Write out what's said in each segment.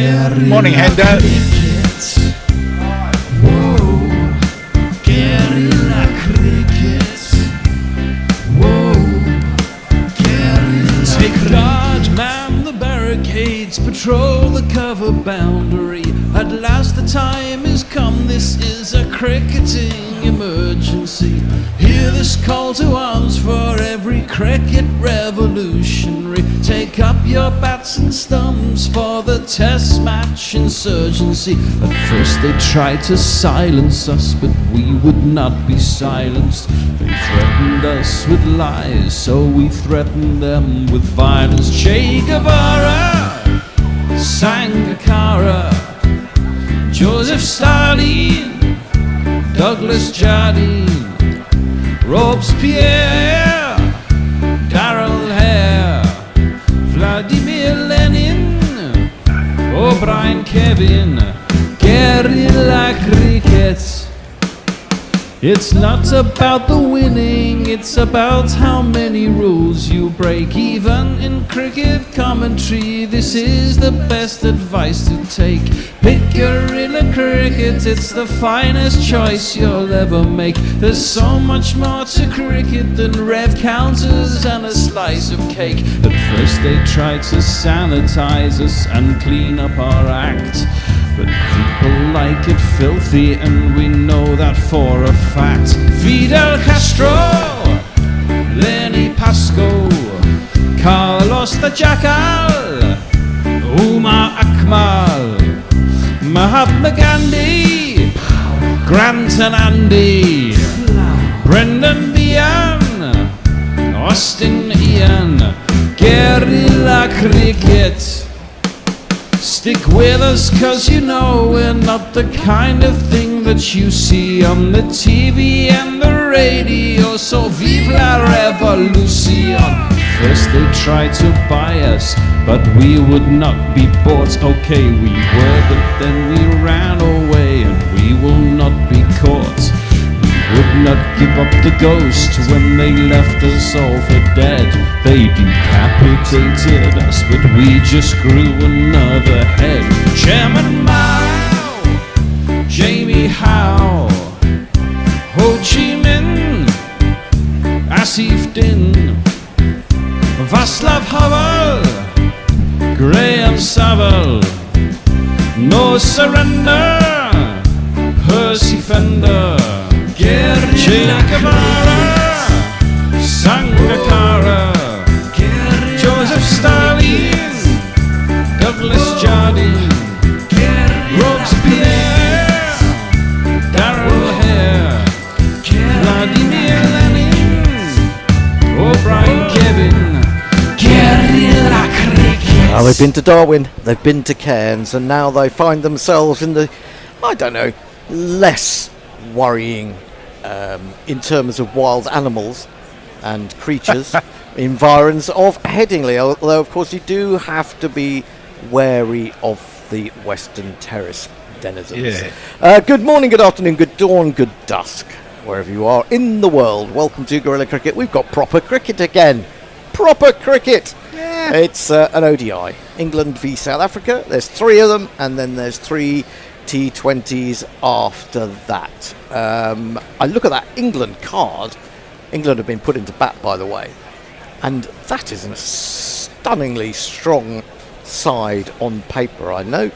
Morning, Hendo. Whoa, Guerilla Cricket. Whoa, Guerilla Take guard, man the barricades, patrol the cover boundary. At last the time is come, this is a cricketing emergency. Hear this call to arms for every cricket revolutionary. Take up your bats and stumps for the test match insurgency. At first they tried to silence us, but we would not be silenced. They threatened us with lies, so we threatened them with violence. Che Guevara, Sangakkara, Joseph Stalin, Douglas Jardine, Robespierre, Darrell Hare, Vladimir Lenin, O'Brien Kevin, Guerilla Cricket. It's not about the winning, it's about how many rules you break. Even in cricket commentary, this is the best advice to take. Pick Guerilla Cricket, it's the finest choice you'll ever make. There's so much more to cricket than rev counters and a slice of cake. At first they tried to sanitize us and clean up our act, but people like it filthy, and we know that for a fact. Fidel Castro, Lenny Pasco, Carlos the Jackal, Umar Akmal, Mahatma Gandhi, Grant and Andy, Brendan Behan, Austin Ian, Guerilla Cricket. Stick with us, cause you know we're not the kind of thing that you see on the TV and the radio. So vive la revolution. First they tried to buy us, but we would not be bought. Okay, we were, but then we ran away, and we will not be caught. We would not give up the ghost when they left us all for dead. They decapitated us, but we just grew another head. Chairman Mao, Jamie Howe, Ho Chi Minh, Asif Din, Václav Havel, Graham Saville, No Surrender, Percy Fender, Che Guevara, Sangakkara, Joseph Stalin, Douglas Jardine, Robespierre, Darrell Hare, Vladimir Lenin, O'Brien Kevin, Guerilla Cricket. Well, they've been to Darwin, they've been to Cairns, and now they find themselves in the, I don't know, less worrying in terms of wild animals and creatures environs of Headingley, although of course you do have to be wary of the Western Terrace denizens. Good morning, good afternoon, good dawn, good dusk, wherever you are in the world. Welcome to Guerilla Cricket. We've got proper cricket again. Proper cricket. It's an ODI, England v South Africa. There's 3 of them, and then there's 3 T20s after that. I look at that England card. England have been put into bat, by the way, and that is a stunningly strong side on paper. I know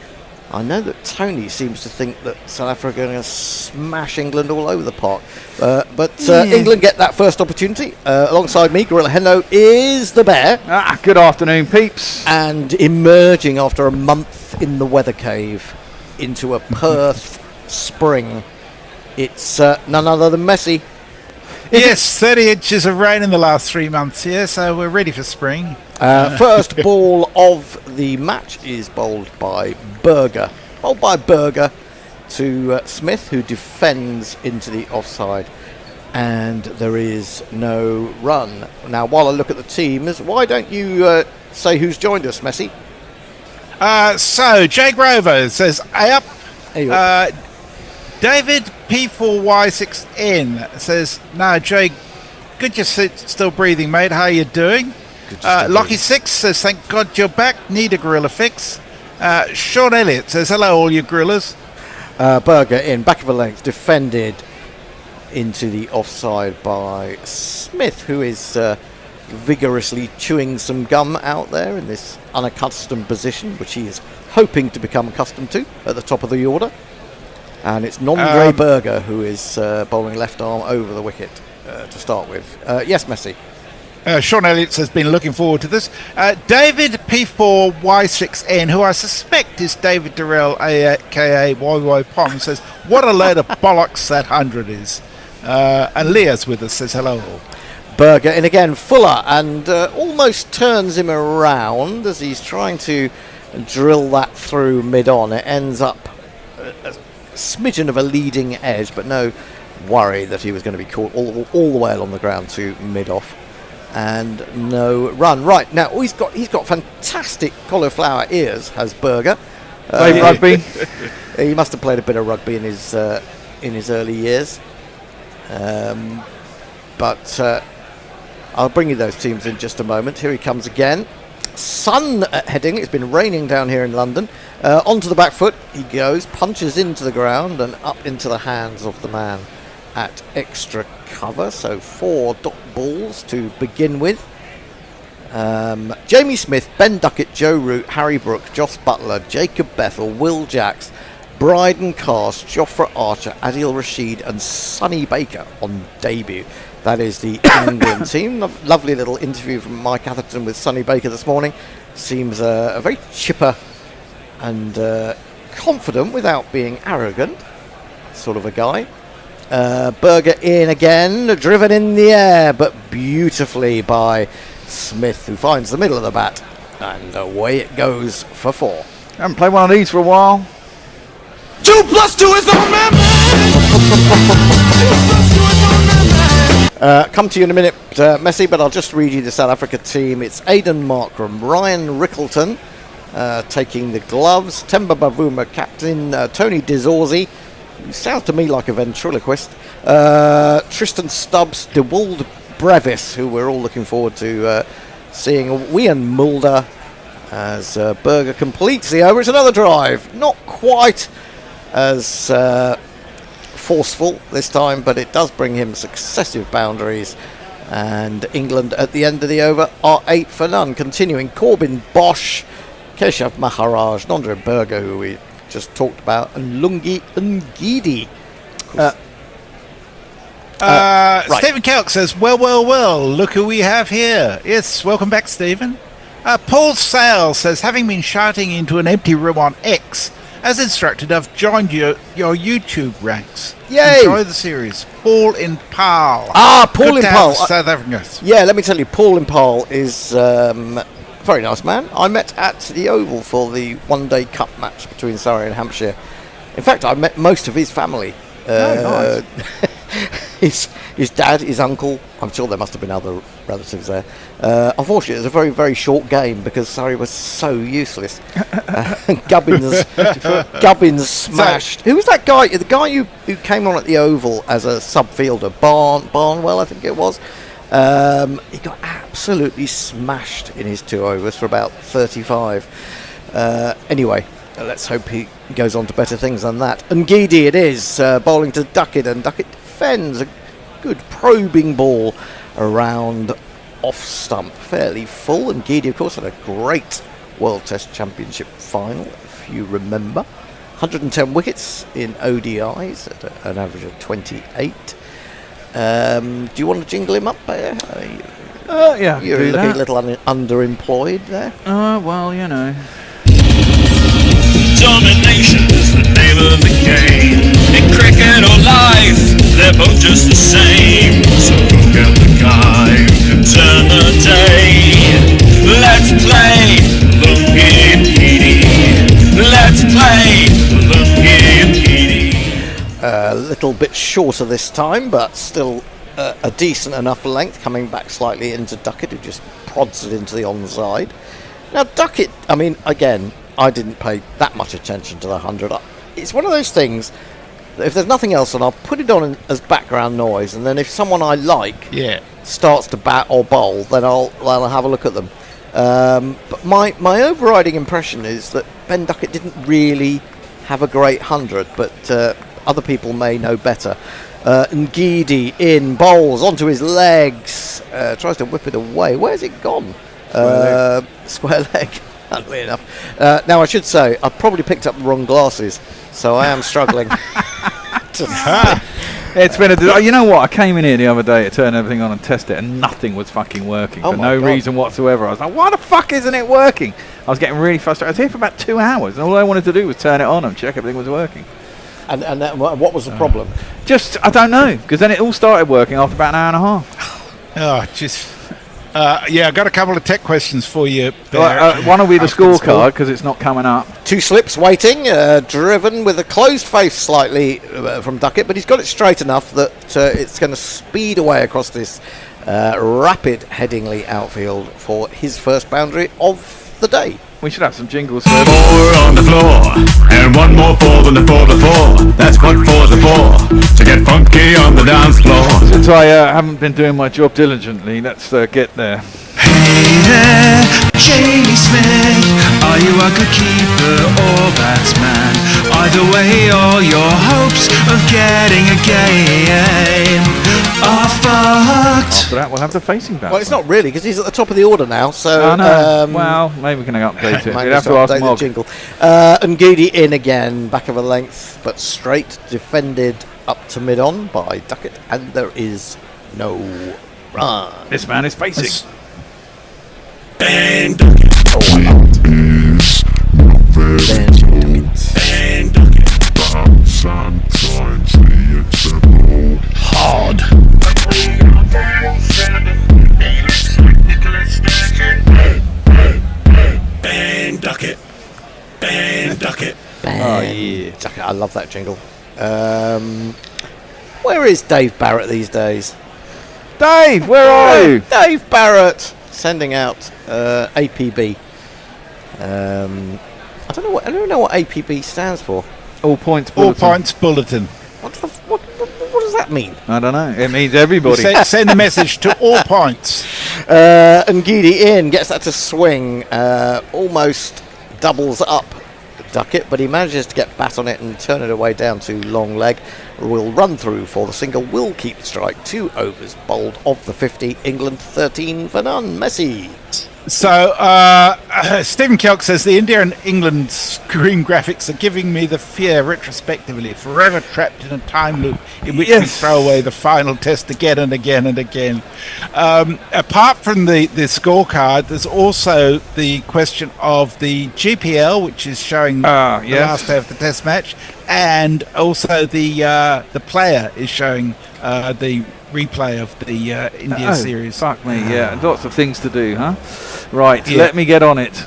that Tony seems to think that South Africa are going to smash England all over the park, but England get that first opportunity. Alongside me, Guerilla Hendo is the Bear. Good afternoon, peeps. And emerging after a month in the weather cave into a Perth spring, it's none other than Messi. Yes, 30 inches of rain in the last 3 months here, so we're ready for spring. First ball of the match is bowled by Berger. Bowled by Berger to Smith, who defends into the offside. And there is no run. Now, while I look at the teams, why don't you say who's joined us, Messi? So, Jay Grover says, "Hey up." David P4Y6N says, "No, Jay, good you're still breathing, mate. How you doing?" Lockie6 says, "Thank God you're back. Need a gorilla fix." Sean Elliott says, hello, all you Gorillas. Berger in, back of a length, defended into the offside by Smith, who is vigorously chewing some gum out there in this unaccustomed position, which he is hoping to become accustomed to at the top of the order. And it's Nondre Berger who is bowling left arm over the wicket to start with. Yes, Messi. Sean Elliott has been looking forward to this. David P4Y6N, who I suspect is David Durrell, aka YY Pom, says, what a load of bollocks that 100 is. And Leah's with us, says hello all. Berger in again, Fuller, and almost turns him around as he's trying to drill that through mid-on. It ends up a smidgen of a leading edge, but no worry that he was going to be caught all the way along the ground to mid-off. And no run. Right, now he's got fantastic cauliflower ears, has Berger. Played rugby. He must have played a bit of rugby in his early years. But I'll bring you those teams in just a moment. Here he comes again. Sun at Headingley. It's been raining down here in London. Onto the back foot he goes, punches into the ground and up into the hands of the man at extra cover. So 4 dot balls to begin with. Jamie Smith, Ben Duckett, Joe Root, Harry Brook, Joss Butler, Jacob Bethel, Will Jacks, Bryden Cast, Jofra Archer, Adil Rashid and Sonny Baker on debut. That is the England team. Lovely little interview from Mike Atherton with Sonny Baker this morning. Seems a very chipper and confident without being arrogant sort of a guy. Berger in again, driven in the air, but beautifully by Smith, who finds the middle of the bat, and away it goes for 4. Haven't played one of these for a while. 2 + 2 is our man. Come to you in a minute, Messi, but I'll just read you the South Africa team. It's Aidan Markram, Ryan Rickleton taking the gloves, Temba Bavuma captain, Tony Dizorzi, who sounds to me like a ventriloquist, Tristan Stubbs, DeWald Brevis, who we're all looking forward to seeing, Wian Mulder as Berger completes the over. It's another drive, not quite as forceful this time, but it does bring him successive boundaries, and England at the end of the over are 8 for none. Continuing, Corbin Bosch, Keshav Maharaj, Nondre Berger, who we just talked about, and Lungi Ngidi. Right. Stephen Kelk says, well, look who we have here. Yes, welcome back, Stephen. Paul Sale says, having been shouting into an empty room on X, as instructed, I've joined your YouTube ranks. Yay! Enjoy the series. Paul Impal. Paul Good to Impal. have South Africans. Yeah, let me tell you, Paul Impal is a very nice man. I met at the Oval for the one-day cup match between Surrey and Hampshire. In fact, I met most of his family. Nice. His dad, his uncle. I'm sure there must have been other relatives there. Unfortunately, it was a very, very short game because Surrey was so useless. Gubbins smashed. Who was that guy? The guy who came on at the Oval as a sub-fielder, Barnwell, I think it was. He got absolutely smashed in his 2 overs for about 35. Anyway, let's hope he goes on to better things than that. And Ngidi it is, bowling to Duckett, and Duckett defends a good probing ball around off stump, fairly full. And Ngidi, of course, had a great World Test Championship final, if you remember. 110 wickets in ODIs at an average of 28. Do you want to jingle him up there? Yeah, You're do looking that. a little underemployed there. Well, you know. Domination is the name of the game. In cricket or life, they're both just the same. So go get the guy who can turn the day. Let's play Lungi Ngidi. Let's play Lungi Ngidi. A little bit shorter this time, but still a decent enough length, coming back slightly into Duckett, who just prods it into the onside. Now Duckett, I mean, again, I didn't pay that much attention to the 100. It's one of those things that if there's nothing else on, I'll put it on as background noise, and then if someone I like starts to bat or bowl, then I'll have a look at them. But my overriding impression is that Ben Duckett didn't really have a great 100, but other people may know better. Ngidi in, bowls onto his legs, tries to whip it away. Where's it gone? Square leg. Funnily enough. Now I should say I probably picked up the wrong glasses, so I am struggling. It's been you know what? I came in here the other day to turn everything on and test it, and nothing was fucking working for no reason whatsoever. I was like, why the fuck isn't it working? I was getting really frustrated. I was here for about 2 hours, and all I wanted to do was turn it on and check everything was working. And what was the problem? Just, I don't know, because then it all started working after about an hour and a half. Oh, just... yeah, I got a couple of tech questions for you. One will be the scorecard, because it's not coming up. 2 slips waiting, driven with a closed face slightly from Duckett, but he's got it straight enough that it's going to speed away across this rapid Headingley outfield for his first boundary of the day. We should have some jingles. 4 on the floor, and 1 more 4 than the 4 before. That's what 4's are for, to get funky on the dance floor. Since I haven't been doing my job diligently, let's get there. Hey there, Jamie Smith. Are you a good keeper or batsman? Either way, all your hopes of getting a game are fucked. After that, we'll have the facing batsman. Well, it's not really, because he's at the top of the order now, so... I know. Well, maybe we can update it. We'd have to ask the Mog. jingle. Ngidi in again, back of a length, but straight, defended up to mid-on by Duckett, and there is no run. This man is facing. Ben Duckett. Oh, I love it. Ben Duckett. Sometimes the acceptable. Hard. Ben Duckett. Ben Duckett. Oh, yeah. Duckett, I love that jingle. Where is Dave Barrett these days? Dave, where are you? Dave Barrett sending out APB. I don't know what APB stands for. All points All bulletin. points bulletin. What does that mean? I don't know. It means everybody. Send a message to all points. Ngidi in, gets that to swing, almost doubles up Duckett, but he manages to get bat on it and turn it away down to long leg. Will run through for the single, will keep the strike. 2 overs bowled of the 50. England 13 for none. Messi. So, Stephen Kelk says the India and England screen graphics are giving me the fear retrospectively, forever trapped in a time loop in which we throw away the final test again and again and again. Apart from the scorecard, there's also the question of the GPL, which is showing the last day of the test match, and also the player is showing the replay of the India series. Fuck me, yeah. Lots of things to do, huh? Right, let me get on it.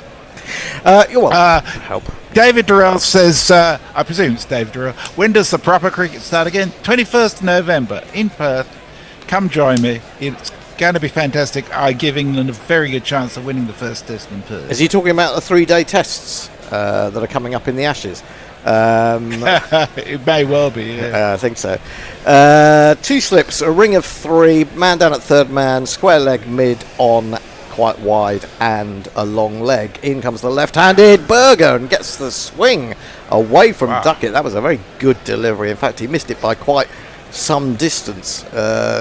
You're welcome. Help. David Durrell says, I presume it's David Durrell, when does the proper cricket start again? 21st of November in Perth. Come join me. It's going to be fantastic. I give England a very good chance of winning the first test in Perth. Is he talking about the 3-day tests that are coming up in the Ashes? It may well be, yeah. I think so. 2 slips, a ring of 3, man down at third man, square leg mid on, quite wide, and a long leg. In comes the left-handed Berger and gets the swing away from Duckett. That was a very good delivery. In fact, he missed it by quite some distance.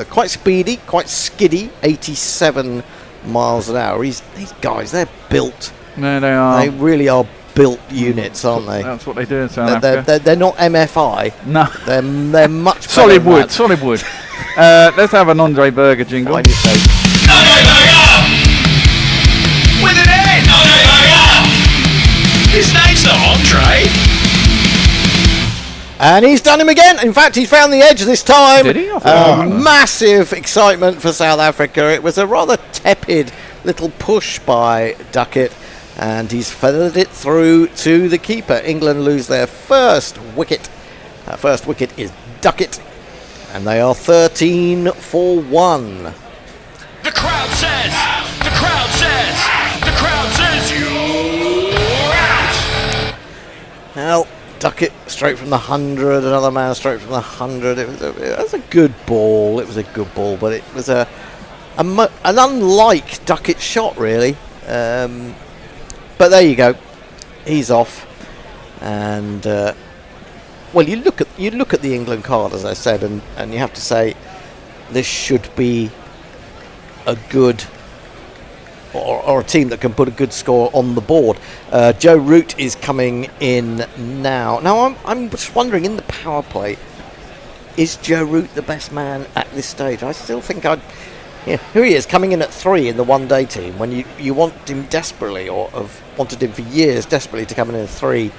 Quite speedy, quite skiddy, 87 miles an hour. These guys, they're built. No, they are. They really are built units, aren't they? That's what they do in South Africa. They're not MFI. No. They're much solid better wood, solid wood. Let's have an Andre Berger jingle. Why do you say? Andre Berger! With an N! Andre Berger! His name's not Andre. And he's done him again. In fact, he found the edge this time. Did he? Massive excitement for South Africa. It was a rather tepid little push by Duckett, and he's feathered it through to the keeper. England lose their first wicket. First wicket is Duckett, and they are 13 for 1. The crowd says, the crowd says, the crowd says you're out. Well, Duckett straight from the 100, another man straight from the 100. It was a good ball. It was a good ball, but it was an unlike Duckett shot, really. But there you go. He's off. And well, you look at the England card, as I said, and you have to say this should be a good or a team that can put a good score on the board. Joe Root is coming in now. Now I'm just wondering, in the power play, is Joe Root the best man at this stage? I still think here he is coming in at 3 in the one-day team when you want him desperately, or have wanted him for years desperately, to come in at 3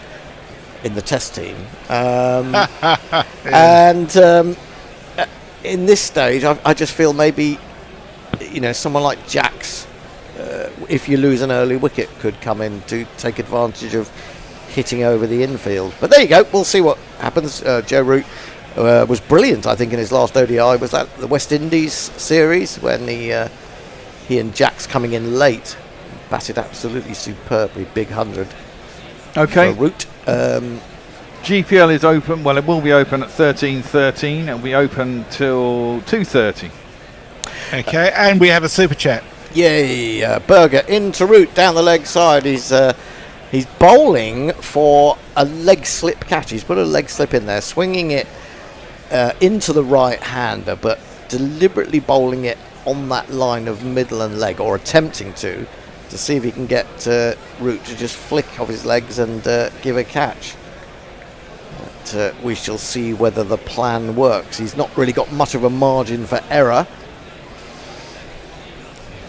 in the test team. And in this stage, I just feel maybe, someone like Jax, if you lose an early wicket, could come in to take advantage of hitting over the infield. But there you go. We'll see what happens. Joe Root was brilliant, I think, in his last ODI. Was that the West Indies series when he and Jax coming in late batted absolutely superbly, big 100. Okay. For Root. GPL is open. Well, it will be open at 13:13. It'll be open till 2:30. Okay, and we have a super chat. Yay! Berger into Root down the leg side. He's bowling for a leg slip catch. He's put a leg slip in there, swinging it into the right-hander, but deliberately bowling it on that line of middle and leg, or attempting to see if he can get Root to just flick off his legs and give a catch. But we shall see whether the plan works. He's not really got much of a margin for error.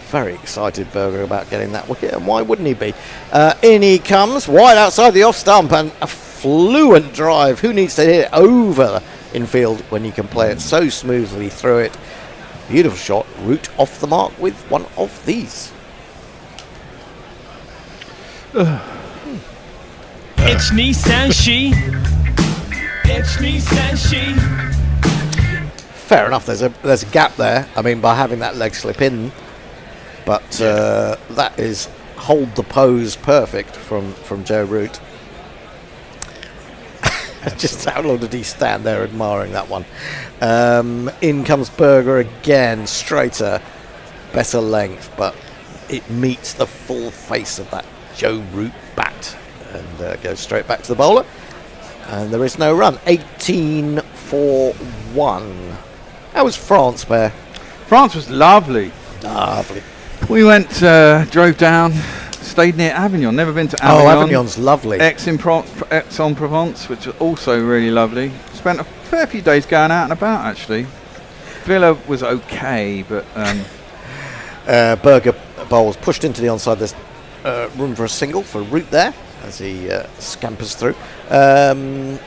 Very excited, Berger, about getting that wicket, and why wouldn't he be? In he comes, wide outside the off stump, and a fluent drive. Who needs to hit it over infield when you can play it so smoothly through it? Beautiful shot. Root off the mark with one of these. It's Nissan She. It's Nissan She. Fair enough. There's a gap there. I mean, by having that leg slip in, but that is hold the pose perfect from Joe Root. Just how long did he stand there admiring that one? In comes Berger again, straighter, better length, but it meets the full face of that Joe Root bat and goes straight back to the bowler. And there is no run. 18 for 1. How was France, Bear? France was lovely. Lovely. We went, drove down, stayed near Avignon. Never been to Avignon. Oh, Avignon's lovely. Aix-en-Provence, which was also really lovely. Spent a fair few days going out and about, actually. Villa was okay, but... Berger bowls pushed into the onside. There's room for a single for Root there as he scampers through. You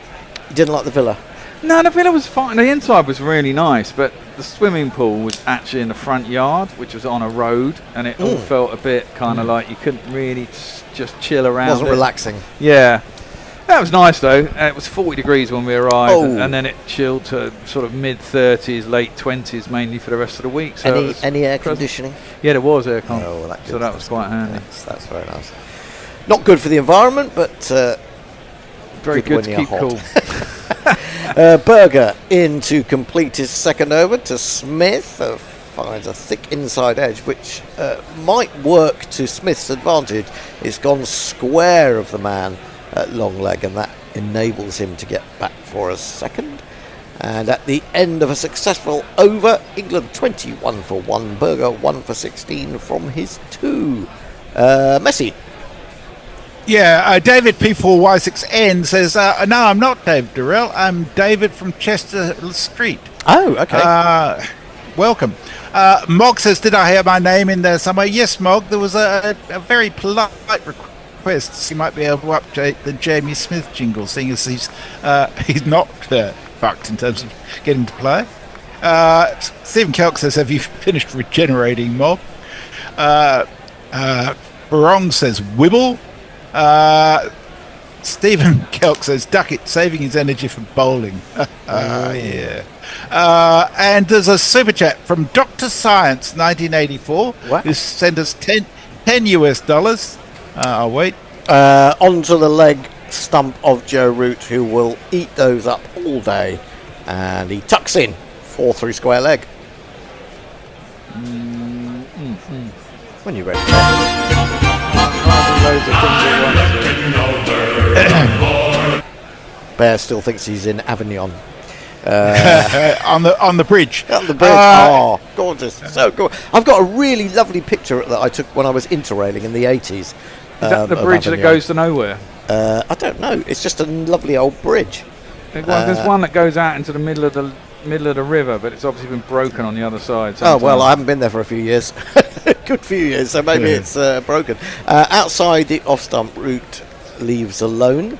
didn't like the Villa? No, the Villa was fine. The inside was really nice, but the swimming pool was actually in the front yard, which was on a road, and it all felt a bit kind of like you couldn't really just chill around. Wasn't relaxing. Yeah. That was nice, though. It was 40 degrees when we arrived, and then it chilled to sort of mid-30s, late 20s, mainly for the rest of the week. So any air conditioning? Yeah, there was air con. Oh, well, so that was quite handy. That's very nice. Not good for the environment, but very good to keep cool. Berger in to complete his second over to Smith. Finds a thick inside edge, which might work to Smith's advantage. It's gone square of the man at long leg, and that enables him to get back for a second. And at the end of a successful over, England 21 for 1, Berger 1 for 16 from his 2. Messi. Yeah, David P4Y6N says, no, I'm not David Durrell. I'm David from Chester Street. Oh, okay. Welcome. Mog says, did I hear my name in there somewhere? Yes, Mog. There was a very polite request. You might be able to update the Jamie Smith jingle, seeing as he's not fucked in terms of getting to play. Stephen Kelk says, have you finished regenerating, Mog? Barong says, Wibble. Stephen Kelk says, duck it, saving his energy for bowling. Yeah. And there's a super chat from Dr. Science 1984 who sent us $10 US. I'll wait. Onto the leg stump of Joe Root, who will eat those up all day. And he tucks in 4-3 square leg. When you're ready. loads of things at once. Bear still thinks he's in Avignon. On the bridge. On the bridge. Oh, gorgeous. So good. I've got a really lovely picture that I took when I was interrailing in the 80s. Is that the bridge that goes to nowhere? I don't know. It's just a lovely old bridge. There's one that goes out into the middle of the river, but it's obviously been broken on the other side. Oh, well, I haven't been there for a few years. Good few years, so maybe it's broken. Outside, the off-stump route leaves alone.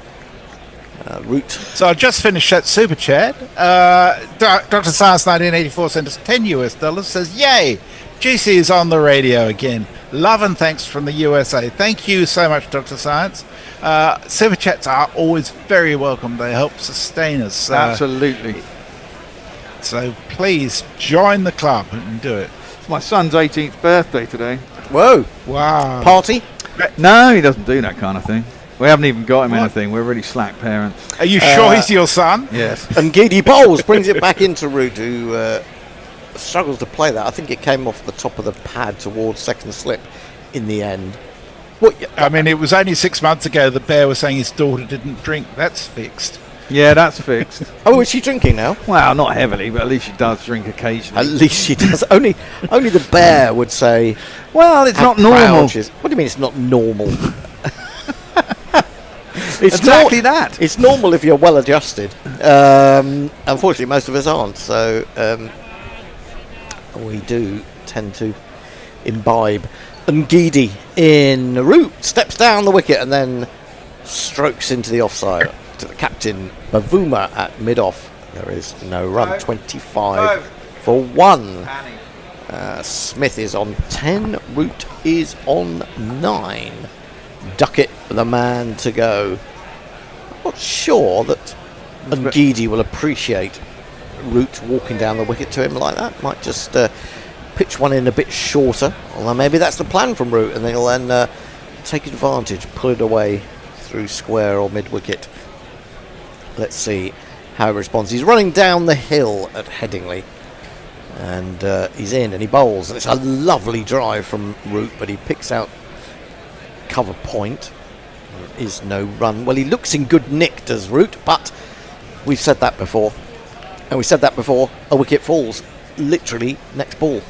Route. So I just finished that super chat. Dr. Science 1984 sent us $10 says, yay, GC is on the radio again. Love and thanks from the USA. Thank you so much, Dr. Science. Super chats are always very welcome. They help sustain us. Absolutely. So please join the club and do it. It's my son's 18th birthday today. Whoa. Wow. Party? No, he doesn't do that kind of thing. We haven't even got him anything. We're really slack parents. Are you sure he's your son? Yes. And Giddy Bowles brings it back into route, who struggles to play that. I think it came off the top of the pad towards second slip in the end. I mean, it was only 6 months ago that Bear was saying his daughter didn't drink. That's fixed. Yeah, that's fixed. Oh, is she drinking now? Well, not heavily, but at least she does drink occasionally. At least she does. Only the Bear would say. Well, it's not normal. What do you mean it's not normal? It's exactly that. It's normal if you're well adjusted. Unfortunately, most of us aren't. So we do tend to imbibe. Ngidi in route steps down the wicket and then strokes into the offside to the captain Bavuma at mid-off. There is no run. 25 for 1. Smith is on 10. Root is on 9. Duckett, the man to go. I'm not sure that Ngidi will appreciate Root walking down the wicket to him like that. Might just pitch one in a bit shorter. Although maybe that's the plan from Root, and he'll then take advantage, pull it away through square or mid-wicket. Let's see how he responds. He's running down the hill at Headingley, and he's in and he bowls. It's a lovely drive from Root, but he picks out cover point. There is no run. Well, he looks in good nick, does Root, but we've said that before. And we said that before. A wicket falls literally next ball.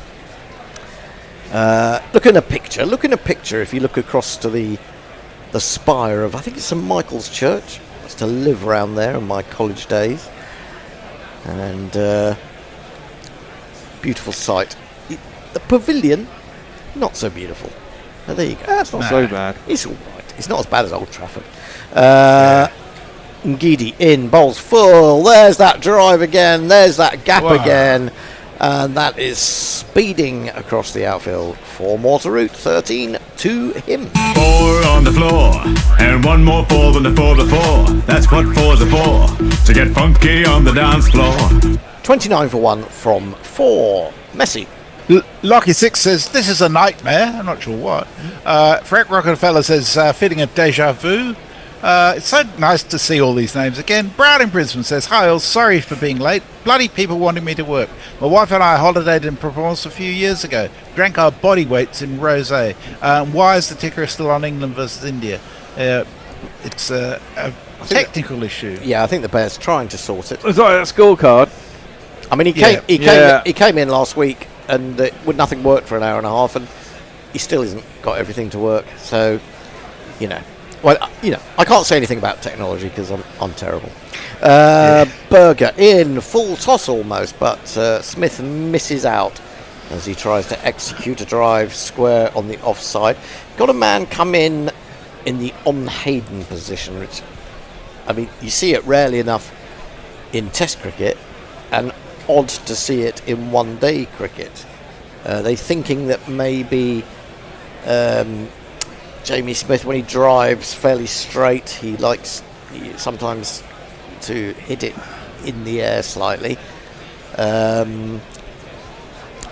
Look in a picture. If you look across to the spire of, I think it's St Michael's Church. I used to live around there in my college days. And beautiful sight. The pavilion, not so beautiful. Oh, there you go. That's not so bad. It's all right. It's not as bad as Old Trafford. Ngidi in, bowls full. There's that drive again. There's that gap again. And that is speeding across the outfield. 4 more to Root. 13 to him. 4 on the floor, and 1 more 4 than the 4 before. That's what 4's are for, to get funky on the dance floor. 29 for 1 from 4. Messi. Lockie 6 says, this is a nightmare. I'm not sure what. Frank Rockefeller says, feeling a deja vu. It's so nice to see all these names again. Brown in Brisbane says, hi all, sorry for being late. Bloody people wanting me to work. My wife and I holidayed in Provence a few years ago. Drank our body weights in rosé. Why is the ticker still on England versus India? It's a technical issue. Yeah, I think the Bears trying to sort it. Sorry, that scorecard. I mean, he came in last week and nothing worked for an hour and a half, and he still hasn't got everything to work. So, well, I can't say anything about technology because I'm terrible. Berger in full toss almost, but Smith misses out as he tries to execute a drive square on the offside. Got a man come in the on Hayden position, which, I mean, you see it rarely enough in Test cricket, and odd to see it in one-day cricket. They thinking that maybe Jamie Smith, when he drives fairly straight, he likes sometimes to hit it in the air slightly.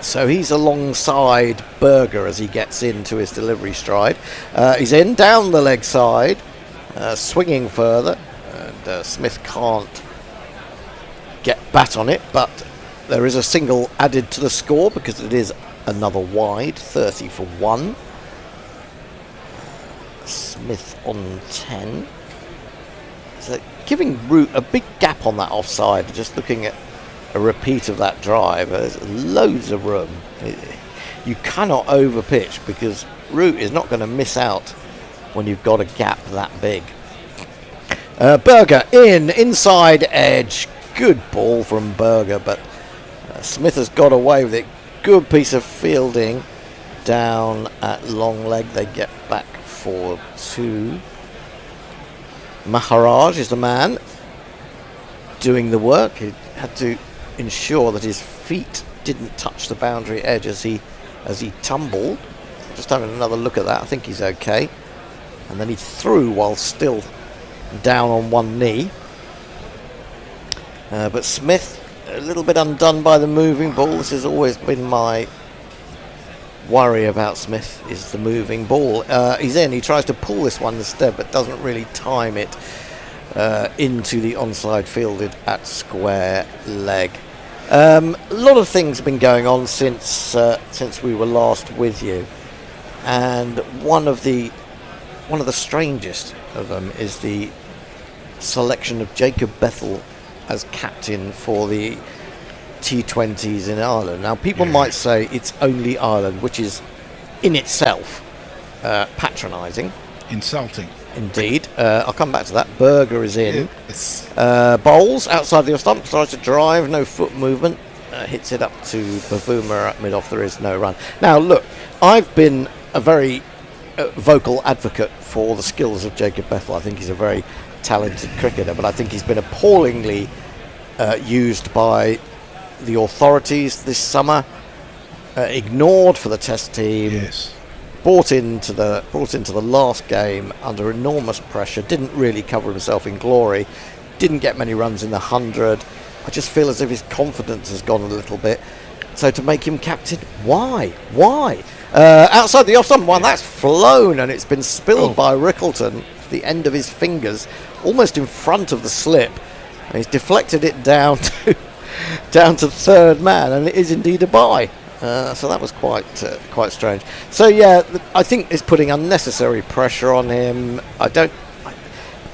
So he's alongside Berger as he gets into his delivery stride. He's in down the leg side, swinging further, and Smith can't get bat on it, but there is a single added to the score because it is another wide. 30 for 1. Smith on 10. So giving Root a big gap on that offside. Just looking at a repeat of that drive, there's loads of room. You cannot overpitch because Root is not going to miss out when you've got a gap that big. Berger inside edge. Good ball from Berger, but Smith has got away with it. Good piece of fielding down at long leg. They get back for 2. Maharaj is the man doing the work. He had to ensure that his feet didn't touch the boundary edge as he tumbled. Just having another look at that. I think he's okay. And then he threw while still down on one knee. But Smith a little bit undone by the moving ball. This has always been my worry about Smith, is the moving ball. He's in. He tries to pull this one instead, but doesn't really time it into the onside fielded at square leg. A lot of things have been going on since we were last with you, and one of the strangest of them is the selection of Jacob Bethel as captain for the T20s in Ireland. Now, people might say it's only Ireland, which is in itself patronising. Insulting. Indeed. I'll come back to that. Berger is in. Yes. Bowls outside the off stump, tries to drive, no foot movement, hits it up to Bavuma at mid-off. There is no run. Now, look, I've been a very vocal advocate for the skills of Jacob Bethel. I think he's a very talented cricketer, but I think he's been appallingly used by the authorities this summer, ignored for the test team. Yes. Brought into the last game under enormous pressure, didn't really cover himself in glory, didn't get many runs in the 100. I just feel as if his confidence has gone a little bit. So to make him captain, why? Outside the off stump one, that's flown and it's been spilled by Rickleton to the end of his fingers, almost in front of the slip. And he's deflected it down to third man, and it is indeed a bye. So that was quite strange. So yeah, I think it's putting unnecessary pressure on him.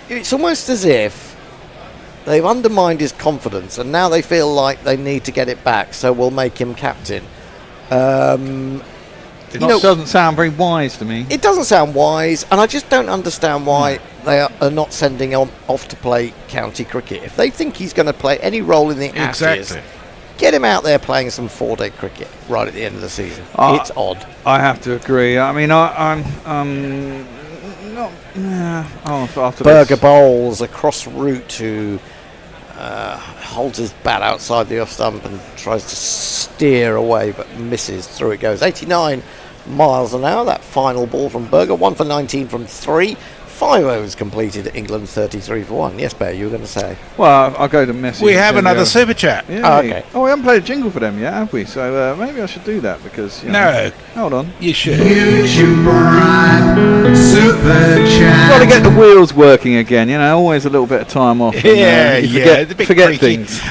It's almost as if they've undermined his confidence, and now they feel like they need to get it back. So we'll make him captain. It doesn't sound very wise to me. It doesn't sound wise, and I just don't understand why they are not sending him off to play county cricket. If they think he's going to play any role in the Ashes, get him out there playing some 4-day cricket right at the end of the season. It's odd. I have to agree. I mean, I'm not. After Berger bowls across route who holds his bat outside the off stump and tries to steer away, but misses. Through it goes. 89 miles an hour. That final ball from Berger. 1 for 19 from 3. 5 overs completed. England 33 for 1. Yes, Bear, you were going to say. Well, I'll go to Messi. We have another super chat. Yeah. Okay. Oh, we haven't played a jingle for them yet, have we? So maybe I should do that because. No. Hold on. You should. Super chat. Got to get the wheels working again. Always a little bit of time off. And, you it's a bit forget creaky. things.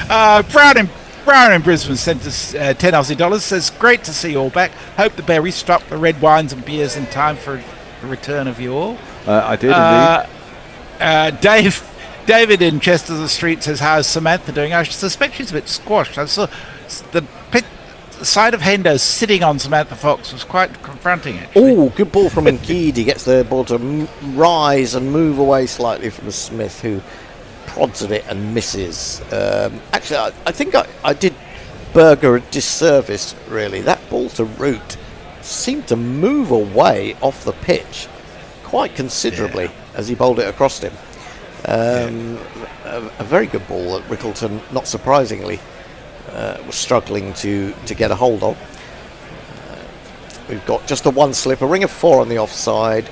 Brown in Brisbane sent us 10 Aussie dollars. Says, great to see you all back. Hope the Berry stopped the red wines and beers in time for the return of you all. I did indeed. David in Chester Street says, how's Samantha doing? I suspect she's a bit squashed. I saw the sight of Hendo sitting on Samantha Fox was quite confronting, actually. Oh, good ball from Nkidi. He gets the ball to rise and move away slightly from Smith, who prods at it and misses. Actually, I think I did Berger a disservice, really. That ball to Root seemed to move away off the pitch quite considerably as he bowled it across him. A very good ball that Rickleton, not surprisingly, was struggling to get a hold of. We've got just the one slip, a ring of 4 on the offside,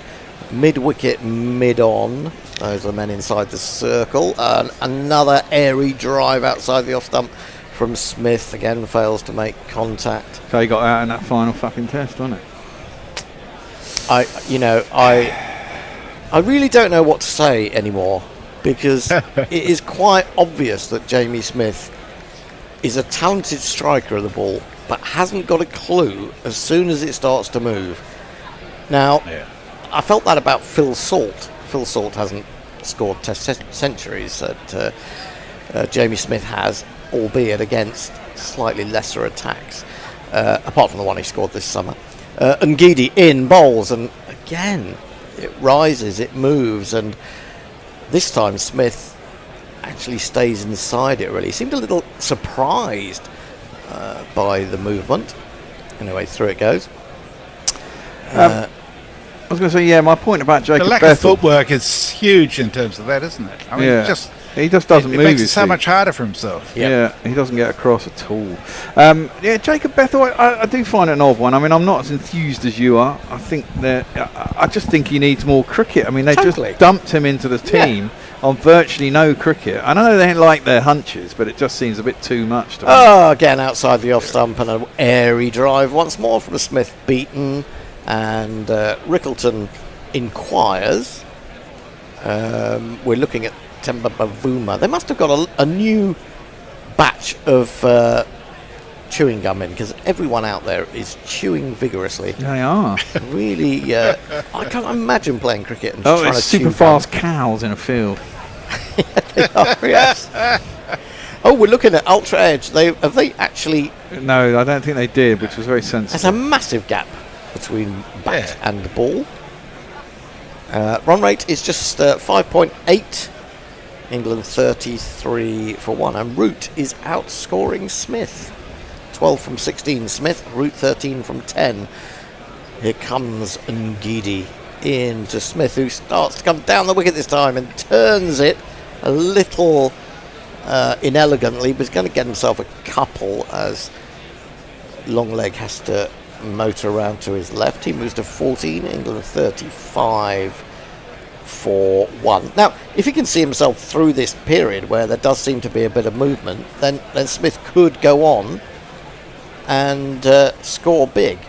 mid-wicket, mid-on. Those are the men inside the circle. Another airy drive outside the off-stump from Smith. Again, fails to make contact. So he got out in that final fucking test, wasn't it? I really don't know what to say anymore, because it is quite obvious that Jamie Smith is a talented striker of the ball, but hasn't got a clue as soon as it starts to move. Now, I felt that about Phil Salt. Phil Salt hasn't scored Test centuries that Jamie Smith has, albeit against slightly lesser attacks, apart from the one he scored this summer. Ngidi in bowls, and again it rises, it moves, and this time Smith actually stays inside it. Really, he seemed a little surprised by the movement. Anyway, through it goes. I was going to say, yeah, my point about Jacob The lack Bethel. of footwork is huge in terms of that, isn't it? I mean, Yeah. just He just doesn't it move. makes you it so see. much harder for himself. Yeah, he doesn't get across at all. Yeah, Jacob Bethel, I do find it an odd one. I mean, I'm not as enthused as you are. I think that I just think he needs more cricket. I mean, they Totally. just dumped him into the team on virtually no cricket. I know they don't like their hunches, but it just seems a bit too much to me. Oh, again outside the off stump and an airy drive once more from Smith, beaten, and Rickleton inquires. We're looking at Temba Bavuma. They must have got a new batch of chewing gum in, because everyone out there is chewing vigorously. They are. Really, I can't imagine playing cricket and Oh, trying it's to chew super fast cows in a field. gum. Yes. Oh, we're looking at Ultra Edge. Have they actually? No, I don't think they did, which was very There's sensible. a massive gap between bat and ball. Run rate is just 5.8. England 33 for 1, and Root is outscoring Smith. 12 from 16 Smith, Root 13 from 10. Here comes Ngidi into Smith, who starts to come down the wicket this time and turns it a little inelegantly, but he's going to get himself a couple as Longleg has to motor around to his left. He moves to 14, England 35 for 1. Now, if he can see himself through this period where there does seem to be a bit of movement, then Smith could go on and score big.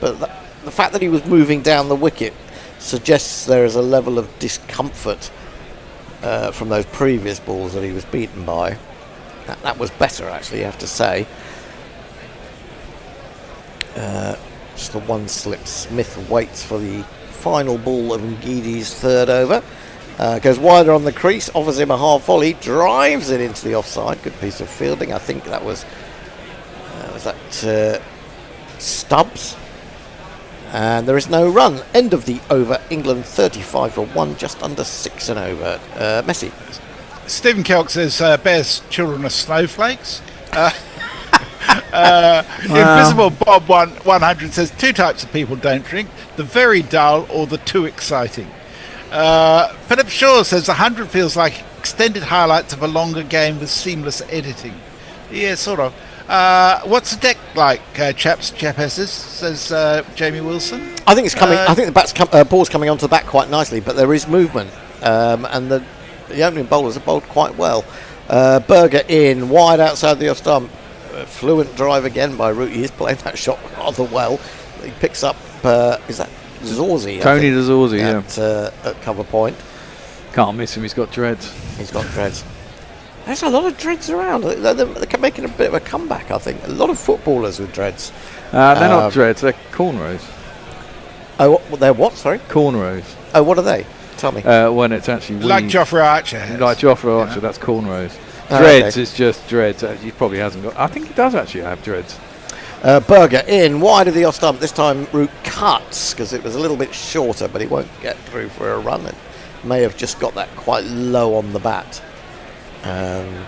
But the fact that he was moving down the wicket suggests there is a level of discomfort from those previous balls that he was beaten by. That was better, actually, you have to say. Just the one slip. Smith waits for the final ball of Ngidi's third over. Goes wider on the crease, offers him a half volley, drives it into the offside. Good piece of fielding. I think that was Stubbs. And there is no run. End of the over. England 35 for 1, just under 6 and over. Messi. Stephen Kelk says Bears children are snowflakes. Invisible Bob 100 says 2 types of people don't drink: the very dull or the too exciting. Philip Shaw says 100 feels like extended highlights of a longer game with seamless editing. Yeah, sort of. What's the deck like, chapesses? Says Jamie Wilson. I think it's coming. I think the ball's coming onto the bat quite nicely, but there is movement, and the opening bowlers have bowled quite well. Berger in wide outside the off stump. Fluent drive again by Root. He is playing that shot rather well. He picks up. Is that Zorzi? Tony Zorzi, at cover point. Can't miss him. He's got dreads. He's got dreads. There's a lot of dreads around. They're making a bit of a comeback, I think. A lot of footballers with dreads. They're not dreads. They're cornrows. Oh, they're what? Sorry. Cornrows. Oh, what are they? Tell me. When it's actually Like weave. Joffrey Archer has. Like Joffrey Archer, that's cornrows. Oh, Dreads okay. is just dreads. He probably hasn't got. I think he does actually have dreads. Berger in wide of the off stump. This time Root cuts because it was a little bit shorter, but he won't get through for a run. It may have just got that quite low on the bat. I've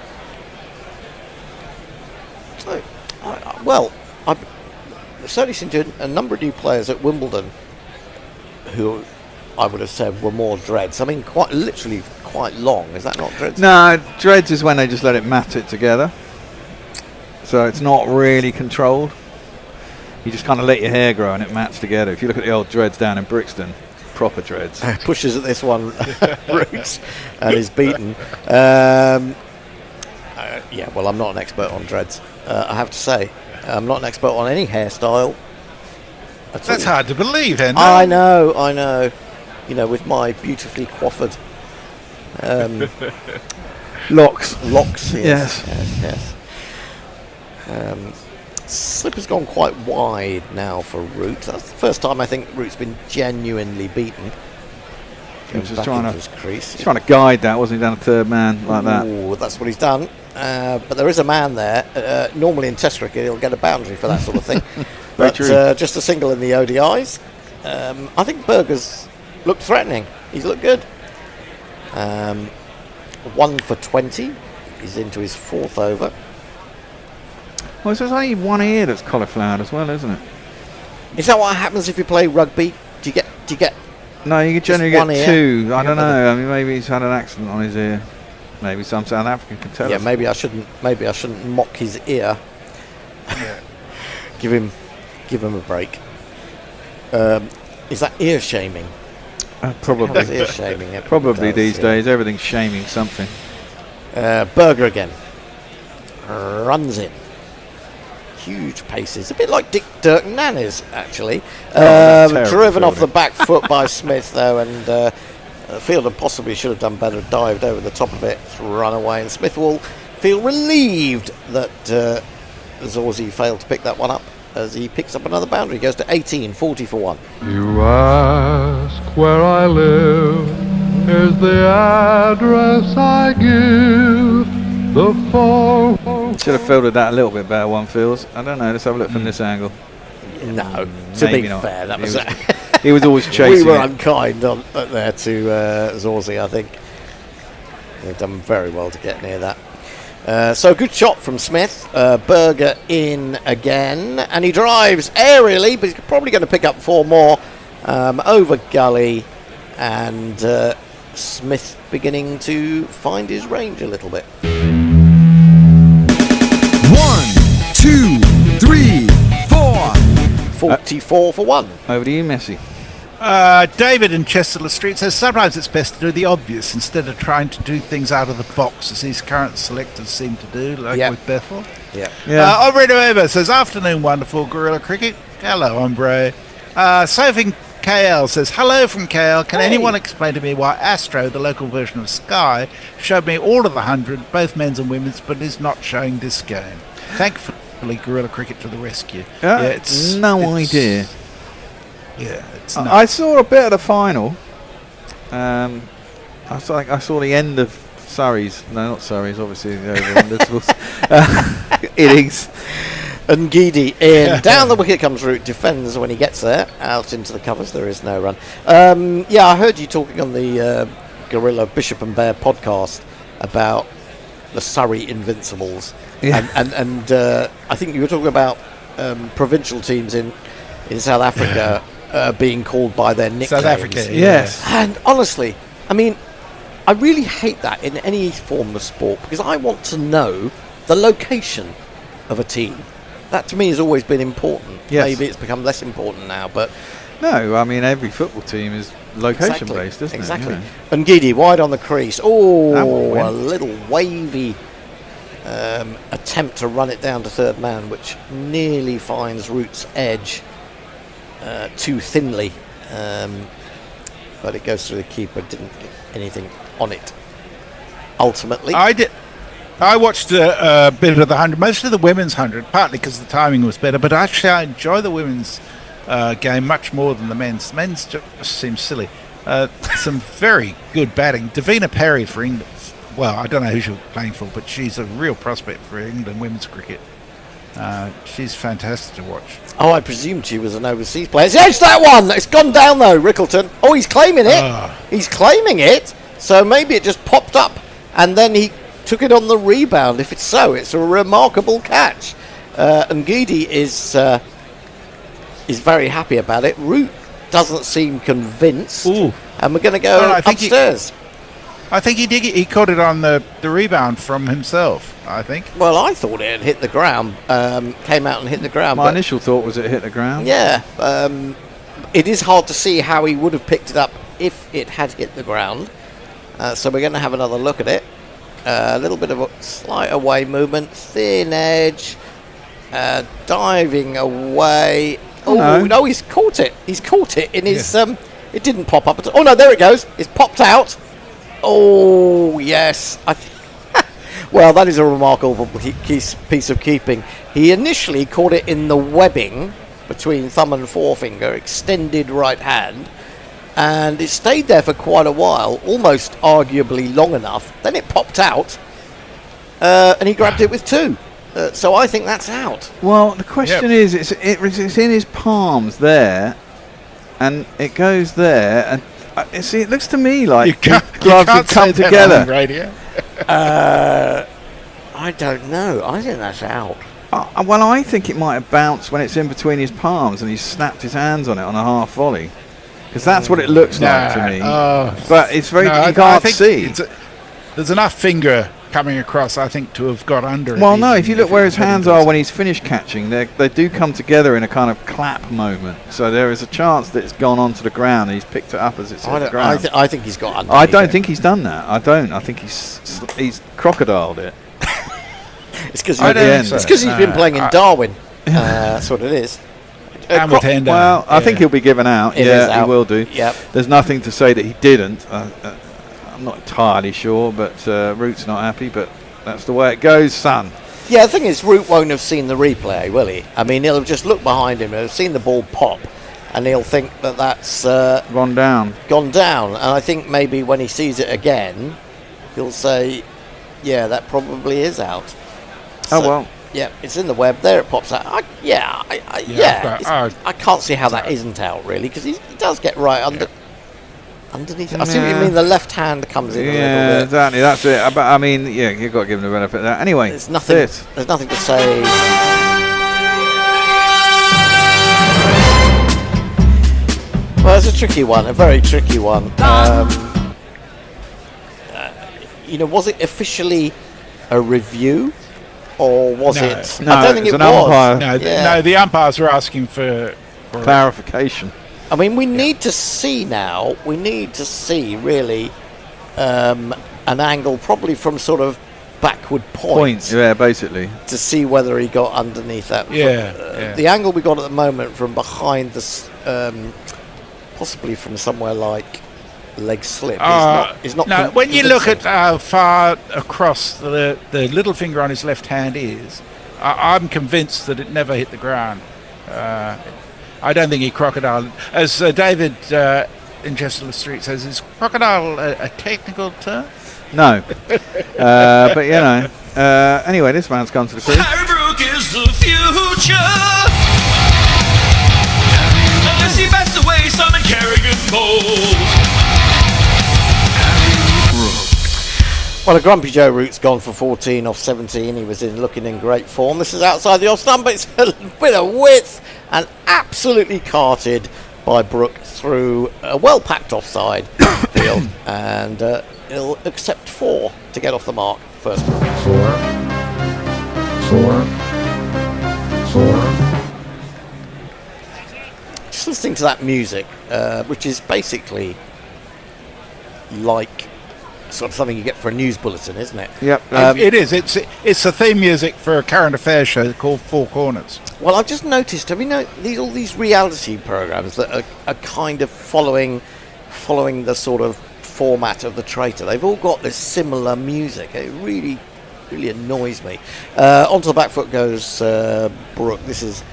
certainly seen a number of new players at Wimbledon who I would have said were more dreads. I mean, quite literally quite long. Is that not dreads? No, dreads is when they just let it mat it together. So it's not really controlled. You just kind of let your hair grow and it mats together. If you look at the old dreads down in Brixton, proper dreads. Pushes at this one, Roots, and is beaten. Yeah, well, I'm not an expert on dreads. I have to say, I'm not an expert on any hairstyle. That's hard to believe, Henry. I know. You know, with my beautifully coiffured Locks. locks. Yes. Yes. Slipper's gone quite wide now for Root. That's the first time I think Root's been genuinely beaten. He was just Back trying into to, his crease. he's trying to guide that, wasn't he, down a third man like that? Ooh, that's what he's done. But there is a man there. Normally in Test cricket, he'll get a boundary for that sort of thing. But just a single in the ODIs. I think Berger's looked threatening. He's looked good. 1 for 20. He's into his 4th over. Well, there's only one ear that's cauliflowered as well, isn't it? Is that what happens if you play rugby? Do you get? No, you generally one get ear? 2. I don't know. I mean, maybe he's had an accident on his ear. Maybe some South African can tell Yeah, us. maybe I shouldn't mock his ear. give him a break. Is that ear shaming? Probably. How's ear shaming? It Probably does, these yeah. days. Everything's shaming something. Berger again. Runs in. Huge paces. A bit like Dirk Nannes, actually. Terrible Driven off the fielding. back foot by Smith, though, and the fielder possibly should have done better, dived over the top of it, run away, and Smith will feel relieved that Zorzy failed to pick that one up as he picks up another boundary. Goes to 18, 40 for 1. You ask where I live, here's the address I give. The phone. Should have fielded that a little bit better, one feels. I don't know. Let's have a look from this angle. No, to Maybe be not. fair, that He was... He was always we chasing were it. unkind there to Zorzy, I think. They've done very well to get near that. So good shot from Smith. Berger in again, and he drives aerially, but he's probably going to pick up 4 more over gully, and Smith beginning to find his range a little bit. 1, 2, 3, 4. 44 for 1. Over to you, Messi. David in Chesterland Street says sometimes it's best to do the obvious instead of trying to do things out of the box, as these current selectors seem to do, like Yep. with Bethel. Yeah. Aubrey Nueva says, afternoon, wonderful Guerilla Cricket. Hello, hombre. Sophie KL says, hello from KL. Can Hey. anyone explain to me why Astro, the local version of Sky, showed me all of the 100, both men's and women's, but is not showing this game? Thankfully, Guerilla Cricket to the rescue. No idea. Yeah, it's I saw a bit of the final. I saw the end of Surrey's. No, not Surrey's. Obviously, the over innings. And Gidi in. Down the wicket comes Root, defends when he gets there. Out into the covers, there is no run. I heard you talking on the Guerilla Bishop and Bear podcast about the Surrey Invincibles. Yeah. And I think you were talking about provincial teams in South Africa being called by their nicknames. South Africa, Yes. And honestly, I mean, I really hate that in any form of sport because I want to know the location of a team. That to me has always been important. Yes. Maybe it's become less important now, but No, I mean every football team is location based, isn't exactly. it? And Gidi wide on the crease. That won't Oh, win. a little wavy attempt to run it down to third man, which nearly finds Root's edge too thinly. But it goes through the keeper. Didn't get anything on it. Ultimately, I watched a bit of the 100, most of the women's 100, partly because the timing was better, but actually I enjoy the women's game much more than the men's. The men's just seems silly. Some very good batting. Davina Perry for England. Well, I don't know who she's playing for, but she's a real prospect for England women's cricket. She's fantastic to watch. Oh, I presumed she was an overseas player. Yes, that one! It's gone down though, Rickleton. Oh, he's claiming it. He's claiming it. So maybe it just popped up and then he took it on the rebound. If it's so, it's a remarkable catch. And Gidi is very happy about it. Root doesn't seem convinced. Ooh. And we're going to go I think upstairs. I think he did. He caught it on the rebound from himself, I think. Well, I thought it had hit the ground. Came out and hit the ground. My but initial thought was it hit the ground. yeah, it is hard to see how he would have picked it up if it had hit the ground. So we're going to have another look at it. A little bit of a slight away movement, thin edge, diving away. Oh no, he's caught it. He's caught it in his. It didn't pop up. Oh no, there it goes. It's popped out. Oh yes, Well, that is a remarkable piece of keeping. He initially caught it in the webbing between thumb and forefinger, extended right hand, and it stayed there for quite a while, almost arguably long enough. Then it popped out, and he grabbed it with two. So I think that's out. Well, the question is, it's in his palms there, and it goes there, and it looks to me like his gloves have come together. Radio. I don't know. I think that's out. Well, I think it might have bounced when it's in between his palms, and he snapped his hands on it on a half volley, because that's what it looks like to me. But it's very you can't see. There's enough finger coming across, I think, to have got under it. Well, no, if you look where his hands are when he's finished catching, they do come together in a kind of clap moment. So there is a chance that it's gone onto the ground and he's picked it up as it's hit the ground. I think he's got under. I don't think he's done that. I don't. I think he's crocodiled it. It's because he's been playing in Darwin. That's what it is. And with hand well, I think he'll be given out. He will do. Yep. There's nothing to say that he didn't. I'm not entirely sure, but Root's not happy, but that's the way it goes, son. Yeah, the thing is, Root won't have seen the replay, will he? I mean, he'll have just looked behind him, he'll have seen the ball pop, and he'll think that that's gone down. And I think maybe when he sees it again, he'll say, yeah, that probably is out. So, well. Yeah, it's in the web. There it pops out. I can't see how that isn't out, really, because he does get right underneath it. I see what you mean. The left hand comes in a little bit. Yeah, exactly. That's it. But I mean, yeah, you've got to give him the benefit of that. Anyway, there's nothing to say. Well, it's a tricky one, a very tricky one. Was it officially a review, or was it? No, I don't think it was. Umpire. No, the umpires were asking for clarification. I mean, we need to see now. We need to see really an angle, probably from sort of backward point. Yeah, basically. To see whether he got underneath that. The angle we got at the moment from behind the, possibly from somewhere like leg slip, is not. No, when you look at how far across the little finger on his left hand is, I'm convinced that it never hit the ground. I don't think he crocodiled. As David in Chester Street says, is crocodile a technical term? No. But, anyway, this man's gone to the crease. Harry Brook is the future. Unless he bats away Simon Carrigan bowls. Well, a Grumpy Joe Root's gone for 14 off 17. He was looking in great form. This is outside the off stump, but it's a bit of width and absolutely carted by Brook through a well-packed offside field, and he'll accept 4 to get off the mark. First. 4. Just listening to that music, which is basically like sort of something you get for a news bulletin, isn't it? Yep. It is. It's the theme music for a current affairs show called Four Corners. Well, I've just noticed. Have you know all these reality programs that are kind of following the sort of format of The Traitor? They've all got this similar music. It really annoys me. Onto the back foot goes Brook. This is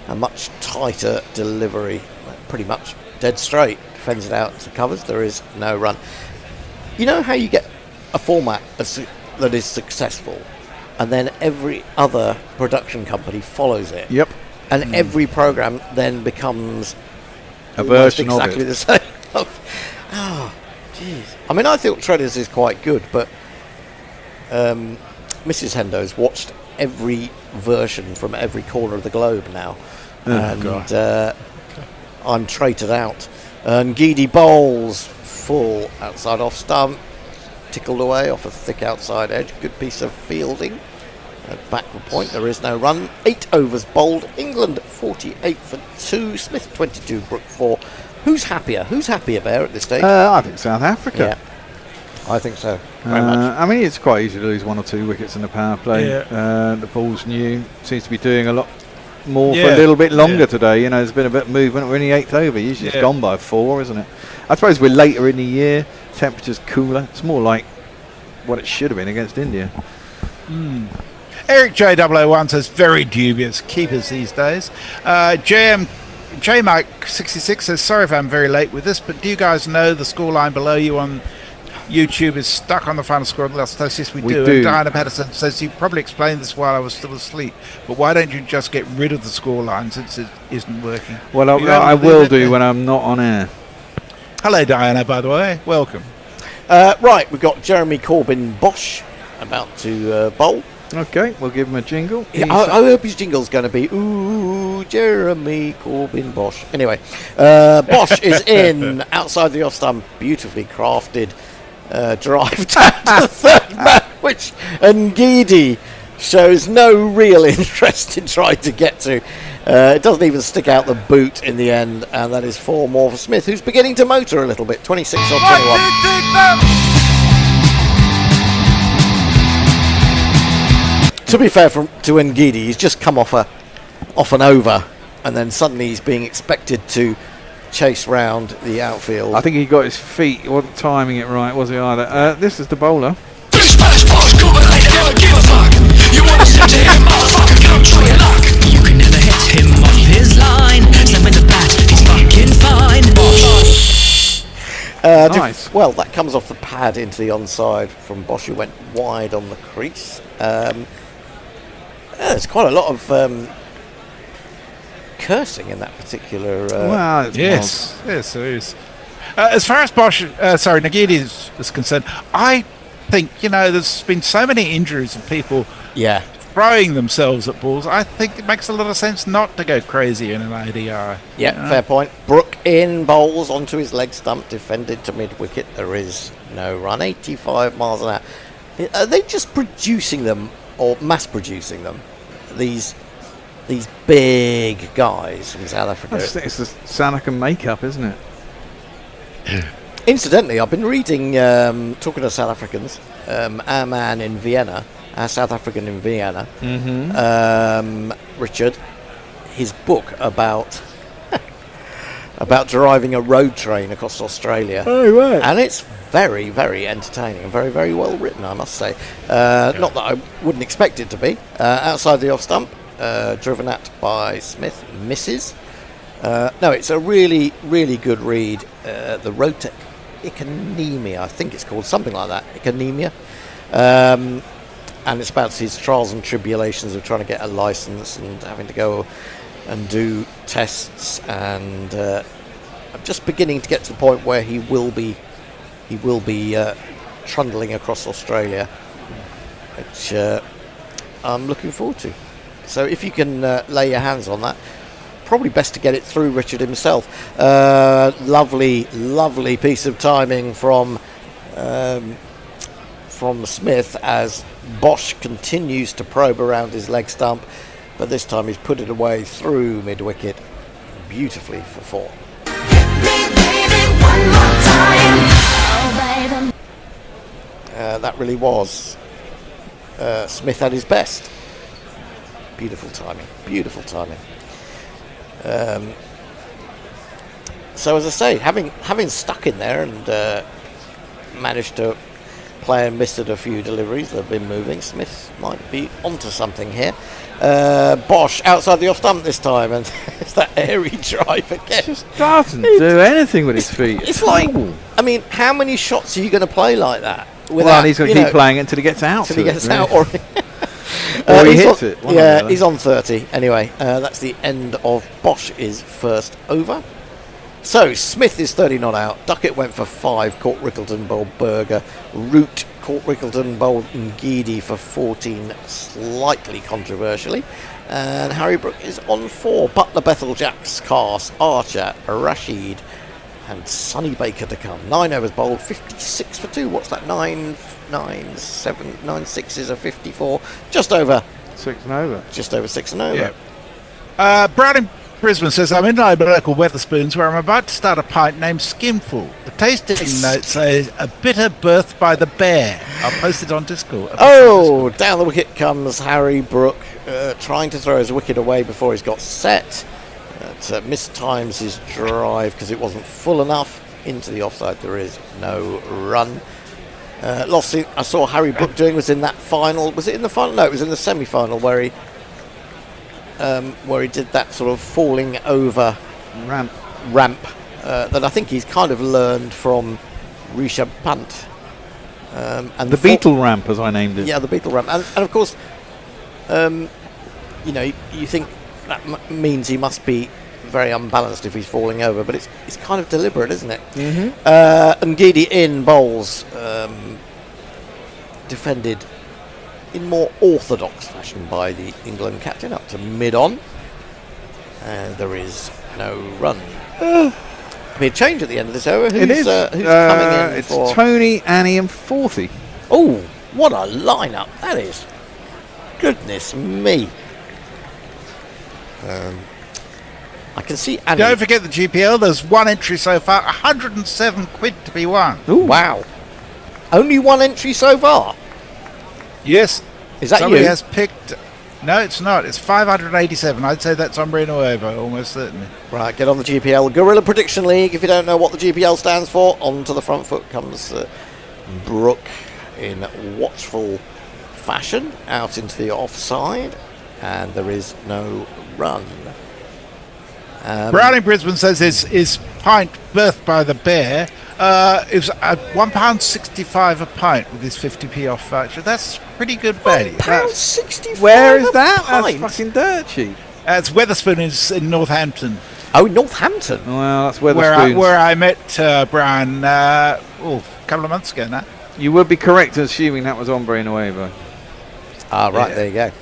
a much tighter delivery, pretty much dead straight. Defends it out to covers. There is no run. You know how you get a format that is successful, and then every other production company follows it. Yep. And every program then becomes a version exactly of it. the same. Oh, jeez. I mean, I thought Treaders is quite good, but Mrs. Hendo's watched every version from every corner of the globe now, I'm traited out. And Geedy bowls full outside off stump, tickled away off a thick outside edge. Good piece of fielding. At backward point, there is no run. 8 overs bowled. England 48 for 2. Smith 22, Brook 4. Who's happier? Who's happier, Bear, at this stage? I think South Africa. Yeah, I think so. Very much. I mean, it's quite easy to lose 1 or 2 wickets in the power play. Yeah. The ball's new. Seems to be doing a lot more for a little bit longer today. There's been a bit of movement. We're in the 8th over. Usually it's gone by 4, isn't it? I suppose we're later in the year. Temperature's cooler. It's more like what it should have been against India. Eric J001 says very dubious keepers these days. JMike66 says sorry if I'm very late with this, but do you guys know the scoreline below you on YouTube is stuck on the final score of the last test? Yes, we do. And Diana Patterson says you probably explained this while I was still asleep, but why don't you just get rid of the scoreline since it isn't working? Well, I will do when I'm not on air. Hello, Diana, by the way. Welcome. Right, we've got Jeremy Corbyn Bosch about to bowl. Okay, we'll give him a jingle. Yeah, I hope his jingle's going to be, ooh, Jeremy Corbyn Bosch. Anyway, Bosch is in, outside the off stump, beautifully crafted drive down to the third man, which Ngidi shows no real interest in trying to get to. It doesn't even stick out the boot in the end, and that is 4 more for Smith, who's beginning to motor a little bit, 26 or 21. To be fair to Ngidi, he's just come off an over, and then suddenly he's being expected to chase round the outfield. I think he got his feet, he wasn't timing it right, was he either? This is the bowler. Smash boss, Corbyn, I never give a fuck. You want to step to him, motherfucker, come try your luck. You can never hit him off his line. Slam with the bat, he's fucking fine. Nice. Well, that comes off the pad into the onside from Bosch, who went wide on the crease. There's quite a lot of cursing in that particular. Well, yes, there is. As far as Nagidi is concerned, I think there's been so many injuries of people throwing themselves at balls. I think it makes a lot of sense not to go crazy in an ODI. Yeah, fair point. Brook in bowls onto his leg stump, defended to mid wicket. There is no run. 85 miles an hour. Are they just producing them or mass producing them? These big guys from South Africa. It's the South African makeup, isn't it? Incidentally, I've been reading, talking to South Africans, our man in Vienna, our South African in Vienna, Richard, his book about driving a road train across Australia. Oh, right. And it's very, very entertaining and very, very well written, I must say. Not that I wouldn't expect it to be. Outside the off stump, driven at by Smith, misses. No, it's a really, really good read. The Road to Iconemia, I think it's called, something like that, Iconemia. And it's about his trials and tribulations of trying to get a license and having to go and do tests, and I'm just beginning to get to the point where he will be trundling across Australia, which I'm looking forward to. So if you can lay your hands on that, probably best to get it through Richard himself. Lovely piece of timing from Smith as Bosch continues to probe around his leg stump, but this time he's put it away through mid wicket beautifully for 4. That really was Smith at his best. Beautiful timing. So as I say, having stuck in there and managed to play and missed a few deliveries that have been moving, Smith might be onto something here. Bosch outside the off stump this time, and it's that airy drive again. Just doesn't do anything with his feet. It's like, I mean, how many shots are you going to play like that? Well, he's going to keep playing it until he gets out. Or he hits it. Yeah, he's on 30. Anyway, that's the end of Bosch's first over. So, Smith is 30 not out. Duckett went for 5. Caught Rickleton, bowled Berger. Root caught Rickleton, bowled Ngidi for 14, slightly controversially. And Harry Brook is on 4. Butler, Bethel, Jacks, Cars, Archer, Rashid, and Sonny Baker to come. 9 overs bowled, 56 for 2. What's that? 9 6s are 54. Just over 6 and over. Just over 6 and over. Yeah. Brad in Brisbane says, I'm in my local Weatherspoons where I'm about to start a pint named Skimful. The tasting note says, a bitter birth by the bear. I'll post it on Discord. Down the wicket comes Harry Brook, trying to throw his wicket away before he's got set. Mistimes his drive because it wasn't full enough. Into the offside, there is no run. Last thing I saw Harry Brook doing was in that final. Was it in the final? No, it was in the semi-final where he did that sort of falling over ramp that I think he's kind of learned from Rishabh Pant. And the Beetle ramp, as I named it. Yeah, the Beetle ramp, and of course, you think that means he must be very unbalanced if he's falling over, but it's kind of deliberate, isn't it? And Ngidi in bowls, defended in more orthodox fashion by the England captain up to mid-on, and there is no run. Be a change at the end of this over. Who's coming in? It's Tony, Annie, and Forthy. Oh, what a lineup that is! Goodness me. I can see Annie. Don't forget the GPL. There's one entry so far. 107 quid to be won. Ooh. Wow. Only one entry so far. Yes. Is that Somebody you? has picked. No, it's not. It's 587. I'd say that's Umbrian Nuevo, almost certainly. Right, get on the GPL. Guerilla Prediction League. If you don't know what the GPL stands for, onto the front foot comes Brooke in watchful fashion out into the offside, and there is no run. Brown in Brisbane says his pint birthed by the bear is at £1.65 a pint with his 50p off voucher. That's pretty good value. £1.65. Where is that? That's fucking dirt cheap. It's Wetherspoon in Northampton. Oh, Northampton. Well, that's Wetherspoon. Where I met Brian a couple of months ago now. You would be correct in assuming that was Ombre Nuevo. Ah, right, Yeah. there you go.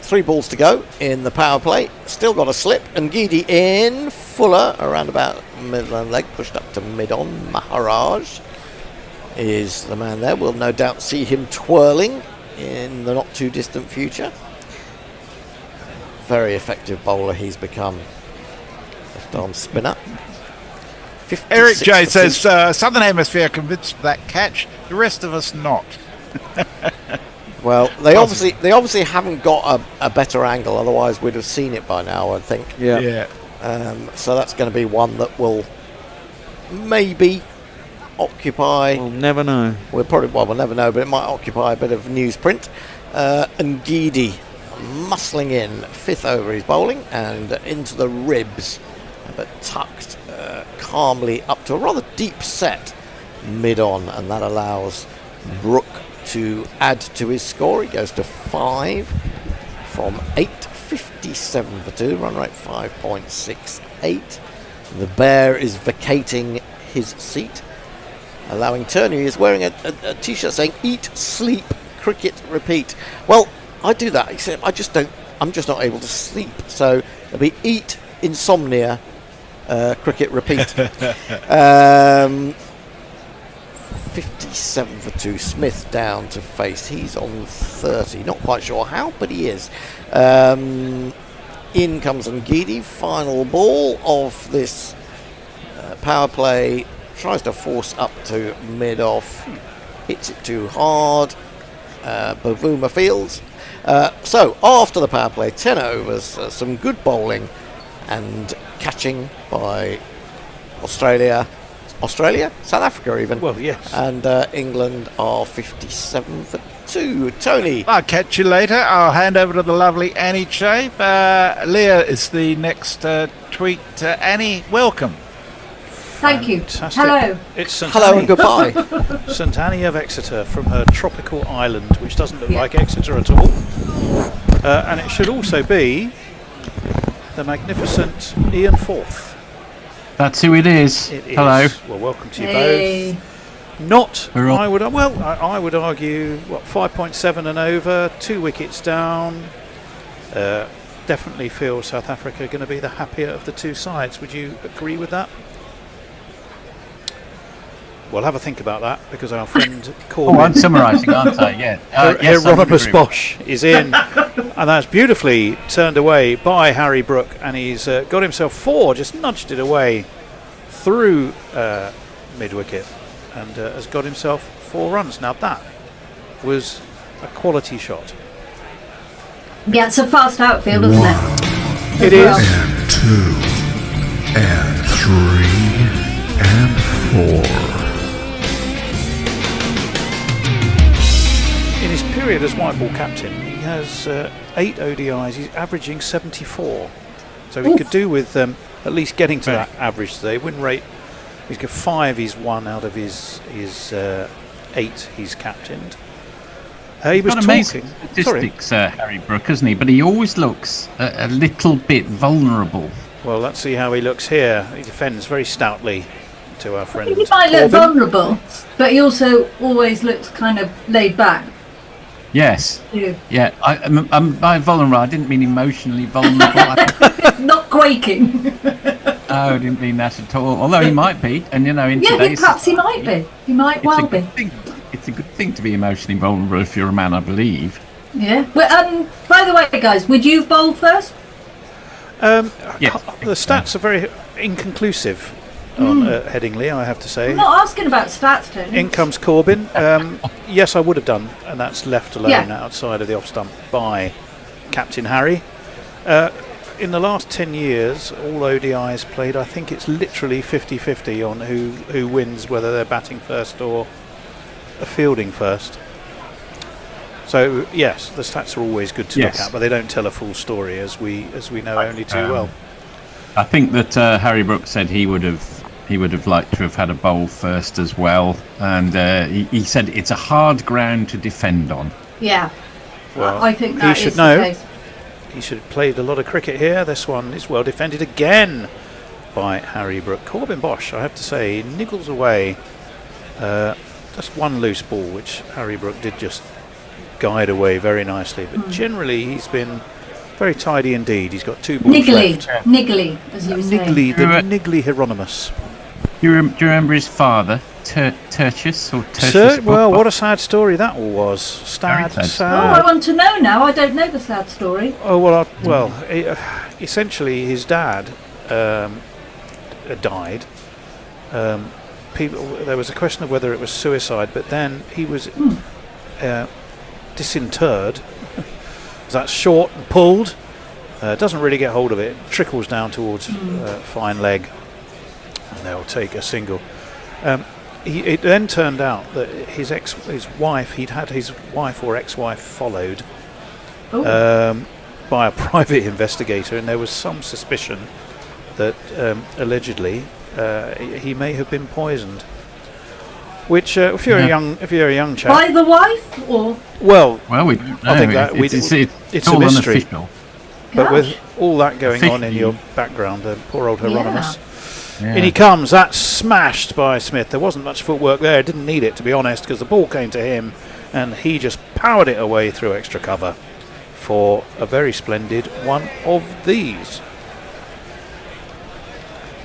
3 balls to go in the power play. Still got a slip. And Ngidi in. Fuller around about midland leg, pushed up to mid-on. Maharaj is the man there. We'll no doubt see him twirling in the not too distant future. Very effective bowler he's become. Left arm spinner. Eric J 56%. says Southern Hemisphere convinced of that catch. The rest of us not. Well, they obviously haven't got a better angle. Otherwise, we'd have seen it by now, I think. Yeah. So that's going to be one that will maybe occupy. We'll never know. We'll never know, but it might occupy a bit of newsprint. And Ngidi muscling in, 5th over his bowling and into the ribs, but tucked calmly up to a rather deep set mid-on, and that allows Brooke to add to his score. He goes to 5 from 8, 57 for 2, run rate 5.68. The bear is vacating his seat, allowing Turney, is wearing a t-shirt saying "Eat, Sleep, Cricket, Repeat." Well, I do that, except I'm just not able to sleep. So it'll be eat, insomnia, cricket, repeat. 57 for 2. Smith down to face. He's on 30. Not quite sure how, but he is. In comes Ngidi. Final ball of this power play. Tries to force up to mid-off. Hits it too hard. Bavuma fields. So after the power play, 10 overs, some good bowling and catching by Australia, South Africa even. Well, yes. And England are 57 for 2. Tony. I'll catch you later. I'll hand over to the lovely Annie Chafe. Leah is the next tweet. Annie, welcome. Thank you. Fantastic. Hello. It's St. Hello Annie. and goodbye. St. Annie of Exeter from her tropical island, which doesn't look like Exeter at all. And it should also be the magnificent Ian Forth. That's who it is. It is. Hello. Well, welcome to you Hey. both. Not, We're all- I would argue, 5.7 and over, 2 wickets down. Definitely feel South Africa are going to be the happier of the two sides. Would you agree with that? Well, have a think about that, because our friend Corbyn, I'm summarising, aren't I? Yeah. Yes, I would Hieronymus agree. Bosch, is in, and that's beautifully turned away by Harry Brook, and he's got himself 4, just nudged it away through mid-wicket, and has got himself 4 runs. Now that was a quality shot. Yeah, it's a fast outfield, isn't it? It is. And 2 and 3 and 4. his period as white ball captain, he has 8 ODIs. He's averaging 74. So he could do with at least getting to that average today. Win rate, he's got 5 he's won out of his 8 he's captained. He was amazing talking. statistics, Harry Brook, isn't he? But he always looks a little bit vulnerable. Well, let's see how he looks here. He defends very stoutly to our friend. He might look vulnerable, but he also always looks kind of laid back. Yes. Yeah. I'm by vulnerable. I didn't mean emotionally vulnerable. Not quaking. No, I didn't mean that at all. Although he might be, and in today's perhaps he might be. He might well be. It's a good thing to be emotionally vulnerable if you're a man, I believe. Yeah. Well, by the way, guys, would you bowl first? Yeah. The stats are very inconclusive on Headingley, I have to say. I'm not asking about stats, Tony. In comes Corbin. Yes, I would have done, and that's left alone outside of the off stump by Captain Harry. In the last 10 years, all ODIs played, I think it's literally 50-50 on who wins, whether they're batting first or fielding first. So yes, the stats are always good to look at, but they don't tell a full story, as we know only too well. I think that Harry Brook said he would have liked to have had a bowl first as well, and he said it's a hard ground to defend on. Yeah, well, I think that should is know. the case. He should have played a lot of cricket here. This one is well defended again by Harry Brook. Corbin Bosch, I have to say, niggles away. Just one loose ball, which Harry Brook did just guide away very nicely. But generally, he's been very tidy indeed. He's got 2 balls left. Niggly, as you were saying. Niggly, the niggly Hieronymus. Do you remember his father, Tertius or Tertius? Well, what a sad story that all was. Sad. I want to know now. I don't know the sad story. Oh well, essentially his dad died. There was a question of whether it was suicide, but then he was disinterred. That's short and pulled. Doesn't really get hold of it. Trickles down towards fine leg, and they'll take a single. It then turned out that his wife, he'd had his wife or ex-wife followed by a private investigator, and there was some suspicion that allegedly he may have been poisoned. Which, if you're a young chap, by the wife, or we don't know. I think that it's a mystery. Unofficial. But with all that going on in your background, poor old Hieronymus. Yeah. In he comes. That's smashed by Smith. There wasn't much footwork there. Didn't need it, to be honest, because the ball came to him, and he just powered it away through extra cover for a very splendid one of these.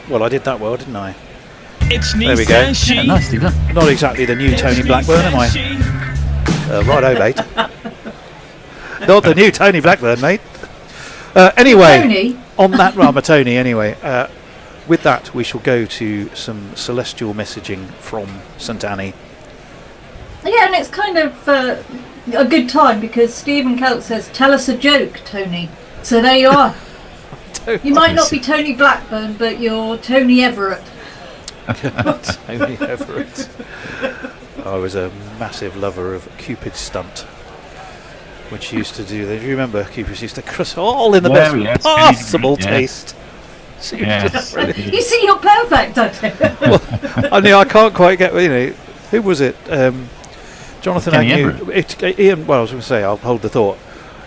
Well, I did that well, didn't I? There we go. Yeah, nicely done. Not exactly the new Tony Blackburn, am I? Righto, mate. Not the new Tony Blackburn, mate. Anyway, Tony? On that Ramatoni, anyway. With that, we shall go to some celestial messaging from St Annie. Yeah, and it's kind of a good time because Stephen Kelt says, "Tell us a joke, Tony." So there you are. You might not be Tony Blackburn, but you're Tony Everett. Tony Everett. I was a massive lover of Cupid's stunt, which used to do. Do you remember Cupid used to cross all in the best possible taste? Yes. You see, you're perfect, don't you? Well, I can't quite get. Who was it? Jonathan Agnew. Ian. Well, I was going to say, I'll hold the thought.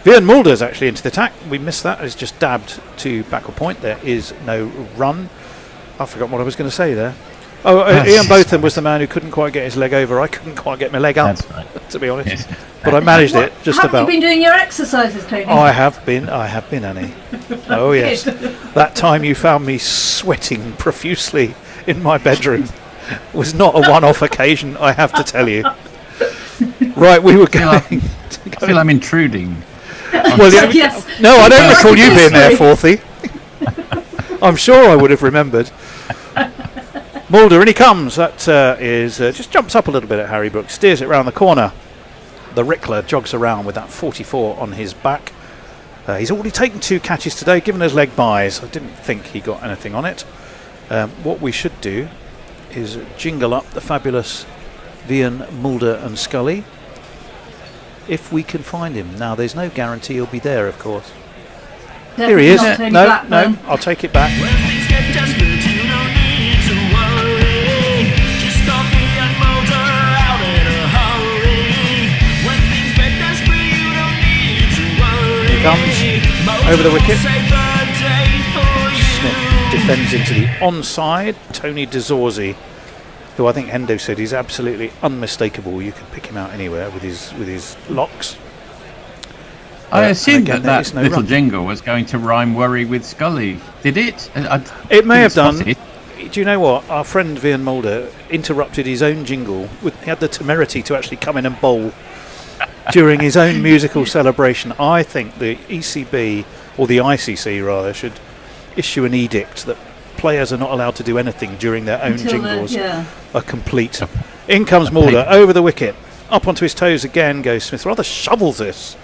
Ian Mulder's actually into the attack. We missed that. It's just dabbed to backward point. There is no run. I forgot what I was going to say there. Ian Botham was the man who couldn't quite get his leg over. I couldn't quite get my leg up, to be honest. Yes. But I managed it just about. Have you been doing your exercises, Tony? I have been, Annie. Oh, yes. That time you found me sweating profusely in my bedroom was not a one-off occasion, I have to tell you. Right, we were going... I feel I'm intruding. Well, yes. No, I don't recall you being there, Forthy. I'm sure I would have remembered. Mulder, in he comes. That is just jumps up a little bit at Harry Brook, steers it round the corner. The Rickler jogs around with that 44 on his back. He's already taken 2 catches today, given his leg byes. I didn't think he got anything on it. What we should do is jingle up the fabulous Vian, Mulder and Scully. if we can find him. Now, there's no guarantee he'll be there, of course. Definitely Here he is. not Tony No, Blackburn. I'll take it back. When things get desperate, you don't need to worry. Just stop me and motor out in a hurry. When things get desperate, you don't need to worry. He comes over the wicket. Smith defends into the onside. Tony DeZorzi, who I think Hendo said is absolutely unmistakable. You can pick him out anywhere with his locks. I assumed again, that no little run. jingle was going to rhyme worry with Scully. Did it? It may have didn't done. spot it. Do you know what? Our friend Vian Mulder interrupted his own jingle. He had the temerity to actually come in and bowl during his own musical celebration. I think the ECB, or the ICC rather, should issue an edict that players are not allowed to do anything during their own jingles. Are complete. In comes Mulder, over the wicket. Up onto his toes again goes Smith. Rather shovels this.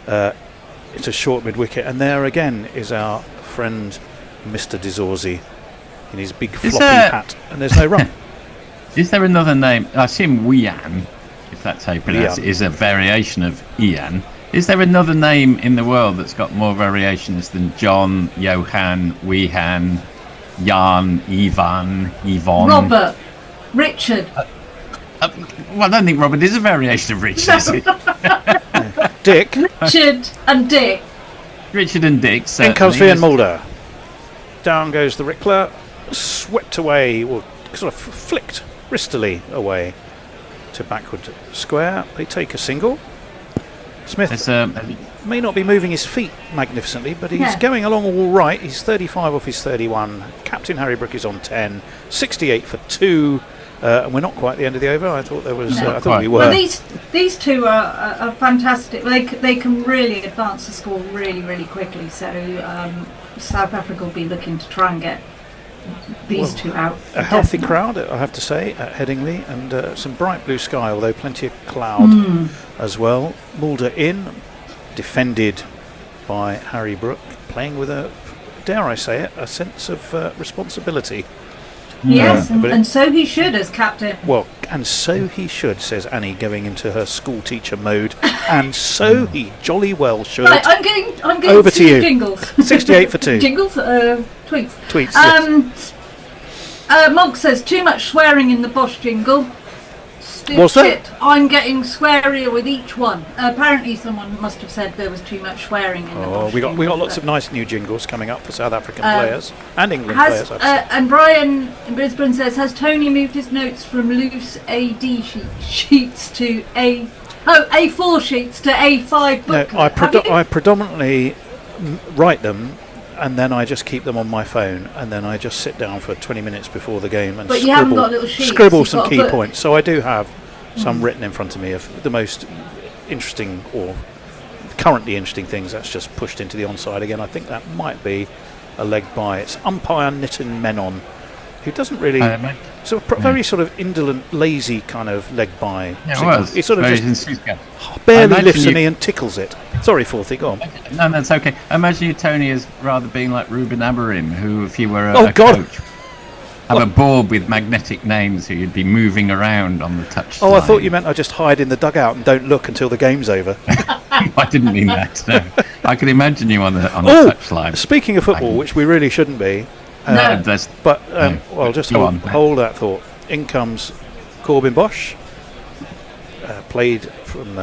It's a short mid-wicket, and there again is our friend Mr. DeZorzi in his big floppy hat, and there's no run. Is there another name? I assume Wian, if that's how you pronounce it, Ian. is a variation of Ian. Is there another name in the world that's got more variations than John, Johan, Wihan, Jan, Ivan, Yvonne? Robert, Richard. Well, I don't think Robert is a variation of Richard, is it? Dick. Richard and Dick. Richard and Dick, In comes certainly. Vian Mulder. Down goes the Rickler, swept away, or sort of flicked wristily away to backward square. They take a single. Smith may not be moving his feet magnificently, but he's going along all right. He's 35 off his 31. Captain Harry Brook is on 10. 68 for 2. And we're not quite at the end of the over. I thought there was. I thought we were. Well, these two are fantastic. They can really advance the score really quickly. So South Africa will be looking to try and get these two out. A healthy crowd, I have to say, at Headingley, and some bright blue sky, although plenty of cloud as well. Mulder in, defended by Harry Brook, playing with a, dare I say it, a sense of responsibility. Yes, and so he should as captain. Well, and so he should, says Annie, going into her school teacher mode. And so he jolly well should. Right, I'm getting over to you. Jingles. 68 for 2. Jingles, tweets. Tweets. Yes. Monk says too much swearing in the Bosch jingle. What's that? I'm getting swearier with each one. Apparently, someone must have said there was too much swearing in the Bosch we got jingle, lots of nice new jingles coming up for South African players and England Has, players. I'd say. and Brian in Brisbane says, has Tony moved his notes from loose AD sheets to A4 sheets to A5 booklet? No, I predominantly write them, and then I just keep them on my phone, and then I just sit down for 20 minutes before the game and But you haven't got little sheets, scribble you've some got a key book. points. So I do have some written in front of me of the most interesting or currently interesting things. That's just pushed into the onside again. I think that might be a leg by. It's umpire Nitin Menon, who doesn't really... very sort of indolent, lazy kind of leg by. Yeah, it was. He sort of Very just insignificant. barely lifts a knee and tickles it. Sorry, Forthy, go on. No, that's okay. I imagine you, Tony, as rather being like Ruben Amorim, who, if you were a God. coach, have a board with magnetic names who you'd be moving around on the touch. Oh, I thought you meant I just hide in the dugout and don't look until the game's over. I didn't mean that. No. I could imagine you on the touchline. Speaking of football, which we really shouldn't be, No. well, just Go on. hold that thought. In comes Corbin Bosch, played from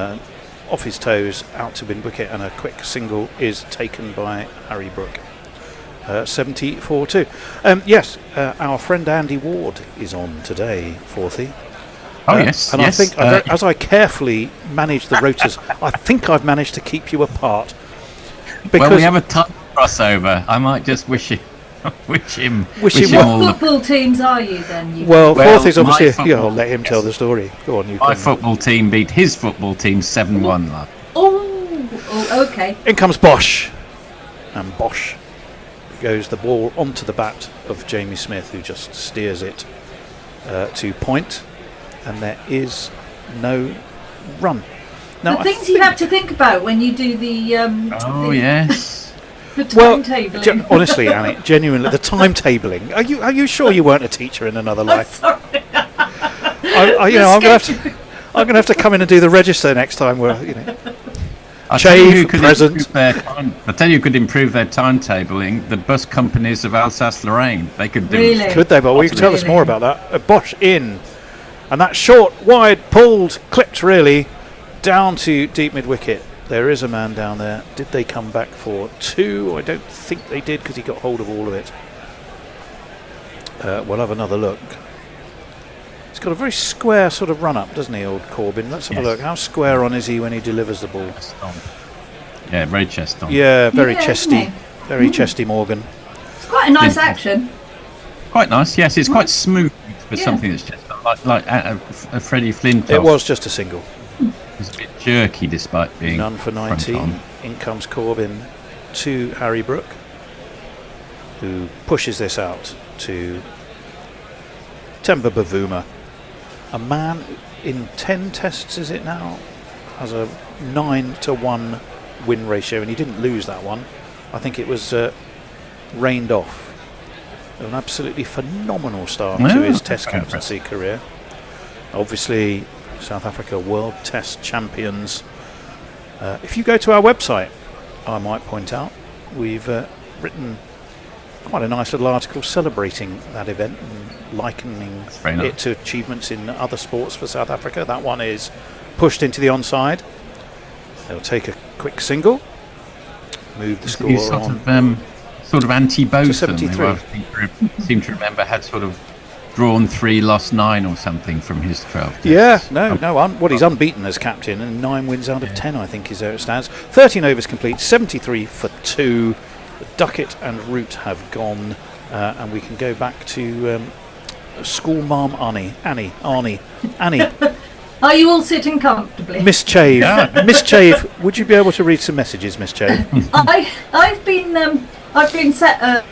off his toes out to mid wicket, and a quick single is taken by Harry Brook. 74-2. Yes, our friend Andy Ward is on today, Forthy. Oh yes, and yes. I think as I carefully manage the rotors, I think I've managed to keep you apart. Well, we have a time crossover. I might just wish him all What the football teams are you then? Forthy's my obviously... football- I'll let him tell the story. Go on, you My can. football team beat his football team 7-1 last. Oh, okay. In comes Bosch. And Bosch goes the ball onto the bat of Jamie Smith, who just steers it to point. And there is no run. Now, The things you have to think about when you do the Yes. the well, timetabling. honestly, Annie, genuinely, the timetabling. Are you sure you weren't a teacher in another life? Sorry. I'm going to have to. I'm going to have to come in and do the register next time. I tell you who Shave, could present. improve their timetabling. The bus companies of Alsace-Lorraine. They could do. Really? Could they? But you can tell us more about that. Bosch in. And that short, wide, pulled, clipped really, down to deep mid-wicket. There is a man down there. Did they come back for 2? I don't think they did because he got hold of all of it. We'll have another look. He's got a very square sort of run-up, doesn't he, old Corbyn? Let's have a look. How square on is he when he delivers the ball? Yeah, very chest on. Yeah, very Yeah, chesty. isn't he? Very chesty Morgan. It's quite a nice action. Quite nice. Yes, it's quite smooth for Yeah. something that's just like a Freddie Flintoff. It was just a single. It was a bit jerky despite being None for front 90. on. In comes Corbyn to Harry Brook, who pushes this out to Temba Bavuma. A man in 10 tests, is it now, has a 9-1 win ratio, and he didn't lose that one. I think it was rained off. An absolutely phenomenal start to his Test captaincy career. Obviously, South Africa World Test champions. If you go to our website, I might point out, we've written quite a nice little article celebrating that event and likening it to achievements in other sports for South Africa. That one is pushed into the onside. They'll take a quick single, move the score He's on. Sort of anti-Botham, 73. who I seem to remember had sort of drawn 3, lost 9 or something from his 12 tests. Yeah, he's unbeaten as captain, and 9 wins out of 10, I think, is there it stands. 13 overs complete, 73 for 2. Duckett and Root have gone, and we can go back to school mum Annie. Are you all sitting comfortably? Miss Chave. Yeah. Miss Chave, would you be able to read some messages, Miss Chave? I've been set.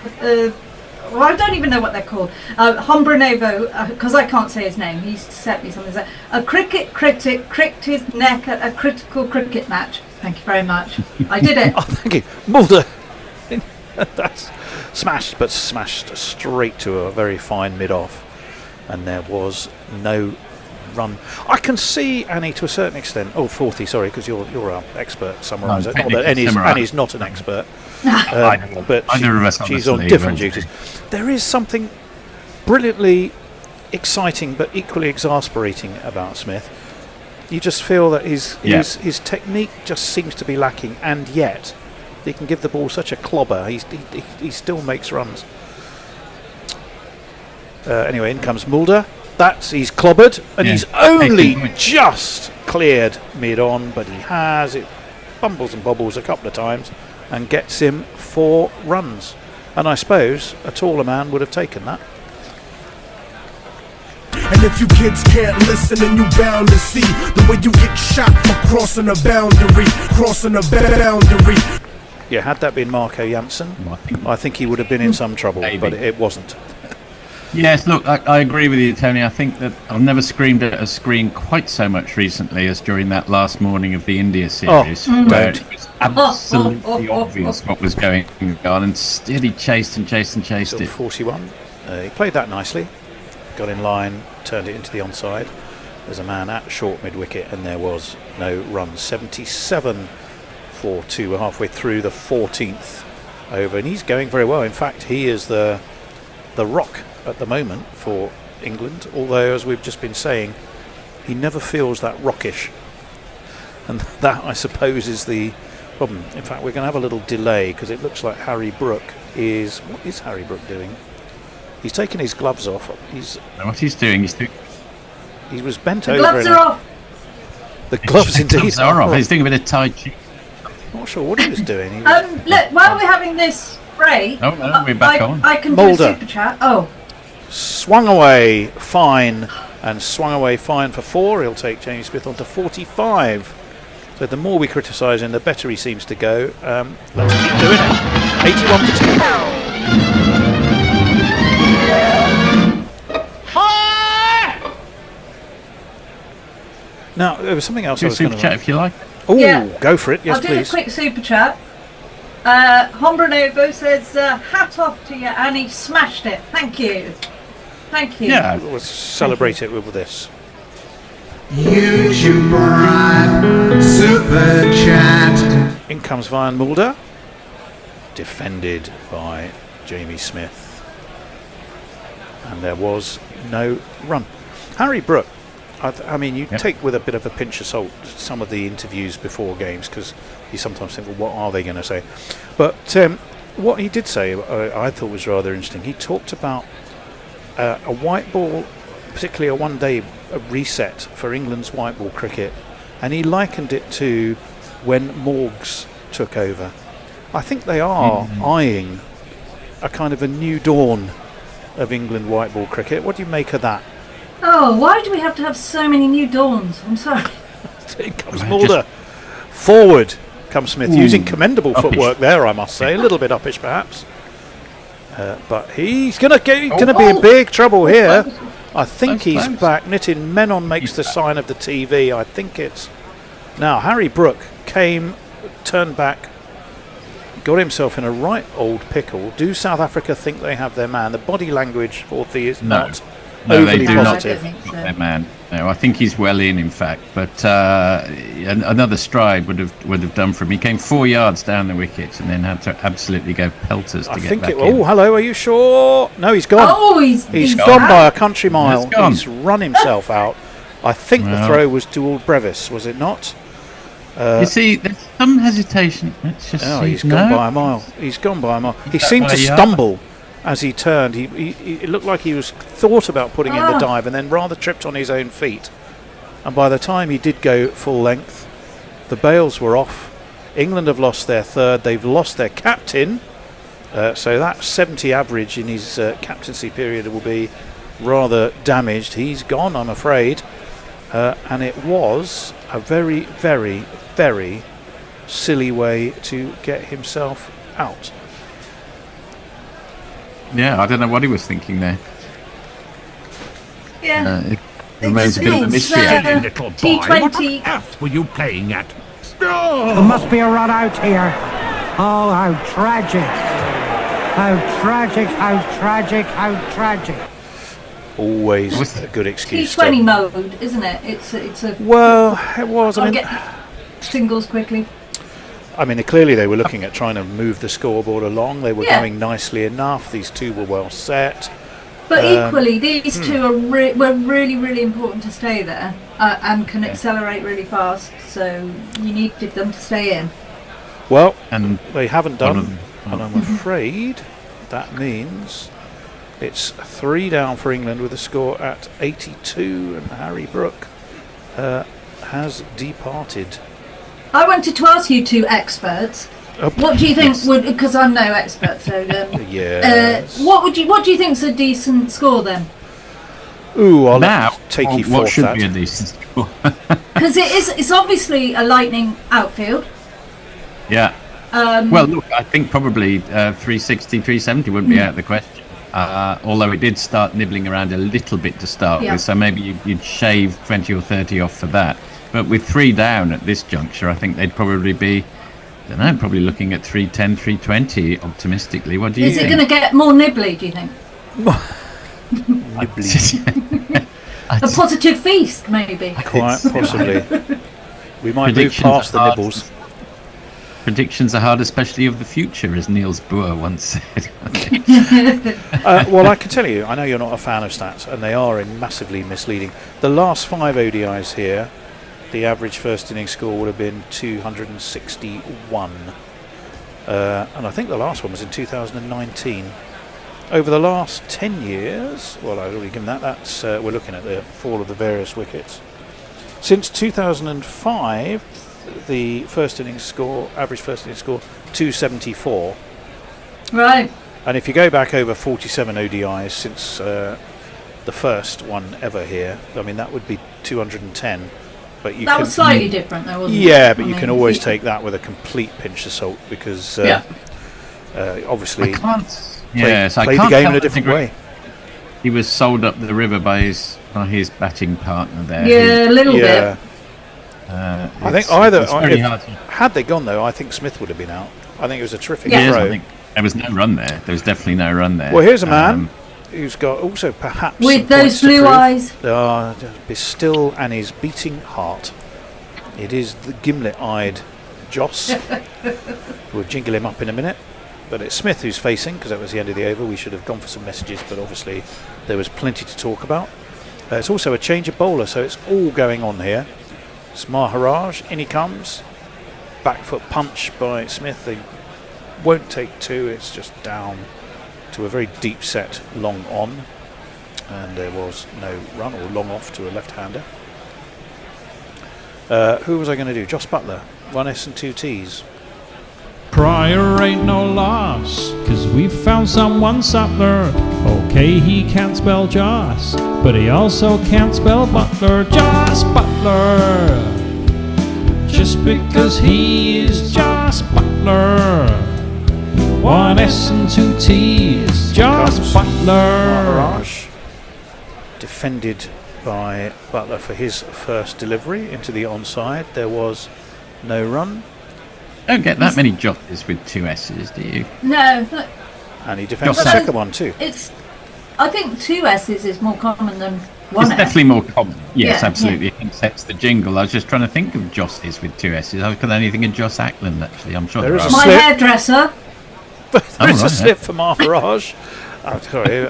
Well, I don't even know what they're called. Hombranovo, because I can't say his name. He sent me something. A cricket critic cricked his neck at a critical cricket match. Thank you very much. I did it. Oh, thank you, Mulder. That's smashed straight to a very fine mid-off, and there was no run. I can see Annie to a certain extent. Oh, 40, sorry, because you're our expert summariser. Not that Annie's not an expert, but she's on different duties. There is something brilliantly exciting but equally exasperating about Smith. You just feel that his technique just seems to be lacking, and yet he can give the ball such a clobber. He still makes runs. Anyway, in comes Mulder. He's clobbered, and he's only just cleared mid-on, but he has. It bumbles and bobbles a couple of times and gets him 4 runs. And I suppose a taller man would have taken that. And if you kids can't listen, then you bound to see the way you get shot for crossing a boundary, Yeah, had that been Marco Janssen, I think he would have been in some trouble, but it wasn't. Yes, look, I agree with you, Tony. I think that I've never screamed at a screen quite so much recently as during that last morning of the India series, where it was absolutely obvious what was going on, and still he chased it. 41. He played that nicely, got in line, turned it into the onside. There's a man at short mid-wicket, and there was no run. 77 for 2. We're halfway through the 14th over, and he's going very well. In fact, he is the rock at the moment for England, although, as we've just been saying, he never feels that rockish, and that, I suppose, is the problem. In fact, we're going to have a little delay because it looks like Harry Brook is... What is Harry Brook doing? He's taken his gloves off. What he's doing, he was bent The over. gloves are off. The gloves indeed are off. He's doing a bit of Tai Chi. Not sure what he was doing. Look, while we're having this break, no, we're back on. I can Mulder. do a super chat. Oh. Swung away fine, and swung away fine for 4. He'll take James Smith on to 45. So the more we criticise him, the better he seems to go. Let's keep doing it. 81 for 2. Now, there was something else I was going to... Super chat if you like. Oh, Yeah. Go for it. Yes, I'll do please. a quick super chat. Hombranovo says, hat off to you, Annie. Smashed it. Thank you. Thank you. Yeah. We'll celebrate it with this. YouTube Prime Super Chat. In comes Ryan Mulder, defended by Jamie Smith. And there was no run. Harry Brook, I mean, you take with a bit of a pinch of salt some of the interviews before games, because you sometimes think, well, what are they going to say? But what he did say, I thought was rather interesting. He talked about a white ball, particularly a one-day reset for England's white ball cricket, and he likened it to when Morgs took over. I think they are eyeing a kind of a new dawn of England white ball cricket. What do you make of that? Oh, why do we have to have so many new dawns? I'm sorry. Here comes Mulder. Forward comes Smith, using commendable footwork there, I must say. A little bit uppish, perhaps. But he's going to be in big trouble here. I think he's back. Nitin Menon makes the sign of the TV. I think it's... Now, Harry Brook came, turned back, got himself in a right old pickle. Do South Africa think they have their man? The body language, Forthy, is not overly they do positive. not think their man. No, I think he's well in fact. But another stride would have done for him. He came 4 yards down the wicket and then had to absolutely go pelters to get back in. Oh, hello, are you sure? No, he's gone. Oh, he's gone by a country mile. Gone. He's run himself out. I think the throw was to Brevis, was it not? You see, there's some hesitation. Let's just see. He's gone by a mile. He's gone by a mile. He seemed to stumble as he turned. It looked like he was thought about putting in the dive and then rather tripped on his own feet. And by the time he did go full length, the bails were off. England have lost their third. They've lost their captain. So that 70 average in his captaincy period will be rather damaged. He's gone, I'm afraid. And it was a very, very, very silly way to get himself out. Yeah, I don't know what he was thinking there. Yeah. It remains a bit of a mystery. Little boy, T20. what on earth were you playing at? There must be a run out here. Oh, how tragic. How tragic, how tragic, how tragic. Always a good excuse. T20 mode, isn't it? It's a. Well, it was. I'll get singles quickly. I mean, clearly they were looking at trying to move the scoreboard along. They were going nicely enough. These two were well set. But equally, these two are were really, really important to stay there and can accelerate really fast. So you needed them to stay in. Well, and they haven't done, and I'm afraid that means it's 3 down for England with a score at 82, and Harry Brook has departed. I wanted to ask you two experts. What do you think would? Because I'm no expert, so yes. What do you think's a decent score then? Ooh, I'll now take you what forth should that. be a decent score? Because it's obviously a lightning outfield. Yeah. Well, look, I think probably 360, 370 wouldn't be out of the question. Although it did start nibbling around a little bit to start with, so maybe you'd shave 20 or 30 off for that. But with 3 down at this juncture, I think they'd probably be, I don't know, probably looking at 310, 320 optimistically. What do you think? Is it going to get more nibbly, do you think? A positive feast, maybe. Quite possibly. We might move past the nibbles. Predictions are hard, especially of the future, as Niels Bohr once said. Well, I can tell you, I know you're not a fan of stats, and they are massively misleading. The last 5 ODIs here, the average first innings score would have been 261. And I think the last one was in 2019. Over the last 10 years, well, I've already given that, that's we're looking at the fall of the various wickets. Since 2005, the first innings score, average first innings score, 274. Right. And if you go back over 47 ODIs since the first one ever here, I mean, that would be 210. But you that was slightly different, though, wasn't it? Yeah, but you can always take that with a complete pinch of salt because obviously play the game in a different way. He was sold up the river by his batting partner there. Yeah, a little bit. I think either had they gone though, I think Smith would have been out. I think it was a terrific throw. I think there was no run there. There was definitely no run there. Well, here's a man who's got also perhaps with some those points to blue prove. eyes. Be still Annie's beating heart. It is the gimlet-eyed Joss. We'll jingle him up in a minute. But it's Smith who's facing, because that was the end of the over. We should have gone for some messages, but obviously there was plenty to talk about. It's also a change of bowler, so it's all going on here. It's Maharaj, in he comes. Back foot punch by Smith. They won't take two, it's just down to a very deep set long on. And there was no run, or long off to a left-hander. Who was I going to do? Joss Butler, 1S and 2 Ts. Pryor ain't no loss, 'cause we found someone subtler. Okay, he can't spell Joss, but he also can't spell Butler. Joss Butler, just because he is Joss Butler. 1S and 2 T's, Joss Butler. Maharaj, defended by Butler for his first delivery into the onside. There was no run. Don't get that many Josses with 2 S's, do you? No, And he defends Joss the Butler. second one too. I think 2 S's is more common than 1 It's S. definitely more common. Yes, Yeah, absolutely. It sets the jingle. I was just trying to think of Josses with 2 S's. I could only think of Joss Ackland, actually. I'm sure There there is are. a My slip. hairdresser. There is a right, slip for Maharaj. Sorry,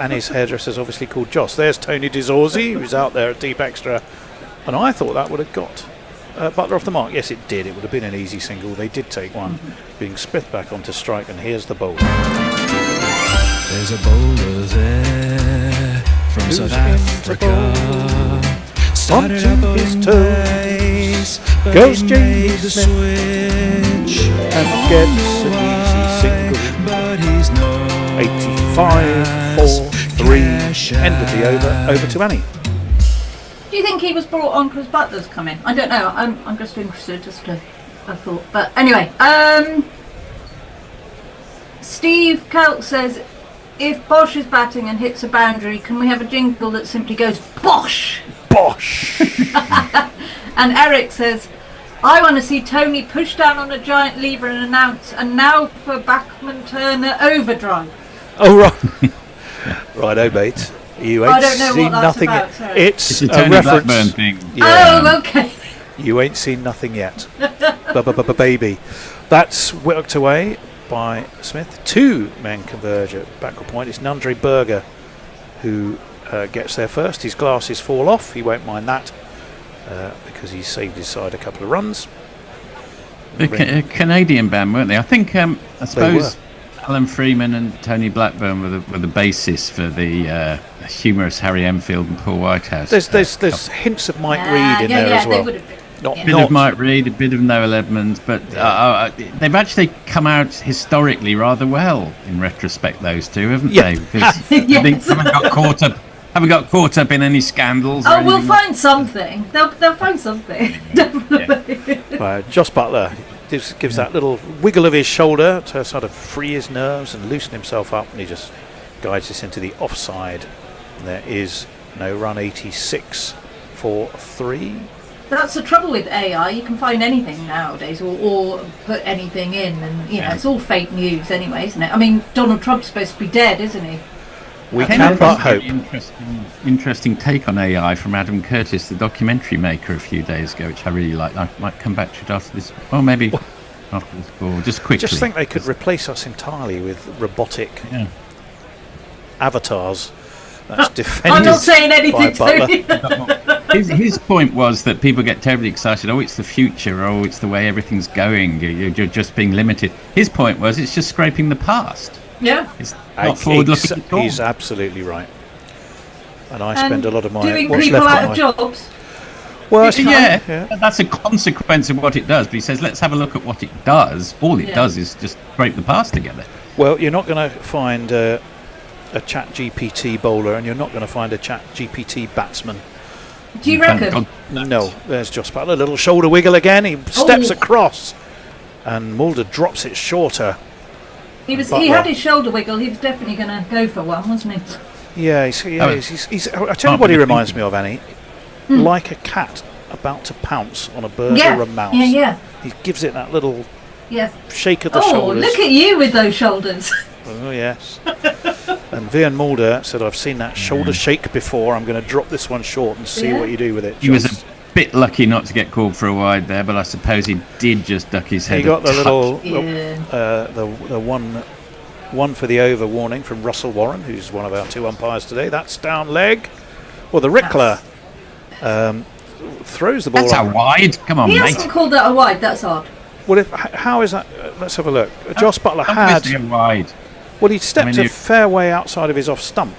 Annie's hairdresser's obviously called Joss. There's Tony DeZorzi, who's out there at deep extra. And I thought that would have got Butler off the mark. Yes, it did. It would have been an easy single. They did take one, being Smith back onto strike. And here's the bowler. There's a bowler there from Who's South into Africa. Started up Onto his on toes. base, but Goes he Jamie made the Smith switch and gets an easy single. but he's no 85-4-3. End of the over. Over to Annie. Do you think he was brought on because Butler's come in? I don't know. I'm just interested, just a thought. But anyway, Steve Kelk says, if Bosch is batting and hits a boundary, can we have a jingle that simply goes Bosh? Bosh! And Eric says, I want to see Tony push down on a giant lever and announce, and now for Backman Turner overdrive. Oh, right. Righto, mate. You ain't I don't know seen what that's nothing about, yet. sorry. It's a a Tony reference. Blackburn thing. Yeah. Oh, okay. You ain't seen nothing yet. Baby. That's worked away by Smith. 2 men converge at backward point. It's Nandre Berger who gets there first. His glasses fall off. He won't mind that because he saved his side a couple of runs. The Canadian band, weren't they? I think, I suppose Alan Freeman and Tony Blackburn were the basis for the humorous Harry Enfield and Paul Whitehouse. There's hints of Mike Reid in there as well. They would have been. Not, A bit of Mike Reid, a bit of Noel Edmonds, but they've actually come out historically rather well in retrospect. Those two, haven't they? Because they haven't got caught up in any scandals. Oh, we'll find something. They'll find something. Definitely. Joss Butler gives that little wiggle of his shoulder to sort of free his nerves and loosen himself up, and he just guides this into the offside. And there is no run. 86 for 3. That's the trouble with AI. You can find anything nowadays, or put anything in, and it's all fake news anyway, isn't it? I mean, Donald Trump's supposed to be dead, isn't he? We can but hope. Interesting take on AI from Adam Curtis, the documentary maker, a few days ago, which I really like. I might come back to it after this, or maybe after this call, just quickly. Just think they could replace us entirely with robotic avatars. That's defended. I'm not saying anything, Tony. His point was that people get terribly excited. Oh, it's the future. Oh, it's the way everything's going. You're just being limited. His point was it's just scraping the past. Yeah. It's not forward-looking at all. He's absolutely right. And I spend a lot of my doing what's people left out of of my jobs. well, that's a consequence of what it does. But he says, let's have a look at what it does. All it does is just scrape the past together. Well, you're not going to find a Chat GPT bowler, and you're not going to find a Chat GPT batsman. Do you reckon? No. There's Joss Butler. A little shoulder wiggle again. He steps across, and Mulder drops it shorter. He had his shoulder wiggle. He was definitely going to go for one, wasn't he? Yeah, he's I tell you what he reminds me of, Annie. Like a cat about to pounce on a bird or a mouse. Yeah. He gives it that little shake of the Oh, shoulders. look at you with those shoulders. Oh, yes. And Vian Mulder said, I've seen that shoulder shake before. I'm going to drop this one short and see what you do with it. He was a bit lucky not to get called for a wide there, but I suppose he did just duck his head. He got the little, Yeah. the one for the over warning from Russell Warren, who's one of our 2 umpires today. That's down leg. Well, the Rickler throws the ball. That's a wide. Come on, He mate. hasn't called that a wide. That's odd. Well, how is that? Let's have a look. Joss Butler Obviously had. a wide. Well, he stepped I mean, a fair way outside of his off stump.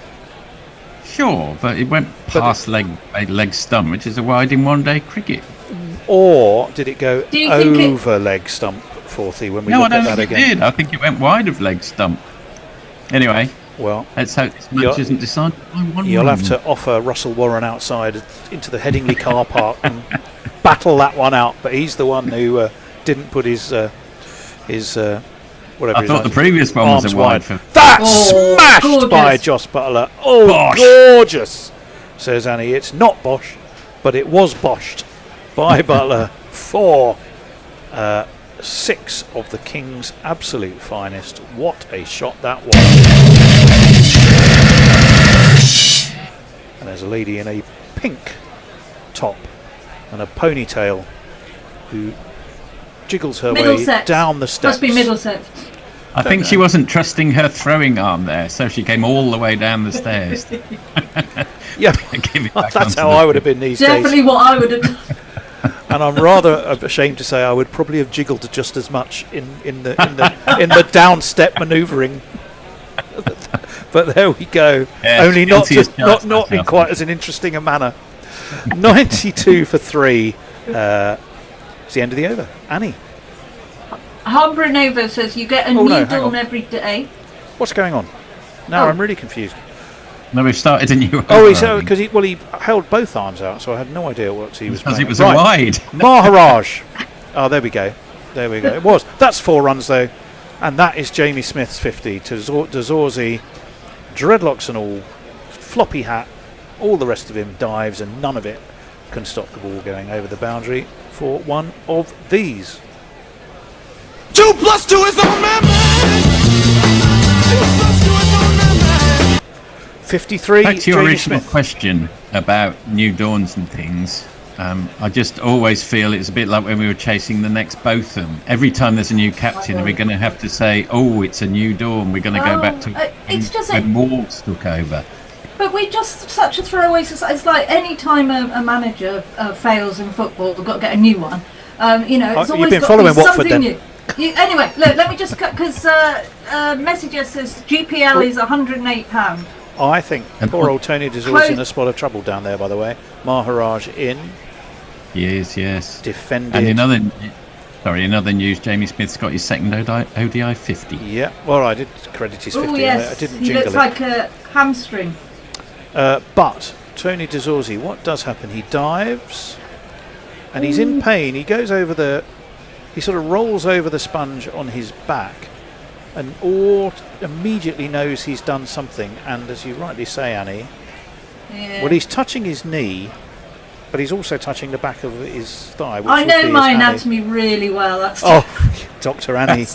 Sure, but it went past leg stump, which is a wide in one-day cricket. Or did it go Do you think over leg stump, Forthy, when we No, I look at don't that think it again? did. I think it went wide of leg stump. Anyway, Well, let's hope this match isn't decided by one you'll run. have to offer Russell Warren outside into the Headingley car park and battle that one out. But he's the one who didn't put his whatever. I thought the previous one was arms a wide for. That's smashed gorgeous. by Joss Butler. Oh, Bosh. gorgeous, says Annie. It's not Bosch, but it was boshed by Butler for 6 of the King's absolute finest. What a shot that was. And there's a lady in a pink top and a ponytail who jiggles her way Middlesex. down the steps. Must be Middlesex. I think she wasn't trusting her throwing arm there, so she came all the way down the stairs. Yeah, Give it back that's onto how the I would have been these Definitely days. what I would have done. And I'm rather ashamed to say I would probably have jiggled just as much in the down step manoeuvring. But there we go. Yeah, Only not guilty as charged not in myself. quite as an interesting a manner. 92 for 3. It's the end of the over. Annie, Harbour Nova says you get a Oh, new no, hang dawn on. every day. what's going on? Now Oh. I'm really confused. No, we've started a new. Oh, he's over, I because he held both arms out, so I had no idea what he was. because playing. it was Right. a wide. Maharaj. Oh, there we go. There we go. It was. That's 4 runs though, and that is Jamie Smith's 50 to Dazorzi, dreadlocks and all, floppy hat, all the rest of him dives, and none of it can stop the ball going over the boundary for one of these. 2 plus 2 is our member. 53. Back to your Jamie original Smith. question about new dawns and things. I just always feel it's a bit like when we were chasing the next Botham. Every time there's a new captain, we're going to have to say, "Oh, it's a new dawn." We're going to go back to it's just when Morgs took over. But we're just such a throwaway society. It's like any time a manager fails in football, we've got to get a new one. You know, it's You've always been got following to be Watford something then. new. Anyway, look, let me just cut because Messenger says GPL is £108. I think And poor what- old Tony Dazorzi in a spot of trouble down there. By the way, Maharaj in, Yes. defended. And in other news, Jamie Smith's got his second ODI 50. Yeah, well, I did credit his 50. Oh yes, I didn't he jingle looks it. like a hamstring. But Tony Dazorzi, what does happen? He dives, and he's in pain. He goes over he sort of rolls over the sponge on his back, and immediately knows he's done something. And as you rightly say, Annie, Yeah. well, he's touching his knee, but he's also touching the back of his thigh. Which I would know be my his hammy. anatomy really well. That's Oh, Dr. Annie.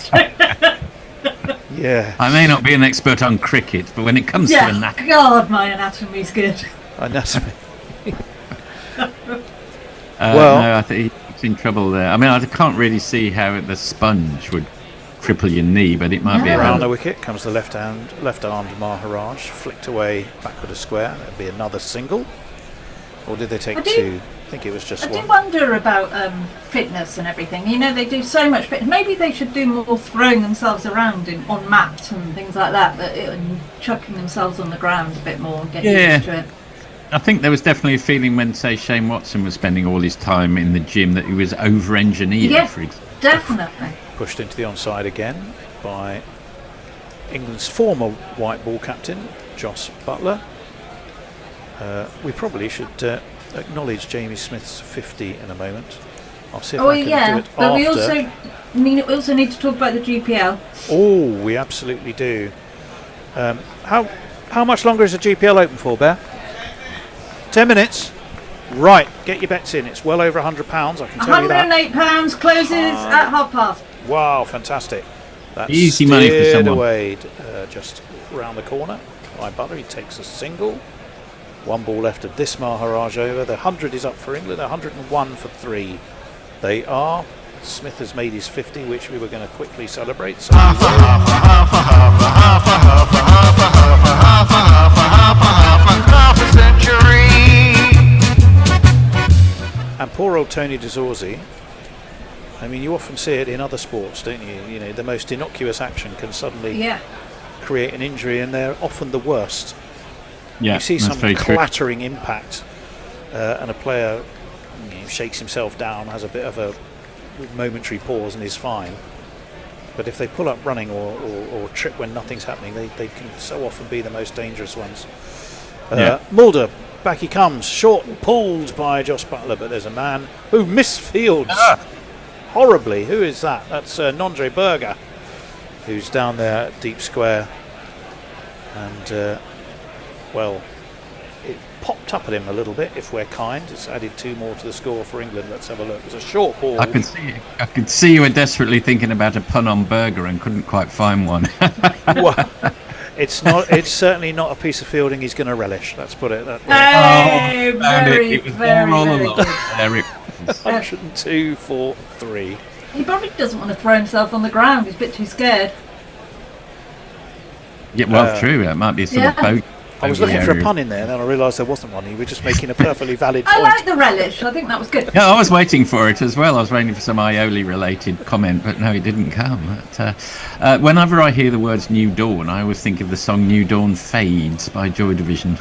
Yeah. I may not be an expert on cricket, but when it comes to yeah. anatomy, God, my anatomy's good. Anatomy. no, I think he's in trouble there. I mean, I can't really see how the sponge would cripple your knee, but it might be Around the around. wicket comes the left-armed Maharaj, flicked away backward a square. That'd be another single. Or did they take I do- 2? I think it was just I do one. wonder about fitness and everything. You know, they do so much fitness. Maybe they should do more throwing themselves around on mats and things like that, and chucking themselves on the ground a bit more and getting Yeah. used to it. I think there was definitely a feeling when, say, Shane Watson was spending all his time in the gym that he was over-engineered, Yeah. for example. Definitely. Pushed into the onside again by England's former white ball captain, Joss Butler. We probably should acknowledge Jamie Smith's 50 in a moment. I'll see if Oh I can do yeah, it but we after. we also need to talk about the GPL. Oh, we absolutely do. How much longer is the GPL open for, Bear? 10 minutes. Right, get your bets in. It's well over £100, I can tell you that. £108 closes at 1:30. Wow, fantastic. That's easy money for someone. Away, just round the corner by Butler. He takes a single. One ball left of this Maharaj over. The 100 is up for England. 101 for 3. They are. Smith has made his 50, which we were going to quickly celebrate. So and poor old Tony DeZorzi. I mean, you often see it in other sports, don't you? You know, the most innocuous action can suddenly create an injury, and they're often the worst. Yeah, you see some true. clattering impact, and a player shakes himself down, has a bit of a momentary pause, and is fine. But if they pull up running or trip when nothing's happening, they can so often be the most dangerous ones. Mulder, back he comes, short and pulled by Josh Butler, but there's a man who misfields horribly. Who is that? That's Nondre Berger, who's down there at deep square, and well, it popped up at him a little bit, if we're kind. It's added 2 more to the score for England. Let's have a look. It's a short ball. I could see you were desperately thinking about a pun on burger and couldn't quite find one. Well, it's not. It's certainly not a piece of fielding he's going to relish. Let's put it that way. Hey, It was there all along. There it was. 102 for 3. He probably doesn't want to throw himself on the ground. He's a bit too scared. Yeah, well, true. That might be a sort of boat. I was looking for a pun in there, and then I realised there wasn't one. You were just making a perfectly valid point. I like the relish. I think that was good. Yeah, I was waiting for it as well. I was waiting for some Aioli-related comment, but no, it didn't come. But, whenever I hear the words New Dawn, I always think of the song New Dawn Fades by Joy Division.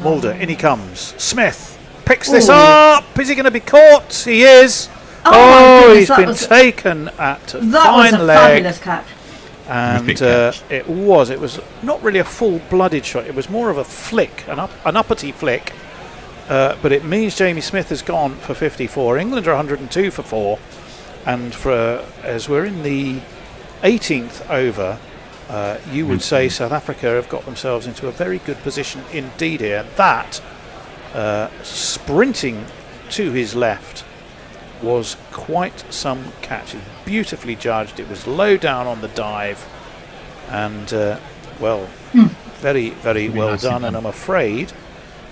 Mulder, in he comes. Smith picks this up. Is he going to be caught? He is. Oh, he's been taken at that was a fabulous catch. And it was not really a full-blooded shot. It was more of a flick, an uppity flick. But it means Jamie Smith has gone for 54. England are 102 for 4. And as we're in the 18th over, you would say South Africa have got themselves into a very good position indeed here. That, sprinting to his left, was quite some catch. It was beautifully judged. It was low down on the dive, and very, very well done. And I'm afraid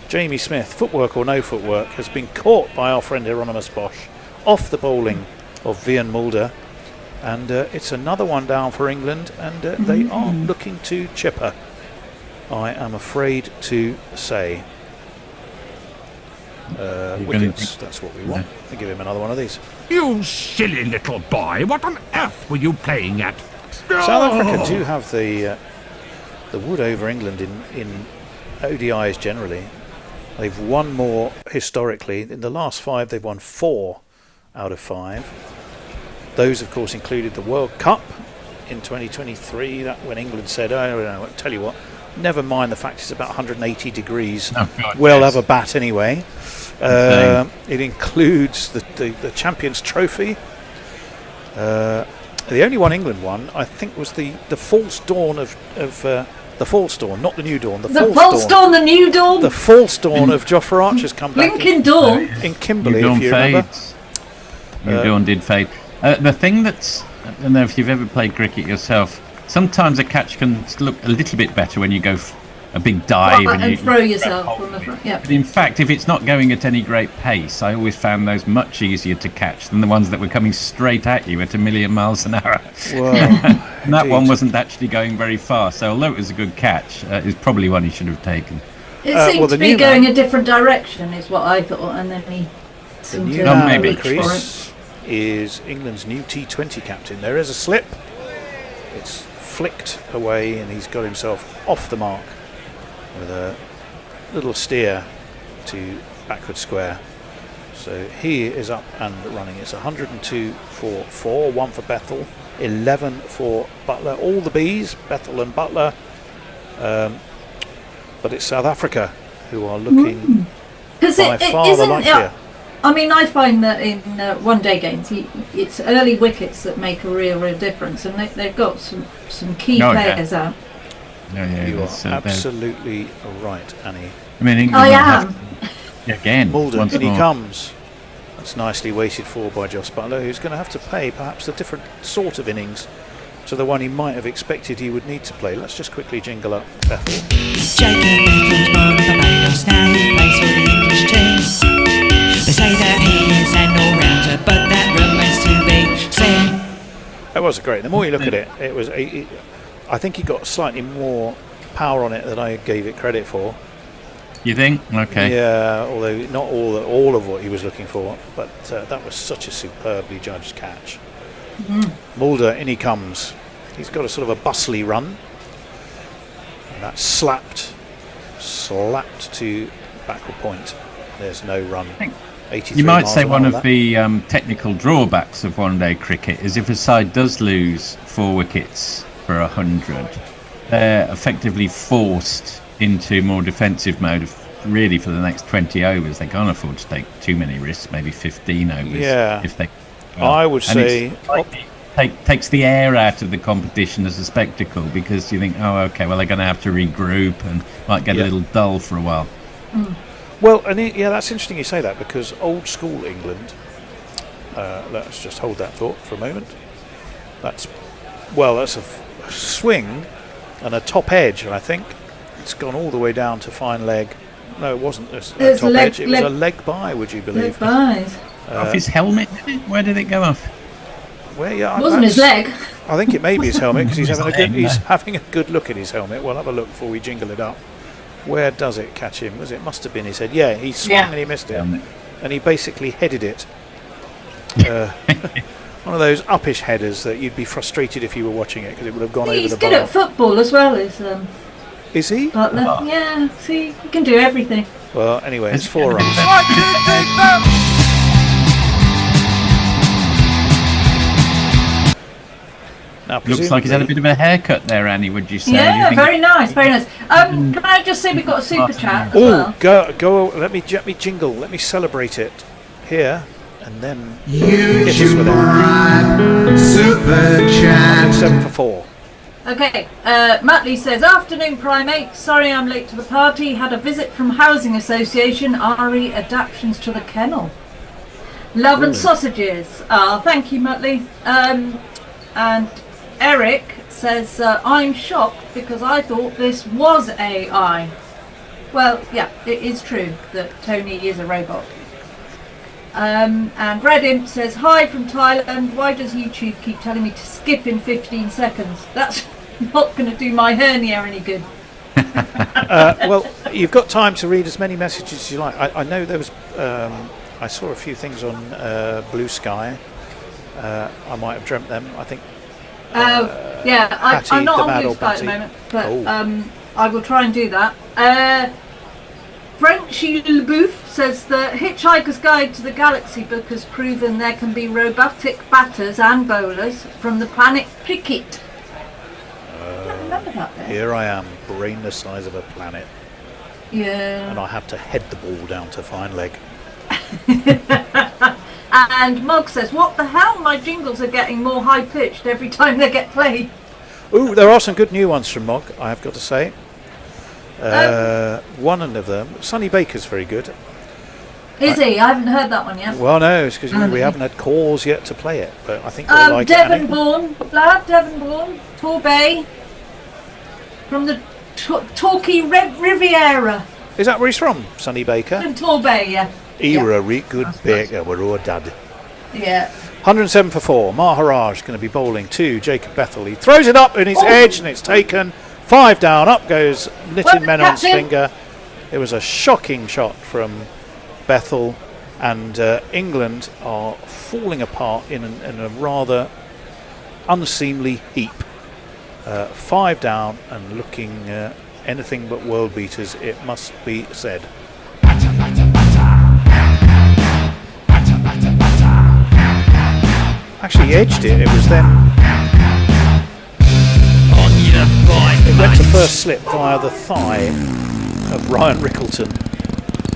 Jamie Smith, footwork or no footwork, has been caught by our friend Hieronymus Bosch off the bowling of Vian Mulder, and it's another one down for England, and they are looking to chipper, I am afraid to say. Wickets, that's what we want. I'll give him another one of these. You silly little boy, what on earth were you playing at? South Africa do have the wood over England in ODIs generally. They've won more historically. In the last 5 they've won 4 out of 5. Those of course included the World Cup in 2023, that when England said, oh no, I'll tell you what, never mind the fact it's about 180 degrees. We'll have a bat anyway. It includes the Champions Trophy. The only one England won, I think, was the false dawn of the false dawn, not the new dawn. The false dawn, the new dawn. The false dawn of Jofra Archer's comeback. Lincoln Dawn in Kimberley, New dawn if you fades. remember. New dawn did fade. The thing that's, I don't know if you've ever played cricket yourself, sometimes a catch can look a little bit better when you go a big dive and you throw yourself from the front. Yeah. But in fact, if it's not going at any great pace, I always found those much easier to catch than the ones that were coming straight at you at 1,000,000 miles an hour. And that one wasn't actually going very far, so although it was a good catch, it's probably one he should have taken. It seemed to be going a different direction, is what I thought, and then he seemed to maybe Chris is England's new T20 captain. There is a slip. It's flicked away, and he's got himself off the mark with a little steer to backward square. So he is up and running. It's 102 for 4, 1 for Bethel, 11 for Butler. All the Bs, Bethel and Butler. But it's South Africa who are looking by far the luckier. I mean, I find that in one-day games, it's early wickets that make a real difference, and they've got some key players out. You are absolutely right, Annie. I mean, England I am. Again, Mulder, once in he more. comes. That's nicely waited for by Joss Butler, who's going to have to pay perhaps a different sort of innings to the one he might have expected he would need to play. Let's just quickly jingle up Bethel. Jacob Bethel's born in Barbados, now he plays for the English team. They say that he is an all-rounder, but that remains to be seen. That was great. The more you look at it, I think he got slightly more power on it than I gave it credit for. You think? Okay. Yeah, although not all of what he was looking for, but that was such a superbly judged catch. Mulder, in he comes. He's got a sort of a bustly run. And that's slapped to backward point. There's no run. 83 You might miles say an one hour of the technical drawbacks of one-day cricket is if a side does lose 4 wickets for 100, they're effectively forced into more defensive mode really for the next 20 overs. They can't afford to take too many risks, maybe 15 overs. Yeah. If they, I would say takes the air out of the competition as a spectacle, because you think, oh, okay, well, they're going to have to regroup and might get a little dull for a while. Well, and that's interesting you say that, because old school England, let's just hold that thought for a moment. That's a swing and a top edge, and I think it's gone all the way down to fine leg. No, it wasn't a top edge, it was a leg by, would you believe? Leg buys. Off his helmet, did it? Where did it go off? It wasn't his leg. I think it may be his helmet, because he's having a good look at his helmet. We'll have a look before we jingle it up. Where does it catch him? It must have been his head. Yeah, he swung and he missed it, and he basically headed it. One of those uppish headers that you'd be frustrated if you were watching it, because it would have gone over the bar. He's good at football as well, is he? Butler. Yeah, see, he can do everything. Well, anyway, it's 4 runs. Now, looks like he's had a bit of a haircut there, Annie, would you say? Yeah, very nice, very nice. Can I just say we've got a super chat as well? Go, let me jingle, let me celebrate it here, and then You hit us with it. super chat. 7 for 4. Okay, Matt Lee says, afternoon primate, sorry I'm late to the party, had a visit from Housing Association, RE adaptions to the kennel. Love and sausages. Thank you, Matt Lee. And Eric says, I'm shocked because I thought this was AI. Well, yeah, it is true that Tony is a robot. And Red Imp says, hi from Thailand, why does YouTube keep telling me to skip in 15 seconds? That's not going to do my hernia any good. Well, you've got time to read as many messages as you like. I know there was, I saw a few things on Blue Sky. I might have dreamt them, I think. I'm not on Blue Sky at the moment, but I will try and do that. Frenchy LeBouf says the Hitchhiker's Guide to the Galaxy book has proven there can be robotic batters and bowlers from the planet Cricket. I don't remember that there. Here I am, brain the size of a planet. Yeah. And I have to head the ball down to fine leg. And Mog says, what the hell? My jingles are getting more high-pitched every time they get played. Ooh, there are some good new ones from Mog, I have got to say. One of them, Sonny Baker's very good. Is he? I haven't heard that one yet. Well, no, it's because we haven't had calls yet to play it, but I think we'll like Devonbourne, lad, Devonbourne, Torbay, from the Torquay Riviera. Is that where he's from, Sonny Baker? From Torbay, yeah. Good Baker, we're all dad. Yeah. 107 for 4. Maharaj going to be bowling to Jacob Bethel. He throws it up in his edge and it's taken. 5 down. Up goes Nitin Menon's finger. It was a shocking shot from Bethel, and England are falling apart in a rather unseemly heap. 5 down and looking anything but world beaters, it must be said. Actually, he edged it. It was then. It went to first slip via the thigh of Ryan Rickleton,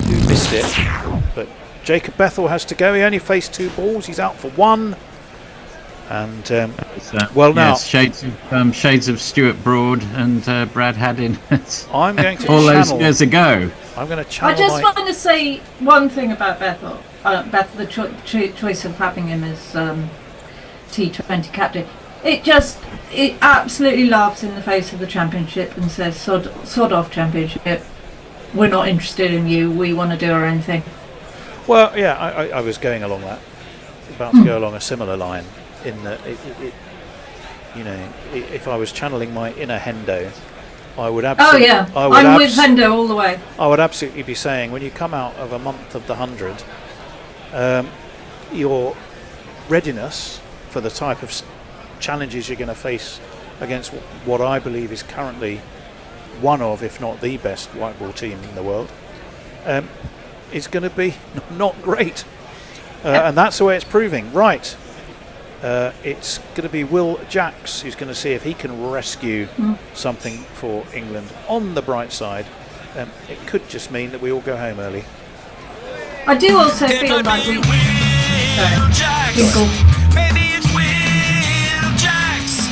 who missed it. But Jacob Bethel has to go. He only faced 2 balls. He's out for 1. And now shades of Stuart Broad and Brad Haddin. I'm going to all those years ago. I'm going to channel. I just want to say one thing about Bethel. The choice of having him as T20 captain. It absolutely laughs in the face of the championship and says, sod off championship. We're not interested in you. We want to do our own thing. Well, yeah, I was going along that, about to go along a similar line. In that, if I was channeling my inner Hendo, I would absolutely. Oh yeah, I'm with Hendo all the way. I would absolutely be saying, when you come out of a month of the 100, your readiness for the type of challenges you're going to face against what I believe is currently one of, if not the best white ball team in the world, is going to be not great. And that's the way it's proving. Right. It's going to be Will Jacks who's going to see if he can rescue something for England. On the bright side, it could just mean that we all go home early. I do also feel like we... Maybe it's Will Jacks.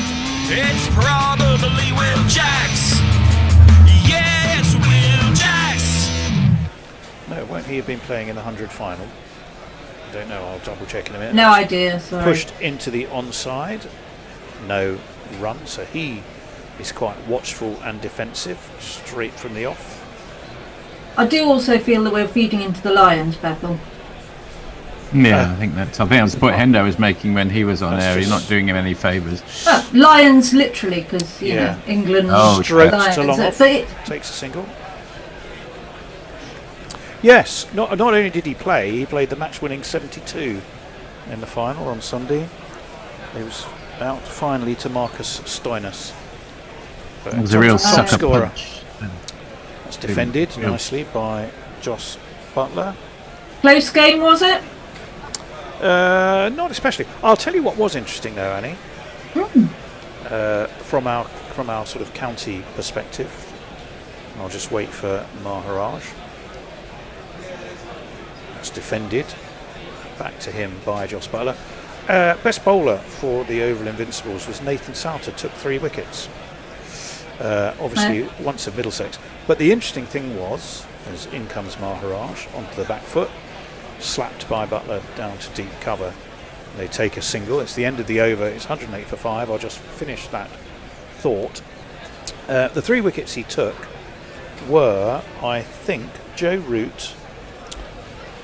It's probably Will Jacks. Yeah, it's Will Jacks. No, won't he have been playing in the 100 final? I don't know, I'll double check in a minute. No idea, sorry. Pushed into the onside. No run, so he is quite watchful and defensive, straight from the off. I do also feel that we're feeding into the Lions, Bethel. Yeah, I think that's the point Hendo was making when he was on air. He's not doing him any favours. Lions, literally, because you know, England. Straight Lions, to long off, takes a single. Yes, not only did he played the match-winning 72 in the final on Sunday. He was out finally to Marcus Stoinis. It was a real sucker scorer. punch. It's defended nicely by Joss Butler. Close game, was it? Not especially. I'll tell you what was interesting though, Annie. From our sort of county perspective. I'll just wait for Maharaj. That's defended. Back to him by Joss Butler. Best bowler for the Oval Invincibles was Nathan Souter, took 3 wickets. Obviously once at Middlesex. But the interesting thing was, as in comes Maharaj onto the back foot, slapped by Butler down to deep cover. They take a single. It's the end of the over. It's 108 for 5. I'll just finish that thought. The 3 wickets he took were, I think, Joe Root,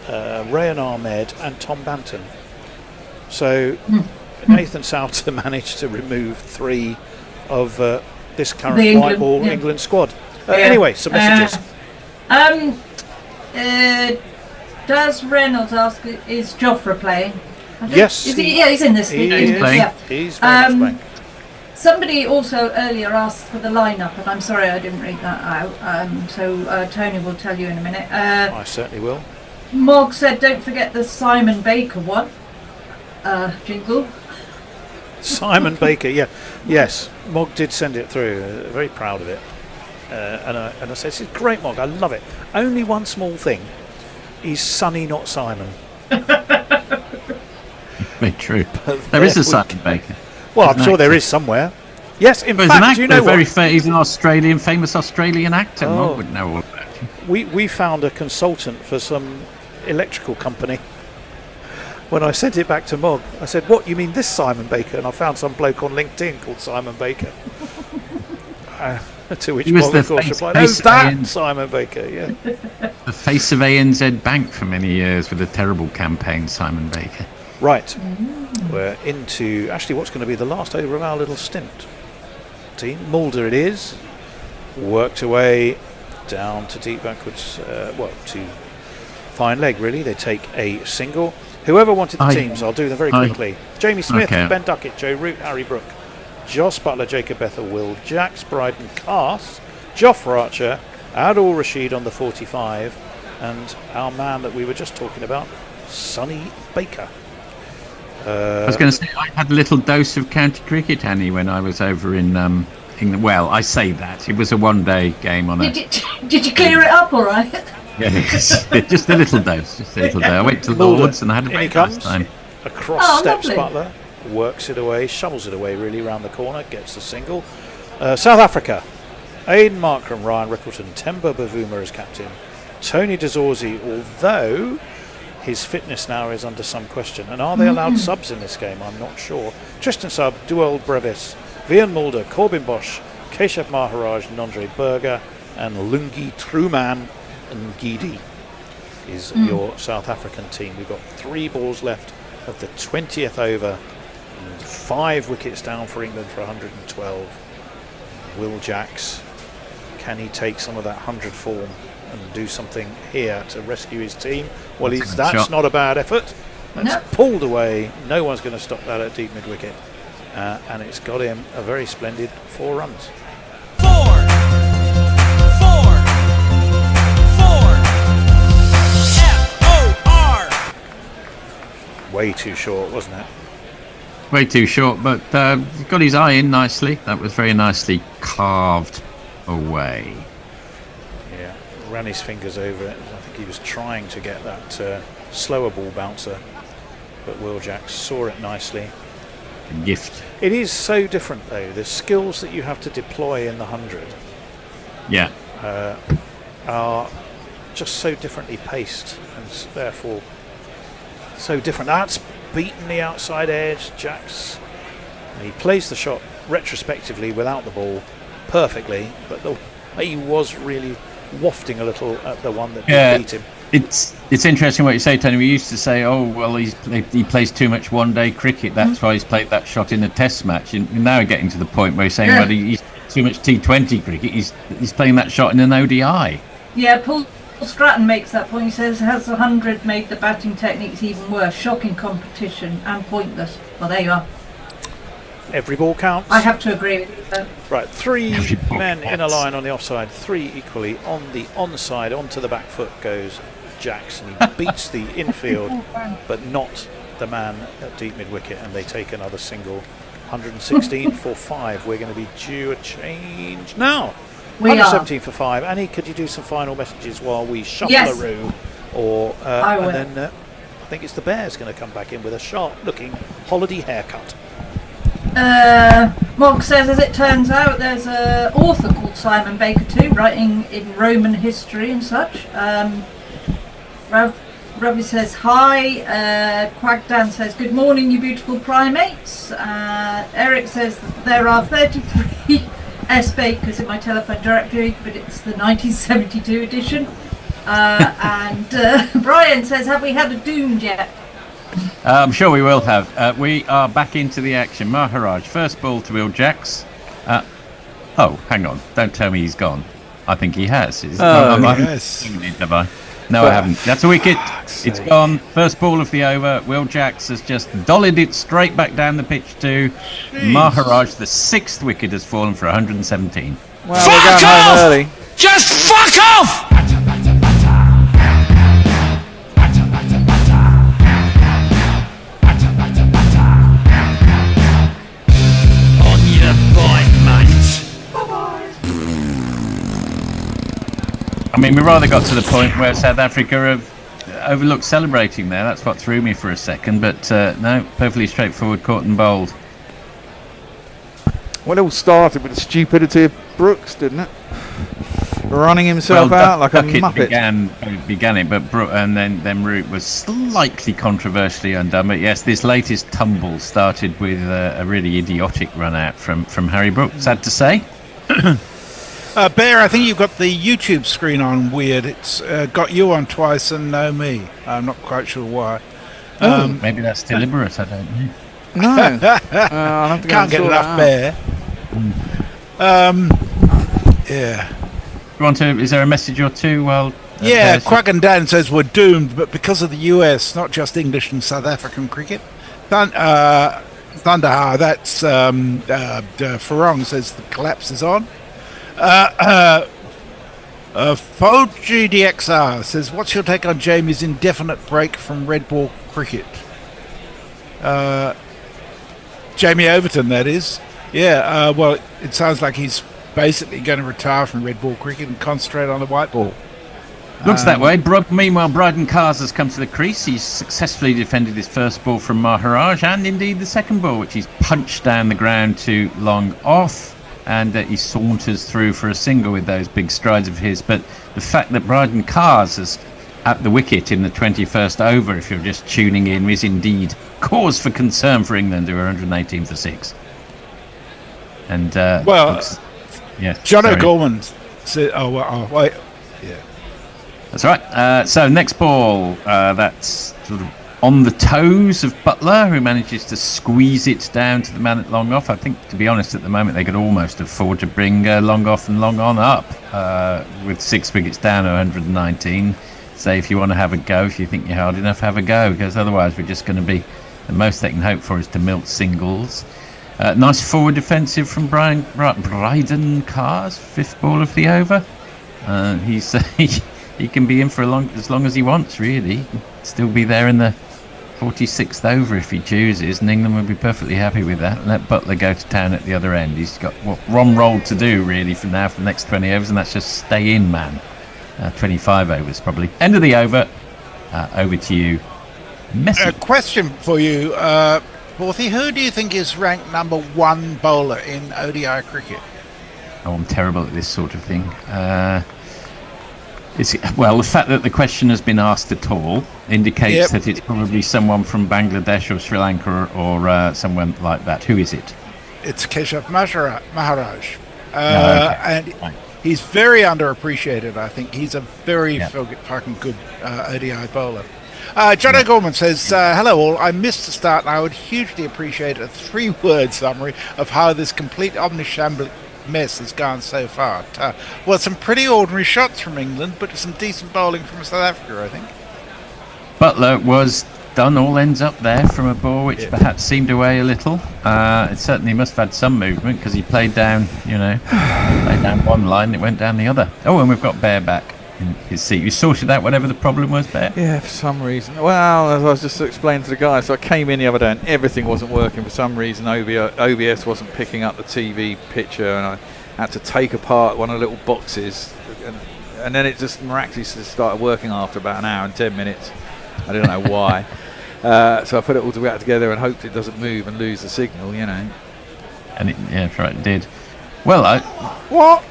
Rayan Ahmed and Tom Banton. So Nathan Souter managed to remove 3 of this current white ball England squad. Anyway, some messages. Does Reynolds ask, is Joffre playing? Yes. He's in this. He's playing. Yeah. He's very much playing. Somebody also earlier asked for the lineup, and I'm sorry I didn't read that out. So Tony will tell you in a minute. I certainly will. Mog said, "Don't forget the Simon Baker one." Jingle. Simon Baker, yes. Mog did send it through. Very proud of it. And I said, "This is great, Mog. I love it. Only one small thing. He's Sonny, not Simon." Very true. There is a Simon Baker. Well, I'm sure there is somewhere. Yes, in fact, you know what? He's an famous Australian actor. Mog would know all about him. We found a consultant for some electrical company. When I sent it back to Mog, I said, "What, you mean this Simon Baker?" And I found some bloke on LinkedIn called Simon Baker. To which Mog, of course, replied, "Oh, that Simon Baker, yeah." The face of ANZ Bank for many years with a terrible campaign, Simon Baker. Right. We're into actually what's going to be the last over of our little stint. Team Mulder it is. Worked away down to deep backwards, to fine leg really. They take a single. Whoever wanted the teams, I'll do them very quickly. Jamie Smith, Ben Duckett, Joe Root, Harry Brook, Joss Butler, Jacob Bethel, Will Jacks, Bryden Cass, Jofra Archer, Adil Rashid on the 45, and our man that we were just talking about, Sonny Baker. I was going to say, I had a little dose of county cricket, Annie, when I was over in England. Well, I say that. It was a one-day game on Did you clear it up all right? Yes, just a little dose. I went to Lords and I had a very nice time. Across steps Butler, works it away, shovels it away really around the corner, gets the single. South Africa, Aidan Markram, Ryan Rippleton, Temba Bavuma as captain, Tony DeZorzi, although his fitness now is under some question. And are they allowed subs in this game? I'm not sure. Tristan Sub, Duel Brevis, Vian Mulder, Corbin Bosch, Keshav Maharaj, Nondre Berger, and Lungi Truman and Gidi is your South African team. We've got 3 balls left of the 20th over. And 5 wickets down for England for 112. Will Jacks, can he take some of that 100 form and do something here to rescue his team? Well, that's not a bad effort. That's pulled away. No one's going to stop that at deep mid-wicket. And it's got him a very splendid 4 runs. 4 F-O-R. Way too short, wasn't it? Way too short, but he got his eye in nicely. That was very nicely carved away. Yeah, ran his fingers over it. I think he was trying to get that slower ball bouncer, but Will Jacks saw it nicely. A gift. It is so different, though. The skills that you have to deploy in the 100 are just so differently paced, and therefore so different. That's beaten the outside edge. Jacks, and he plays the shot retrospectively without the ball perfectly, but he was really wafting a little at the one that beat him. It's interesting what you say, Tony. We used to say, oh, well, he plays too much one-day cricket. That's why he's played that shot in the Test match. And now we're getting to the point where he's saying, well, he's too much T20 cricket. He's playing that shot in an ODI. Yeah, Paul Stratton makes that point. He says, has the 100 made the batting techniques even worse? Shocking competition and pointless. Well, there you are. Every ball counts. I have to agree with you there. Right, 3 men in a line on the offside, 3 equally on the onside. Onto the back foot goes Jackson. He beats the infield, but not the man at deep mid-wicket, and they take another single. 116 for 5. We're going to be due a change now. 117 for 5. Annie, could you do some final messages while we shuffle-a-roo? Or and then I think it's the Bears going to come back in with a sharp-looking holiday haircut. Monk says, as it turns out, there's an author called Simon Baker too, writing in Roman history and such. Ravi says hi. Quagdan says, good morning, you beautiful primates. Eric says there are 33 S Bakers in my telephone directory, but it's the 1972 edition. And Brian says, have we had a doomed yet? I'm sure we will have. We are back into the action. Maharaj, first ball to Will Jacks. Oh, hang on. Don't tell me he's gone. I think he has. Yes. Have I? No, I haven't. That's a wicket. It's gone. First ball of the over. Will Jacks has just dollied it straight back down the pitch to Maharaj. The 6th wicket has fallen for 117. Well, we're going home early. Just fuck off! I mean, we rather got to the point where South Africa have overlooked celebrating there. That's what threw me for a second. But no, perfectly straightforward, caught and bowled. Well, it all started with the stupidity of Brooks, didn't it? Running himself out like a muppet. Began it, but and then Root was slightly controversially undone. But yes, this latest tumble started with a really idiotic run out from Harry Brook. Sad to say. Bear, I think you've got the YouTube screen on weird. It's got you on twice and no me. I'm not quite sure why. Maybe that's deliberate, I don't know. No. I'll have to Can't get enough Bear. Yeah. You want to? Is there a message or two? Well, yeah, Quack and Dan says we're doomed, but because of the US, not just English and South African cricket. Thunderha, that's Farong says the collapse is on. Foji DXR says, what's your take on Jamie's indefinite break from red ball cricket? Jamie Overton, that is. Yeah, well, it sounds like he's basically going to retire from red ball cricket and concentrate on the white ball. Looks that way. Meanwhile, Bryden Cars has come to the crease. He's successfully defended his first ball from Maharaj and indeed the second ball, which he's punched down the ground to long off. And he saunters through for a single with those big strides of his. But the fact that Bryden Cars has at the wicket in the 21st over, if you're just tuning in, is indeed cause for concern for England, who are 118 for 6. And John O'Gorman said, wait. Yeah. That's right. So next ball, that's sort of on the toes of Butler, who manages to squeeze it down to the man at long off. I think, to be honest, at the moment they could almost afford to bring long off and long on up with 6 wickets down at 119. Say if you want to have a go, if you think you're hard enough, have a go, because otherwise we're just going to be, the most they can hope for is to milk singles. Nice forward defensive from Bryden Carr's 5th ball of the over. He can be in for as long as he wants, really. Still be there in the 46th over if he chooses, and England would be perfectly happy with that. Let Butler go to town at the other end. He's got what Ron rolled to do, really, from now for the next 20 overs, and that's just stay in, man. 25 overs, probably. End of the over. Over to you, Messi. A question for you, Borthy. Who do you think is ranked number 1 bowler in ODI cricket? Oh, I'm terrible at this sort of thing. The fact that the question has been asked at all indicates that it's probably someone from Bangladesh or Sri Lanka or someone like that. Who is it? It's Keshav Maharaj. And he's very underappreciated, I think. He's a very fucking good ODI bowler. John O'Gorman says, hello all, I missed the start and I would hugely appreciate a 3-word summary of how this complete omnishamble mess has gone so far. Some pretty ordinary shots from England, but some decent bowling from South Africa, I think. Butler was done all ends up there from a ball which perhaps seemed to weigh a little. It certainly must have had some movement, because he played down, played down one line, it went down the other. Oh, and we've got Bear back in his seat. You sorted out whatever the problem was, Bear? Yeah, for some reason. Well, as I was just explaining to the guys, so I came in the other day and everything wasn't working for some reason. OBS wasn't picking up the TV picture, and I had to take apart one of the little boxes, and then it just miraculously started working after about an hour and 10 minutes. I don't know why. So I put it all back together and hoped it doesn't move and lose the signal, And that's right, it did. Well, what?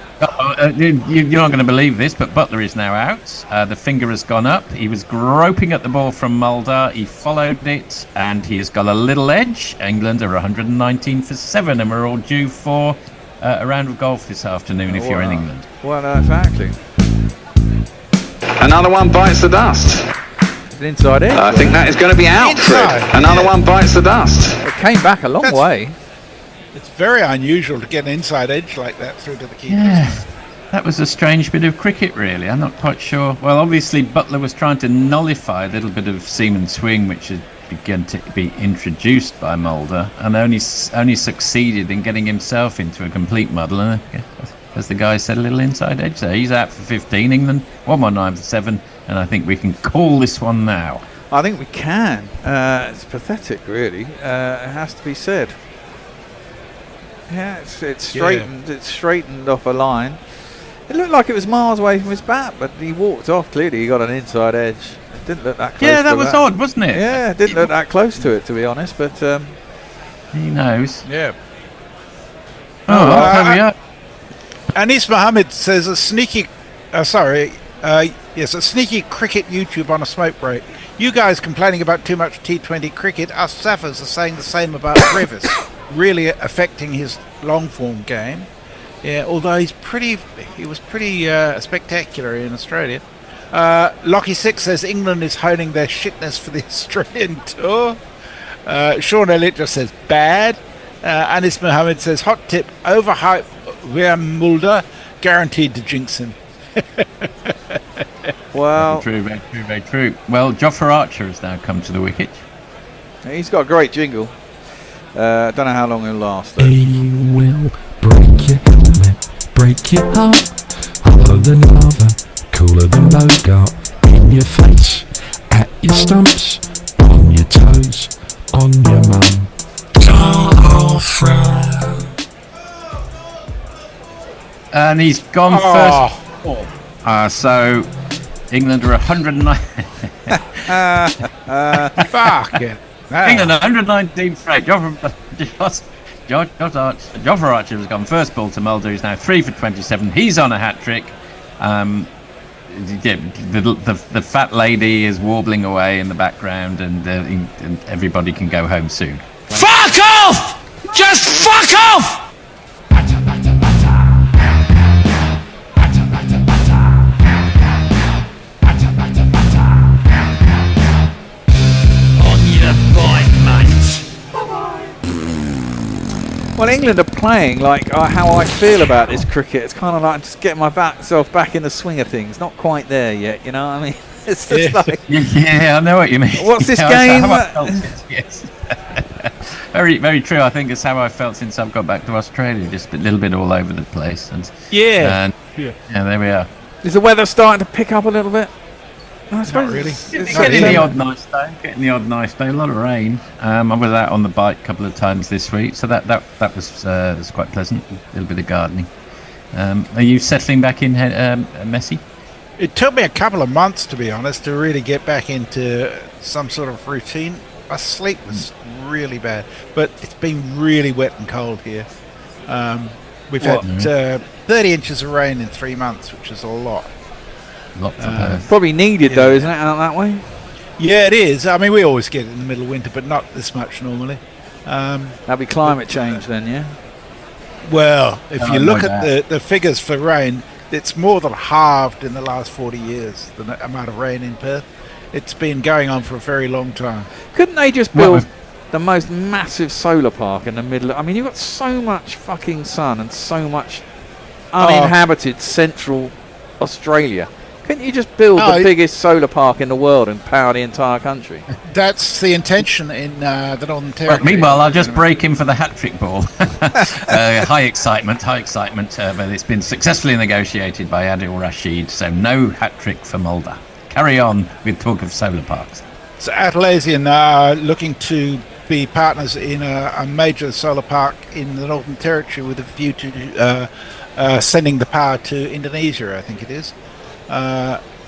You're not going to believe this, but Butler is now out. The finger has gone up. He was groping at the ball from Mulder. He followed it, and he has got a little edge. England are 119 for 7, and we're all due for a round of golf this afternoon if you're in England. Well, exactly. Another one bites the dust. An inside edge. I think that is going to be out, Fred. Another one bites the dust. It came back a long way. It's very unusual to get an inside edge like that through to the keeper. Yeah, that was a strange bit of cricket, really. I'm not quite sure. Well, obviously, Butler was trying to nullify a little bit of seam and swing, which had begun to be introduced by Mulder, and only succeeded in getting himself into a complete muddle. And as the guy said, a little inside edge there. He's out for 15. England 119 for 7, and I think we can call this one now. I think we can. It's pathetic, really. It has to be said. Yeah, it's straightened. Yeah. It's straightened off a line. It looked like it was miles away from his bat, but he walked off. Clearly, he got an inside edge. It didn't look that close. Yeah, that was odd, wasn't it? Yeah, it didn't look that close to it, to be honest. But he knows. Yeah. There we are. Anis Mohammed says a sneaky cricket YouTube on a smoke break. You guys complaining about too much T20 cricket. Us Saffers are saying the same about Brevis, really affecting his long form game. Yeah, although he was pretty spectacular in Australia. Lockie Six says England is honing their shitness for the Australian tour. Sean Elliott just says bad. Anis Mohammed says hot tip, overhype William Mulder, guaranteed to jinx him. Well, very true. Well, Jofra Archer has now come to the wicket. He's got a great jingle. Don't know how long he'll last, though. He will break your helmet, break your heart, hotter than lava, cooler than Bogart, in your face, at your stumps, on your toes, on your mum. And he's gone first. So England are 109. Fuck it. England 119 for 8. Jofra Archer has gone first ball to Mulder. He's now 3 for 27. He's on a hat trick. the fat lady is warbling away in the background, and everybody can go home soon. Fuck off! Just fuck off! Well, England are playing like how I feel about this cricket. It's kind of like just getting myself back in the swing of things. Not quite there yet, you know what I mean? It's just like... Yeah, I know what you mean. What's this game? Yes. Very, very true. I think it's how I felt since I've got back to Australia. Just a little bit all over the place. And yeah, there we are. Is the weather starting to pick up a little bit? I suppose not really. Getting the odd nice day. A lot of rain. I was out on the bike a couple of times this week, so that was quite pleasant. A little bit of gardening. Are you settling back in, Messi? It took me a couple of months, to be honest, to really get back into some sort of routine. My sleep was really bad, but it's been really wet and cold here. We've had 30 inches of rain in 3 months, which is a lot. Probably needed though, isn't it, out that way? Yeah, it is. I mean, we always get it in the middle of winter, but not this much normally. That'll be climate change then, yeah? Well, if you look at the figures for rain, it's more than halved in the last 40 years, the amount of rain in Perth. It's been going on for a very long time. Couldn't they just build the most massive solar park in the middle? I mean, you've got so much fucking sun and so much uninhabited central Australia. Couldn't you just build the biggest solar park in the world and power the entire country? That's the intention in the Northern Territory. Well, meanwhile, I'll just break in for the hat-trick ball. High excitement. But it's been successfully negotiated by Adil Rashid, so no hat-trick for Mulder. Carry on with talk of solar parks. So Atlassian are looking to be partners in a major solar park in the Northern Territory with a view to sending the power to Indonesia, I think it is.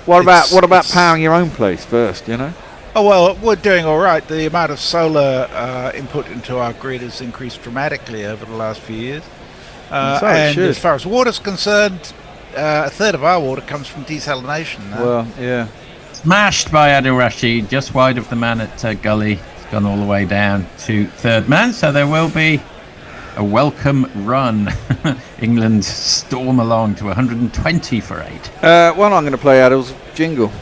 What about powering your own place first, you know? Oh, well, we're doing all right. The amount of solar input into our grid has increased dramatically over the last few years. And as far as water's concerned, a third of our water comes from desalination. Well, yeah. Smashed by Adil Rashid, just wide of the man at Gully. It's gone all the way down to third man, so there will be a welcome run. England storm along to 120 for 8. Well, I'm going to play Adil's jingle.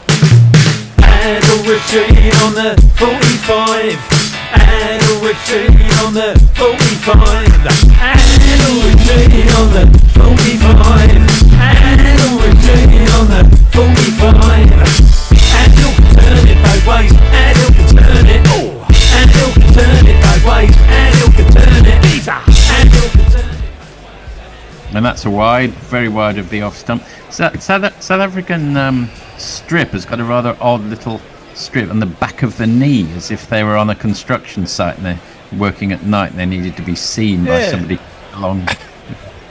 Adil Rashid on the 45. Adil Rashid on the 45. Adil Rashid on the 45. Adil Rashid on the 45. Adil can turn it both ways. Adil can turn it. Oh, Adil can turn it both ways. Adil can turn it. Adil can turn it. And that's a wide, very wide of the off stump. South African strip has got a rather odd little strip on the back of the knee, as if they were on a construction site and they're working at night and they needed to be seen by somebody along.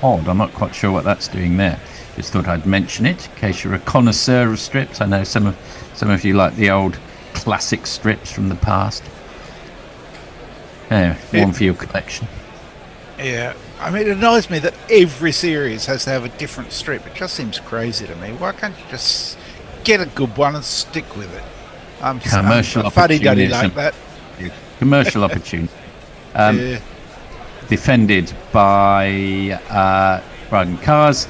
Odd, I'm not quite sure what that's doing there. Just thought I'd mention it in case you're a connoisseur of strips. I know some of you like the old classic strips from the past. Anyway, one for your collection. Yeah, I mean, it annoys me that every series has to have a different strip. It just seems crazy to me. Why can't you just get a good one and stick with it? I'm commercial fuddy-duddy like that. Commercial opportunity. Defended by Brian Cars.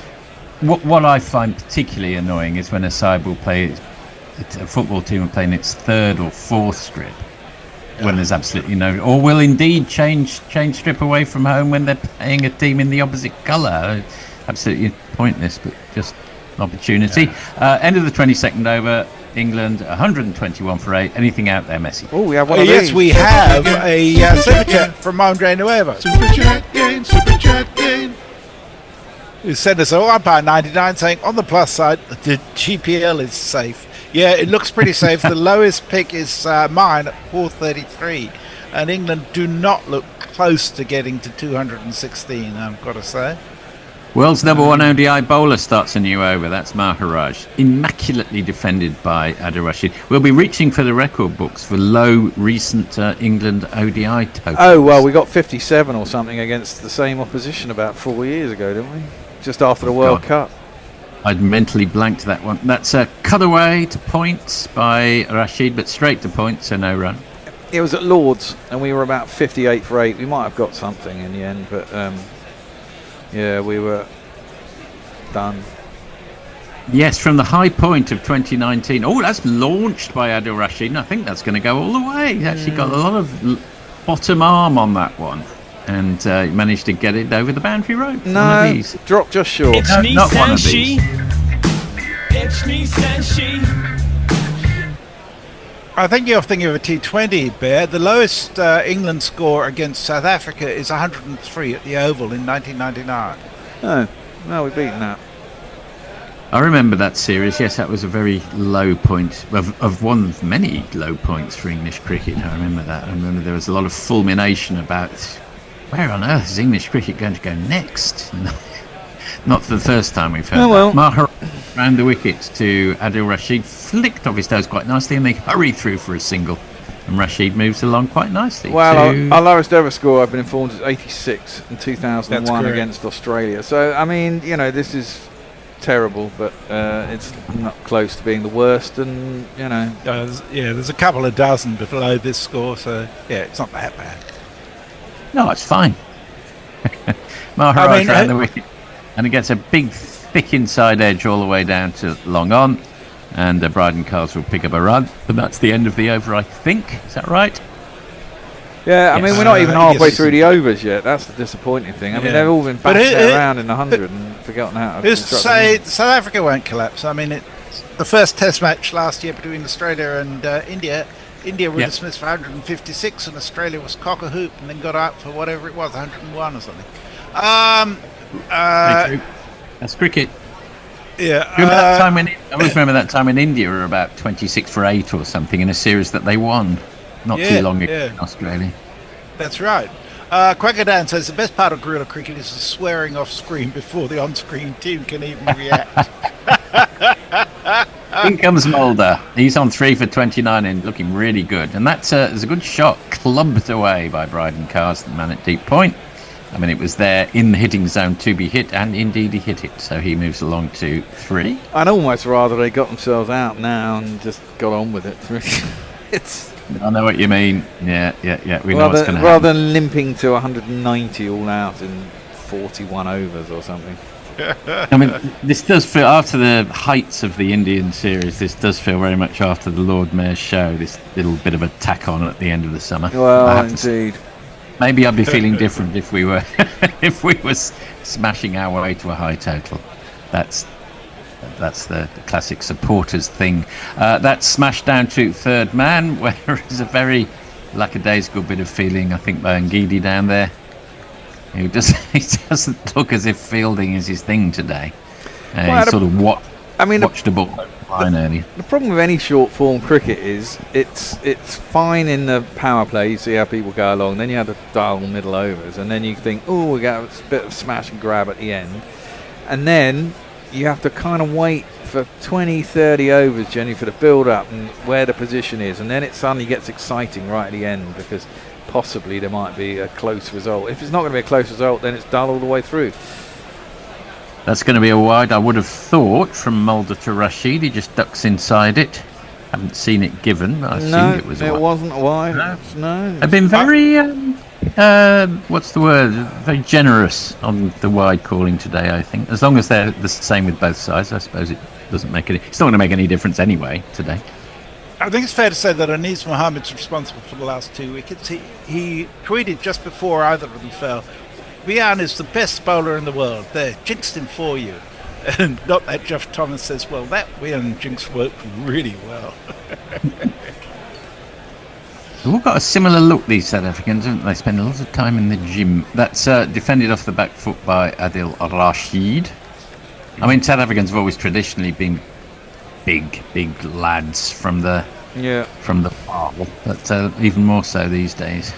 What I find particularly annoying is when a side will play, a football team will play in its third or fourth strip. When there's absolutely no, or will indeed change strip away from home when they're playing a team in the opposite colour. Absolutely pointless, but just an opportunity. End of the 22nd over. England 121 for 8. Anything out there, Messi? Oh, we have one of yes, these. we have a super chat from Andre Nuevo. Super chat game. Who sent us a £1.99 saying, on the plus side, the GPL is safe. Yeah, it looks pretty safe. The lowest pick is mine at 433. And England do not look close to getting to 216, I've got to say. World's number one ODI bowler starts a new over. That's Maharaj. Immaculately defended by Adil Rashid. We'll be reaching for the record books for low recent England ODI totals. Oh, well, we got 57 or something against the same opposition about 4 years ago, didn't we? Just after the World Cup. I'd mentally blanked that one. That's a cutaway to points by Rashid, but straight to points, so no run. It was at Lord's, and we were about 58 for 8. We might have got something in the end, but yeah, we were done. Yes, from the high point of 2019. Oh, that's launched by Adil Rashid, and I think that's going to go all the way. He's actually got a lot of bottom arm on that one, and he managed to get it over the boundary rope. No, one of these. Dropped just short. No, not one of these. It's me, says she. I think you're thinking of a T20, Bear. The lowest England score against South Africa is 103 at the Oval in 1999. No, we've beaten that. I remember that series. Yes, that was a very low point of one of many low points for English cricket. I remember that. I remember there was a lot of fulmination about where on earth is English cricket going to go next. Not for the first time we've heard that. Maher round the wicket to Adil Rashid, flicked off his toes quite nicely, and they hurried through for a single. And Rashid moves along quite nicely. Well, our lowest ever score, I've been informed, is 86 in 2001 against Australia. So, I mean, you know, this is terrible, but it's not close to being the worst, and you know, there's a couple of dozen below this score, so yeah, it's not that bad. No, it's fine. Maharaj around the wicket, and it gets a big, thick inside edge all the way down to long on, and Bryden Cars will pick up a run, but that's the end of the over, I think. Is that right? Yeah, I mean, we're not even halfway through the overs yet. That's the disappointing thing. I mean, they've all been bashed around in the 100 and forgotten how to. Who's to say South Africa won't collapse? I mean, it's the first Test match last year between Australia and India. India were dismissed for 156, and Australia was cock a hoop, and then got up for whatever it was, 101 or something. That's cricket. Yeah. Remember that time I always remember that time in India were about 26 for 8 or something in a series that they won. Not too long ago in Australia. That's right. Quackerdan says the best part of Guerilla Cricket is the swearing off screen before the on-screen team can even react. In comes Mulder. He's on 3 for 29 and looking really good. And that's a good shot, clubbed away by Bryden Cars, the man at deep point. I mean, it was there in the hitting zone to be hit, and indeed he hit it. So he moves along to 3. I'd almost rather they got themselves out now and just got on with it. It's. I know what you mean. Yeah. We know what's going to happen. Rather than limping to 190 all out in 41 overs or something. I mean, this does feel, after the heights of the Indian series, this does feel very much after the Lord Mayor's show, this little bit of a tack on at the end of the summer. Well, indeed. Maybe I'd be feeling different if we were if we were smashing our way to a high total. That's the classic supporters thing. That's smashed down to third man, where is a very lackadaisical bit of feeling, I think, by Ngidi down there. He doesn't look as if fielding is his thing today. He sort of watched the ball line earlier. The problem with any short form cricket is it's fine in the power play. You see how people go along. Then you have the dull middle overs, and then you think, oh, we got a bit of smash and grab at the end, and then you have to kind of wait for 20, 30 overs, Jenny, for the build-up and where the position is. And then it suddenly gets exciting right at the end because possibly there might be a close result. If it's not going to be a close result, then it's dull all the way through. That's going to be a wide, I would have thought, from Mulder to Rashid. He just ducks inside it. Haven't seen it given, but I assumed it was a wide. No, it wasn't a wide. No. I've been very... what's the word? Very generous on the wide calling today, I think. As long as they're the same with both sides, I suppose it doesn't make any. It's not going to make any difference anyway today. I think it's fair to say that Anis Mohammed's responsible for the last 2 wickets. He tweeted just before either of them fell, "Rian is the best bowler in the world. There, jinxed him for you." And not that Jeff Thomas says, "Well, that Rian jinx worked really well." They've all got a similar look, these South Africans, haven't they? Spend a lot of time in the gym. That's defended off the back foot by Adil Rashid. I mean, South Africans have always traditionally been big lads from the ball, but even more so these days.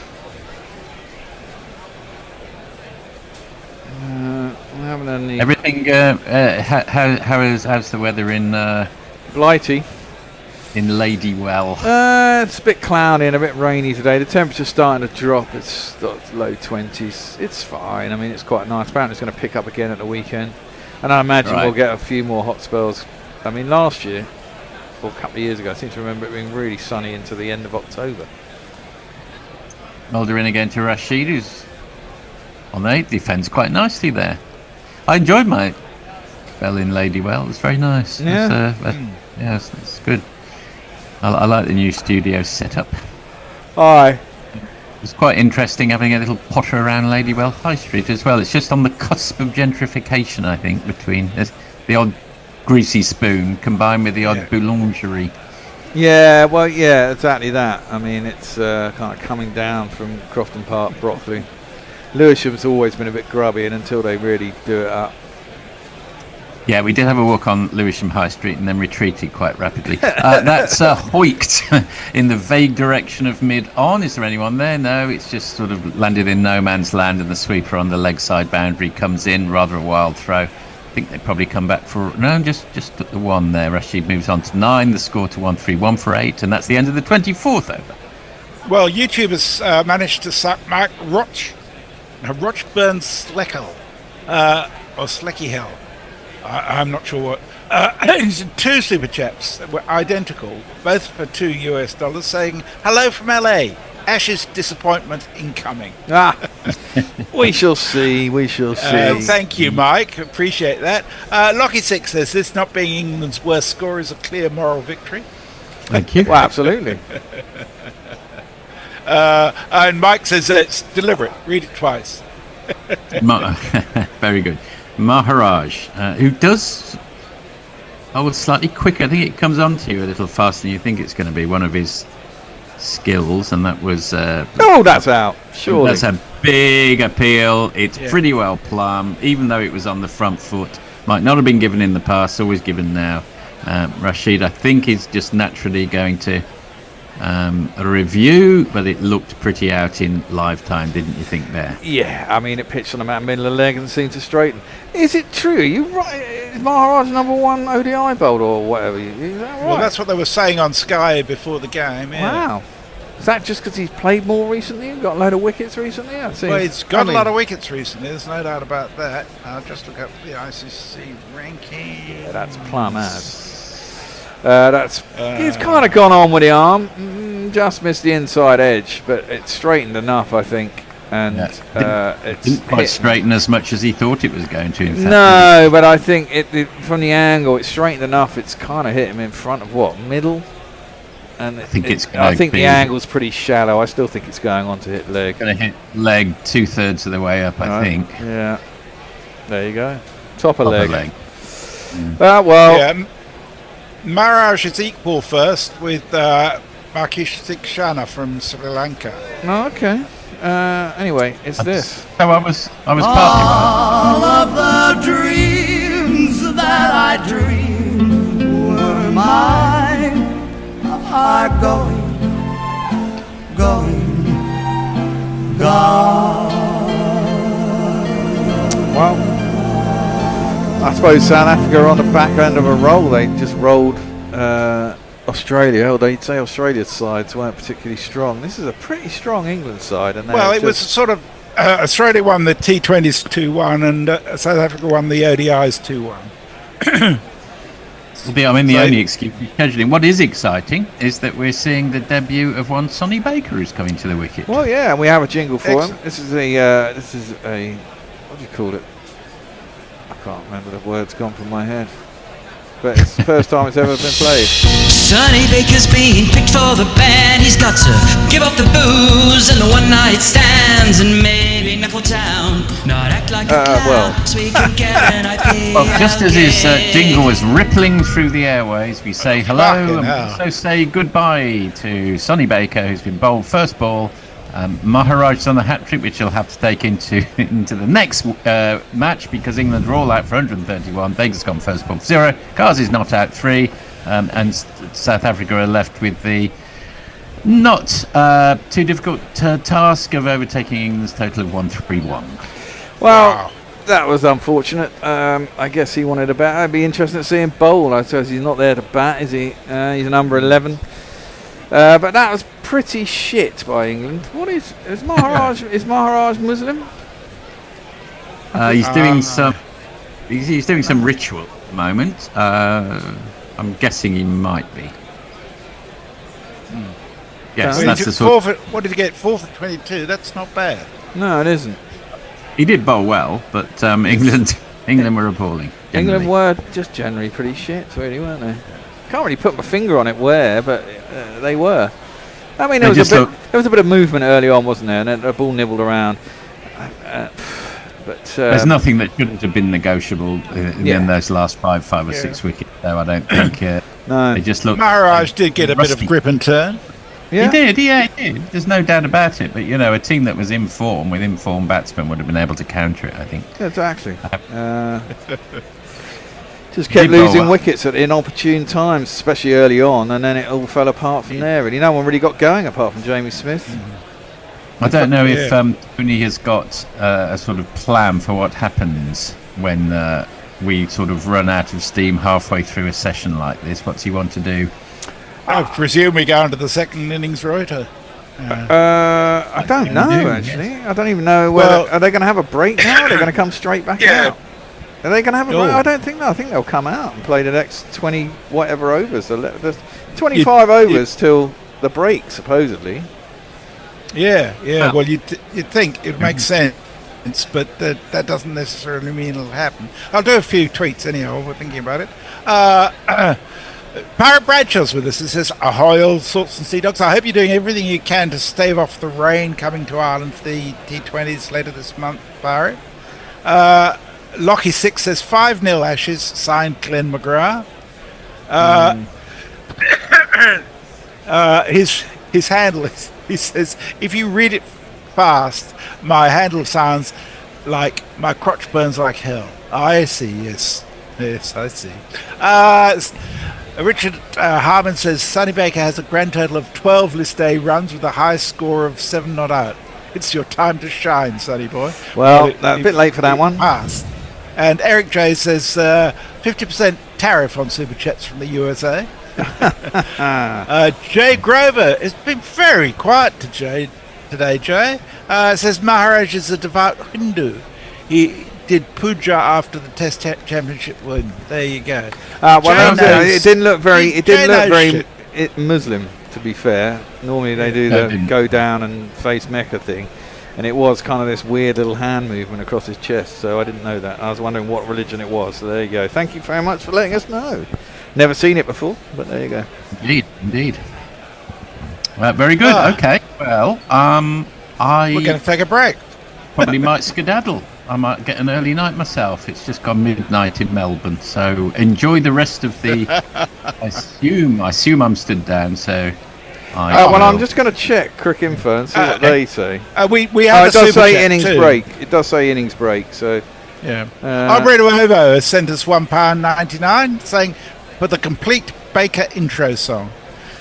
Everything. How's the weather in Blighty? In Ladywell. It's a bit cloudy and a bit rainy today. The temperature's starting to drop. It's low 20s. It's fine. I mean, it's quite nice. Apparently it's going to pick up again at the weekend. And I imagine Right. we'll get a few more hot spells. I mean, last year, or a couple of years ago, I seem to remember it being really sunny into the end of October. Mulder in again to Rashid, who's on 8, defends quite nicely there. I enjoyed my spell in Ladywell. It was very nice. Yeah. It's good. I like the new studio setup. Aye. It's quite interesting having a little potter around Ladywell High Street as well. It's just on the cusp of gentrification, I think, between the odd greasy spoon combined with the odd boulangerie. Yeah, well, yeah, exactly that. I mean, it's kind of coming down from Crofton Park, Brockley. Lewisham's always been a bit grubby, and until they really do it up. Yeah, we did have a walk on Lewisham High Street and then retreated quite rapidly. That's Hoykt in the vague direction of mid-on. Is there anyone there? No, it's just sort of landed in no man's land, and the sweeper on the leg side boundary comes in. Rather a wild throw. I think they probably come back for... No, just at the 1 there. Rashid moves on to 9, the score to 1-3-1 for 8, and that's the end of the 24th over. Well, YouTube has managed to suck Mark Rochburn Sleckel, or Slecky Hell. I'm not sure what. He's 2 super chaps that were identical, both for $2 saying, "Hello from LA. Ash's disappointment incoming." We shall see. We shall see. Thank you, Mike. Appreciate that. Lockie 6 says, "This not being England's worst score is a clear moral victory." Thank you. Well, absolutely. And Mike says it's deliberate. Read it twice. Very good. Maharaj, who does... slightly quicker. I think it comes on to you a little faster than you think it's going to be. One of his skills, and that was... that's out. Surely. That's a big appeal. It's pretty well plumb, even though it was on the front foot. Might not have been given in the past, always given now. Rashid, I think, is just naturally going to review, but it looked pretty out in live time, didn't you think there? Yeah, I mean, it pitched on about middle of the leg and seemed to straighten. Is it true? Are you right? Is Maharaj #1 ODI bowler or whatever? Is that right? Well, that's what they were saying on Sky before the game. Yeah. Wow. Is that just because he's played more recently and got a load of wickets recently? Well, he's got a lot of wickets recently. There's no doubt about that. I'll just look up the ICC ranking. Yeah, that's plumb as. He's kind of gone on with the arm, just missed the inside edge, but it's straightened enough, I think. And it didn't quite straighten as much as he thought it was going to. In fact, no, but I think it from the angle, it's straightened enough. It's kind of hit him in front of middle. And I think the angle's pretty shallow. I still think it's going on to hit leg. Going to hit leg 2/3 of the way up, I think. Yeah. There you go. Top of leg. Yeah. Maharaj is equal first with Markish Sikshana from Sri Lanka. Oh, okay. Anyway, it's this. So I was All of the dreams that I dreamed were mine are going, gone. Well, I suppose South Africa are on the back end of a roll. They just rolled Australia, although you'd say Australia's sides weren't particularly strong. This is a pretty strong England side. And well, it was sort of Australia won the T20s 2-1 and South Africa won the ODIs 2-1. The only excuse for scheduling. What is exciting is that we're seeing the debut of one Sonny Baker who's coming to the wicket. Well, yeah, and we have a jingle for him. This is a what do you call it? I can't remember, the words gone from my head. But it's the first time it's ever been played. Sonny Baker's being picked for the band. He's got to give up the booze and the one-night stands and maybe knuckle down. Not act like so we can get an IP. Well, just as his jingle was rippling through the airways, we say hello and also say goodbye to Sonny Baker, who's been bowled first ball. Maharaj's on the hat-trick, which he'll have to take into the next match because England are all out for 131. Baker's gone first ball 0. Kazi's not out 3. And South Africa are left with the not too difficult task of overtaking England's total of 131. Well, that was unfortunate. I guess he wanted a bat. It'd be interesting to see him bowl. I suppose he's not there to bat, is he? He's number 11. But that was pretty shit by England. What is Maharaj? Is Maharaj Muslim? He's doing some. He's doing some ritual at the moment. I'm guessing he might be. Yes, that's the sort. What did he get? 4 for 22. That's not bad. No, it isn't. He did bowl well, but England were appalling. England were just generally pretty shit, really, weren't they? Can't really put my finger on it where, but they were. I mean, there was a bit of movement early on, wasn't there? And then the ball nibbled around. But there's nothing that shouldn't have been negotiable in those last five or 6 wickets, though. I don't think. No, they just looked. Maharaj did get a bit of grip and turn. Yeah. He did. There's no doubt about it. But a team that was in form with informed batsmen would have been able to counter it, I think. Exactly. Just kept losing wickets at inopportune times, especially early on, and then it all fell apart from there. Really, no one really got going apart from Jamie Smith. I don't know if Tony has got a sort of plan for what happens when we sort of run out of steam halfway through a session like this. What's he want to do? I presume we go into the second innings rotor. I don't know, actually. I don't even know whether... Are they going to have a break now? Are they going to come straight back out? Are they going to have a break? I don't think no. I think they'll come out and play the next 20 whatever overs. There's 25 overs till the break, supposedly. Yeah. Well, you'd think it makes sense, but that doesn't necessarily mean it'll happen. I'll do a few tweets anyhow. We're thinking about it. Parrot Bradshaw's with us. It says, ahoy all sorts and sea dogs. I hope you're doing everything you can to stave off the rain coming to Ireland for the T20s later this month, Parrot. Lockie 6 says 5-0 Ashes, signed Glenn McGrath. His handle is, he says, if you read it fast, my handle sounds like my crotch burns like hell. I see, yes, I see. Richard Harmon says Sonny Baker has a grand total of 12 list A runs with a high score of 7 not out. It's your time to shine, Sonny boy. Well, a bit late for that one. Passed. And Eric J says 50% tariff on super chats from the USA. Jay Grover has been very quiet today, Jay. Says Maharaj is a devout Hindu. He did puja after the Test Championship win. There you go. It didn't look very Muslim, to be fair. Normally they do the go down and face Mecca thing, and it was kind of this weird little hand movement across his chest. So I didn't know that. I was wondering what religion it was. So there you go. Thank you very much for letting us know. Never seen it before, but there you go. Indeed. Very good. Okay. Well, we're going to take a break. Probably might skedaddle. I might get an early night myself. It's just gone midnight in Melbourne, so enjoy the rest of the. I assume I'm stood down. So. I'm just going to check Crick Info and see what they say. We have it does say innings break. It does say innings break. So. Yeah. Alberto Ovo has sent us £1.99 saying for the complete Baker intro song.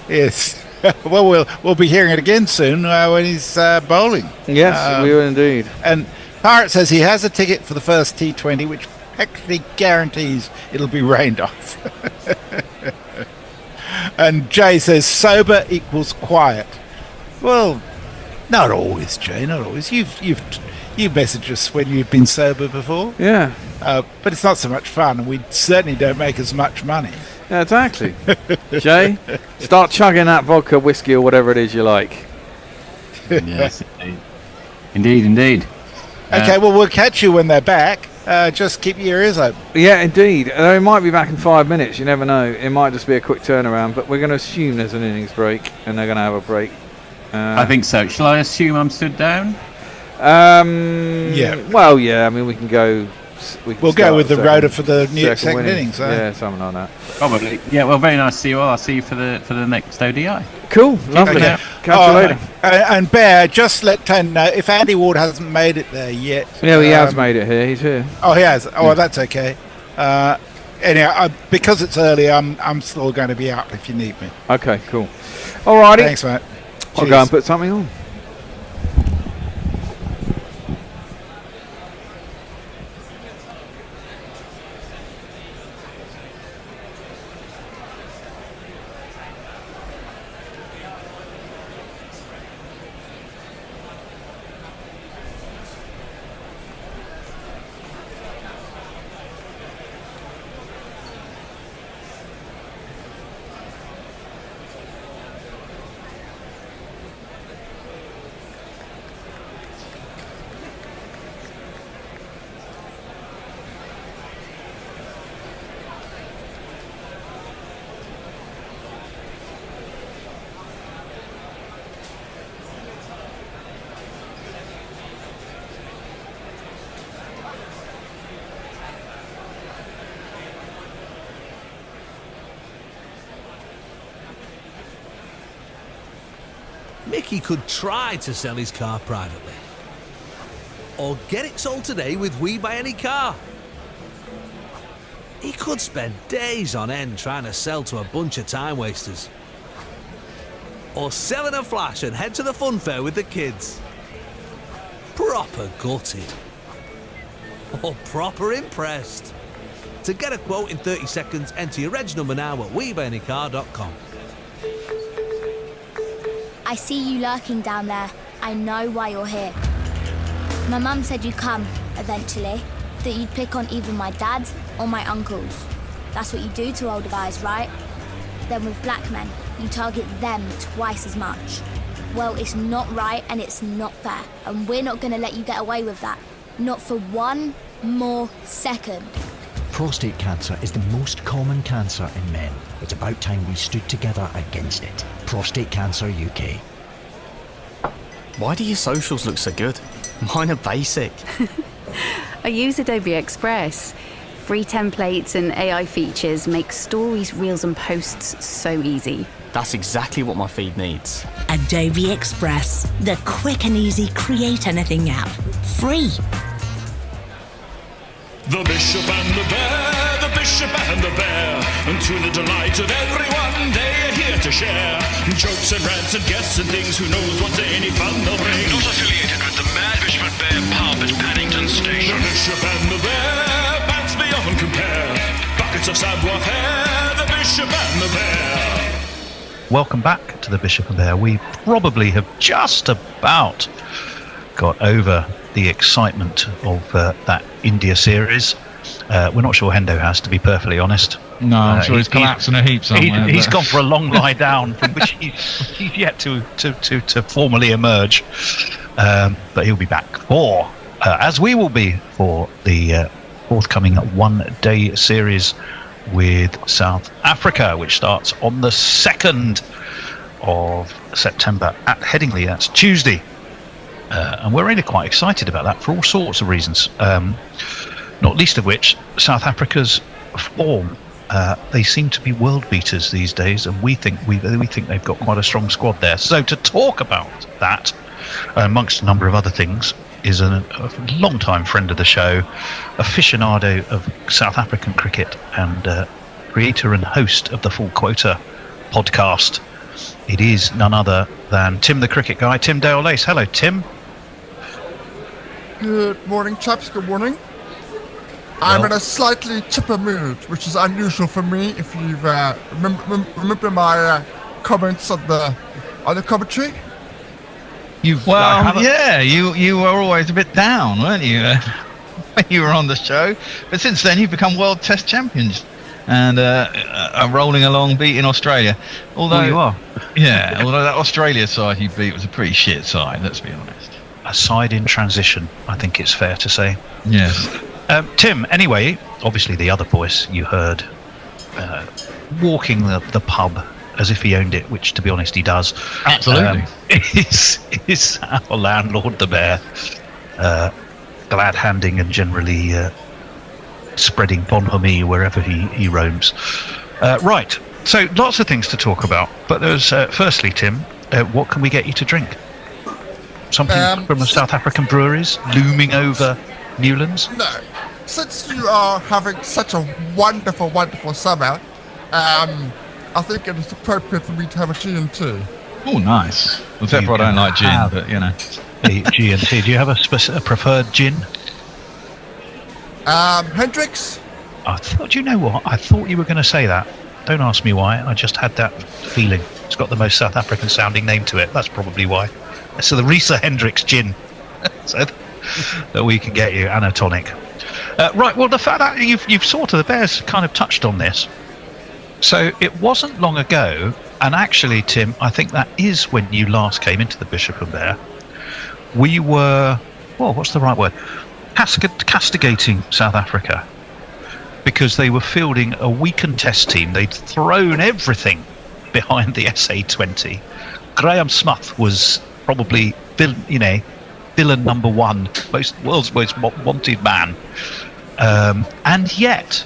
Yes. Well, we'll be hearing it again soon when he's bowling. Yes, we will indeed. And Parrot says he has a ticket for the first T20, which practically guarantees it'll be rained off. And Jay says sober equals quiet. Well, not always, Jay. Not always. You've messaged us when you've been sober before. Yeah. But it's not so much fun, and we certainly don't make as much money. Yeah, exactly. Jay, start chugging that vodka, whiskey, or whatever it is you like. Yes, indeed. Okay, well, we'll catch you when they're back. Just keep your ears open. Yeah, indeed. They might be back in 5 minutes. You never know. It might just be a quick turnaround, but we're going to assume there's an innings break, and they're going to have a break. I think so. Shall I assume I'm stood down? Yeah. Well, yeah. I mean, we can go. We'll go with the rotor for the second innings. Yeah, something like that. Probably. Yeah. Well, very nice to see you all. I'll see you for the next ODI. Cool. Lovely. Okay. Catch you later. And Bear, just let Tony know if Andy Ward hasn't made it there yet. Yeah, he has made it here. He's here. Oh, he has. Oh, well, that's okay. Anyhow, because it's early, I'm still going to be up if you need me. Okay. Cool. All righty. Thanks, mate. I'll go and put something on. Mickey could try to sell his car privately. Or get it sold today with We Buy Any Car. He could spend days on end trying to sell to a bunch of time wasters. Or sell in a flash and head to the fun fair with the kids. Proper gutted. Or proper impressed. To get a quote in 30 seconds, enter your reg number now at WeBuyAnyCar.com. I see you lurking down there. I know why you're here. My mum said you'd come, eventually. That you'd pick on either my dad or my uncles. That's what you do to older guys, right? Then with black men, you target them twice as much. Well, it's not right and it's not fair. And we're not going to let you get away with that. Not for one more second. Prostate cancer is the most common cancer in men. It's about time we stood together against it. Prostate Cancer UK. Why do your socials look so good? Mine are basic. I use Adobe Express. Free templates and AI features make stories, reels and posts so easy. That's exactly what my feed needs. Adobe Express, the quick and easy create anything app. Free. The Bishop and the Bear, the Bishop and the Bear, and to the delight of everyone, they are here to share jokes and rants and guests and things. Who knows what any fun they'll bring? Not affiliated with the Mad Bishop and Bear pub at Paddington Station. The Bishop and the Bear, bands beyond compare, buckets of savoir-faire, the Bishop and the Bear. Welcome back to the Bishop and Bear. We probably have just about got over the excitement of that India series. We're not sure Hendo has, to be perfectly honest. No, I'm sure he's collapsed in a heap somewhere. He's gone for a long lie down from which he's yet to formally emerge. But he'll be back for, as we will be, for the forthcoming one-day series with South Africa, which starts on the 2nd of September at Headingley. That's Tuesday. And we're really quite excited about that for all sorts of reasons, not least of which South Africa's form. They seem to be world beaters these days, and we think they've got quite a strong squad there. So to talk about that, amongst a number of other things, is a long-time friend of the show, aficionado of South African cricket, and creator and host of the Full Quota podcast. It is none other than Tim the Cricket Guy, Tim Dale-Lace. Hello, Tim. Good morning, chaps. Good morning. I'm in a slightly chipper mood, which is unusual for me. If you've remember my comments on the commentary. You were always a bit down, weren't you, when you were on the show? But since then, you've become World Test champions and are rolling along, beating Australia. Although you are, although that Australia side you beat was a pretty shit side. Let's be honest. A side in transition, I think it's fair to say. Yes. Tim, anyway, obviously the other voice you heard walking the pub as if he owned it, which to be honest he does. Absolutely. Is our landlord the Bear, glad handing and generally spreading bonhomie wherever he roams. Right, so lots of things to talk about, but there's firstly, Tim, what can we get you to drink? Something from the South African breweries looming over Newlands? No. Since you are having such a wonderful, wonderful summer, I think it is appropriate for me to have a G&T. Oh, nice. Well, except I don't like gin, but you know. A G&T. Do you have a preferred gin? Hendrix? Do you know what? I thought you were going to say that. Don't ask me why. I just had that feeling. It's got the most South African sounding name to it. That's probably why. So the Risa Hendrix gin. So that we can get you, and a tonic. Right, well, the fact that you've sort of, the Bears kind of touched on this. So it wasn't long ago, and actually, Tim, I think that is when you last came into the Bishop and Bear. We were, what's the right word? Castigating South Africa because they were fielding a weakened test team. They'd thrown everything behind the SA-20. Graham Smith was probably, villain number one, world's most wanted man. And yet,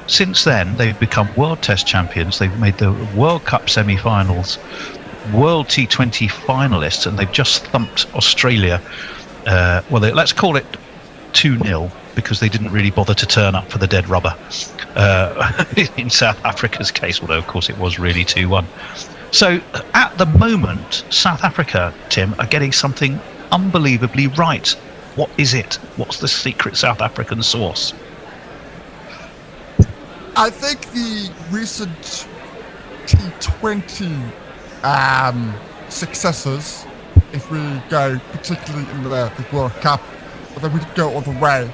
since then, they've become World Test champions. They've made the World Cup semi-finals World T20 finalists, and they've just thumped Australia. Let's call it 2-0 because they didn't really bother to turn up for the dead rubber in South Africa's case, although of course it was really 2-1. So at the moment, South Africa, Tim, are getting something unbelievably right. What is it? What's the secret South African sauce? I think the recent T20 successes, if we go particularly in the World Cup, although we didn't go all the way,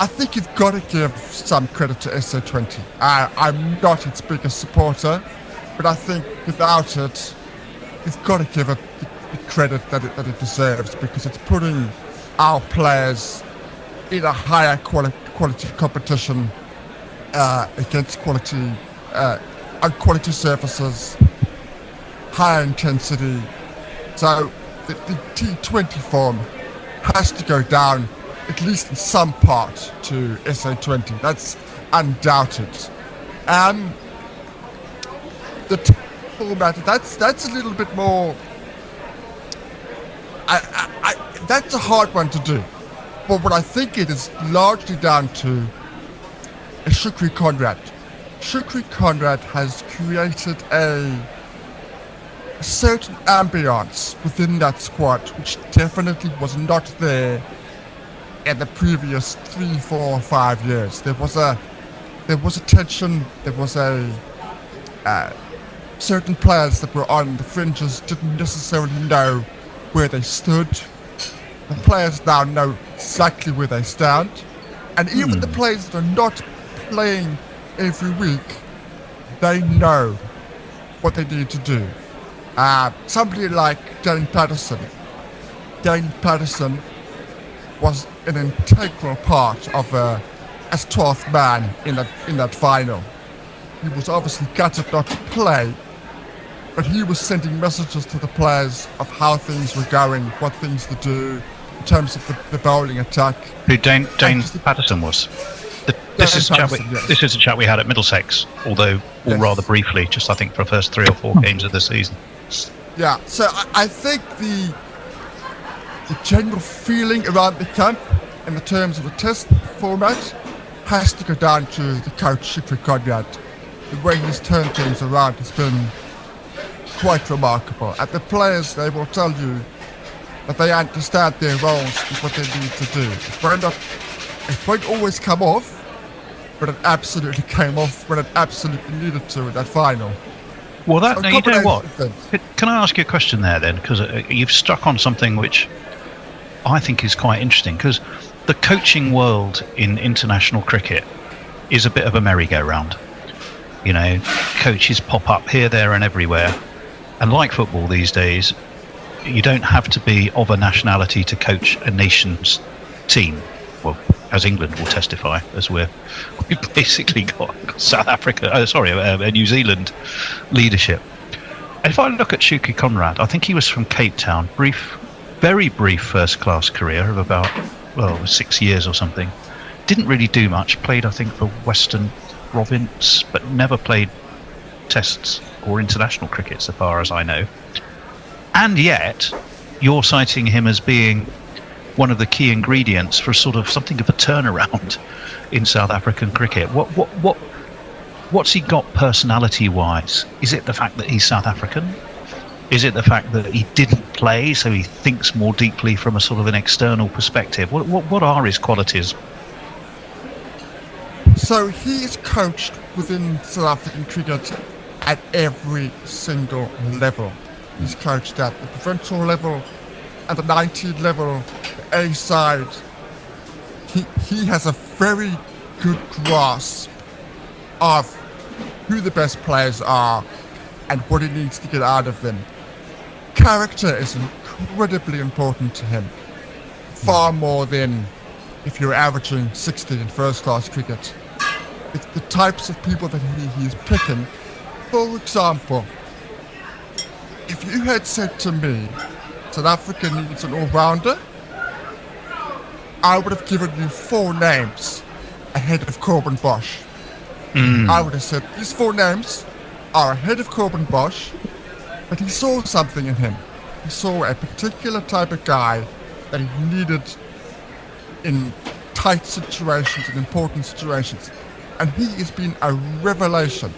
I think you've got to give some credit to SA20. I'm not its biggest supporter, but I think without it, you've got to give it the credit that it deserves, because it's putting our players in a higher quality competition against quality on quality surfaces, higher intensity. So the T20 form has to go down, at least in some part, to SA20. That's undoubted. The format, that's a little bit more. That's a hard one to do. But what I think it is largely down to is Shukri Conrad. Shukri Conrad has created a certain ambience within that squad, which definitely was not there in the previous 3, 4, 5 years. There was a tension. There was certain players that were on the fringes didn't necessarily know where they stood. The players now know exactly where they stand, and even the players that are not playing every week, they know what they need to do. Somebody like Dane Patterson. Dane Patterson was an integral part of as 12th man in that final. He was obviously gutted not to play, but he was sending messages to the players of how things were going, what things to do in terms of the bowling attack. Who Dane Patterson was? This is a chat we had at Middlesex, although rather briefly, just I think for the first 3 or 4 games of the season. Yeah, so I think the general feeling around the camp in the terms of the test format has to go down to the coach, Shukri Conrad. The way he's turned things around has been quite remarkable. And the players, they will tell you that they understand their roles and what they need to do. It won't always come off, but it absolutely came off when it absolutely needed to in that final. Well, you know what? Can I ask you a question there then? Because you've struck on something which I think is quite interesting, because the coaching world in international cricket is a bit of a merry-go-round. You know, coaches pop up here, there and everywhere. And like football these days, you don't have to be of a nationality to coach a nation's team. Well, as England will testify, as we've basically got New Zealand leadership. If I look at Shukri Conrad, I think he was from Cape Town. Very brief first-class career of about 6 years or something. Didn't really do much. Played, I think, for Western Province, but never played tests or international cricket, so far as I know. And yet, you're citing him as being one of the key ingredients for sort of something of a turnaround in South African cricket. What's he got personality-wise? Is it the fact that he's South African? Is it the fact that he didn't play, so he thinks more deeply from a sort of an external perspective? What are his qualities? So he is coached within South African cricket at every single level. He's coached at the provincial level, at the 19 level, the A side. He has a very good grasp of who the best players are and what he needs to get out of them. Character is incredibly important to him, far more than if you're averaging 60 in first-class cricket. It's the types of people that he's picking. For example, if you had said to me, South Africa needs an all-rounder, I would have given you 4 names ahead of Corbin Bosch. I would have said, these 4 names are ahead of Corbin Bosch, But he saw something in him. He saw a particular type of guy that he needed in tight situations, in important situations. And he has been a revelation.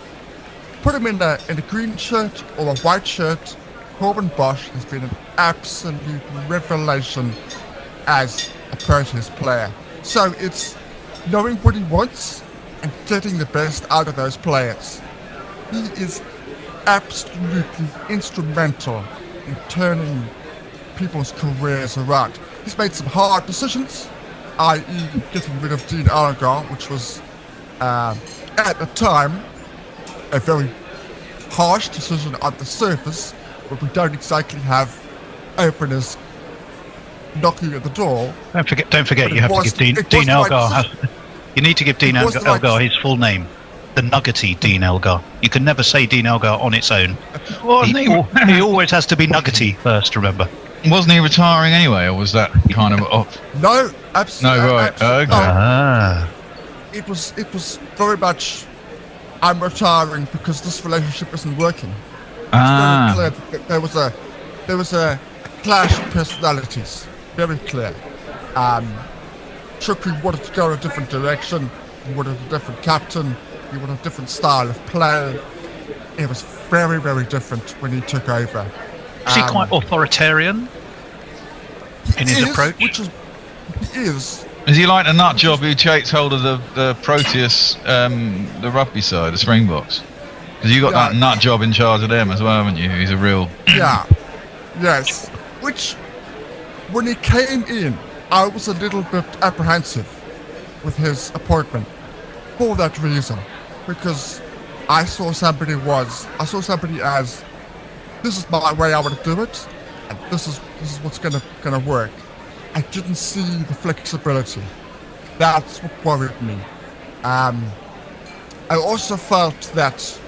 Put him in a green shirt or a white shirt, Corbin Bosch has been an absolute revelation as a Proteas player. So it's knowing what he wants and getting the best out of those players. He is absolutely instrumental in turning people's careers around. He's made some hard decisions, i.e. getting rid of Dean Algar, which was, at the time, a very harsh decision on the surface, but we don't exactly have openers knocking at the door. Don't forget, you have to give Dean Elgar. You need to give Dean Elgar his full name. The nuggety Dean Elgar. You can never say Dean Elgar on its own. He always has to be nuggety first. Remember. Wasn't he retiring anyway, or was that kind of off? No, absolutely. No, right. Okay. It was very much, I'm retiring because this relationship isn't working. It's very clear that there was a clash of personalities. Very clear. Chukri wanted to go in a different direction. He wanted a different captain. He wanted a different style of play. It was very, very different when he took over. Is he quite authoritarian in his approach? He is. Is he like a nut job who takes hold of the Proteas, the rugby side, the Springboks? Because you got that nut job in charge of them as well, haven't you? He's a real... Yeah. Yes. Which, when he came in, I was a little bit apprehensive with his appointment for that reason. Because I saw somebody as, this is my way I want to do it, and this is what's gonna work. I didn't see the flexibility. That's what worried me. I also felt that,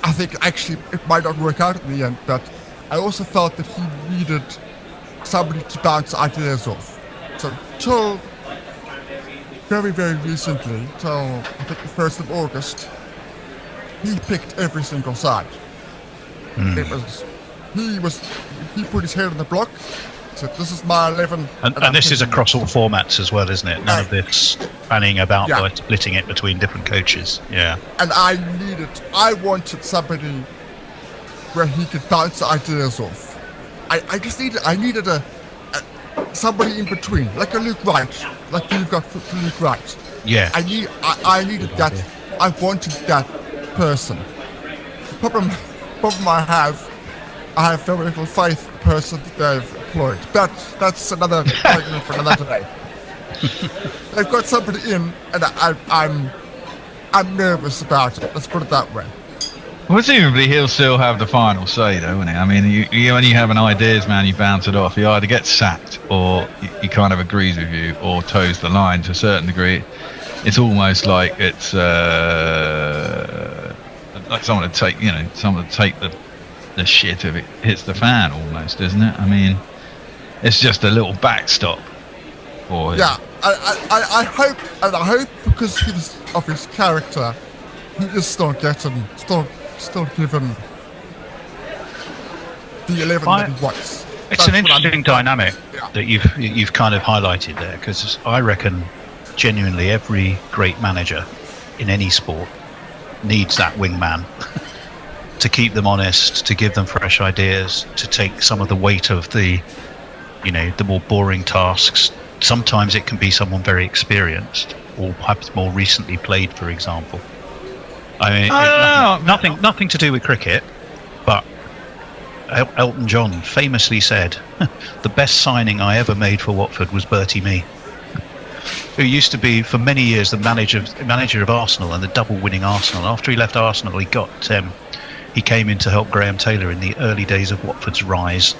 I think actually it might not work out in the end, but I also felt that he needed somebody to bounce ideas off. So till very, very recently, till I think the 1st of August, he picked every single side. He put his head on the block, said, this is my 11. And this is across all formats as well, isn't it? None of this fanning about by splitting it between different coaches. Yeah. And I wanted somebody where he could bounce ideas off. I needed somebody in between, like a Luke Wright, like you've got Luke Wright. Yeah. I needed that. I wanted that person. The problem I have very little faith in the person that they've employed. That's another argument for another day. They've got somebody in, and I'm nervous about it. Let's put it that way. Presumably he'll still have the final say, though, won't he? I mean, you when you have an ideas man, you bounce it off. He either gets sacked, or he kind of agrees with you, or toes the line to a certain degree. It's almost like it's like someone to take the shit if it hits the fan, almost, isn't it? I mean, it's just a little backstop for him. Yeah, I hope because of his character, he is still given the 11 that he wants. It's an interesting dynamic that you've kind of highlighted there, because I reckon genuinely every great manager in any sport needs that wingman to keep them honest, to give them fresh ideas, to take some of the weight of the more boring tasks. Sometimes it can be someone very experienced, or perhaps more recently played, for example. I mean, nothing to do with cricket, but Elton John famously said, the best signing I ever made for Watford was Bertie Mee, who used to be for many years the manager of Arsenal and the double winning Arsenal. After he left Arsenal, he came in to help Graham Taylor in the early days of Watford's rise,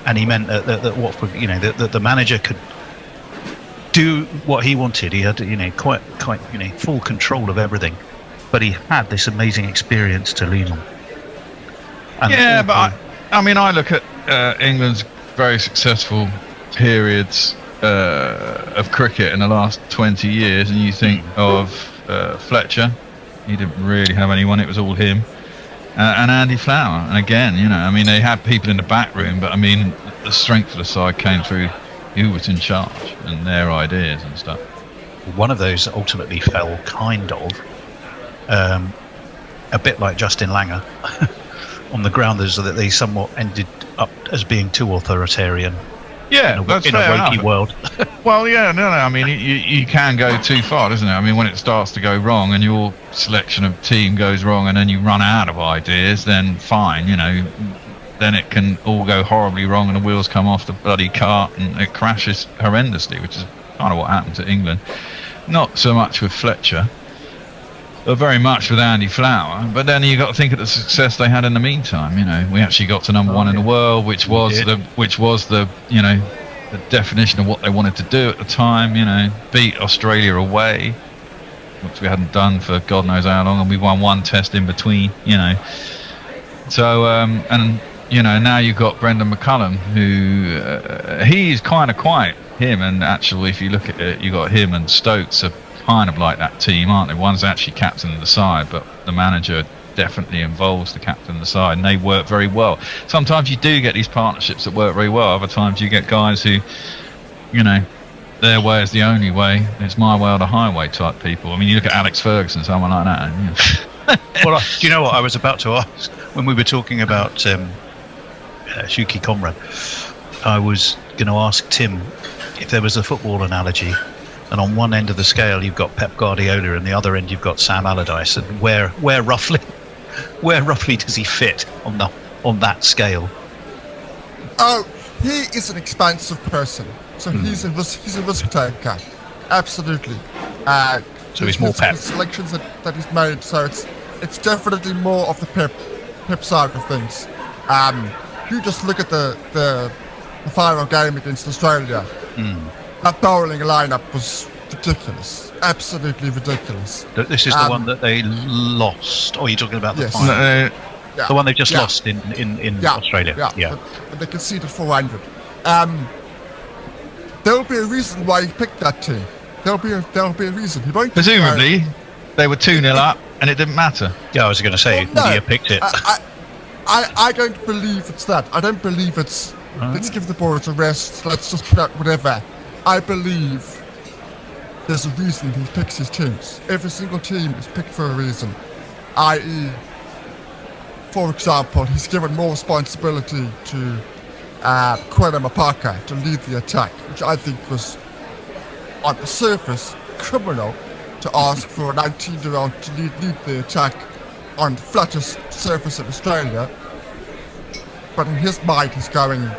and he meant that Watford, that the manager could do what he wanted. He had quite full control of everything, but he had this amazing experience to lean on. And but I look at England's very successful periods of cricket in the last 20 years, and you think of Fletcher. He didn't really have anyone, it was all him. and Andy Flower. And again, you know, I mean, they had people in the back room, but I mean, the strength of the side came through who was in charge and their ideas and stuff. One of those ultimately fell kind of a bit like Justin Langer on the ground that they somewhat ended up as being too authoritarian. Yeah, that's fair in a wokey world. Well, yeah, no. I mean, you can go too far, doesn't it? I mean, when it starts to go wrong and your selection of team goes wrong, and then you run out of ideas, then fine, you know, then it can all go horribly wrong, and the wheels come off the bloody cart, and it crashes horrendously, which is kind of what happened to England. Not so much with Fletcher, but very much with Andy Flower. But then you got to think of the success they had in the meantime. You know, we actually got to number one in the world, which was the you know, the definition of what they wanted to do at the time. You know, beat Australia away, which we hadn't done for God knows how long, and we won one test in between. You know, so and you know, now you've got Brendan McCullum, who he's kind of quiet. Him and actually, if you look at it, you got him and Stokes are kind of like that team, aren't they? One's actually captain of the side, but the manager definitely involves the captain of the side, and they work very well. Sometimes you do get these partnerships that work very well. Other times you get guys who, you know, their way is the only way. It's my way or the highway type people. I mean, you look at Alex Ferguson, someone like that. And, you know. Well, do you know what I was about to ask when we were talking about Shuki Conrad? I was going to ask Tim if there was a football analogy, and on one end of the scale you've got Pep Guardiola, and the other end you've got Sam Allardyce, and where roughly does he fit on that scale? Oh, he is an expansive person, so he's a risk taker, absolutely. So he's more Pep. The selections that he's made, so it's definitely more of the Pep side of things. You just look at the final game against Australia. That bowling lineup was ridiculous, absolutely ridiculous. This is the one that they lost. Oh, you're talking about the final? The one they just lost in Australia. Yeah. But they conceded 400. There'll be a reason why he picked that team. There'll be a reason. He won't. Presumably, they were 2-0 up, and it didn't matter. Yeah, I was going to say, India picked it. I don't believe it's that. I don't believe it's let's give the boys a rest, let's just put out whatever. I believe there's a reason he picks his teams. Every single team is picked for a reason. I.e., for example, he's given more responsibility to Quentin Mapaka to lead the attack, which I think was, on the surface, criminal to ask for a 19-year-old to lead the attack on the flattest surface in Australia. But in his mind, he's going,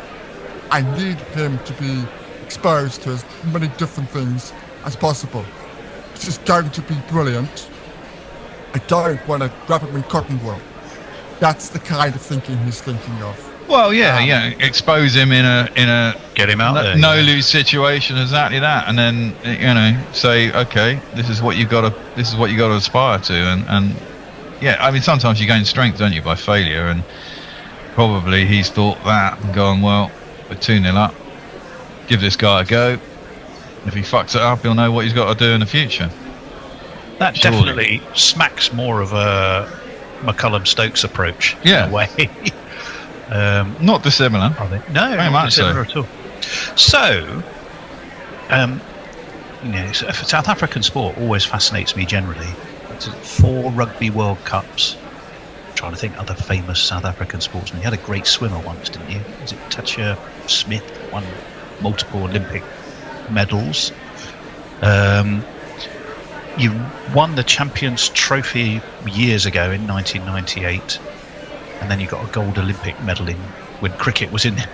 I need him to be exposed to as many different things as possible. It's just going to be brilliant. I don't want to grab him in cotton wool. That's the kind of thinking he's thinking of. Well, yeah, expose him in a get him out there, no-lose situation, exactly that, and then you know say, okay, this is what you got to aspire to, and yeah, I mean sometimes you gain strength, don't you, by failure, and probably he's thought that and gone, well, we're 2-0 up, give this guy a go. If he fucks it up, he'll know what he's got to do in the future. That definitely smacks more of a McCullum-Stokes approach. Yeah. In a way. Not dissimilar. No, very much dissimilar at all. So, you know, South African sport always fascinates me generally. It's 4 Rugby World Cups. I'm trying to think other famous South African sportsmen. You had a great swimmer once, didn't you? Was it Tatcha Smith? Won multiple Olympic medals. You won the Champions Trophy years ago in 1998, and then you got a gold Olympic medal when cricket was in the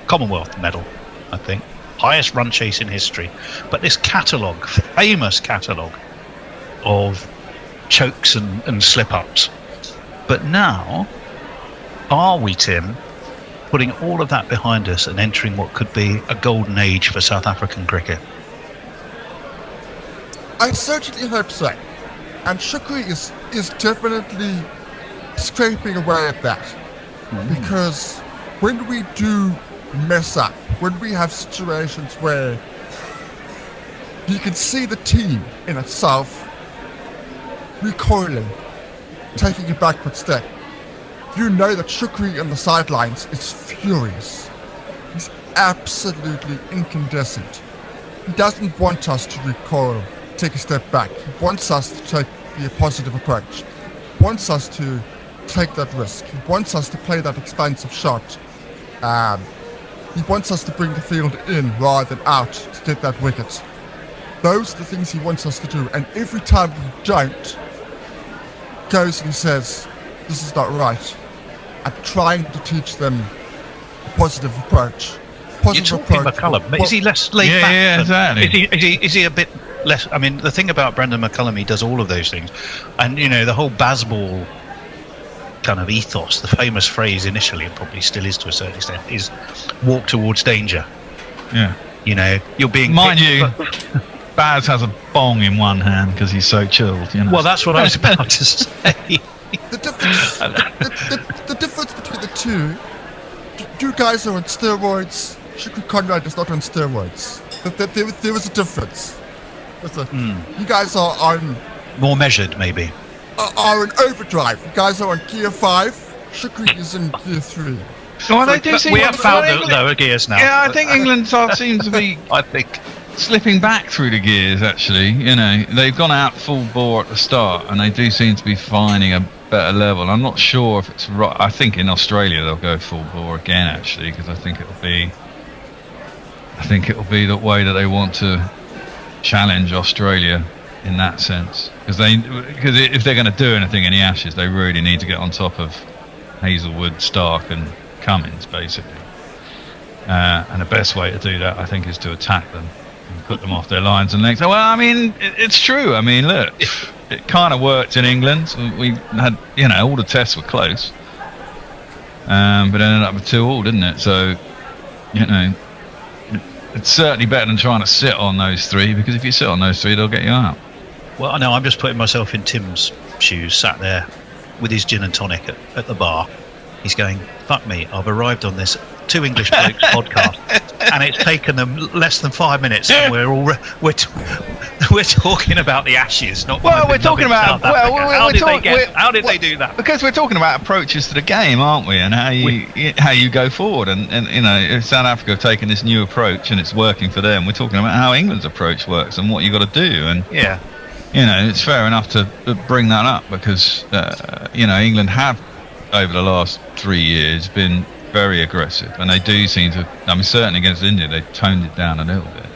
Commonwealth medal, I think. Highest run chase in history. But this catalogue, famous catalogue of chokes and slip-ups. But now, are we, Tim, putting all of that behind us and entering what could be a golden age for South African cricket? I certainly hope so. And Shukri is definitely scraping away at that. Because when we do mess up, when we have situations where you can see the team in itself recoiling taking a backward step. You know that Shukri on the sidelines is furious. He's absolutely incandescent. He doesn't want us to recoil, take a step back. He wants us to take the positive approach. He wants us to take that risk. He wants us to play that expansive shot. He wants us to bring the field in rather than out to get that wicket. Those are the things he wants us to do. And every time we don't, goes and he says, this is not right. I'm trying to teach them a positive approach. You're talking McCullum. Is he less laid back? Yeah, exactly. Is he a bit less? I mean, the thing about Brendan McCullum, he does all of those things. And, you know, the whole Bazball kind of ethos, the famous phrase initially, and probably still is to a certain extent, is walk towards danger. Yeah. You know, you're being... Mind you, Baz has a bong in one hand because he's so chilled, you know. Well, that's what I was about to say. The difference between the two, you guys are on steroids, Shukri Conrad is not on steroids. There was a difference. You guys are on... More measured, maybe. Are in overdrive. You guys are on gear 5, Shukri is in gear 3. Well, they do seem we have found the lower gears now. Yeah, I think England seems to be... I think... slipping back through the gears, actually. You know, they've gone out full bore at the start, and they do seem to be finding a better level. I'm not sure if it's right. I think in Australia they'll go full bore again, actually, because I think it'll be the way that they want to challenge Australia in that sense. Because if they're going to do anything in the Ashes, they really need to get on top of Hazelwood, Stark, and Cummins, basically. And the best way to do that, I think, is to attack them. Put them off their lines and legs. Well, I mean, it's true. I mean, look, it kind of worked in England. We had, you know, all the tests were close, but it ended up with 2-2, didn't it? So, you know, it's certainly better than trying to sit on those 3, because if you sit on those 3, they'll get you out. Well, I know, I'm just putting myself in Tim's shoes, sat there with his gin and tonic at the bar. He's going, fuck me, I've arrived on this Two English Blokes podcast, and it's taken them less than 5 minutes, and we're talking about the Ashes, not we're talking about how did they do that? Because we're talking about approaches to the game, aren't we? And how you go forward, and you know, if South Africa have taken this new approach and it's working for them, we're talking about how England's approach works and what you got to do. And yeah, you know, it's fair enough to bring that up because you know, England have over the last 3 years been very aggressive, and they do seem to. I mean, certainly against India, they toned it down a little bit.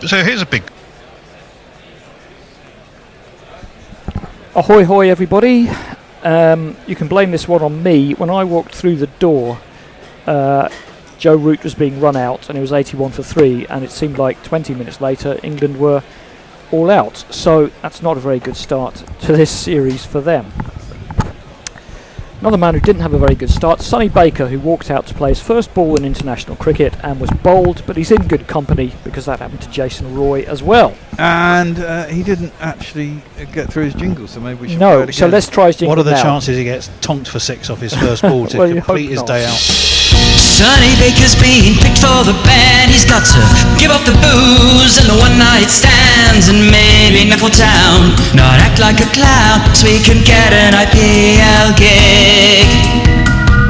So here's a big. Ahoy, hoy, everybody! You can blame this one on me. When I walked through the door, Joe Root was being run out, and it was 81 for 3, and it seemed like 20 minutes later, England were all out. So that's not a very good start to this series for them. Another man who didn't have a very good start, Sonny Baker, who walked out to play his first ball in international cricket and was bowled, but he's in good company because that happened to Jason Roy as well. And he didn't actually get through his jingle, so maybe we should No, so let's try his jingle. What are the now. chances he gets tonked for 6 off his first ball to Well, complete his day out? Sonny Baker's being picked for the band. He's got to give up the booze and the one-night stands, and maybe knuckle down, not act like a clown, so he can get an IPL gig.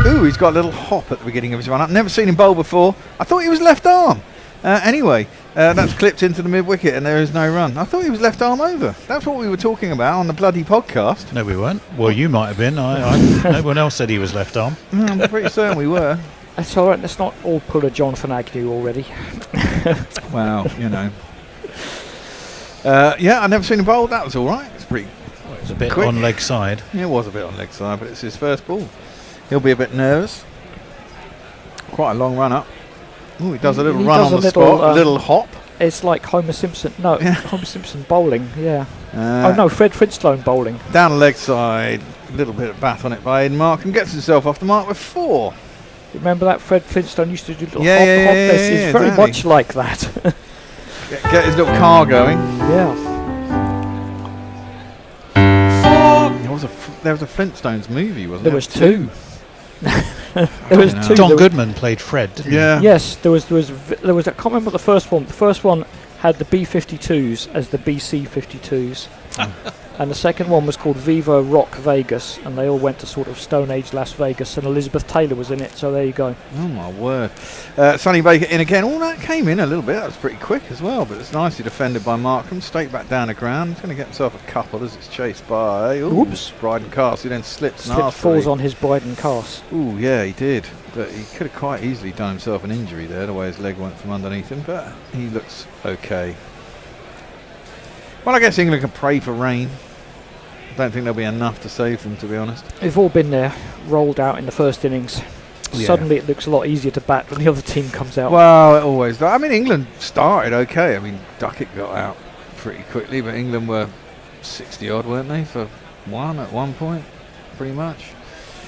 Ooh, he's got a little hop at the beginning of his run. I've never seen him bowl before. I thought he was left arm. Anyway, that's clipped into the mid-wicket and there is no run. I thought he was left arm over. That's what we were talking about on the bloody podcast. No, we weren't. Well, you might have been. No one else said he was left arm. I'm pretty certain we were. That's all right. Let's not all pull a Jonathan Agnew already. Well, you know. Yeah, I've never seen him bowl. That was all right. It's pretty. Well, it was a bit quick. on leg side. Yeah, it was a bit on leg side, but it's his first ball. He'll be a bit nervous. Quite a long run up. Ooh, he does a little run on the spot, a little hop. It's like Homer Simpson. No, Homer Simpson bowling. Yeah. Oh no, Fred Flintstone bowling. Down the leg side, a little bit of bat on it by Aidan Markham, gets himself off the mark with 4. Remember that Fred Flintstone used to do little hop. Yeah, It's very much like that. Get his little car going. Yeah. There was a Flintstones movie, wasn't there? There was 2. There was 2. Don Goodman played Fred, didn't he? Yes, there was. I can't remember the first one. The first one had the B-52s as the BC-52s. And the second one was called Viva Rock Vegas, and they all went to sort of Stone Age Las Vegas, and Elizabeth Taylor was in it, so there you go. Oh my word. Sonny Baker in again. All that came in a little bit. That was pretty quick as well, but it's nicely defended by Markham. Straight back down the ground. He's going to get himself a couple as it's chased by Bryden Cass, who then slips and falls on his Bryden Cass. Ooh, yeah, he did. But he could have quite easily done himself an injury there, the way his leg went from underneath him, but he looks okay. Well, I guess England can pray for rain. I don't think there'll be enough to save them, to be honest. We've all been there, rolled out in the first innings. Yeah. Suddenly it looks a lot easier to bat when the other team comes out. Well, it always does. I mean, England started okay. I mean, Duckett got out pretty quickly, but England were 60-odd, weren't they, for one at one point, pretty much.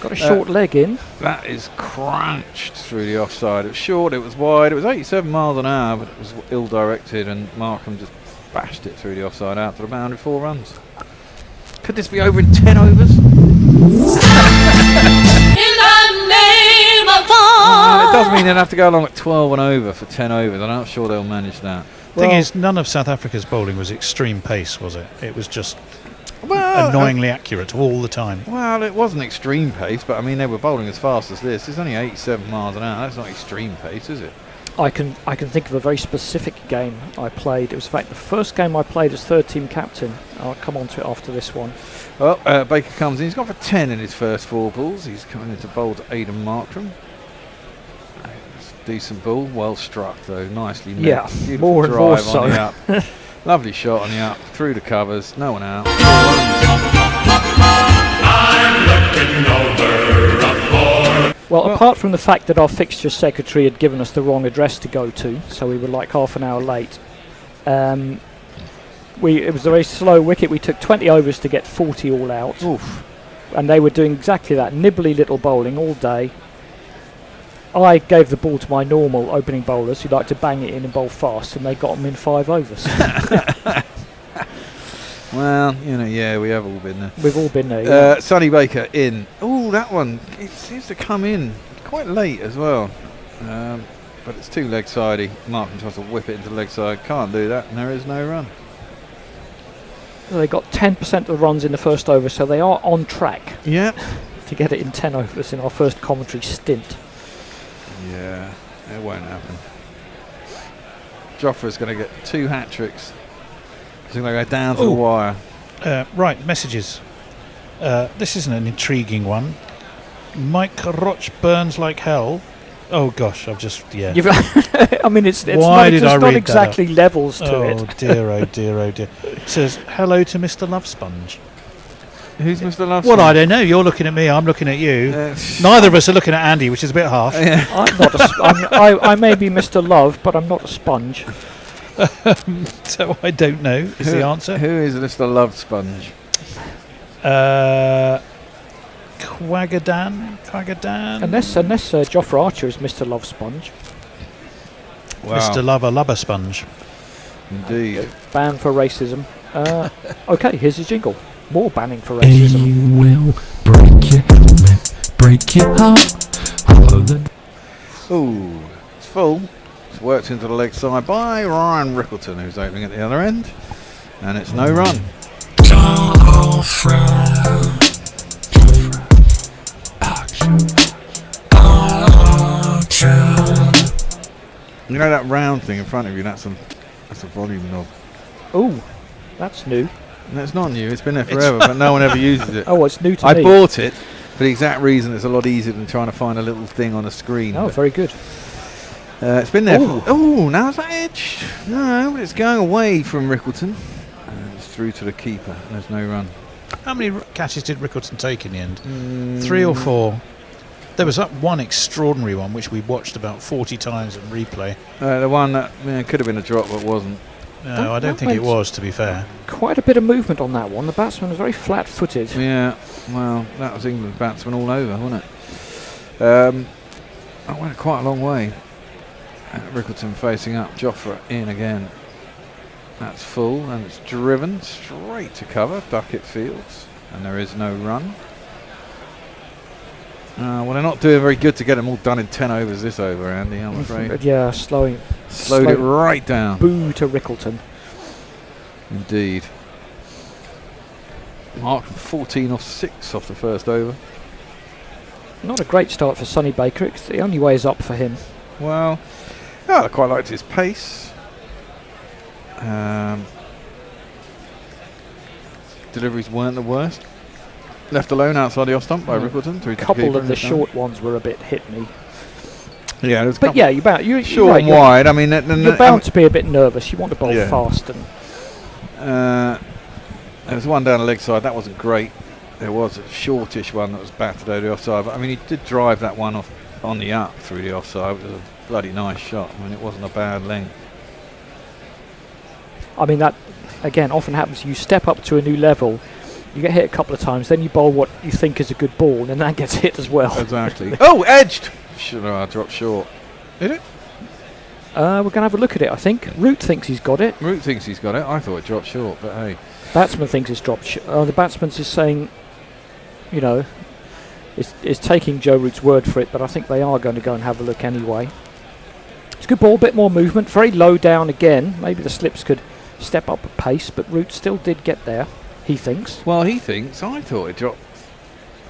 Got a short leg in. That is crunched through the offside. It was short, it was wide, it was 87 miles an hour, but it was ill-directed, and Markham just bashed it through the offside out to the boundary, 4 runs. Could this be over in 10 overs? In the name of God. It does mean they'd have to go along at 12 and over for 10 overs. I'm not sure they'll manage that. Thing is, none of South Africa's bowling was extreme pace, was it? It was just annoyingly accurate all the time. Well, it wasn't extreme pace, but I mean they were bowling as fast as this. It's only 87 miles an hour. That's not extreme pace, is it? I can think of a very specific game I played. It was in fact the first game I played as third team captain. I'll come on to it after this one. Well, Baker comes in. He's gone for 10 in his first 4 balls. He's coming into bowl to Aidan Markram. Decent ball, well struck though, nicely met. Yeah, beautiful more and drive more on so. the up. Lovely shot on the up, through the covers, no one out. I'm looking over a 4. Well, apart from the fact that our fixture secretary had given us the wrong address to go to, so we were like half an hour late. It was a very slow wicket. We took 20 overs to get 40 all out. Oof. And they were doing exactly that, nibbly little bowling all day. I gave the ball to my normal opening bowlers who like to bang it in and bowl fast, and they got them in 5 overs. Well, you know, yeah, we have all been there. We've all been there, yeah. Sonny Baker in. Oh, that one, it seems to come in quite late as well. But it's too leg sidey. Markham tries to whip it into leg side. Can't do that, and there is no run. They got 10% of the runs in the first over, so they are on track. Yeah. To get it in 10 overs in our first commentary stint. Yeah, it won't happen. Jofra's going to get 2 hat-tricks. He's going to go down to the wire. Right, messages. This isn't an intriguing one. Mike Roch burns like hell. Oh gosh, I've just, yeah. I mean, it's Why did I not read exactly that levels to it. Oh dear, oh dear, oh dear. It says, hello to Mr. Love Sponge. Who's Mr. Love Well, Sponge? I don't know. You're looking at me, I'm looking at you. Neither of us are looking at Andy, which is a bit harsh. I'm not I may be Mr. Love, but I'm not a sponge. So I don't know is the answer. Who is Mr. Love Sponge? Quaggadan? Unless Jofra Archer is Mr. Love Sponge. Wow. Mr. Lubber Sponge. Indeed. Ban for racism. Okay, here's his jingle. More banning for racism. He will break your helmet, break your heart. Ooh, it's full. It's worked into the leg side by Ryan Rickleton, who's opening at the other end. And it's no run. You know that round thing in front of you, that's a volume knob. Ooh, that's new. No, it's not new, it's been there forever, but no one ever uses it. Oh, it's new to me. I bought it for the exact reason it's a lot easier than trying to find a little thing on a screen. Oh, very good. It's been there. Oh, now it's that edge. No, but it's going away from Rickleton. It's through to the keeper. There's no run. How many catches did Rickleton take in the end? 3 or 4? There was that one extraordinary one which we watched about 40 times in replay. The one that could have been a drop but wasn't. No, I don't think it was, to be fair. Quite a bit of movement on that one. The batsman was very flat-footed. Yeah, well, that was England's batsman all over, wasn't it? I went quite a long way. Rickleton facing up, Jofra in again. That's full, and it's driven straight to cover. Duckett fields, and there is no run. Well, they're not doing very good to get them all done in 10 overs this over, Andy, I'm afraid. Yeah, slowed it right down. Boo to Rickleton. Indeed. Mark 14 off 6 off the first over. Not a great start for Sonny Baker. It's the only way is up for him. Well, I quite liked his pace. Deliveries weren't the worst. Left alone outside the off stump by Rickleton. A couple of the short ones were a bit hit me. Yeah, there's but yeah, you're short right, and wide. I mean, you're bound to be a bit nervous. You want to bowl fast and. There was one down the leg side that wasn't great. There was a shortish one that was battered over the offside. But I mean, he did drive that one off on the up through the offside. It was a bloody nice shot. I mean, it wasn't a bad length. I mean, that again often happens. You step up to a new level. You get hit a couple of times, then you bowl what you think is a good ball, and that gets hit as well. Exactly. Oh, edged! Should have dropped short. Did it? We're going to have a look at it, I think. Root thinks he's got it. Root thinks he's got it. I thought it dropped short, but hey. Batsman thinks it's dropped the batsman's is saying, is taking Joe Root's word for it, but I think they are going to go and have a look anyway. It's a good ball, a bit more movement, very low down again. Maybe the slips could step up a pace, but Root still did get there. He thinks. Well, he thinks. I thought it dropped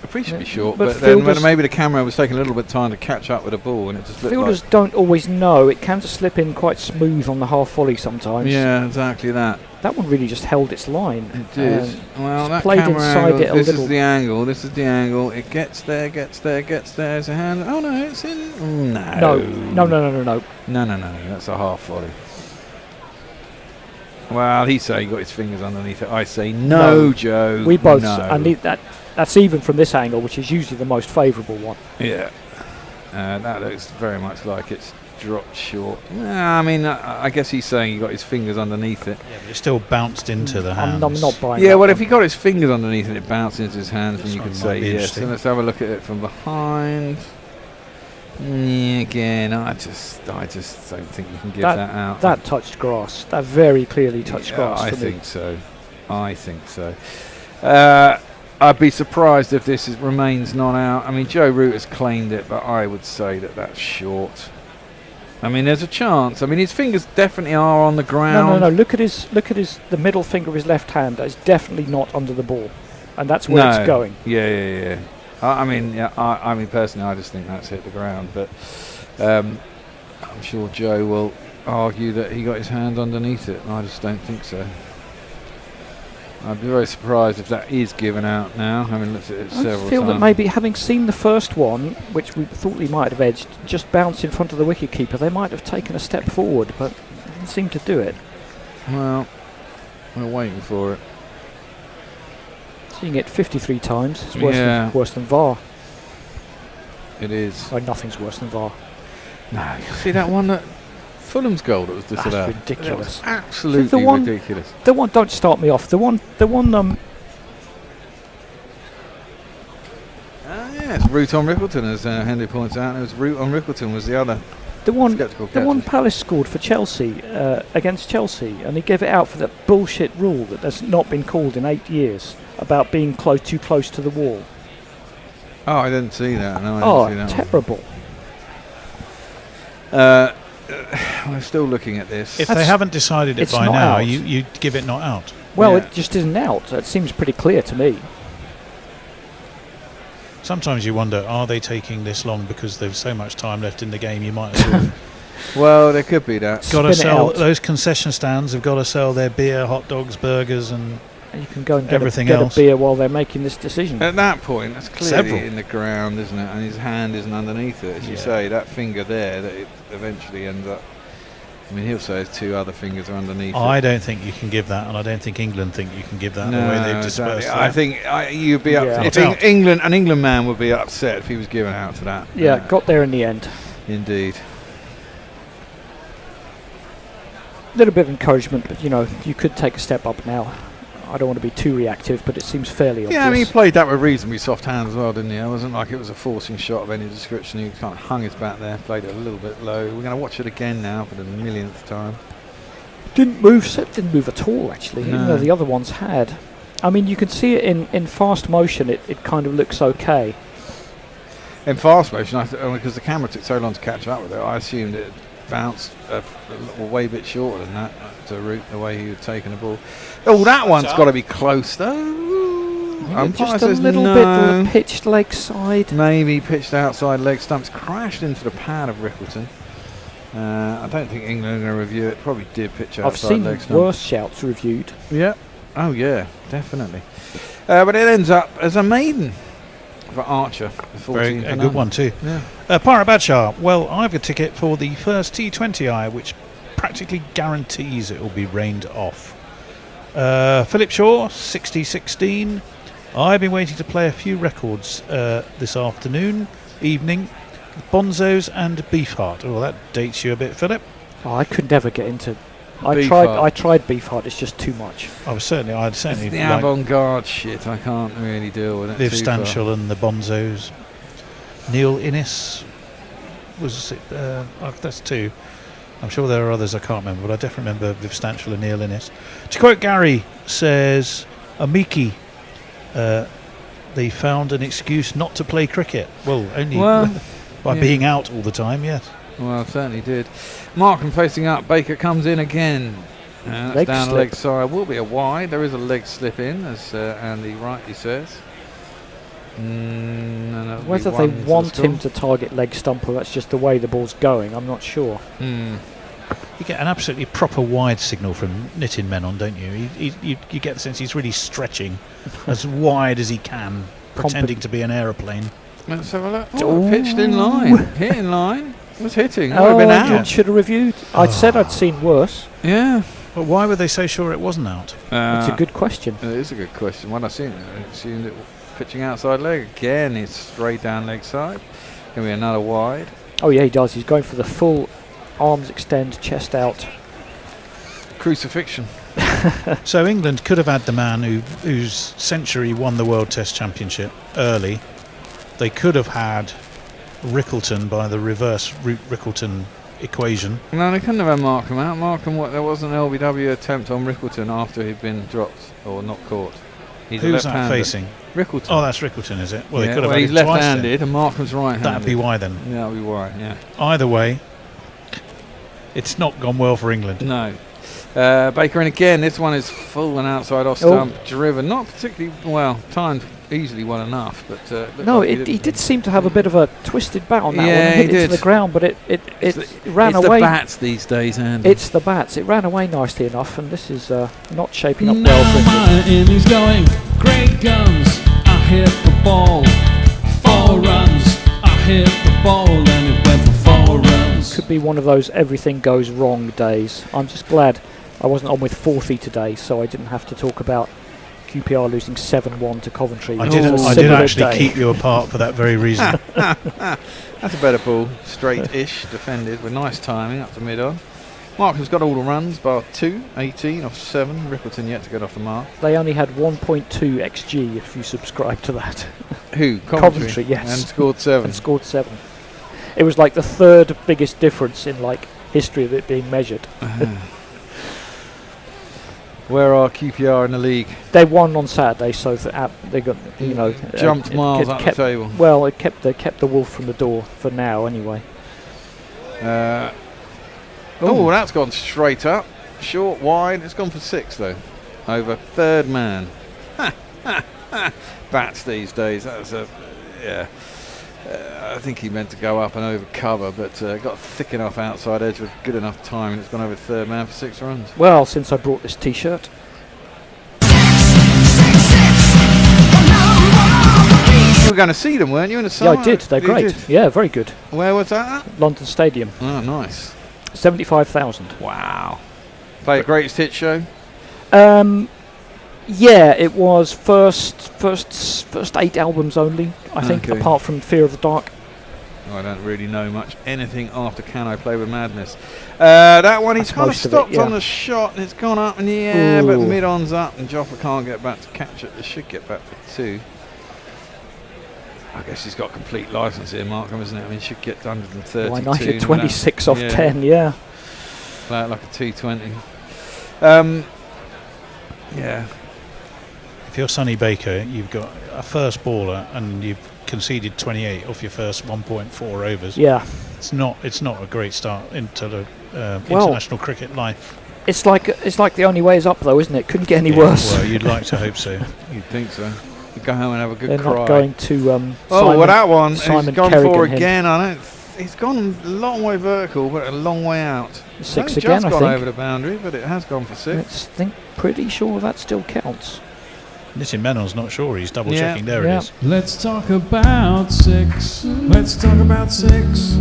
appreciably short, but then maybe the camera was taking a little bit of time to catch up with the ball, and it just looked fielders don't always know. It can just slip in quite smooth on the half volley sometimes. Yeah, exactly that. That one really just held its line. It did. Well, that played camera inside angle, it a this little. is the angle. This is the angle. It gets there, gets there, gets there. It's a hand. Oh no, it's in. No. No. That's a half volley. Well, he say he got his fingers underneath it. I say no, Joe. We both. No. I need that. That's even from this angle, which is usually the most favourable one. Yeah. That looks very much like it's dropped short. I mean, I guess he's saying he got his fingers underneath it. Yeah, but it still bounced into the hands. I'm not buying. Yeah, well, if he got his fingers underneath it, it bounced into his hands, then you could say yes. So interesting. let's have a look at it from behind. Again, I just don't think you can give that out. That touched grass. That very clearly touched grass. I think so. I'd be surprised if this remains not out. I mean, Joe Root has claimed it, but I would say that that's short. I mean, there's a chance. I mean, his fingers definitely are on the ground. No. Look at the middle finger of his left hand. That is definitely not under the ball, and that's where it's going. Yeah. I mean, personally, I just think that's hit the ground. But I'm sure Joe will argue that he got his hand underneath it. I just don't think so. I'd be very surprised if that is given out now. I mean, looked at it several times. I feel that maybe having seen the first one, which we thought he might have edged, just bounce in front of the wicketkeeper, they might have taken a step forward, but didn't seem to do it. Well, we're waiting for it. Seeing it 53 times, it's worse than VAR. It is. Oh, nothing's worse than VAR. No, you see that one that Fulham's goal that was disallowed? That's ridiculous. That was absolutely ridiculous. The one, don't start me off. The one. It's Root on Rickleton, as Henry points out. It was Root on Rickleton was the other. The one Palace scored for Chelsea against Chelsea, and he gave it out for that bullshit rule that has not been called in 8 years about being too close to the wall. Oh, I didn't see that. No, I didn't see that. Terrible. I'm still looking at this. If they haven't decided it by now, you give it not out. Well, it just isn't out. It seems pretty clear to me. Sometimes you wonder, are they taking this long because there's so much time left in the game? You might as well. Well, there could be that. Got to sell those concession stands. Have got to sell their beer, hot dogs, burgers, and you can go and get everything a beer while they're making this decision. At that point, that's clearly in the ground, isn't it? And his hand isn't underneath it, as you say. That finger there, that it eventually ends up. I mean, he'll say his two other fingers are underneath. I don't think you can give that, and I don't think England think you can give that the way they've dispersed it. I think you'd be up. If an England man would be upset if he was given out to that. Yeah, got there in the end. Indeed. A little bit of encouragement, but you could take a step up now. I don't want to be too reactive, but it seems fairly obvious. Yeah, I mean, he played that with reasonably soft hands as well, didn't he? It wasn't like it was a forcing shot of any description. He kind of hung his bat there, played it a little bit low. We're going to watch it again now for the millionth time. Didn't move at all, actually, even though the other ones had. I mean, you can see it in fast motion, it kind of looks okay. In fast motion, because the camera took so long to catch up with it, I assumed it bounced a way bit shorter than that to Root the way he had taken the ball. Oh, that one's got to be close though. umpire Just a says little no. bit pitched leg side. Maybe pitched outside leg stumps, crashed into the pad of Rickleton. I don't think England are going to review it. Probably did pitch outside I've seen leg stumps. worse shouts reviewed. Yeah. Oh yeah, definitely. But it ends up as a maiden for Archer. A good one too. Yeah. Pirate Badshaw. Well, I've a ticket for the first T20I, which practically guarantees it will be rained off. Philip Shaw, 60-16. I've been waiting to play a few records this evening. Bonzos and Beefheart. Oh, that dates you a bit, Philip. Oh, I could never get into. I Beefheart. tried Beefheart. It's just too much. I'd certainly The like avant-garde shit, I can't really deal with it. Viv too far. Stanshall and the Bonzos. Neil Innes was it? That's two. I'm sure there are others I can't remember, but I definitely remember Viv Stanshall and Neil Innes. To quote Gary, says Amiki, they found an excuse not to play cricket. Well, only by being out all the time. Yes. Well, certainly did. Markham facing up. Baker comes in again. That's Leg down slip. leg side. Will be a wide. There is a leg slip in, as Andy rightly says. Whether they want him to target leg stump or that's just the way the ball's going, I'm not sure. You get an absolutely proper wide signal from Nitin Menon, don't you? You get the sense he's really stretching as wide as he can, pretending to be an aeroplane. Let's have a look. Oh, pitched in line. Hit in line. Was hitting. Would have been out. Should have reviewed. I'd said I'd seen worse. Yeah. But why were they so sure it wasn't out? It's a good question. It is a good question. When I seen it, I assumed it was pitching outside leg. Again, it's straight down leg side. Going to be another wide. Oh, yeah, he does. He's going for the full arms extend, chest out. Crucifixion. So England could have had the man whose century won the World Test Championship early. They could have had Rickleton by the reverse Rickleton equation. No, they couldn't have had Markham out. Markham, there was an LBW attempt on Rickleton after he'd been dropped or not caught. He's Who's that facing? Rickleton. Oh, that's Rickleton, is it? Well, they could have he's had it twice left-handed then. and Markham's right-handed. That'd be why then. Yeah, that'd be why, yeah. Either way, it's not gone well for England. No. Baker in again. This one is full and outside off stump, driven. Not particularly well timed, easily well enough, but no, like he did seem to have a bit of a twisted bat on that one. Yeah, It hit he into did. the ground, but it ran it's away. the bats these days, Andy. It's the bats. It ran away nicely enough, and this is not shaping up Now well for my innings going, great guns, I hit the ball, 4 runs, I hit the ball and it went for 4 runs. Could be one of those everything goes wrong days. I'm just glad I wasn't on with 40 today, so I didn't have to talk about QPR losing 7-1 to Coventry. I did actually keep you apart for that very reason. That's a better ball, straight-ish, defended with nice timing up to mid-on. Markham's got all the runs, bar 2, 18 off 7. Rickleton yet to get off the mark. They only had 1.2 XG if you subscribe to that. Who? Coventry, yes. And scored 7. And scored 7. It was like the third biggest difference in like history of it being measured. Where are QPR in the league? They won on Saturday, so they got jumped miles up the table. Well, they kept the wolf from the door for now, anyway. That's gone straight up, short, wide. It's gone for 6 though, over third man. Bats these days. That's I think he meant to go up and over cover, but got thick enough outside edge with good enough time, and it's gone over third man for 6 runs. Well, since I brought this T-shirt. You were going to see them, weren't you, in the summer? Yeah, I did. They're great. Yeah, very good. Where was that at? London Stadium. Oh, nice. 75,000. Wow. Play a greatest hit show? Yeah, it was first 8 albums only, I think, Okay. apart from Fear of the Dark. Oh, I don't really know much. Anything after Can I Play With Madness? That one, he's That's kind of most of it, stopped yeah. on the shot, and it's gone up in the air, but Ooh. mid-on's up, and Joffa can't get back to catch it. They should get back for 2. I guess he's got complete licence here, Markham, isn't it? I mean, he should get 132. Why not? You're no 26 doubt. off 10, yeah. Play it like a 220. Yeah. If you're Sonny Baker, you've got a first baller and you've conceded 28 off your first 1.4 overs. Yeah. It's not a great start into the Well, international cricket life. It's like the only way is up, though, isn't it? Couldn't get any worse. Well, you'd like to hope so. You'd think so. You go home and have a good They're cry. not going to. Well, Simon, that one Simon he's gone Kerrigan for him. again. I don't. He's gone a long way vertical, but a long way out. 6 It's again, just I gone think. over the boundary, but it has gone for 6. Let's think. Pretty sure that still counts. Nitin Menon's not sure. He's double checking. There it is. Let's talk about 6. Let's talk about 6.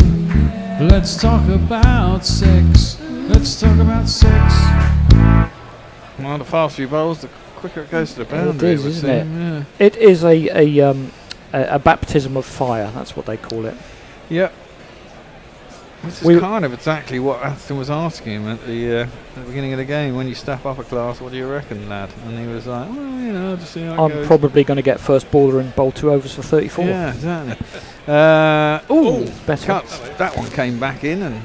Let's talk about 6. Let's talk about 6. Well, the faster you bowls, the quicker it goes to the boundary. It is, would isn't seem, it? Yeah. It is a baptism of fire. That's what they call it. Yep. This is kind of exactly what Atherton was asking him at the beginning of the game. When you step up a class, what do you reckon, lad? And he was like, well, you know, just see how it I'm goes. probably going to get first baller and bowl 2 overs for 34. Yeah, exactly. Better. Cuts. That one came back in and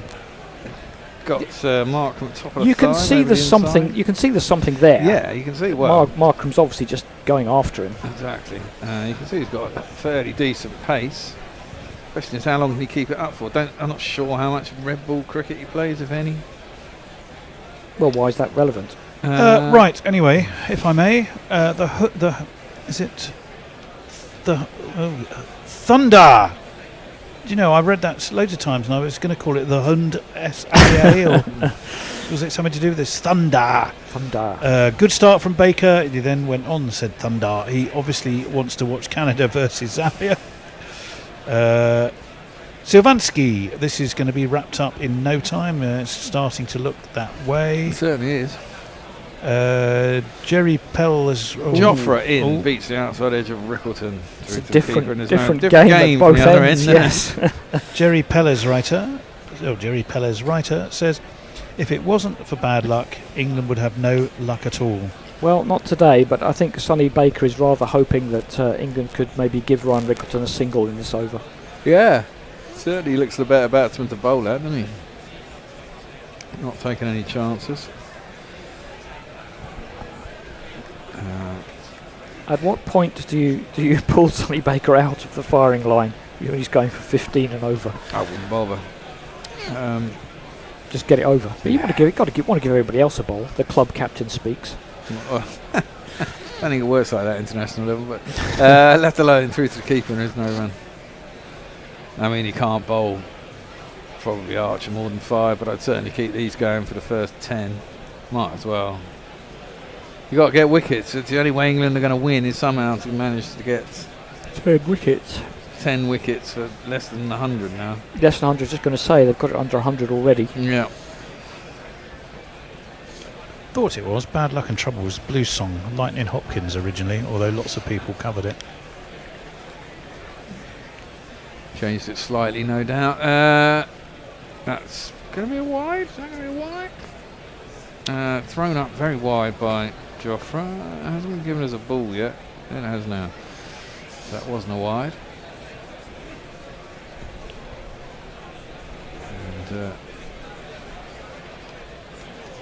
got Markham at top of the You can thigh see over there's the something. inside. You can see there's something there. Yeah, you can see. Well, Markham's obviously just going after him. exactly. You can see he's got a fairly decent pace. Question is, how long can he keep it up for? I'm not sure how much red ball cricket he plays, if any. Well, why is that relevant? Right. Anyway, if I may, Thunder. Do you know, I read that loads of times, and I was going to call it the Hund S-A-A, or was it something to do with this? Thunder. Good start from Baker. He then went on and said Thunder. He obviously wants to watch Canada versus Zambia. Sylvanski, this is going to be wrapped up in no time. It's starting to look that way. It certainly is. Jerry Pell has... Jofra beats the outside edge of Rickleton. It's a different game at both ends, yes. Jerry Peller's writer says, if it wasn't for bad luck, England would have no luck at all. Well, not today, but I think Sonny Baker is rather hoping that England could maybe give Ryan Rickleton a single in this over. Yeah, certainly looks the better batsman to bowl at, doesn't he? Not taking any chances. At what point do you pull Sonny Baker out of the firing line? He's going for 15 and over. I wouldn't bother. Just get it over. But you want to give everybody else a bowl. The club captain speaks. I don't think it works like that international level, but left alone through to the keeper and there's no run. I mean, he can't bowl, probably Archer more than 5, but I'd certainly keep these going for the first 10. Might as well. You got to get wickets. It's the only way England are going to win is somehow to manage to get 10 wickets. 10 wickets for less than 100 now. Less than 100. Just going to say they've got it under 100 already. Yeah. Thought it was Bad Luck and Trouble was blues song, Lightning Hopkins originally, although lots of people covered it. Changed it slightly, no doubt. That's going to be a wide. Is that going to be a wide? Thrown up very wide by Jofra. Hasn't been given us a ball yet. It has now. That wasn't a wide. And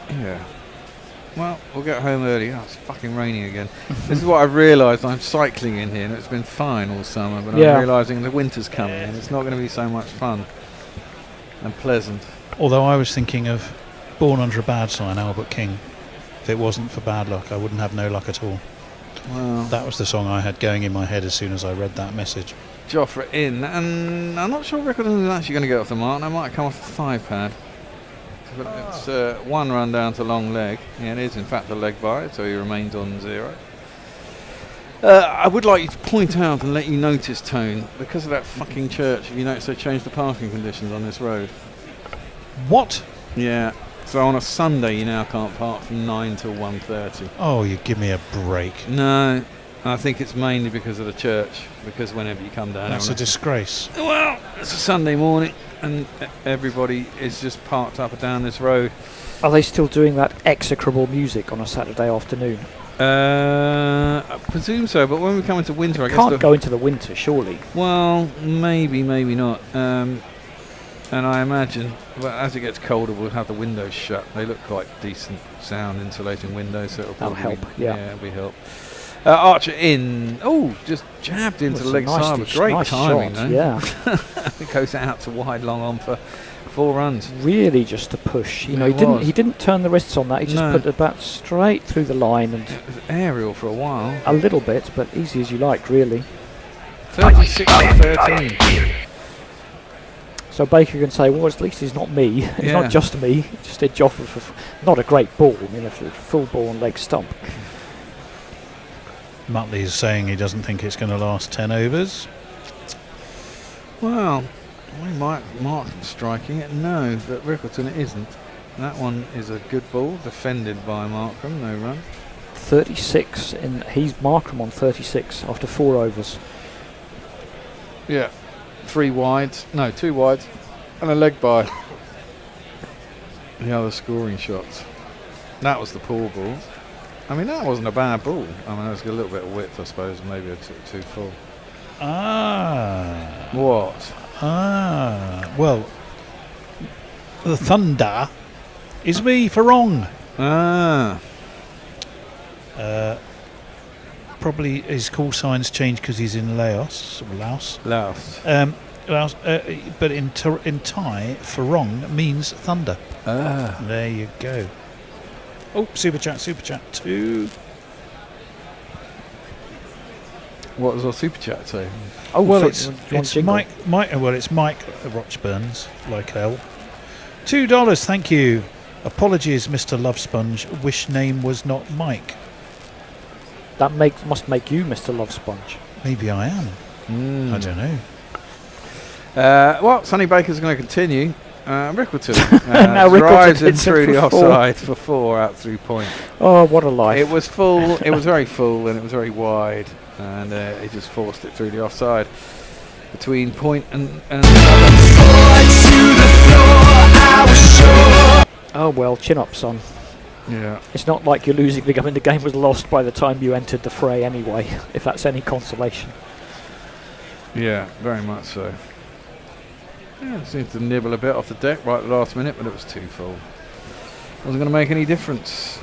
yeah. Well, we'll get home early. Oh, it's fucking raining again. This is what I've realised. I'm cycling in here, and it's been fine all summer, but I'm realising the winter's coming, and it's not going to be so much fun and pleasant. Although I was thinking of Born Under a Bad Sign, Albert King. If it wasn't for bad luck, I wouldn't have no luck at all. Well, that was the song I had going in my head as soon as I read that message. Jofra in, and I'm not sure Rickleton is actually going to get off the mark. That might come off the 5 pad. But it's 1 run down to long leg. Yeah, it is in fact a leg by, so he remains on 0. I would like you to point out and let you notice, Tone, because of that fucking church, you notice they changed the parking conditions on this road. What? Yeah. So on a Sunday you now can't park from 9 till 1:30. Oh, you give me a break. No, I think it's mainly because of the church, because whenever you come down... That's a disgrace. Well, it's a Sunday morning and everybody is just parked up and down this road. Are they still doing that execrable music on a Saturday afternoon? I presume so, but when we come into winter, I guess... Can't go into the winter, surely. Well, maybe not. And I imagine, well, as it gets colder, we'll have the windows shut. They look quite decent sound insulating windows, so it'll probably help. Yeah, it'll be help. Archer in. Oh, just jabbed into the leg nice side with great nice timing. shot, though. yeah. It goes out to wide, long on for 4 runs. Really, just a push. You know, It he didn't turn the wrists on that. He just No. put the bat straight through the line and It was aerial for a while. a little bit, but easy as you like, really. 36 to 13. So Baker can say, well, at least he's not me. It's Yeah. not just me. He just did Jofra for not a great ball. I mean, a full ball and leg stump. Muttley's saying he doesn't think it's going to last 10 overs. Well, we might mark striking it. No, but Rickleton it isn't. That one is a good ball, defended by Markham. No run. 36, and he's Markham on 36 after 4 overs. Yeah. 3 wides. No, 2 wides. And a leg by. The other scoring shots. That was the poor ball. I mean, that wasn't a bad ball. I mean, there was a little bit of width, I suppose, maybe a too full. Ah. What? Well, the Thunder is me for wrong. Probably his call signs changed because he's in Laos. But in Thai, Farong means thunder. There you go. Oh, super chat 2. What does our super chat say? Oh well, do you want it's jingle? Mike. Well, it's Mike Rochburns, like hell. $2, thank you. Apologies, Mr. Love Sponge. Wish name was not Mike. That must make you Mr. Love Sponge. Maybe I am. I don't know. Well, Sonny Baker's going to continue. Rickleton Now Rickleton drives in hits it through the for 4. offside for 4 out through point. Oh, what a life. It was full. It was very full and it was very wide, and he just forced it through the offside between point and Oh well, chin up, son. Yeah. It's not like you're losing the game. I mean, the game was lost by the time you entered the fray anyway, if that's any consolation. Yeah, very much so. Yeah, it seemed to nibble a bit off the deck right at the last minute, but it was too full. Wasn't going to make any difference.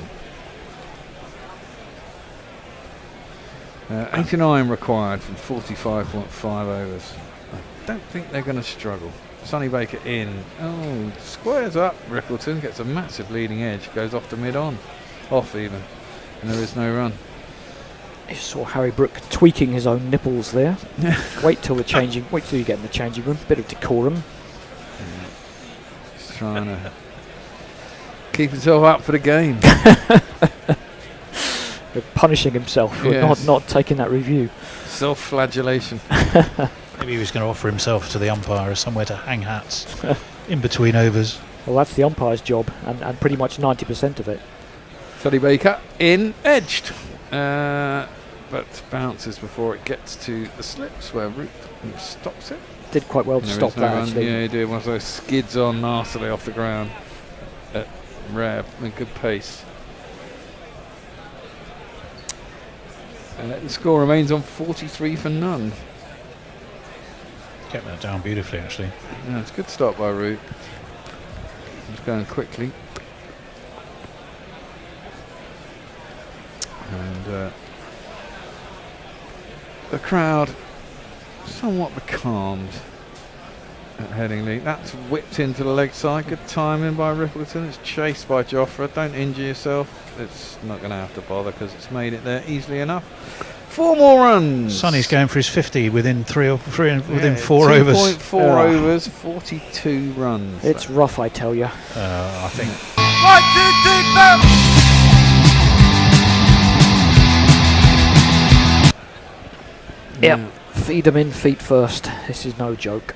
89 required from 45.5 overs. I don't think they're going to struggle. Sonny Baker in. Oh, squares up. Rickleton gets a massive leading edge. Goes off to mid-on. Off even. And there is no run. You saw Harry Brook tweaking his own nipples there. Wait till you get in the changing room. Bit of decorum. Just trying to keep himself up for the game. Punishing himself for not taking that review. Self-flagellation. Maybe he was going to offer himself to the umpire as somewhere to hang hats in between overs. Well, that's the umpire's job, and pretty much 90% of it. Sonny Baker in, edged. But bounces before it gets to the slips where Root stops it. Did quite well to stop that, actually. Yeah, he did. One of those skids on nastily off the ground at rare and good pace. The score remains on 43 for none. Kept that down beautifully, actually. Yeah, it's a good start by Root. He's going quickly. And the crowd somewhat becalmed at Headingley. That's whipped into the leg side. Good timing by Rickleton. It's chased by Jofra. Don't injure yourself. It's not going to have to bother because it's made it there easily enough. 4 more runs. Sonny's going for his 50 within 4 overs. 2.4 overs, 42 runs. It's rough, I tell you. I think. 1, 2, 3, Yep. Feed them in feet first. This is no joke.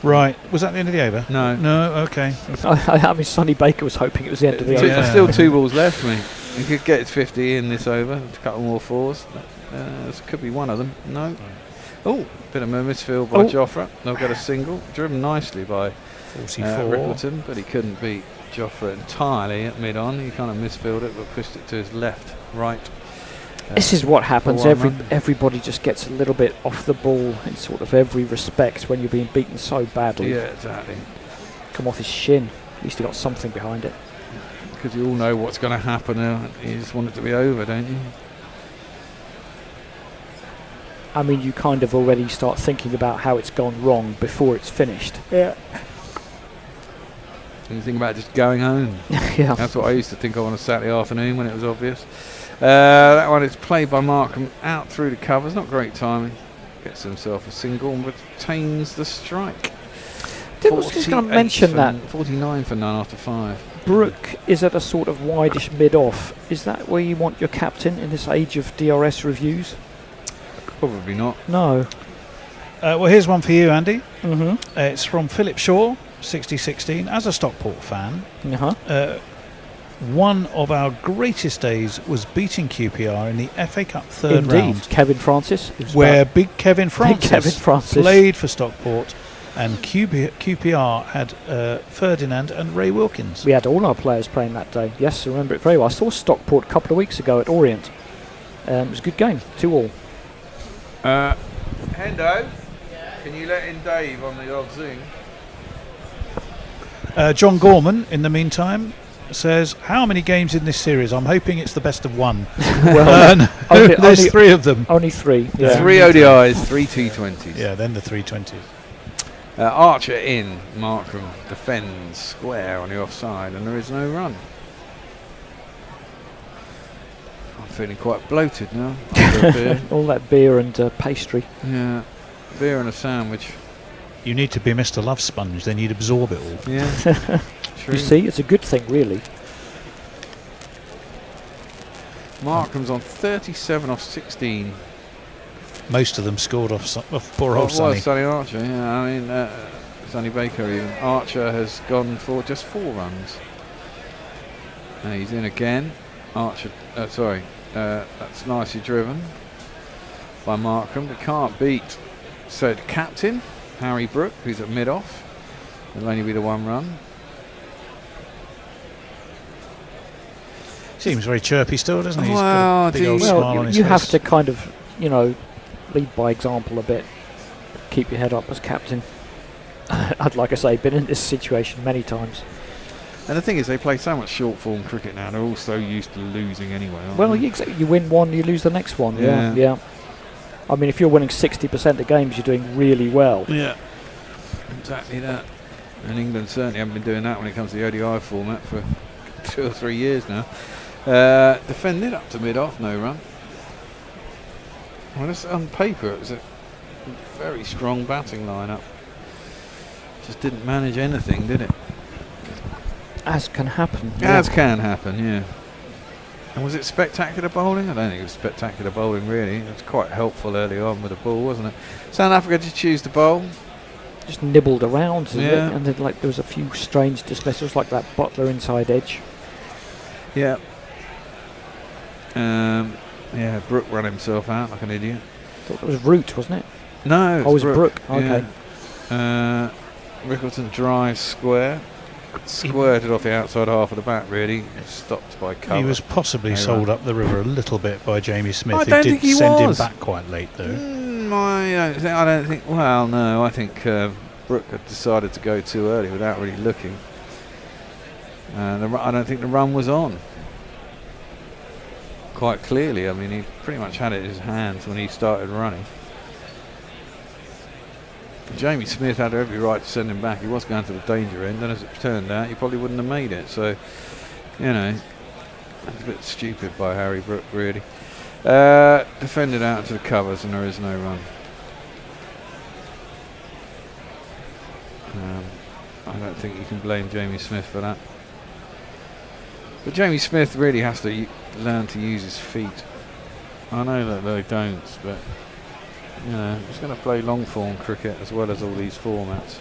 Right. Was that the end of the over? No. No, okay. I mean, Sonny Baker was hoping it was the end of the over. Still 2 balls left, mate. He could get his 50 in this over. A couple more 4s. This could be one of them. No. Oh, bit of a misfield by Jofra. They'll get a single. Driven nicely by 44. Rickleton, but he couldn't beat Jofra entirely at mid-on. He kind of misfielded it, but pushed it to his left, right. This is what happens. Everybody just gets a little bit off the ball in sort of every respect when you're being beaten so badly. Yeah, exactly. Come off his shin. At least he got something behind it. because you all know what's going to happen. You just want it to be over, don't you? I mean, you kind of already start thinking about how it's gone wrong before it's finished. Yeah. And you think about just going home. Yeah. That's what I used to think of on a Saturday afternoon when it was obvious. That one is played by Markham out through the covers. Not great timing. Gets himself a single and retains the strike. I was just going to mention that. 49 for none after 5. Brooke is at a sort of wideish mid-off. Is that where you want your captain in this age of DRS reviews? Probably not. No. Well, here's one for you, Andy. Mm-hmm. It's from Philip Shaw, 6016. As a Stockport fan, one of our greatest days was beating QPR in the FA Cup third round. Kevin Francis. Where big Kevin Francis played for Stockport, and QPR had Ferdinand and Ray Wilkins. We had all our players playing that day. Yes, I remember it very well. I saw Stockport a couple of weeks ago at Orient. It was a good game, 2-2. Hendo, can you let in Dave on the odd Zoom? John Gorman, in the meantime, says, how many games in this series? I'm hoping it's the best of one. Well, there's 3 of them. Only 3. Yeah. 3 ODIs, 3 T20s. Yeah, then the 320s. Archer in, Markham defends square on the offside, and there is no run. I'm feeling quite bloated now. All that beer and pastry. Yeah, beer and a sandwich. You need to be Mr. Love Sponge, then you'd absorb it all. Yeah. You see, it's a good thing, really. Markham's on 37 off 16. Most of them scored off poor old Sonny. Sonny Archer, yeah. I mean, Sonny Baker even. Archer has gone for just 4 runs. He's in again. Archer, that's nicely driven by Markham. They can't beat the captain, Harry Brook, who's at mid-off. It'll only be the 1 run. Seems very chirpy still, doesn't he? Well, He's got a big old smile on his you face. have to kind of, lead by example a bit. Keep your head up as captain. I'd, like I say, been in this situation many times. And the thing is, they play so much short form cricket now. They're all so used to losing anyway. Well, they? you win one, you lose the next one. Yeah. I mean, if you're winning 60% of the games, you're doing really well. Yeah, exactly that. And England certainly haven't been doing that when it comes to the ODI format for 2 or 3 years now. Defended up to mid-off, no run. Well, this, on paper, it was a very strong batting lineup. Just didn't manage anything, did it? As can happen. As can happen, yeah. And was it spectacular bowling? I don't think it was spectacular bowling, really. It was quite helpful early on with the ball, wasn't it? South Africa to choose the bowl. Just nibbled around, Yeah. and then, there was a few strange dismissals, like that Butler inside edge. Yeah. Brook ran himself out like an idiot. Thought it was Root, wasn't it? No, it was Brook. Okay. Yeah. Rickleton drives square. Squirted off the outside half of the bat, really. Stopped by cover. He was possibly sold up the river a little bit by Jamie Smith. I don't who think did he send was. him back quite late, though. I don't think. Well, no, I think Brook had decided to go too early without really looking. I don't think the run was on. Quite clearly, I mean, he pretty much had it in his hands when he started running. Jamie Smith had every right to send him back. He was going to the danger end, and as it turned out, he probably wouldn't have made it. So, it's a bit stupid by Harry Brook, really. Defended out into the covers, and there is no run. I don't think you can blame Jamie Smith for that. But Jamie Smith really has to learn to use his feet. I know that they don't, but he's going to play long form cricket as well as all these formats.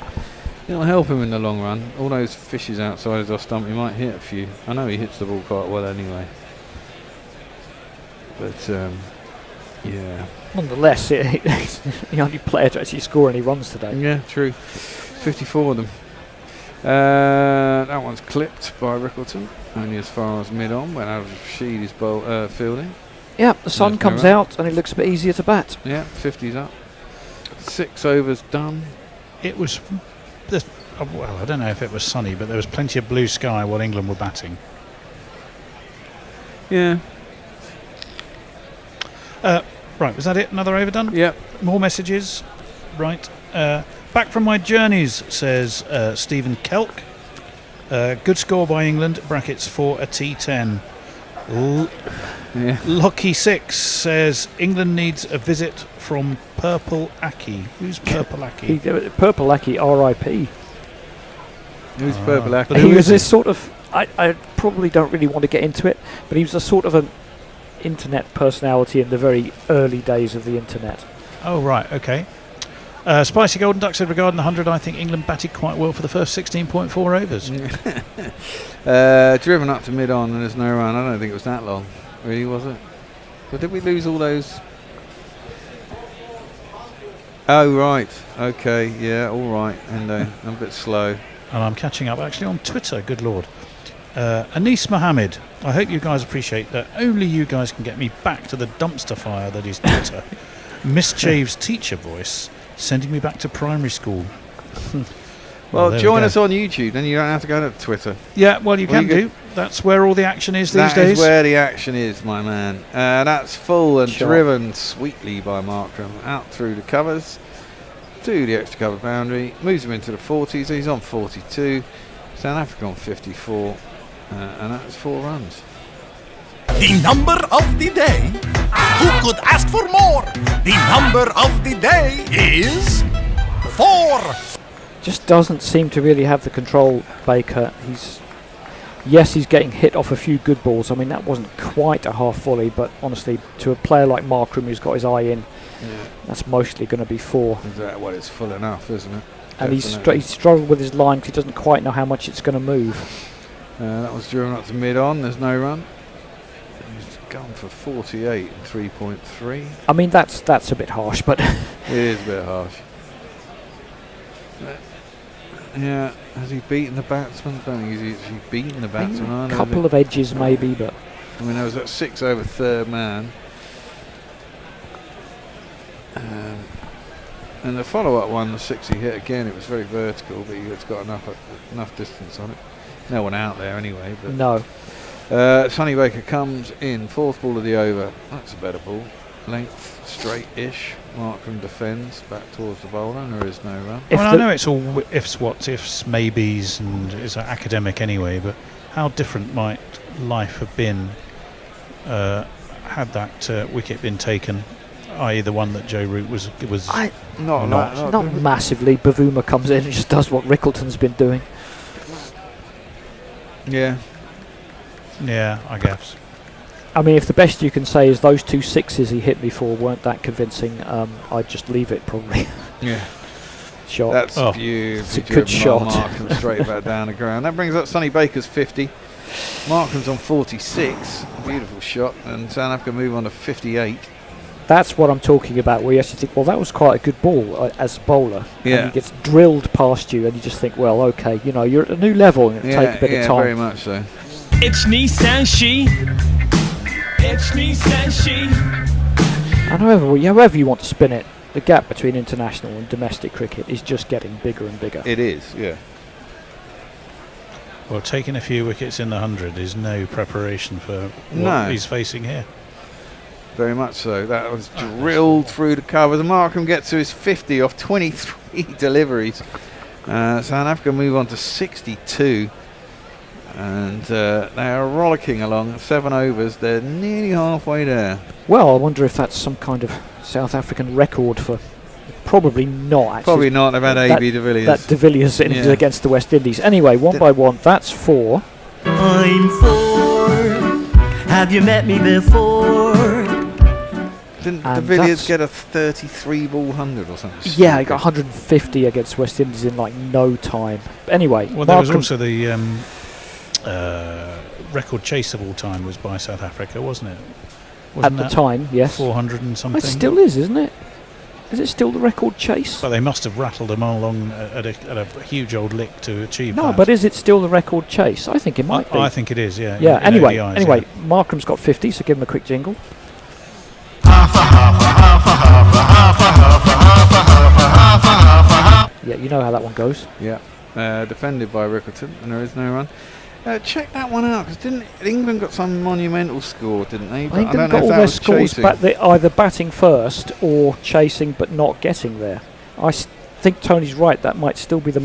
It'll help him in the long run. All those fishes outside his off stump, he might hit a few. I know he hits the ball quite well anyway. But nonetheless, he's the only player to actually score any runs today. Yeah, true. 54 of them. That one's clipped by Rickleton, only as far as mid-on, when out of Sheedy's fielding. Yeah, the sun comes out and it looks a bit easier to bat. Yeah, 50's up. 6 overs done. It was, I don't know if it was sunny, but there was plenty of blue sky while England were batting. Yeah. Right, was that it? Another over done? Yep. More messages? Right. Back from my journeys, says Stephen Kelk. Good score by England, brackets for a T10. Locky6 says England needs a visit from Purple Aki. Who's Purple Aki? Purple Aki, R.I.P. Who's Purple Aki? He was this sort of... I probably don't really want to get into it, but he was a sort of an internet personality in the very early days of the internet. Oh, right, okay. Spicy Golden Duck said, regarding the 100, I think England batted quite well for the first 16.4 overs. Driven up to mid-on and there's no run. I don't think it was that long. Really, was it? But did we lose all those? Oh, right. Okay, yeah, all right. And I'm a bit slow. And I'm catching up actually on Twitter, good lord. Anis Mohammed, I hope you guys appreciate that only you guys can get me back to the dumpster fire that is Twitter. Miss Chave's teacher voice sending me back to primary school. Well, join us on YouTube, then you don't have to go to Twitter. Yeah, well, you can do. That's where all the action is these days. That is where the action is, my man. That's full and driven sweetly by Markram. Out through the covers to the extra cover boundary. Moves him into the 40s. He's on 42. South Africa on 54. And that's 4 runs. The number of the day. Who could ask for more? The number of the day is 4. Just doesn't seem to really have the control, Baker. He's getting hit off a few good balls. I mean, that wasn't quite a half volley, but honestly, to a player like Markram who's got his eye in, that's mostly going to be 4. Exactly. Well, it's full enough, isn't it? And he's struggled with his line because he doesn't quite know how much it's going to move. That was driven up to mid-on. There's no run. He's gone for 48 and 3.3. I mean, that's a bit harsh, but it is a bit harsh. Yeah, has he beaten the batsman? I don't think he's actually beaten the batsman. A couple of edges maybe, but... I mean, there was that 6 over third man. And the follow-up one, the 6 he hit again, it was very vertical, but it's got enough distance on it. No one out there anyway. But no. Sonny Baker comes in, 4th ball of the over. That's a better ball. Length, straight-ish. Markram defends back towards the bowler, and there is no run. Well, I know it's all ifs, whats, ifs, maybes, and it's academic anyway, but how different might life have been had that wicket been taken, i.e. the one that Joe Root was not massively. Bavuma comes in and just does what Rickleton's been doing. Yeah, I guess. I mean, if the best you can say is those 2 6s he hit before weren't that convincing, I'd just leave it probably. Yeah. Shot. That's beautiful. It's a good shot. Markram straight back down the ground. That brings up Sonny Baker's 50. Markram's on 46. Beautiful shot. And South Africa move on to 58. That's what I'm talking about, where you actually think, well, that was quite a good ball as a bowler. Yeah. And he gets drilled past you, and you just think, well, okay, you're at a new level, and it'll take a bit of time. Yeah, very much so. It's Nissan She. It's Nissan She. And however you want to spin it, the gap between international and domestic cricket is just getting bigger and bigger. It is, yeah. Well, taking a few wickets in the 100 is no preparation for what he's facing here. Very much so. That was drilled through the covers. Markram gets to his 50 off 23 deliveries. South Africa move on to 62. And they are rollicking along 7 overs. They're nearly halfway there. Well, I wonder if that's some kind of South African record for... Probably not, actually. Probably not. They've had A.B. de Villiers. That de Villiers innings against the West Indies. Anyway, 1 by 1. That's 4. I'm 4. Have you met me before? Didn't de Villiers get a 33 ball 100 or something? Yeah, he got 150 against West Indies in no time. Anyway, well, there was also the record chase of all time was by South Africa, wasn't it? At the time, yes. 400 and something. It still is, isn't it? Is it still the record chase? But they must have rattled them along at a huge old lick to achieve that. No, but is it still the record chase? I think it might be. I think it is, yeah. Yeah, anyway, Markram's got 50, so give him a quick jingle. Yeah, you know how that one goes. Yeah, defended by Rickleton, and there is no run. Check that one out, because didn't England got some monumental score, didn't they? But England got all their scores either batting first or chasing but not getting there. I think Tony's right. That might still be the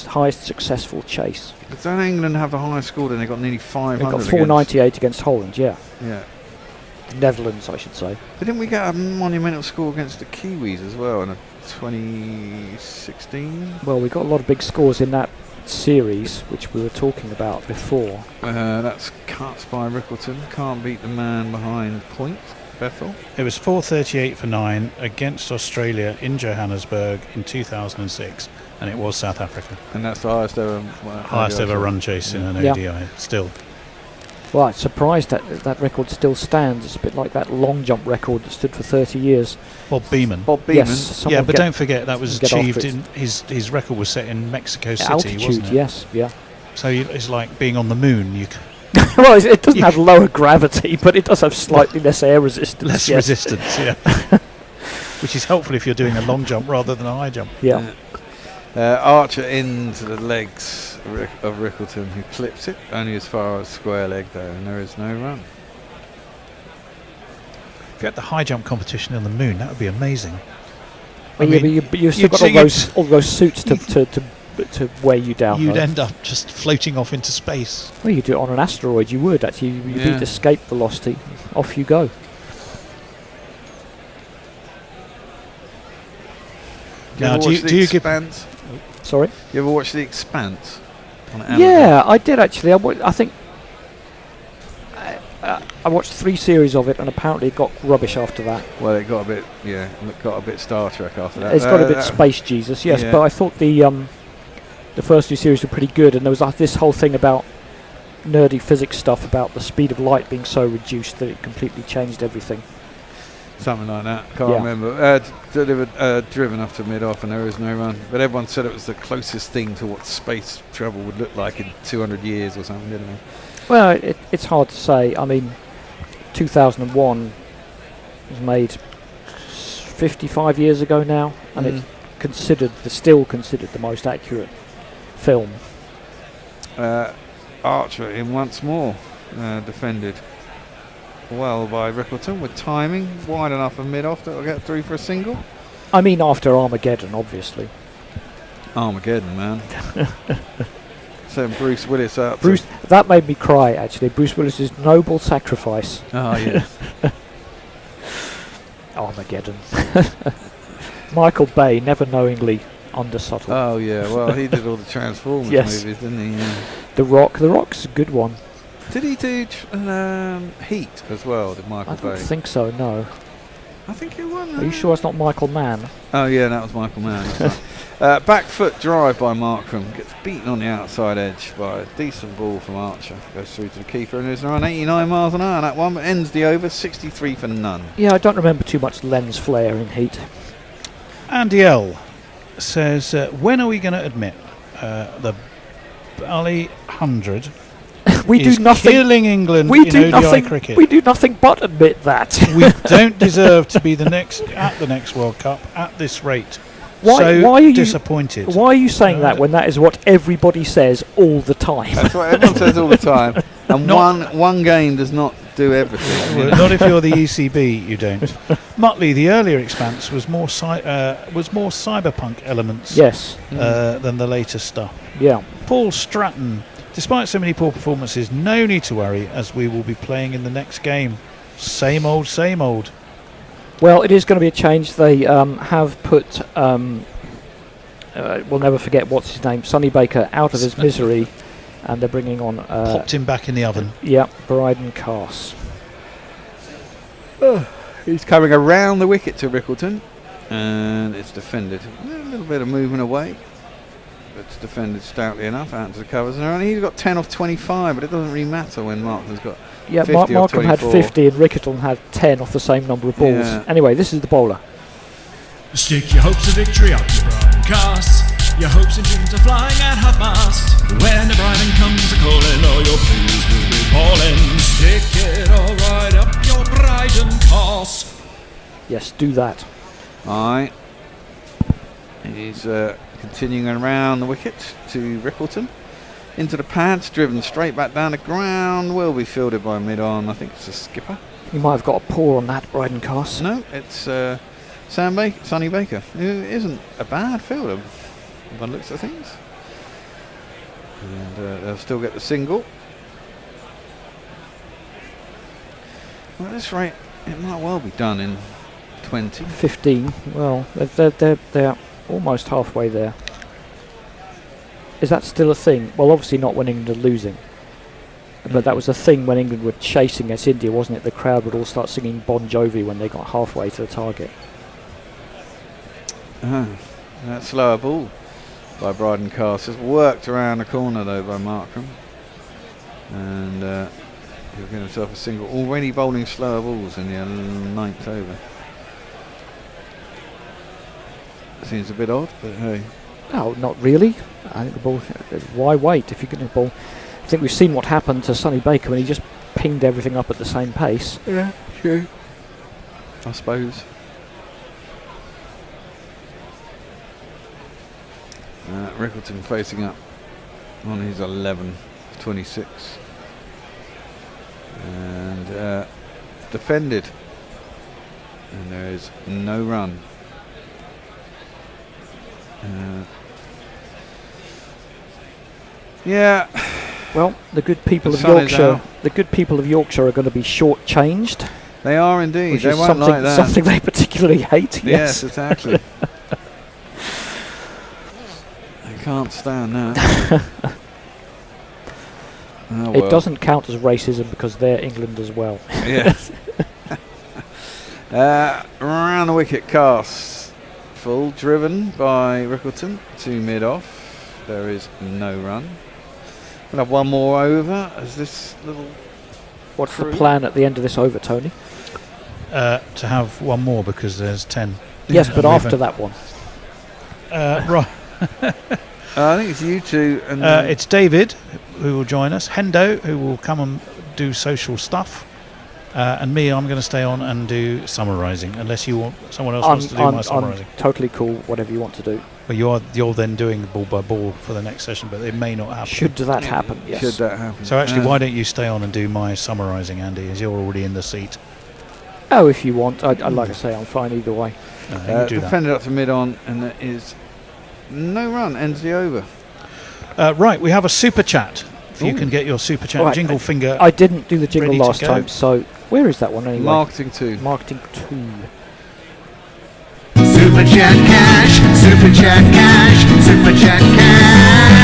highest successful chase. But don't England have the highest score? Then they got nearly 500. They got 498 against Holland. Yeah. Yeah. The Netherlands, I should say. But didn't we get a monumental score against the Kiwis as well in 2016? Well, we got a lot of big scores in that series, which we were talking about before. That's cuts by Rickleton. Can't beat the man behind point. Bethel. It was 438 for 9 against Australia in Johannesburg in 2006, and it was South Africa. And that's the highest ever run chase in an ODI. Still. Well, I'm surprised that record still stands. It's a bit like that long jump record that stood for 30 years. Bob Beamon. Yes, yeah, but don't forget that was achieved in his record was set in Mexico City, altitude, wasn't it? Yes, yeah. So it's like being on the moon. Well, it doesn't have lower gravity, but it does have slightly less air resistance. Less resistance, yeah. Which is helpful if you're doing a long jump rather than a high jump. Yeah. Archer into the legs of Rickleton, who clips it only as far as square leg though, and there is no run. If you had the high jump competition on the moon, that would be amazing. Well, but you've still got all those suits to weigh you down. You'd end up just floating off into space. Well, you do it on an asteroid. You would actually. You need escape velocity. Off you go. Now, do you give Expanse? Sorry. You ever watch The Expanse? Yeah, I did actually. I think I watched 3 series of it, and apparently it got rubbish after that. Well, it got a bit Star Trek after that. It's got a bit Space Jesus, yes. Yeah. But I thought the first 2 series were pretty good, and there was this whole thing about nerdy physics stuff about the speed of light being so reduced that it completely changed everything. Something like that. Can't remember. Driven up to mid-off, and there is no run. But everyone said it was the closest thing to what space travel would look like in 200 years or something, didn't they? Well, it's hard to say. I mean, 2001 was made 55 years ago now, and it's still considered the most accurate film. Archer in once more, defended well by Rickleton with timing wide enough for mid-off that will get through for a single. I mean, after Armageddon, obviously. Armageddon, man. So Bruce Willis out. That made me cry, actually. Bruce Willis's noble sacrifice. Oh, yeah. Armageddon. Michael Bay, never knowingly undersubtle. Oh, yeah. Well, he did all the Transformers movies, didn't he? Yeah. The Rock's a good one. Did he do Heat as well, did Michael Bay? I don't think so, no. I think he won. Are you sure it's not Michael Mann? Oh, yeah, that was Michael Mann. Back foot drive by Markram. Gets beaten on the outside edge by a decent ball from Archer. Goes through to the keeper and is around 89 miles an hour. That one ends the over, 63 for none. Yeah, I don't remember too much lens flare in Heat. Andy L says, when are we going to admit the Bally 100 we do nothing killing England in ODI cricket? We do nothing but admit that. We don't deserve to be at the next World Cup at this rate. Why are you disappointed? Why are you saying that when that is what everybody says all the time? That's what everyone says all the time. And one game does not do everything. Well, not if you're the ECB, you don't. Muttley, the earlier Expanse was more cyberpunk elements than the later stuff. Yeah. Paul Stratton, despite so many poor performances, no need to worry as we will be playing in the next game. Same old, same old. Well, it is going to be a change. They have put, we'll never forget what's his name, Sonny Baker, out of his misery, and they're bringing on... popped him back in the oven. Yeah, Bryden Cass. He's coming around the wicket to Rickleton, and it's defended. A little bit of movement away. It's defended stoutly enough out into the covers, and he's got 10 off 25, but it doesn't really matter when Markham's got 50 Markham had 50 and Rickleton had 10 off the same number of balls. Yeah. Anyway, this is the bowler. Stick your hopes of victory up to Brian Cass. Your hopes and dreams are flying at half-mast. When the Brian comes a-calling, all your players will be falling. Stick it all right up your Brian Cass. Yes, do that. Aye. He's continuing around the wicket to Rickleton. into the pads, driven straight back down the ground. Will be fielded by mid-on. I think it's a skipper. You might have got a paw on that, Bryden Cass. No, it's Sonny Baker, who isn't a bad fielder by the looks of things. And they'll still get the single. Well, at this rate, it might well be done in 20. 15. Well, they're almost halfway there. Is that still a thing? Well, obviously not when England are losing. But that was a thing when England were chasing against India, wasn't it? The crowd would all start singing Bon Jovi when they got halfway to the target. That slower ball by Bryden Cass has worked around the corner though by Markram. And he'll get himself a single. Already bowling slower balls in the 9th over. Seems a bit odd, but hey. No, not really. I think the ball. Why wait if you're going to ball? I think we've seen what happened to Sonny Baker when he just pinged everything up at the same pace. Yeah, true. I suppose. Rickleton facing up on his 11-26. And defended. And there is no run. Yeah. Well, the good people of Yorkshire, are going to be short-changed. They are indeed. Which they is won't like that. Something they particularly hate. Yes, exactly. They can't stand that. Oh, it doesn't count as racism because they're England as well. Yes. Around the wicket cast. Full driven by Rickleton to mid-off. There is no run. We'll have one more over as this little... What's the plan at the end of this over, Tony? To have one more because there's 10. Yes, but after that one. Right. I think it's you two. And it's David who will join us. Hendo who will come and do social stuff. And me, I'm going to stay on and do summarising, unless you want someone else wants to do my summarising. I'm totally cool, whatever you want to do. But you're then doing ball by ball for the next session, but it may not happen. Should that happen? Yes. Should that happen? So actually, why don't you stay on and do my summarising, Andy, as you're already in the seat? Oh, if you want. Like I say, I'm fine either way. Defended up to mid-on, and there is no run. Ends the over. Right, we have a super chat. If you can get your super chat jingle finger. I didn't do the jingle last time, so where is that one anyway? Marketing 2. Marketing 2. Super chat cash, super chat cash, super chat cash.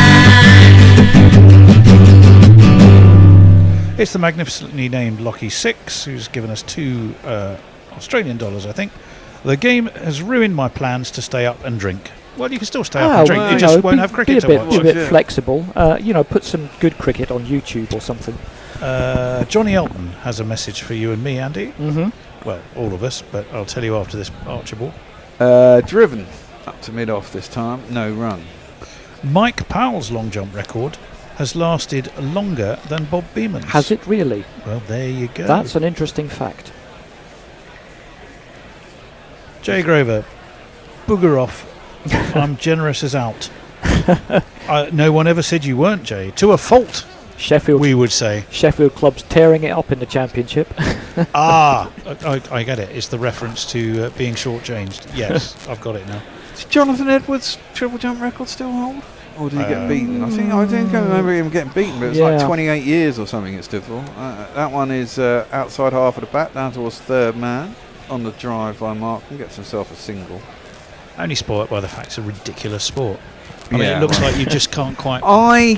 It's the magnificently named Lockie6, who's given us $2 Australian dollars, I think. The game has ruined my plans to stay up and drink. Well, you can still stay up and drink. You just won't have cricket to watch. Be a bit flexible. Put some good cricket on YouTube or something. Johnny Elton has a message for you and me, Andy. Mm-hmm. Well, all of us, but I'll tell you after this Archibald. Driven up to mid-off this time. No run. Mike Powell's long jump record has lasted longer than Bob Beeman's. Has it really? Well, there you go. That's an interesting fact. Jay Grover, booger off. I'm generous as out. No one ever said you weren't, Jay. To a fault, Sheffield, we would say. Sheffield club's tearing it up in the Championship. I get it. It's the reference to being shortchanged. Yes, I've got it now. Does Jonathan Edwards' triple jump record still hold? Or did he get beaten? I think I remember him getting beaten, but it was like 28 years or something it stood for. That one is outside half of the bat, down towards third man. On the drive by Markham, gets himself a single. Only spoilt by the fact it's a ridiculous sport. I mean, it looks like you just can't quite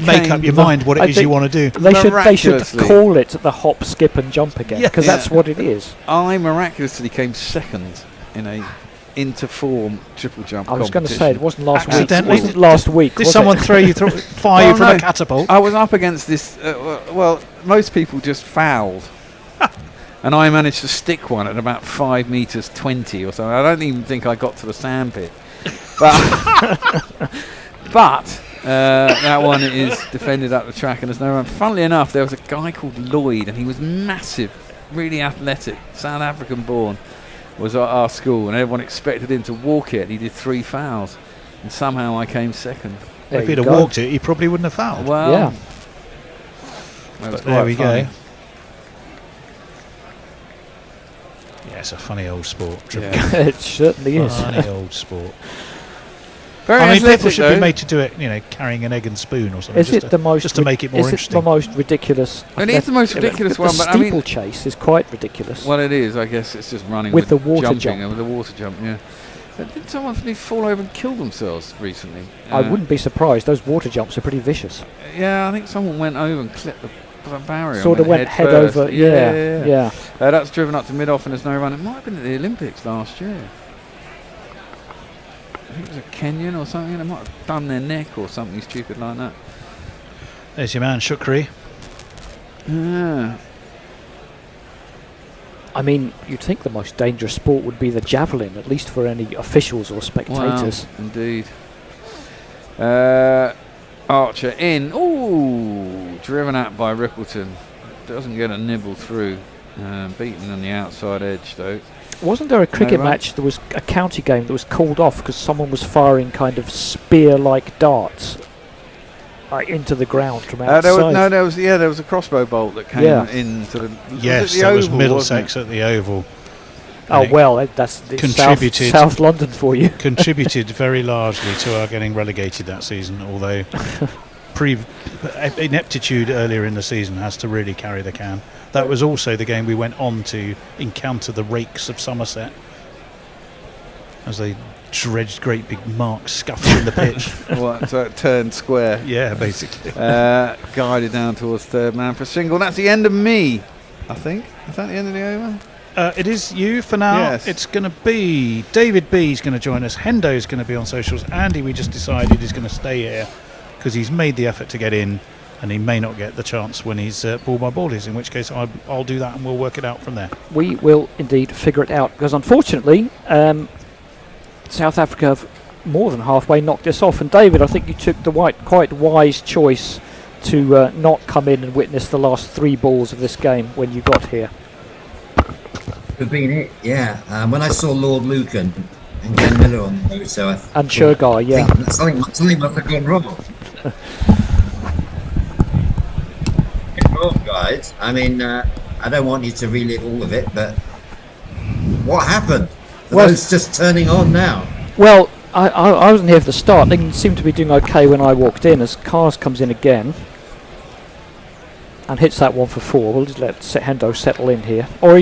make up your mind what it is you want to do. They should call it the hop, skip and jump again, because that's what it is. I miraculously came second in a interform triple jump competition. I was going to say, it wasn't last week. It wasn't last week. Did someone throw you fire you from a catapult? I was up against this, most people just fouled. And I managed to stick one at about 5 meters 20 or something. I don't even think I got to the sandpit. But that one is defended up the track and there's no run. Funnily enough, there was a guy called Lloyd and he was massive, really athletic, South African born, was at our school and everyone expected him to walk it. He did 3 fouls and somehow I came second. There if he'd you have go. walked it, he probably wouldn't have fouled. Well, Yeah. But there we go. Yeah, it's a funny old sport. Yeah. It certainly is. Funny old sport. Very I mean, athletic, people should though. be made to do it, carrying an egg and spoon or something. Is it the most just to make it more is interesting? it the most ridiculous? It is the most ridiculous one, but I the mean, steeplechase is quite ridiculous. Well, it is. I guess it's just running With the water jumping jump. and with the water jump. Yeah. Did someone fall over and kill themselves recently? I wouldn't be surprised. Those water jumps are pretty vicious. Yeah, I think someone went over and clipped the barrier. Sort of went head first. over. Yeah. That's driven up to mid-off and there's no run. It might have been at the Olympics last year. I think it was a Kenyan or something. They might have done their neck or something stupid like that. There's your man, Shukri. Yeah. I mean, you'd think the most dangerous sport would be the javelin, at least for any officials or spectators. Wow, indeed. Archer in. Ooh, driven at by Rippleton. Doesn't get a nibble through. Beaten on the outside edge, though. Wasn't there a cricket match, there was a county game that was called off because someone was firing kind of spear-like darts into the ground from outside? There was a crossbow bolt that came into the... Yes, that was Middlesex at the Oval. Oh, well, that's contributed South London for you. Contributed very largely to our getting relegated that season, although ineptitude earlier in the season has to really carry the can. That was also the game we went on to encounter the Rakes of Somerset as they dredged great big marks scuffed in the pitch. So it turned square. Yeah, basically. Guided down towards third man for a single. That's the end of me, I think. Is that the end of the over? It is you for now. Yes. It's going to be David B's going to join us. Hendo's going to be on socials. Andy, we just decided, is going to stay here because he's made the effort to get in and he may not get the chance when he's ball by ball is, in which case I'll do that and we'll work it out from there. We will indeed figure it out because unfortunately South Africa have more than halfway knocked this off, and David, I think you took the quite wise choice to not come in and witness the last 3 balls of this game when you got here. Could been it, yeah. When I saw Lord Lucan and Glenn Miller on the boat, so and Shergar, yeah. Something must have gone wrong. Guys, I mean, I don't want you to relive all of it, but what happened? Well, it's just turning on now. Well, I wasn't here for the start. They seemed to be doing okay when I walked in. As Cars comes in again and hits that one for 4. We'll just let Hendo settle in here. Or are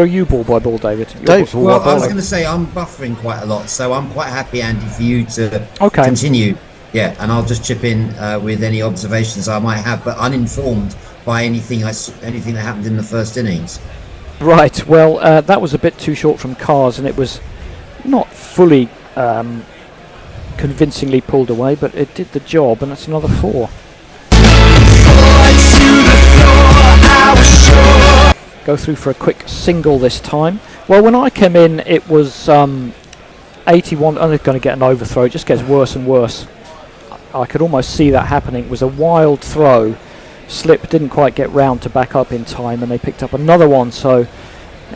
you ball by ball, David? Dave, well, I was going to say I'm buffering quite a lot, so I'm quite happy, Andy, for you to continue. Yeah, and I'll just chip in with any observations I might have, but uninformed by anything that happened in the first innings. Right, well, that was a bit too short from Cars, and it was not fully convincingly pulled away, but it did the job, and that's another 4. Go through for a quick single this time. Well, when I came in, it was 81. I'm going to get an overthrow. It just gets worse and worse. I could almost see that happening. It was a wild throw. Slip didn't quite get round to back up in time, and they picked up another one, so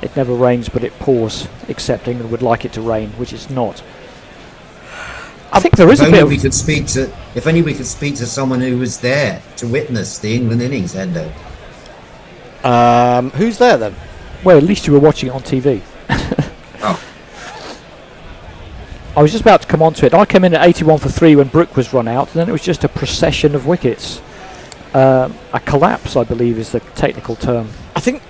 it never rains but it pours, except England would like it to rain, which it's not. I think there is a bit of... If only we could speak to someone who was there to witness the England innings, Hendo. Who's there then? Well, at least you were watching it on TV. Oh. I was just about to come on to it. I came in at 81 for 3 when Brook was run out, and then it was just a procession of wickets. A collapse, I believe, is the technical term. I think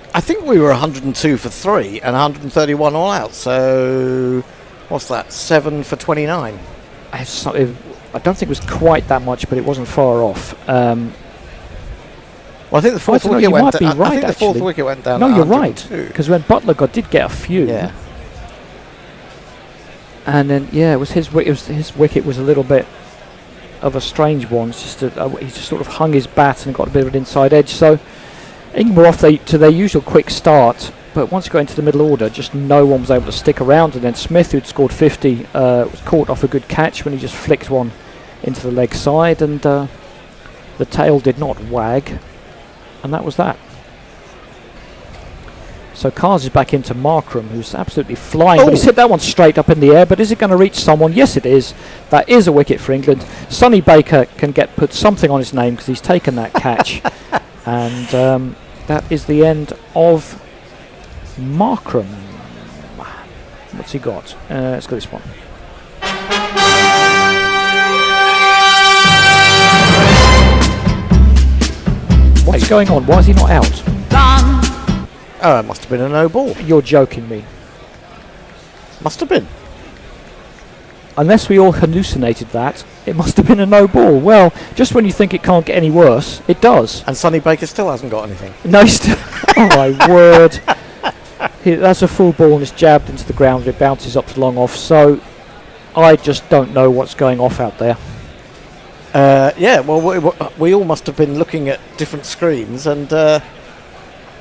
we were 102 for 3 and 131 all out. So what's that? 7 for 29. I don't think it was quite that much, but it wasn't far off. Well, I think the fourth wicket went down. Right, I think the fourth wicket went down. No, you're right, because when Butler did get a few. Yeah. And then it was his wicket was a little bit of a strange one. It's just he just sort of hung his bat and got a bit of an inside edge. So England were off to their usual quick start, but once you got into the middle order, just no one was able to stick around. And then Smith, who'd scored 50, was caught off a good catch when he just flicked one into the leg side, and the tail did not wag, and that was that. So Cars is back into Markram, who's absolutely flying. But he's hit that one straight up in the air. But is it going to reach someone? Yes, it is. That is a wicket for England. Sonny Baker can put something on his name because he's taken that catch. And that is the end of Markram. What's he got? Let's go this one. What's going on? Why is he not out? Oh, it must have been a no ball. You're joking me. Must have been. Unless we all hallucinated that, it must have been a no ball. Well, just when you think it can't get any worse, it does. And Sonny Baker still hasn't got anything. No, oh my word. That's a full ball and it's jabbed into the ground. It bounces up to long off. So I just don't know what's going off out there. Yeah, well, we all must have been looking at different screens, and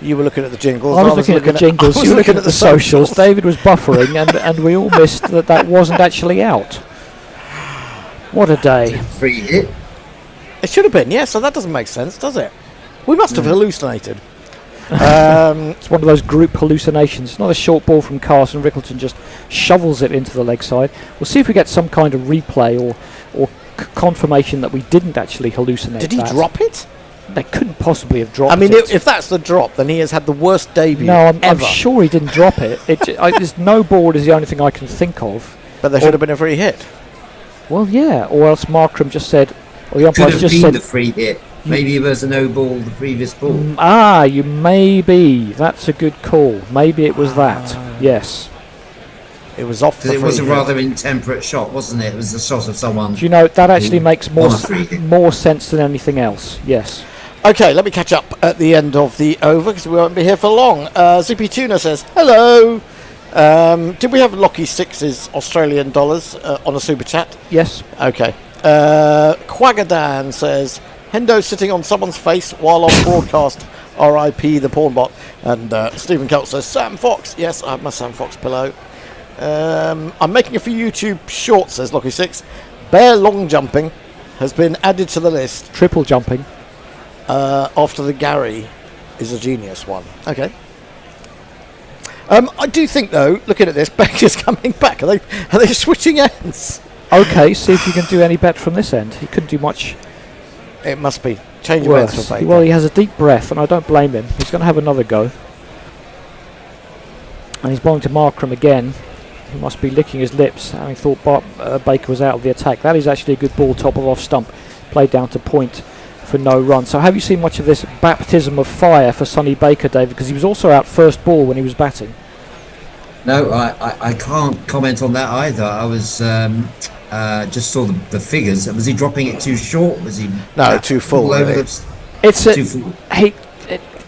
you were looking at the jingles. I was looking at the jingles. You were looking at the socials. David was buffering, and we all missed that wasn't actually out. What a day. Free hit. It should have been, yeah, so that doesn't make sense, does it? We must have hallucinated. It's one of those group hallucinations. It's not a short ball from Carson. Rickleton just shovels it into the leg side. We'll see if we get some kind of replay or confirmation that we didn't actually hallucinate. Did he drop it? They couldn't possibly have dropped it. I mean, if that's the drop, then he has had the worst debut ever. I'm ever. sure he didn't drop it. There's no ball is the only thing I can think of. But there should have been a free hit. Well, yeah, or else Markram just said, or the umpire Could have just been said the free hit. Maybe it was a no ball the previous ball. You may be. That's a good call. Maybe it was that. Yes. It was off the free It was a hit. rather intemperate shot, wasn't it? It was a shot of someone. Do you know, that actually makes more sense than anything else. Yes. Okay, let me catch up at the end of the over because we won't be here for long. Zippy Tuna says, hello. Did we have Lockie Six's Australian dollars on a super chat? Yes. Okay. Quaggadan says, Hendo sitting on someone's face while on broadcast. R.I.P. the porn bot. And Stephen Kelp says, Sam Fox. Yes, I have my Sam Fox pillow. I'm making a few YouTube shorts, says Lockie Six. Bear long jumping has been added to the list. Triple jumping. After the Gary is a genius one. Okay. I do think, though, looking at this, Baker's coming back. Are they switching ends? Okay, see if you can do any better from this end. He couldn't do much. It must be. Change of ends for Baker. Well, he has a deep breath, and I don't blame him. He's going to have another go. And he's bowling to Markram again. He must be licking his lips, having thought Baker was out of the attack. That is actually a good ball, top of off stump. Played down to point for no run. So have you seen much of this baptism of fire for Sonny Baker, David? Because he was also out first ball when he was batting. No, I can't comment on that either. I was just saw the figures. Was he dropping it too short? Was he too full?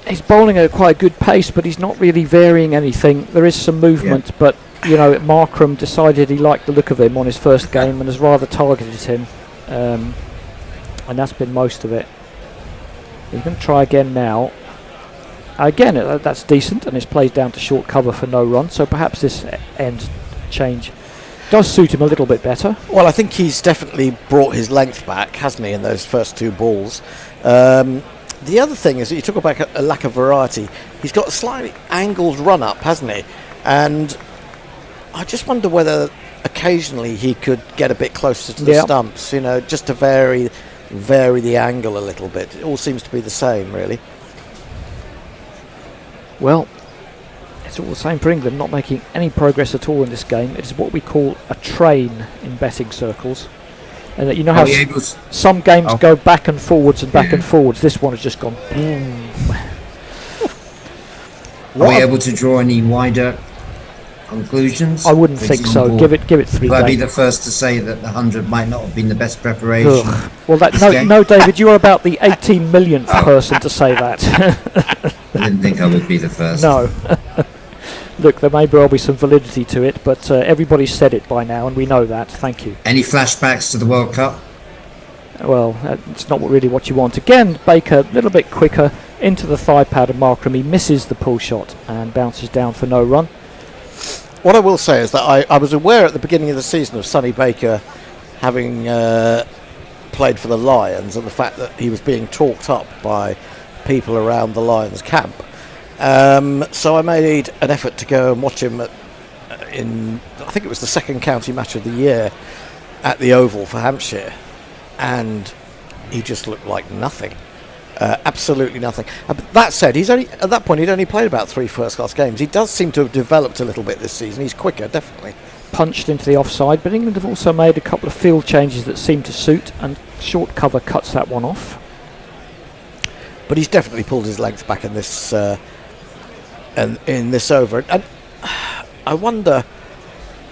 He's bowling at quite a good pace, but he's not really varying anything. There is some movement, but you know, Markram decided he liked the look of him on his first game and has rather targeted him, and that's been most of it. He's going to try again now. Again, that's decent, and it's played down to short cover for no run, so perhaps this end change does suit him a little bit better. Well, I think he's definitely brought his length back, hasn't he, in those first two balls. The other thing is that you talk about a lack of variety. He's got a slightly angled run-up, hasn't he? And I just wonder whether occasionally he could get a bit closer to the stumps, you know, just to vary the angle a little bit. It all seems to be the same, really. Well, it's all the same for England, not making any progress at all in this game. It is what we call a train in betting circles. And you know how some games go back and forwards and back and forwards. This one has just gone boom. Are we able to draw any wider conclusions? I wouldn't think so. Give it 3 games. I'd be the first to say that the 100 might not have been the best preparation. Well, no, David, you're about the 18 millionth person to say that. I didn't think I would be the first. No. Look, there may well be some validity to it, but everybody's said it by now, and we know that. Thank you. Any flashbacks to the World Cup? Well, it's not really what you want. Again, Baker a little bit quicker into the thigh pad of Markram. He misses the pull shot and bounces down for no run. What I will say is that I was aware at the beginning of the season of Sonny Baker having played for the Lions and the fact that he was being talked up by people around the Lions camp. So I made an effort to go and watch him I think it was the second county match of the year at the Oval for Hampshire, and he just looked like nothing. Absolutely nothing. But that said, at that point he'd only played about 3 first-class games. He does seem to have developed a little bit this season. He's quicker, definitely. Punched into the offside, but England have also made a couple of field changes that seem to suit, and short cover cuts that one off. But he's definitely pulled his length back in this over. And I wonder,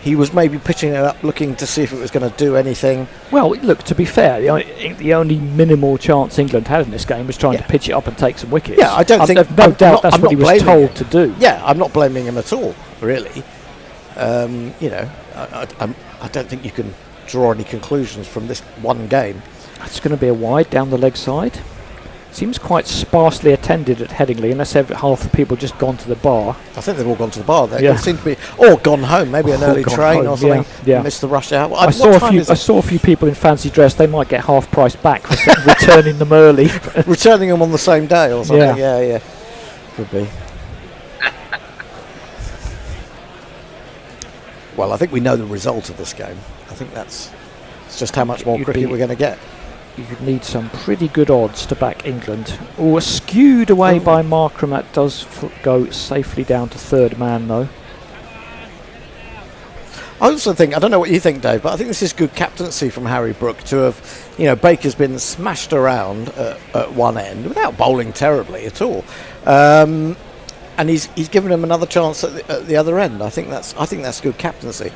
he was maybe pitching it up, looking to see if it was going to do anything. Well, look, to be fair, the only minimal chance England had in this game was trying to pitch it up and take some wickets. Yeah, I don't think... No doubt that's what he was told to do. Yeah, I'm not blaming him at all, really. I don't think you can draw any conclusions from this one game. It's going to be a wide down the leg side. Seems quite sparsely attended at Headingley, unless half the people just gone to the bar. I think they've all gone to the bar. They seem to be, or gone home, maybe an early train or something. Yeah. Missed the rush hour. I saw a few people in fancy dress. They might get half price back for returning them early. Returning them on the same day or something. Yeah. Could be. Well, I think we know the result of this game. I think it's just how much more cricket we're going to get. You'd need some pretty good odds to back England. Oh, skewed away by Markram. That does go safely down to third man, though. I also think, I don't know what you think, Dave, but I think this is good captaincy from Harry Brook to have, Baker's been smashed around at one end without bowling terribly at all. And he's given him another chance at the other end. I think that's good captaincy.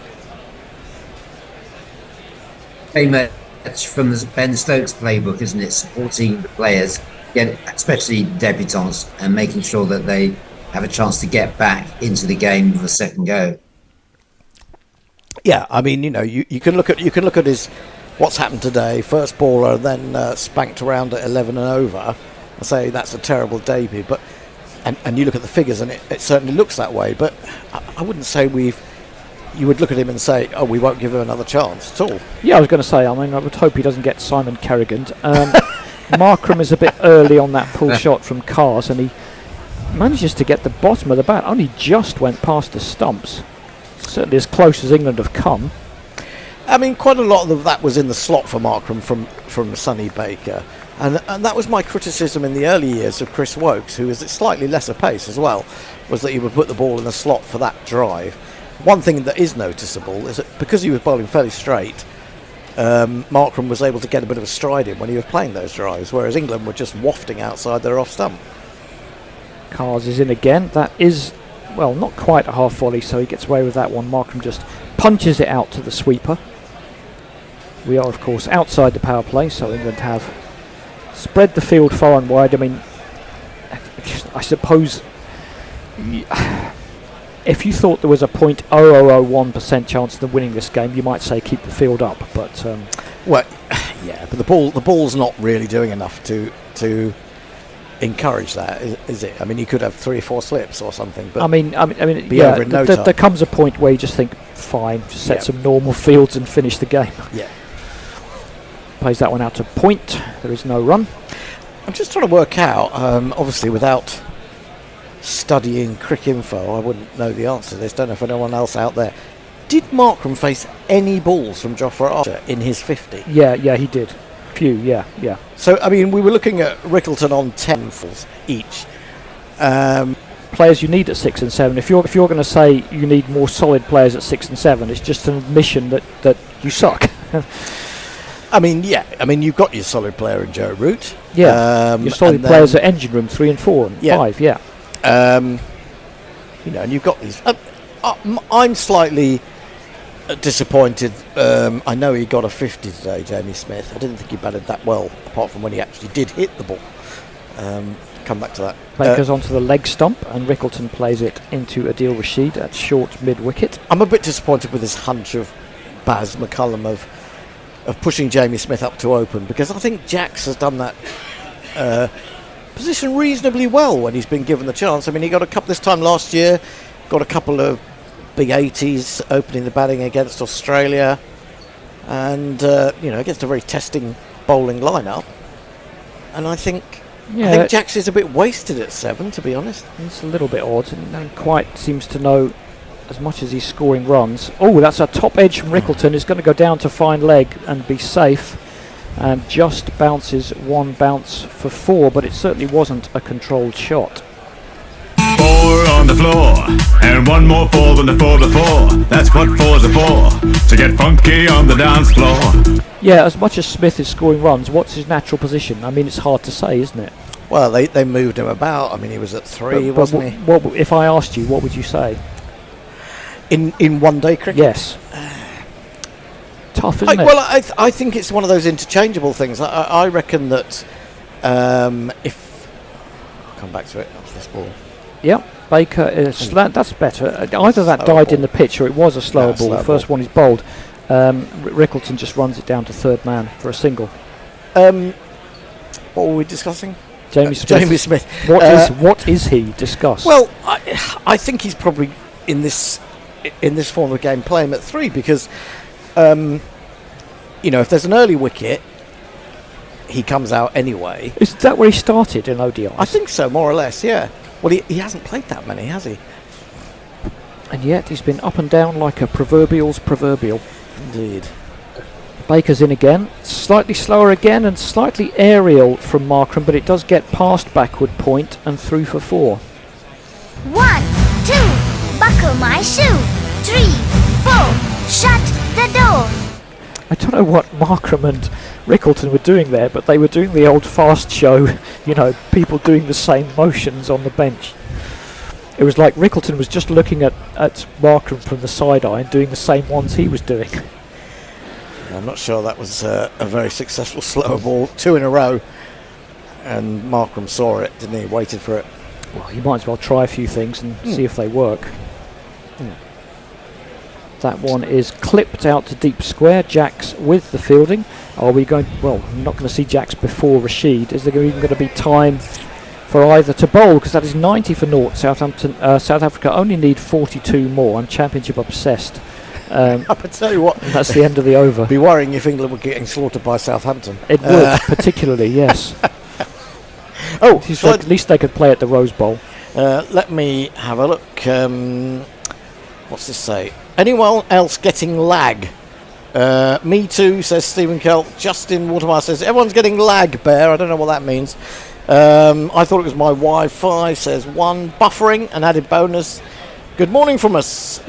Hey, that's from the Ben Stokes playbook, isn't it? Supporting the players, especially debutants, and making sure that they have a chance to get back into the game with a second go. Yeah, I mean, you can look at his what's happened today. First baller, then spanked around at 11 and over. I say that's a terrible debut, but and you look at the figures, and it certainly looks that way. But I wouldn't say you would look at him and say, oh, we won't give him another chance at all. Yeah, I was going to say, I would hope he doesn't get Simon Kerrigan. Markram is a bit early on that pull shot from Cars, and he manages to get the bottom of the bat. Only just went past the stumps. Certainly as close as England have come. I mean, quite a lot of that was in the slot for Markram from Sonny Baker. And that was my criticism in the early years of Chris Wokes, who was at slightly lesser pace as well, was that he would put the ball in the slot for that drive. One thing that is noticeable is that because he was bowling fairly straight, Markram was able to get a bit of a stride in when he was playing those drives, whereas England were just wafting outside their off stump. Cars is in again. That is, well, not quite a half volley, so he gets away with that one. Markram just punches it out to the sweeper. We are, of course, outside the power play, so England have spread the field far and wide. I mean, I suppose if you thought there was a 0.0001% chance of them winning this game, you might say keep the field up. But well, yeah, but the ball's not really doing enough to encourage that, is it? I mean, you could have 3 or 4 slips or something. But I mean, yeah, there comes a point where you just think, fine, just set some normal fields and finish the game. Yeah. Plays that one out to point. There is no run. I'm just trying to work out, obviously without studying Cricinfo, I wouldn't know the answer to this. Don't know if anyone else out there. Did Markram face any balls from Jofra Archer in his 50? Yeah, he did. Few, yeah. So, I mean, we were looking at Rickleton on 10 falls each. Players you need at 6 and 7. If you're going to say you need more solid players at 6 and 7, it's just an admission that you suck. I mean, you've got your solid player in Joe Root. Yeah, your solid players at engine room 3 and 4 and 5, yeah. And you've got these. I'm slightly disappointed. I know he got a 50 today, Jamie Smith. I didn't think he batted that well, apart from when he actually did hit the ball. Come back to that. Baker's onto the leg stump, and Rickleton plays it into Adil Rashid at short mid-wicket. I'm a bit disappointed with this hunch of Baz McCullum of pushing Jamie Smith up to open, because I think Jax has done that position reasonably well when he's been given the chance. I mean, he got a couple this time last year, got a couple of big 80s opening the batting against Australia, and against a very testing bowling lineup. And I think Yeah, I think Jax is a bit wasted at 7, to be honest. It's a little bit odd, and no one quite seems to know as much as he's scoring runs. Oh, that's a top edge from Rickleton. He's going to go down to fine leg and be safe, and just bounces one bounce for 4, but it certainly wasn't a controlled shot. 4 on the floor, and one more 4 than the 4 before. That's what 4s are for, to get funky on the dance floor. Yeah, as much as Smith is scoring runs, what's his natural position? I mean, it's hard to say, isn't it? Well, they moved him about. I mean, he was at 3, wasn't he? What, if I asked you, what would you say? In one-day cricket? Yes. Tough, isn't it? Well, I think it's one of those interchangeable things. I reckon that if... I'll come back to it after this ball. Yep, Baker is that's better. Either that died in the pitch or it was a slower ball. The first one is bowled. Rickleton just runs it down to third man for a single. What were we discussing? Jamie Smith. Jamie Smith. What is he? Discuss. Well, I think he's probably in this form of game playing at 3 because, if there's an early wicket, he comes out anyway. Is that where he started in ODI? I think so, more or less. Yeah. Well, he hasn't played that many, has he? And yet he's been up and down like a proverbial's proverbial. Indeed. Baker's in again, slightly slower again and slightly aerial from Markram, but it does get past backward point and through for 4. 1, 2, buckle my shoe. 3, 4, shut the door. I don't know what Markram and Rickleton were doing there, but they were doing the old fast show, people doing the same motions on the bench. It was like Rickleton was just looking at Markram from the side eye and doing the same ones he was doing. I'm not sure that was a very successful slower ball, 2 in a row, and Markram saw it, didn't he? Waited for it. Well, you might as well try a few things and see if they work. That one is clipped out to deep square. Jax with the fielding. Are we going... Well, I'm not going to see Jax before Rashid. Is there even going to be time for either to bowl? Because that is 90 for naught. South Africa only need 42 more. I'm championship obsessed. I can tell you what. That's the end of the over. Be worrying if England were getting slaughtered by Southampton. It would, particularly, yes. At least they could play at the Rose Bowl. Let me have a look. What's this say? Anyone else getting lag? Me too, says Stephen Kelt. Justin Watermeyer says, everyone's getting lag, Bear. I don't know what that means. I thought it was my Wi-Fi, says 1. Buffering, an added bonus. Good morning from us.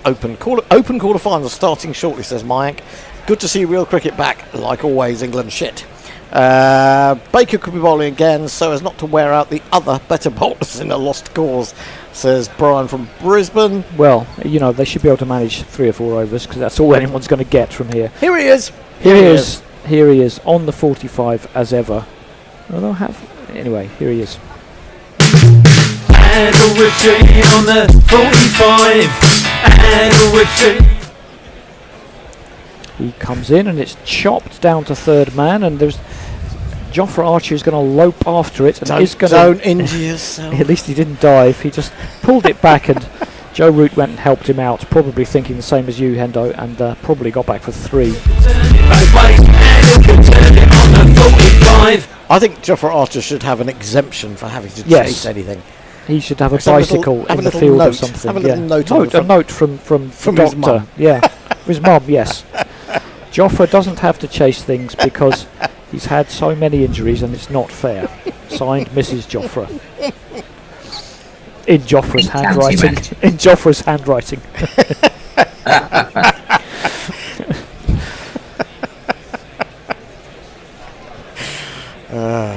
Open quarter-final starting shortly, says Mayank. Good to see real cricket back. Like always, England shit. Baker could be bowling again so as not to wear out the other better bowlers in a lost cause, says Brian from Brisbane. Well, they should be able to manage 3 or 4 overs because that's all anyone's going to get from here. Here he is. Here he is on the 45 as ever. Anyway, here he is. And Rashid on the 45. And Rashid. He comes in and it's chopped down to third man, and there's Jofra Archer is going to lope after it. And don't injure yourself. At least he didn't dive. He just pulled it back, and Joe Root went and helped him out, probably thinking the same as you, Hendo, and probably got back for 3. I think Jofra Archer should have an exemption for having to chase anything. He should have a bicycle in the field or something. Have a little note a note from the his mum. Yeah, his mum, yes. Jofra doesn't have to chase things because he's had so many injuries and it's not fair. Signed, Mrs. Jofra. In Jofra's handwriting. In Jofra's handwriting.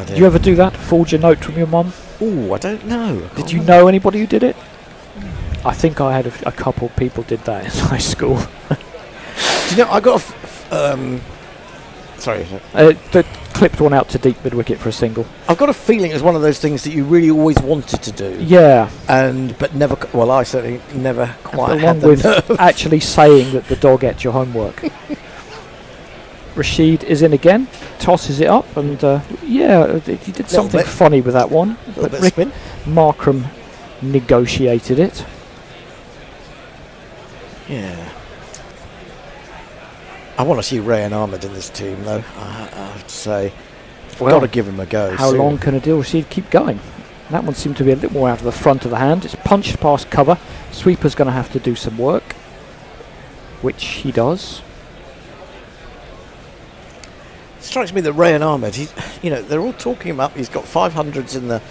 Did you ever do that? Forge a note from your mum? Oh, I don't know. Did you know anybody who did it? I think I had a couple of people did that in high school. Do you know, I got sorry. The clipped one out to deep mid-wicket for a single. I've got a feeling it was one of those things that you really always wanted to do. Yeah. But never, well, I certainly never quite had the nerve. Actually saying that the dog ate your homework. Rashid is in again, tosses it up, and he did something funny with that one. But Markram negotiated it. Yeah. I want to see Ray and Ahmed in this team, though, I have to say. Got to give him a go. How long can Adil Rashid keep going? That one seemed to be a little more out of the front of the hand. It's punched past cover. Sweeper's going to have to do some work, which he does. It strikes me that Rayan Ahmed, they're all talking about he's got 500s in the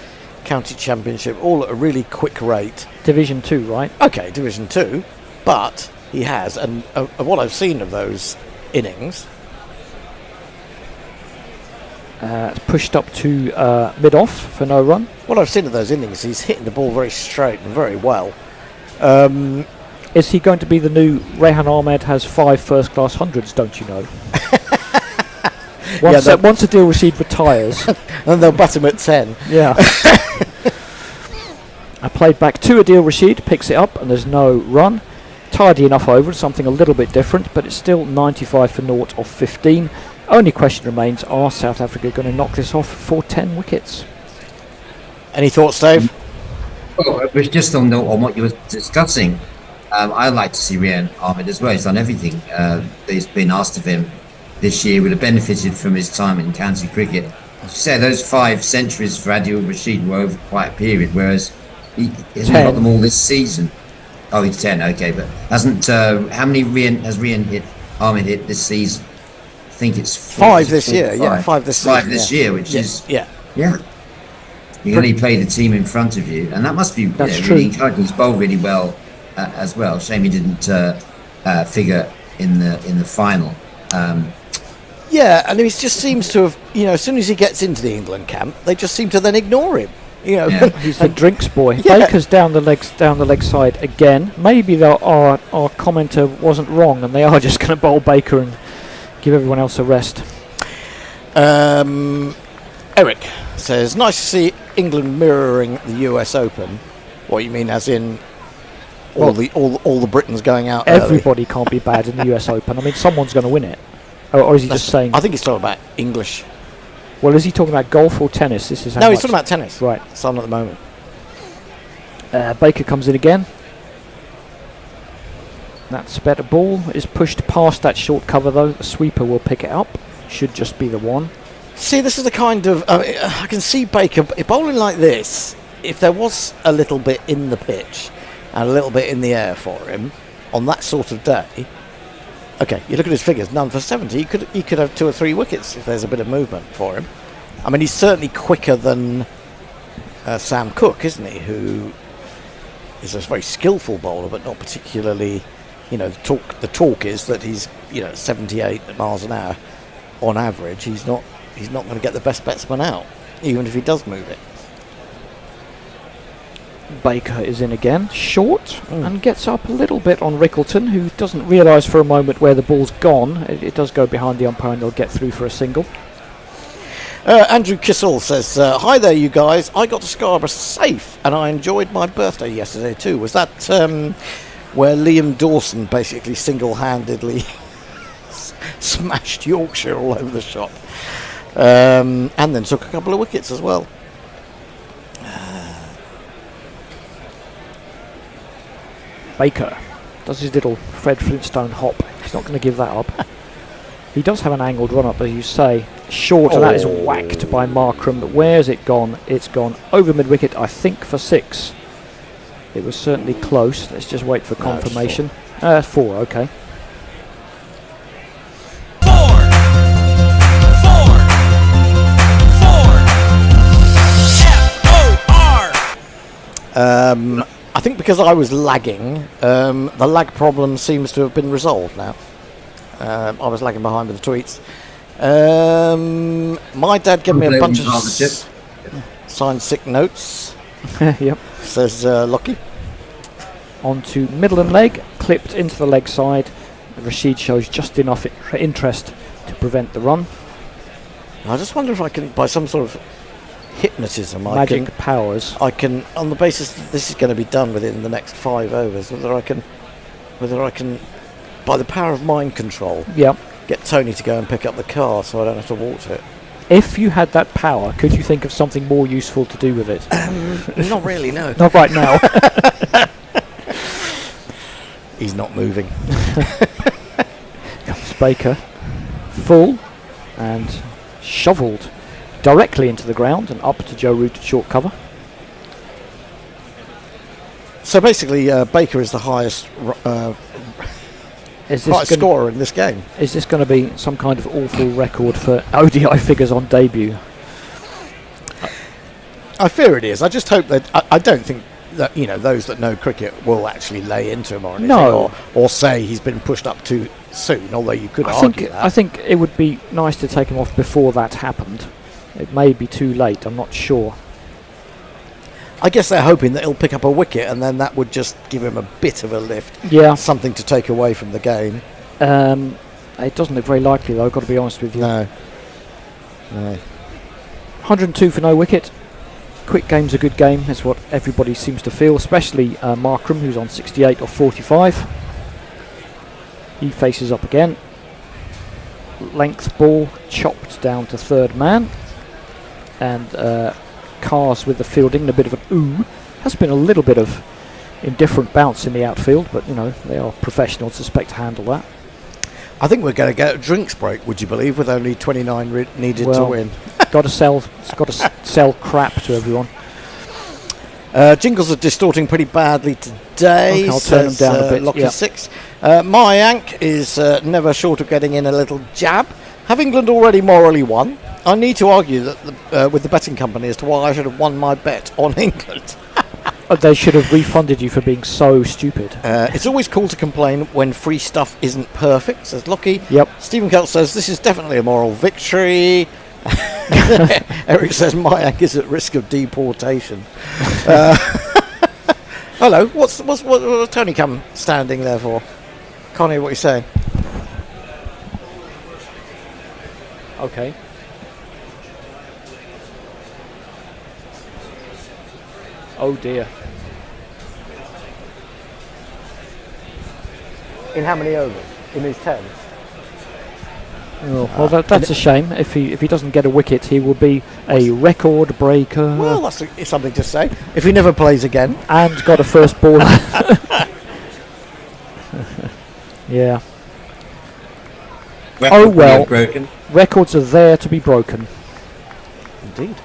county championship, all at a really quick rate. Division 2, right? Okay, Division 2, but he has, and what I've seen of those innings. It's pushed up to mid-off for no run. What I've seen of those innings, he's hitting the ball very straight and very well. Is he going to be the new Rehan Ahmed has 5 first-class hundreds, don't you know? Once Adil Rashid retires. And they'll bat him at 10. Yeah. I played back to Adil Rashid, picks it up, and there's no run. Tidy enough over, something a little bit different, but it's still 95 for naught off 15. Only question remains, are South Africa going to knock this off for 10 wickets? Any thoughts, Dave? Well, it was just on what you were discussing. I'd like to see Rehan Ahmed as well. He's done everything that's been asked of him this year. Would have benefited from his time in county cricket. As you say, those 5 centuries for Adil Rashid were over quite a period, whereas he hasn't got them all this season. Oh, he's 10, okay, but hasn't how many has Rehan Ahmed hit this season? I think it's 5 this year. Yeah, 5 this season. 5 this year, which is yeah. You only play the team in front of you, and that must be really encouraging. He's bowled really well as well. Shame he didn't figure in the final. Yeah, and he just seems to have, as soon as he gets into the England camp, they just seem to then ignore him. He's the drinks boy. Yeah. Baker's down the leg side again. Maybe our commenter wasn't wrong, and they are just going to bowl Baker and give everyone else a rest. Eric says, nice to see England mirroring the US Open. What you mean, as in all the Britons going out? Everybody can't be bad in the US Open. I mean, someone's going to win it. Or is he just saying? I think he's talking about English. Well, is he talking about golf or tennis? This is no, he's talking about tennis. Right. It's on at the moment. Baker comes in again. That's a better ball. Is pushed past that short cover though. The sweeper will pick it up. Should just be the one. See, this is the kind of I can see Baker bowling like this. If there was a little bit in the pitch and a little bit in the air for him on that sort of day. Okay, you look at his figures, none for 70. He could have 2 or 3 wickets if there's a bit of movement for him. I mean, he's certainly quicker than Sam Cooke, isn't he? Who is a very skillful bowler, but not particularly. The talk is that he's 78 miles an hour on average. He's not going to get the best batsman out, even if he does move it. Baker is in again, short, and gets up a little bit on Rickleton, who doesn't realise for a moment where the ball's gone. It does go behind the umpire and they'll get through for a single. Andrew Kissel says, hi there you guys, I got to Scarborough safe and I enjoyed my birthday yesterday too. Was that where Liam Dawson basically single-handedly smashed Yorkshire all over the shop and then took a couple of wickets as well? Baker does his little Fred Flintstone hop. He's not going to give that up. He does have an angled run up, as you say. Short, and that is whacked by Markram. But where's it gone? It's gone over mid-wicket, I think, for 6. It was certainly close. Let's just wait for confirmation. 4, okay. 4. I think because I was lagging, the lag problem seems to have been resolved now. I was lagging behind with the tweets. My dad gave me a bunch of signed sick notes. Yep. Says Lockie. On to middle and leg, clipped into the leg side. Rashid shows just enough interest to prevent the run. I just wonder if I can, by some sort of hypnotism, magic powers, I can, on the basis that this is going to be done within the next 5 overs, whether I can, by the power of mind control, get Tony to go and pick up the car so I don't have to walk to it. If you had that power, could you think of something more useful to do with it? Not really, no. Not right now. He's not moving. Comes Baker, full and shovelled directly into the ground and up to Joe Root at short cover. So basically, Baker is the highest scorer in this game. Is this going to be some kind of awful record for ODI figures on debut? I fear it is. I just hope that I don't think that those that know cricket will actually lay into him or anything, or say he's been pushed up too soon. Although you could argue that. I think it would be nice to take him off before that happened. It may be too late. I'm not sure. I guess they're hoping that he'll pick up a wicket, and then that would just give him a bit of a lift. Yeah, something to take away from the game. It doesn't look very likely, though. I've got to be honest with you. No. 102 for no wicket. Quick game's a good game. That's what everybody seems to feel, especially Markram, who's on 68 or 45. He faces up again. Length ball chopped down to third man, and Cars with the fielding, a bit of an ooh. Has been a little bit of indifferent bounce in the outfield, but they are professionals, suspect to handle that. I think we're going to get a drinks break, would you believe, with only 29 needed to win. got to sell crap to everyone. Jingles are distorting pretty badly today. Okay, I'll turn them down a bit. Lockie 6. Mayank is never short of getting in a little jab. Have England already morally won? I need to argue that with the betting company as to why I should have won my bet on England. They should have refunded you for being so stupid. It's always cool to complain when free stuff isn't perfect, says Lockie. Yep. Stephen Kelch says this is definitely a moral victory. Eric says Mayank is at risk of deportation. Hello, what's Tony Cam standing there for? Can't hear what you're saying. Okay. Oh dear. In how many overs? In his 10? Oh, well, that's a shame. If he doesn't get a wicket, he will be a record breaker. Well, that's something to say. If he never plays again. And got a first ball. Yeah. Record well. Broken. Records are there to be broken. Indeed.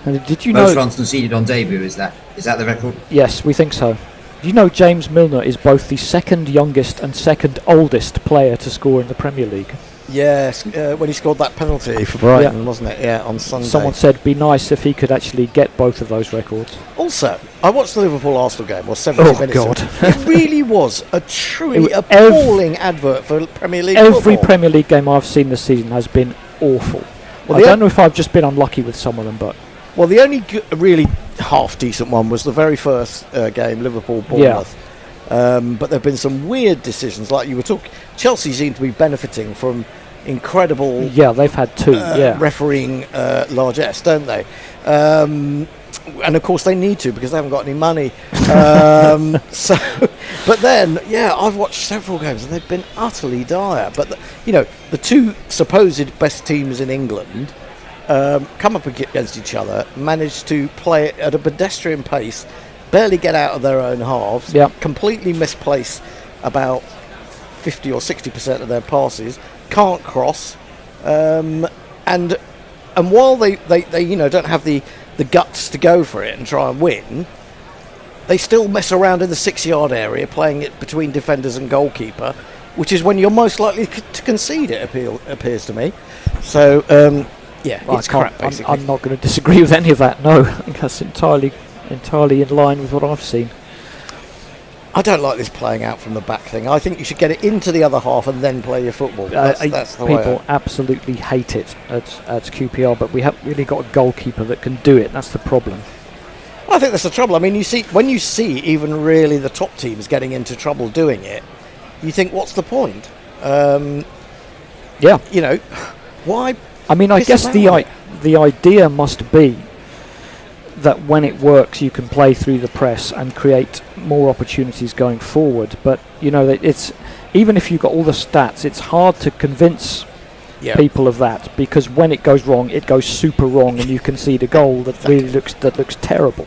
And did you Most know? runs conceded on debut, is that the record? Yes, we think so. Do you know James Milner is both the second youngest and second oldest player to score in the Premier League? Yes, when he scored that penalty for Brighton, wasn't it? Yeah, on Sunday. Someone said be nice if he could actually get both of those records. Also, I watched the Liverpool-Arsenal game, 70 minutes. Oh, God. It really was a truly appalling advert for Premier League Every football. Premier League game I've seen this season has been awful. Well, I don't know if I've just been unlucky with some of them, but... Well, the only really half-decent one was the very first game, Liverpool-Bournemouth. Yeah. But there have been some weird decisions, like you were talking. Chelsea seem to be benefiting from incredible... Yeah, they've had two, refereeing largesse, don't they? And of course they need to because they haven't got any money. But then, I've watched several games and they've been utterly dire. But the two supposed best teams in England come up against each other, manage to play at a pedestrian pace, barely get out of their own halves, completely misplace about 50 or 60% of their passes, can't cross, and while they don't have the guts to go for it and try and win, they still mess around in the 6-yard area, playing it between defenders and goalkeeper, which is when you're most likely to concede, it appears to me. So, it's crap, basically. I'm not going to disagree with any of that, no. I think that's entirely in line with what I've seen. I don't like this playing out from the back thing. I think you should get it into the other half and then play your football. That's the way. People absolutely hate it at QPR, but we haven't really got a goalkeeper that can do it. That's the problem. Well, I think that's the trouble. I mean, when you see even really the top teams getting into trouble doing it, you think, what's the point? Why? I mean, I guess the idea must be that when it works, you can play through the press and create more opportunities going forward. But it's even if you've got all the stats, it's hard to convince people of that, because when it goes wrong, it goes super wrong, and you concede a goal that really looks terrible.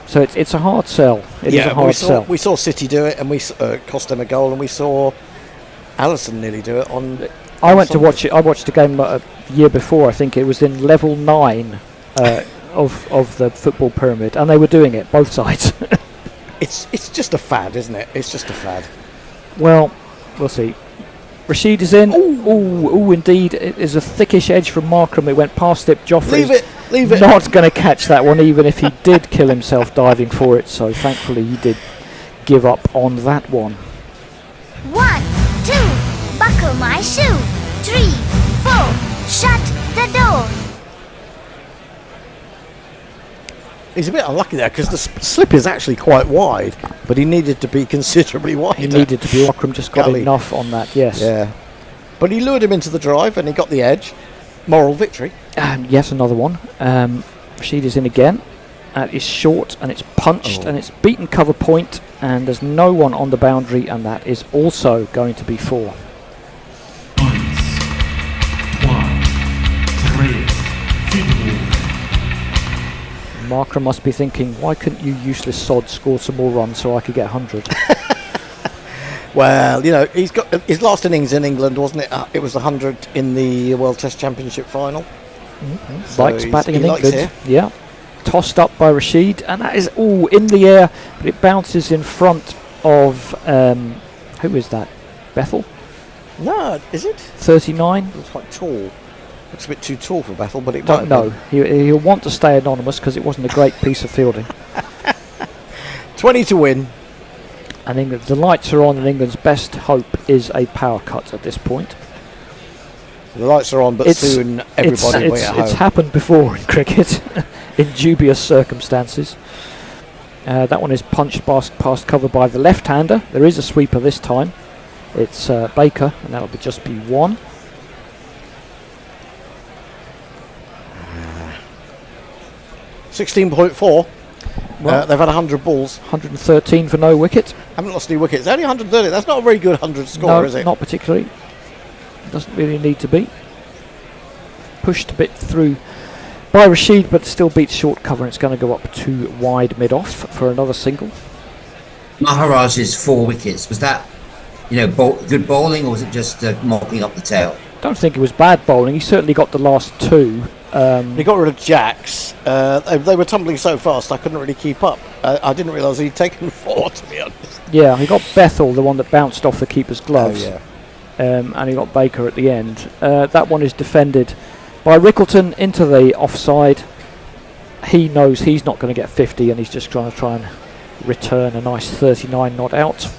So it's a hard sell. It is a hard sell. We saw City do it, and we cost them a goal, and we saw Alisson nearly do it on. back. I went to watch it. I watched the game a year before. I think it was in level 9 of the football pyramid, and they were doing it both sides. It's just a fad, isn't it? It's just a fad. Well, we'll see. Rashid is in. Ooh, indeed. It is a thickish edge from Markham. It went past it. Joffrey's Leave it. not going to catch that one, even if he did kill himself diving for it. So thankfully he did give up on that one. 1, 2, buckle my shoe. 3, 4, shut the door. He's a bit unlucky there because the slip is actually quite wide, but he needed to be considerably wider. He needed to be. Markham just got enough on that, yes. Yeah. But he lured him into the drive and he got the edge. Moral victory. Yes, another one. Rashid is in again. It's short and it's punched and it's beaten cover point, and there's no one on the boundary, and that is also going to be 4. 1, 3, feed Markham must be thinking, why couldn't you useless sod score some more runs so I could get 100? Well, you know, he's got his last innings in England, wasn't it? It was the 100 in the World Test Championship final. Mm-hmm. So likes batting in likes England. here. Yeah. Tossed up by Rashid, and that is in the air, but it bounces in front of who is that? Bethel? No, is it? 39. Looks quite tall. Looks a bit too tall for Bethel, but it Don't know. He'll want to stay anonymous because it wasn't a great piece of fielding. 20 to win. And England, the lights are on, and England's best hope is a power cut at this point. The lights are on, but soon everybody will be at home. It's happened before in cricket, in dubious circumstances. That one is punched past cover by the left-hander. There is a sweeper this time. It's Baker, and that'll just be 1. $16.4. Well, they've had 100 balls. 113 for no wicket. Haven't lost any wickets. Only 130. That's not a very good 100 score, no, is it? Not particularly. Doesn't really need to be. Pushed a bit through by Rashid, but still beats short cover, and it's going to go up to wide mid-off for another single. Maharaj's 4 wickets. Was that, good bowling, or was it just mopping up the tail? Don't think it was bad bowling. He certainly got the last 2. He got rid of jacks. They were tumbling so fast I couldn't really keep up. I didn't realise he'd taken 4, to be honest. Yeah, he got Bethel, the one that bounced off the keeper's gloves. Oh, yeah. And he got Baker at the end. That one is defended by Rickleton into the offside. He knows he's not going to get 50, and he's just trying to return a nice 39 not out.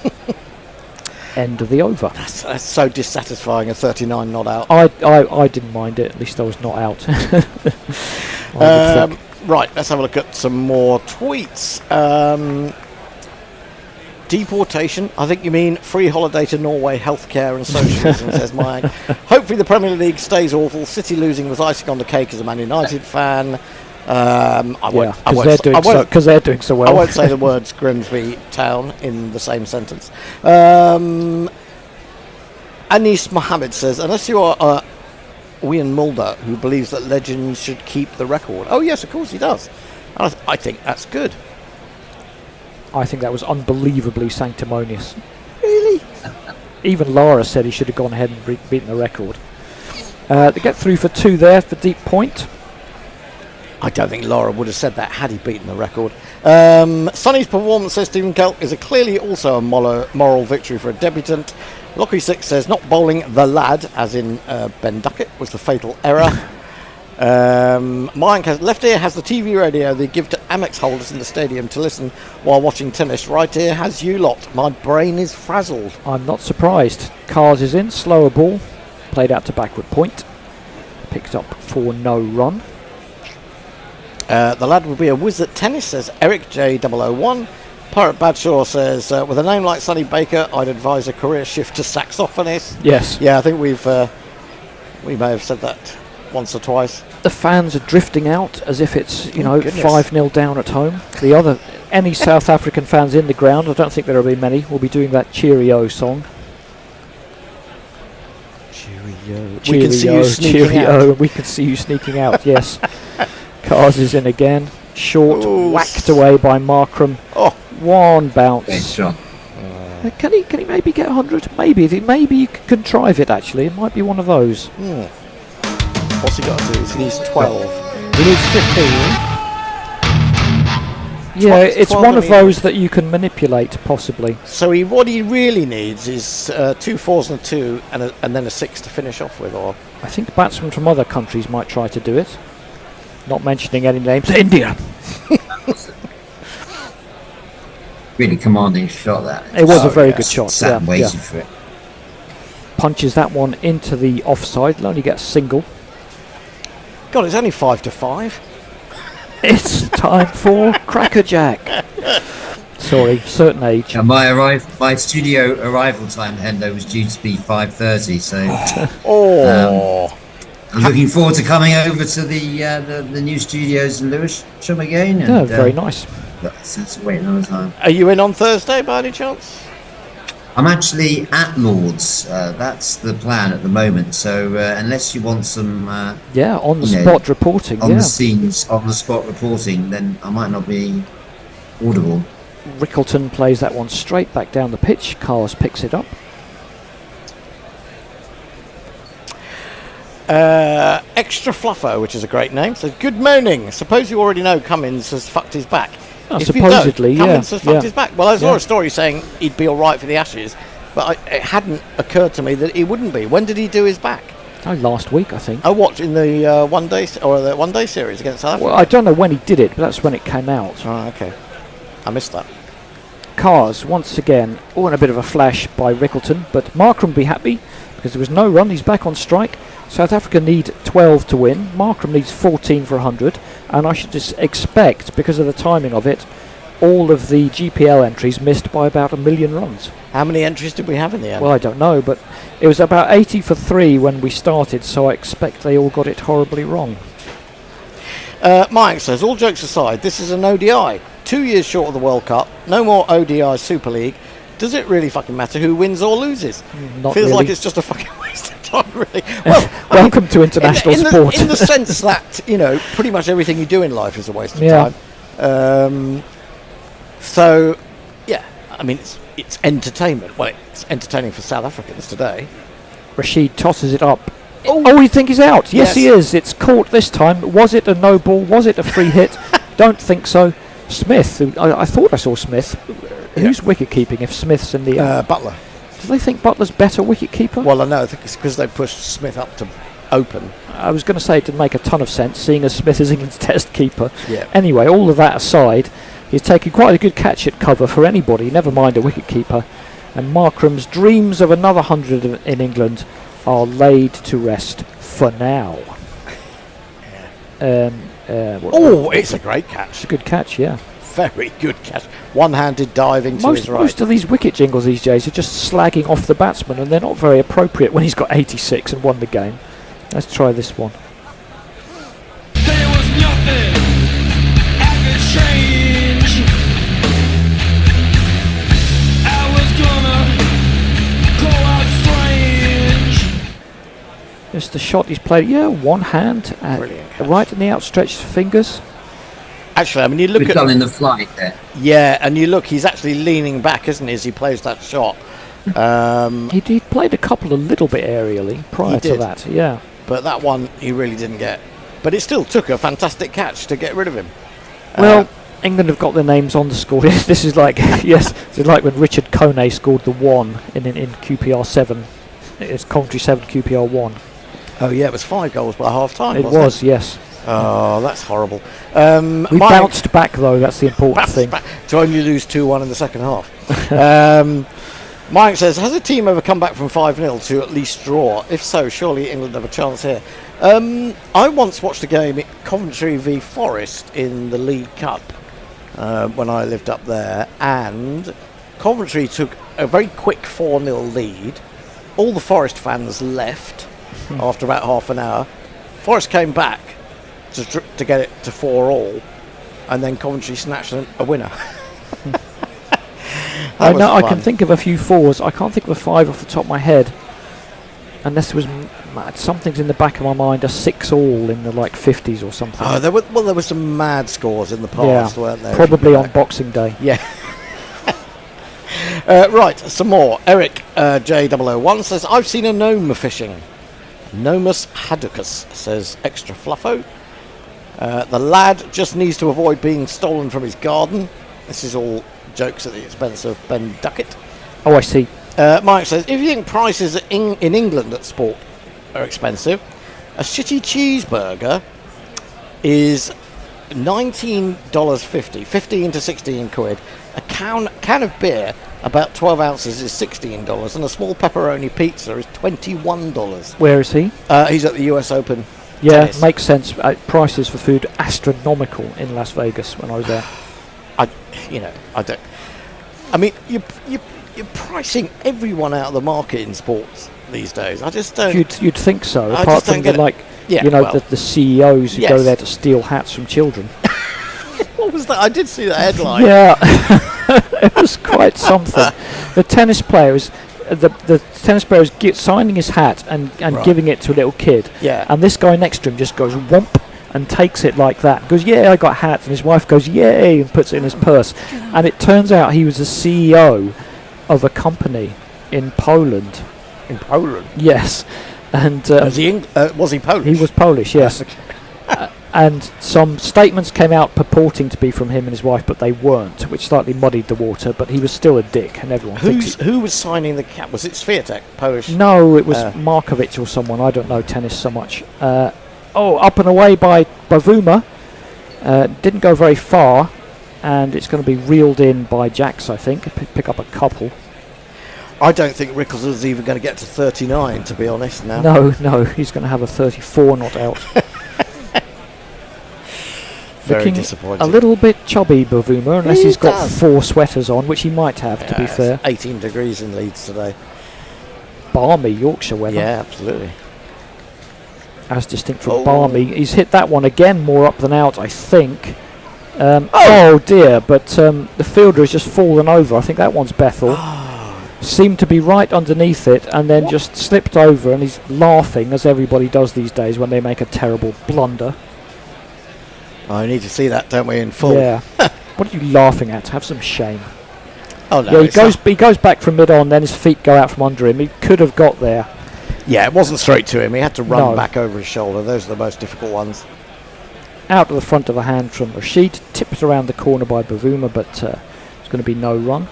End of the over. That's so dissatisfying, a 39 not out. I didn't mind it. At least I was not out. Right, let's have a look at some more tweets. Deportation, I think you mean free holiday to Norway, healthcare and socialism, says Mike. Hopefully the Premier League stays awful. City losing was icing on the cake as a Man United fan. Because they're doing so well. I won't say the words Grimsby Town in the same sentence. Anis Mohammed says, unless you are Ian Mulder, who believes that legends should keep the record. Oh yes, of course he does. I think that's good. I think that was unbelievably sanctimonious. Really? Even Lara said he should have gone ahead and beaten the record. They get through for 2 there for deep point. I don't think Lara would have said that had he beaten the record. Sonny's performance, says Stephen Kelp, is clearly also a moral victory for a debutant. Lockie 6 says not bowling the lad, as in Ben Duckett, was the fatal error. Mike has left ear has the TV radio they give to Amex holders in the stadium to listen while watching tennis. Right ear has you lot. My brain is frazzled. I'm not surprised. Cars is in, slower ball, played out to backward point, picked up for no run. The lad would be a whiz at tennis, says Eric J001. Pirate Badshaw says, with a name like Sonny Baker, I'd advise a career shift to saxophonist. Yes. Yeah, I think we may have said that once or twice. The fans are drifting out as if it's 5-0 down at home. Any South African fans in the ground, I don't think there will be many, will be doing that Cheerio song. Cheerio. We can see you sneaking out. We can see you sneaking out. Yes. Cars is in again. Short, whacked away by Markram. Oh, 1 bounce. Can he maybe get 100? Maybe you can contrive it. Actually, it might be one of those. What's he got to do? He needs 12. He needs 15. Yeah, it's one of those that you can manipulate, possibly. So what he really needs is 2 fours and a 2, and then a 6 to finish off with. Or I think batsmen from other countries might try to do it. Not mentioning any names. India. Really commanding shot, that. It was a very good shot. Sat and waited for it. Punches that one into the offside. He'll only get a single. God, it's only 5 to 5. It's time for Crackerjack. Sorry, certain age. My studio arrival time, Hendo, was due to be 5:30. So, I'm looking forward to coming over to the new studios in Lewisham again. And, very nice. That's waiting on the time. Are you in on Thursday by any chance? I'm actually at Lord's. That's the plan at the moment. So unless you want some, on the spot reporting, on the scenes, on the spot reporting, then I might not be audible. Rickleton plays that one straight back down the pitch. Cars picks it up. Extra Fluffo, which is a great name, says, good morning. Suppose you already know Cummins has fucked his back. If supposedly, you don't, Cummins has fucked his back. Well, I saw a story saying he'd be all right for the Ashes, but it hadn't occurred to me that he wouldn't be. When did he do his back? Last week, I think. Oh, what, in the one-day series against South Africa? Well, I don't know when he did it, but that's when it came out. Oh, okay. I missed that. Cars, once again, in a bit of a flash by Rickleton, but Markram be happy because there was no run. He's back on strike. South Africa need 12 to win. Markram needs 14 for 100. And I should just expect, because of the timing of it, all of the GPL entries missed by about 1 million runs. How many entries did we have in the end? Well, I don't know, but it was about 80 for 3 when we started, so I expect they all got it horribly wrong. Mike says, all jokes aside, this is an ODI. 2 years short of the World Cup. No more ODI Super League. Does it really fucking matter who wins or loses? Not Feels really. like it's just a fucking waste of time, really. Well, welcome to international sport. In the sense that, pretty much everything you do in life is a waste of time. So, yeah, I mean, it's entertainment. Well, it's entertaining for South Africans today. Rashid tosses it up. Oh, you think he's out? Yes, he is. It's caught this time. Was it a no ball? Was it a free hit? Don't think so. Smith, I thought I saw Smith. Who's wicket keeping if Smith's in the air? Butler. Do they think Butler's better wicket keeper? Well, I know. I think it's because they pushed Smith up to open. I was going to say it didn't make a ton of sense, seeing as Smith is England's test keeper. Yeah. Anyway, all of that aside, he's taking quite a good catch at cover for anybody, never mind a wicket keeper. And Markram's dreams of another 100 in England are laid to rest for now. It's a great catch. It's a good catch, yeah. Very good catch. One-handed diving to his right. Most of these wicket jingles these days are just slagging off the batsman, and they're not very appropriate when he's got 86 and won the game. Let's try this one. There was nothing I could change. I was gonna go out strange. Just the shot he's played. Yeah, one hand, right in the outstretched fingers. Actually, I mean, you look We've at done in the flight there. Yeah, and you look, he's actually leaning back, isn't he, as he plays that shot. He played a couple a little bit aerially prior to that, yeah. But that one he really didn't get. But it still took a fantastic catch to get rid of him. Well, England have got their names on the score. This is like this is like when Richard Kone scored the 1 in QPR 7. It's Coventry 7, QPR 1. Oh yeah, it was 5 goals by half time. It was, yes. Oh, that's horrible. We bounced back, though. That's the important thing. To only lose 2-1 in the second half. Mike says, has a team ever come back from 5-0 to at least draw? If so, surely England have a chance here. I once watched a game at Coventry v Forest in the League Cup when I lived up there, and Coventry took a very quick 4-0 lead. All the Forest fans left after about half an hour. Forest came back to get it to 4-4, and then Coventry snatched a winner. I know. I can think of a few 4s. I can't think of a 5 off the top of my head, unless there was something's in the back of my mind, a 6-all in the 50s or something. Oh, there were some mad scores in the past, weren't there? Probably on Boxing Day. Yeah. Right, some more. Eric J001 says, I've seen a gnome fishing. Gnomus haducus, says Extra Fluffo. The lad just needs to avoid being stolen from his garden. This is all jokes at the expense of Ben Duckett. Oh, I see. Mike says, if you think prices in England at sport are expensive, a shitty cheeseburger is $19.50, 15 to 16 quid. A can of beer, about 12 ounces, is $16, and a small pepperoni pizza is $21. Where is he? He's at the US Open. Yeah, tennis. makes sense. Prices for food astronomical in Las Vegas when I was there. I don't. I mean, you're pricing everyone out of the market in sports these days. I just don't. You'd think so. I Apart just don't from get it. Yeah, the CEOs who yes. go there to steal hats from children. What was that? I did see that headline. Yeah, it was quite something. The tennis players. The tennis player is signing his hat and Right. giving it to a little kid. Yeah. And this guy next to him just goes whomp and takes it like that. Goes, yeah, I got hats. And his wife goes, yay, and puts it in his purse. And it turns out he was the CEO of a company in Poland. In Poland? Yes. And was he Polish? He was Polish, yes. And some statements came out purporting to be from him and his wife, but they weren't, which slightly muddied the water. But he was still a dick, and everyone thinks Who was signing the cap? Was it Swiatek, Polish? No, it was Markovic or someone. I don't know tennis so much. Up and away by Bavuma. Didn't go very far, and it's going to be reeled in by Jacks, I think. Pick up a couple. I don't think Rickles even going to get to 39, to be honest, now. No, he's going to have a 34 not out. Very Looking disappointing. a little bit chubby, Bavuma, unless he's got does. 4 sweaters on, which he might have, to be it's fair. 18 degrees in Leeds today. Balmy Yorkshire weather. Yeah, absolutely. As distinct from balmy. He's hit that one again, more up than out, I think. Dear, but the fielder has just fallen over. I think that one's Bethel. Seemed to be right underneath it and then just slipped over, and he's laughing, as everybody does these days when they make a terrible blunder. I need to see that, don't we, in full? Yeah. What are you laughing at? Have some shame. Oh no! Yeah, he goes back from mid-on, then his feet go out from under him. He could have got there. Yeah, it wasn't straight to him. He had to run No. back over his shoulder. Those are the most difficult ones. Out to the front of the hand from Rashid, tipped around the corner by Bavuma, but it's going to be no run.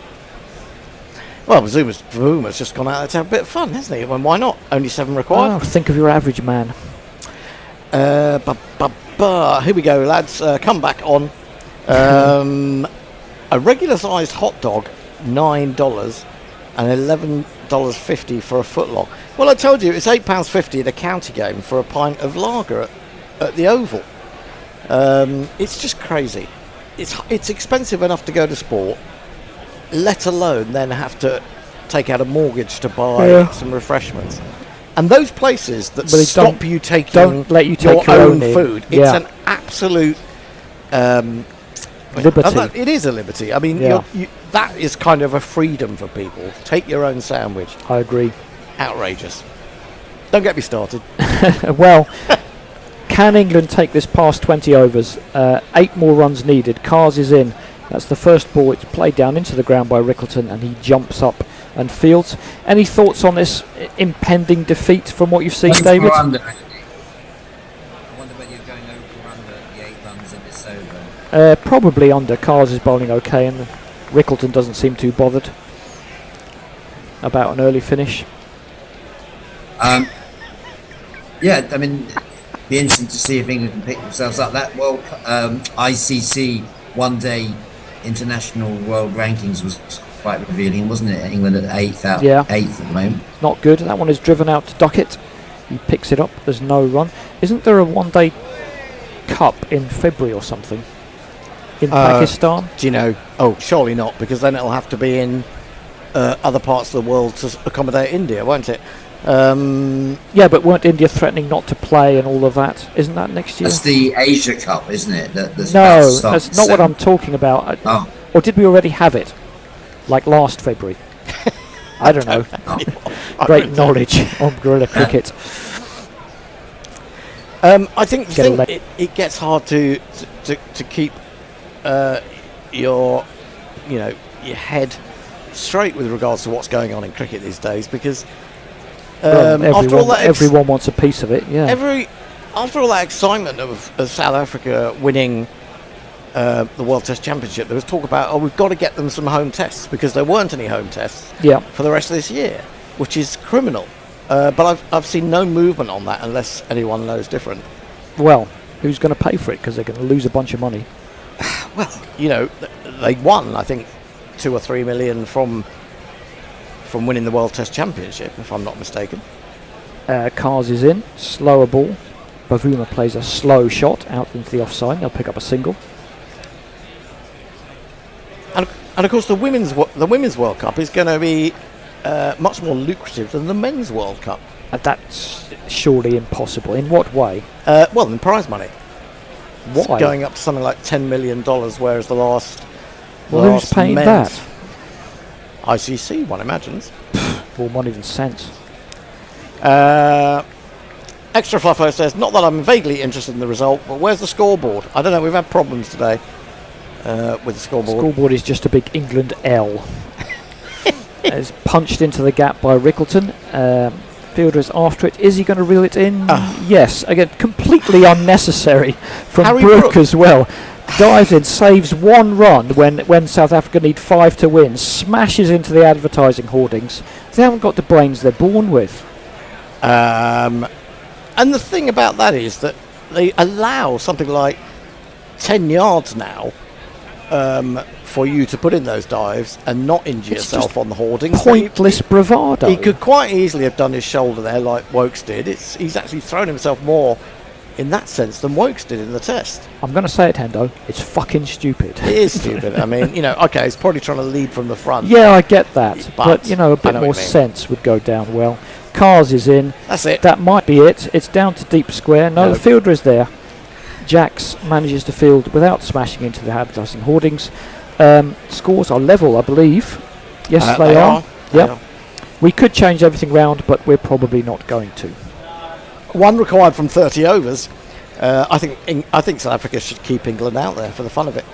Well, Bavuma's just gone out there to have a bit of fun, hasn't he? Well, why not? Only 7 required. Think of your average man. Here we go, lads. Come back on. A regular-sized hot dog, $9, and $11.50 for a footlong. Well, I told you it's £8.50 at a county game for a pint of lager at the Oval. It's just crazy. It's expensive enough to go to sport, let alone then have to take out a mortgage to buy some refreshments. And those places that stop you taking don't let you take your own in. food, Yeah. it's an absolute liberty. It is a liberty. I mean, that is kind of a freedom for people. Take your own sandwich. I agree. Outrageous. Don't get me started. Well, can England take this past 20 overs? 8 more runs needed. Cars is in. That's the first ball. It's played down into the ground by Rickleton, and he jumps up and fields. Any thoughts on this impending defeat from what you've seen, David? I wonder whether you're going over or under the 8 runs in this over. Probably under. Cars is bowling okay, and Rickleton doesn't seem too bothered about an early finish. Yeah, I mean, be interesting to see if England can pick themselves up. That ICC one-day international world rankings was quite revealing, wasn't it? England at 8th at the moment. Not good. That one is driven out to Duckett. He picks it up. There's no run. Isn't there a one-day cup in February or something in Pakistan? Do you know? Oh, surely not, because then it'll have to be in other parts of the world to accommodate India, won't it? Yeah, but weren't India threatening not to play and all of that? Isn't that next year? That's the Asia Cup, isn't it? No, that's not what I'm talking about. Or did we already have it? Like last February? I don't know. Great knowledge on Guerilla Cricket. I think it gets hard to keep your head straight with regards to what's going on in cricket these days, because after all that everyone wants a piece of it. Yeah. After all that excitement of South Africa winning the World Test Championship, there was talk about, we've got to get them some home tests, because there weren't any home tests for the rest of this year, which is criminal. But I've seen no movement on that unless anyone knows different. Well, who's going to pay for it? Because they're going to lose a bunch of money. Well, they won, I think, 2 or 3 million from winning the World Test Championship, if I'm not mistaken. Cars is in, slower ball. Bavuma plays a slow shot out into the offside. They'll pick up a single. And of course, the women's World Cup is going to be much more lucrative than the men's World Cup. That's surely impossible. In what way? Well, in prize money. Why? It's going up to something like $10 million, whereas the last. Well, who's paying that? ICC, one imagines. More money than sense. Extra Fluffo says, not that I'm vaguely interested in the result, but where's the scoreboard? I don't know, we've had problems today with the scoreboard. Scoreboard is just a big England L. It's punched into the gap by Rickleton. Fielder is after it. Is he going to reel it in? Yes. Again, completely unnecessary from Harry Brook as well. Dives in, saves 1 run when South Africa need 5 to win. Smashes into the advertising hoardings. They haven't got the brains they're born with. And the thing about that is that they allow something like 10 yards now for you to put in those dives and not injure yourself on the hoardings. Pointless bravado. He could quite easily have done his shoulder there like Wokes did. He's actually thrown himself more in that sense than Wokes did in the test. I'm going to say it, Hendo. It's fucking stupid. It is stupid. I mean, okay, he's probably trying to lead from the front. Yeah, I get that. But a bit more sense would go down well. Cars is in. That's it. That might be it. It's down to deep square. No, the fielder is there. Jacks manages to field without smashing into the advertising hoardings. Scores are level, I believe. Yes, they are. Yep. We could change everything round, but we're probably not going to. 1 required from 30 overs. I think South Africa should keep England out there for the fun of it.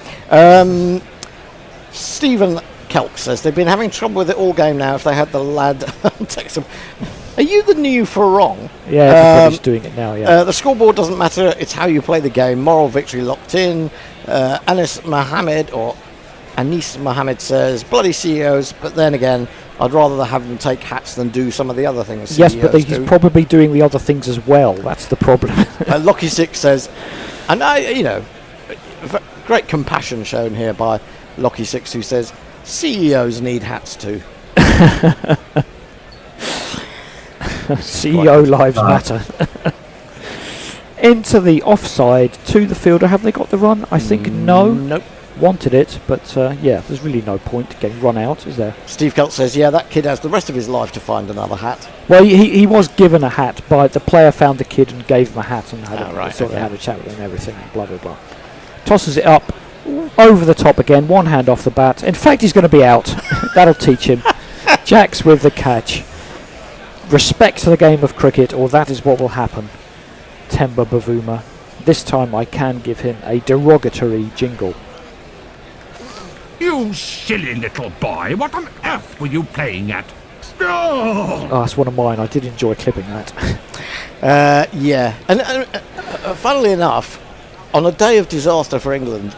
Stephen Kelk says they've been having trouble with it all game now. If they had the lad text them. Are you the new Farong? Yeah, everybody's doing it now, yeah. The scoreboard doesn't matter, it's how you play the game. Moral victory locked in. Anis Mohammed says, bloody CEOs, but then again, I'd rather have them take hats than do some of the other things. Yes, but he's probably doing the other things as well. That's the problem. Lockie Six says, and great compassion shown here by Lockie Six, who says, CEOs need hats too. CEO lives matter. Into the offside to the fielder. Have they got the run? I think no. Nope. Wanted it, but there's really no point getting run out, is there? Steve Keltz says, that kid has the rest of his life to find another hat. Well, he was given a hat, by the player found the kid and gave him a hat and had a chat with him and everything, blah, blah, blah. Tosses it up, over the top again, 1 hand off the bat. In fact, he's going to be out. That'll teach him. Jacks with the catch. Respect to the game of cricket, or that is what will happen. Temba Bavuma. This time I can give him a derogatory jingle. You silly little boy, what on earth were you playing at? Oh, that's one of mine. I did enjoy clipping that. And funnily enough, on a day of disaster for England,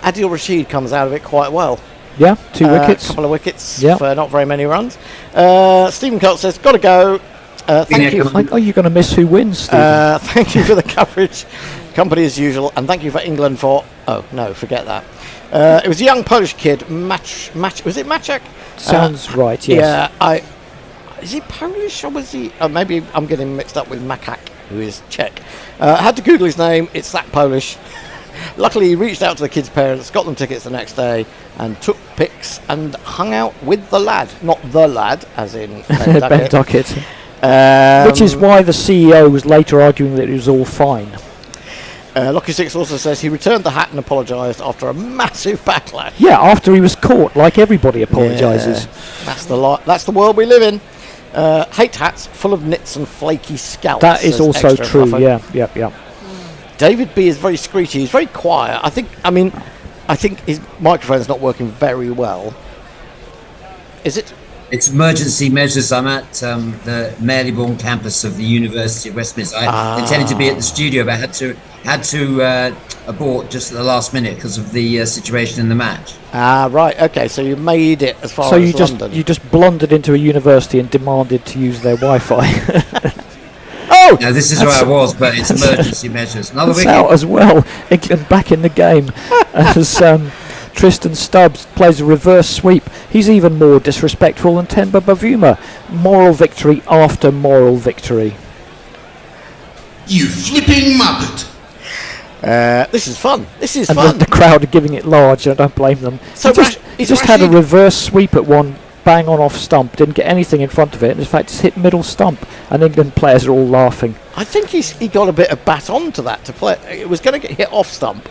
Adil Rashid comes out of it quite well. Yeah, 2 wickets. A couple of wickets for not very many runs. Stephen Coates says, got to go. Thank you. Are you going to miss who wins, Stephen? Thank you for the coverage. Company as usual. And thank you for England for... Oh, no, forget that. It was a young Polish kid, was it Maciek? Sounds right, yes. Yeah, is he Polish or was he... maybe I'm getting mixed up with Makak, who is Czech. I had to Google his name. It's that Polish. Luckily, he reached out to the kids' parents, got them tickets the next day, and took pics and hung out with the lad. Not the lad, as in Ben Duckett. Which is why the CEO was later arguing that it was all fine. Lockie Six also says he returned the hat and apologised after a massive backlash. Yeah, after he was caught, like everybody apologises. Yeah, that's the world we live in. Hate hats full of nits and flaky scalps. That is also true, yeah. David B is very screechy. He's very quiet. I think his microphone's not working very well. Is it? It's emergency measures. I'm at the Marylebone campus of the University of Westminster. I intended to be at the studio, but had to abort just at the last minute because of the situation in the match. Right. Okay. So you made it as far So as London. you just blundered into a university and demanded to use their Wi-Fi. Oh! Now this is where I was, but it's emergency measures. Another That's wicket. out as well. England back in the game as Tristan Stubbs plays a reverse sweep. He's even more disrespectful than Temba Bavuma. Moral victory after moral victory. You flipping muppet! This is fun. This is And fun. the crowd are giving it large, and I don't blame them. So he just had a reverse sweep at one, bang on off stump, didn't get anything in front of it, and in fact it's hit middle stump, and England players are all laughing. I think he got a bit of bat onto that to play. It was going to get hit off stump,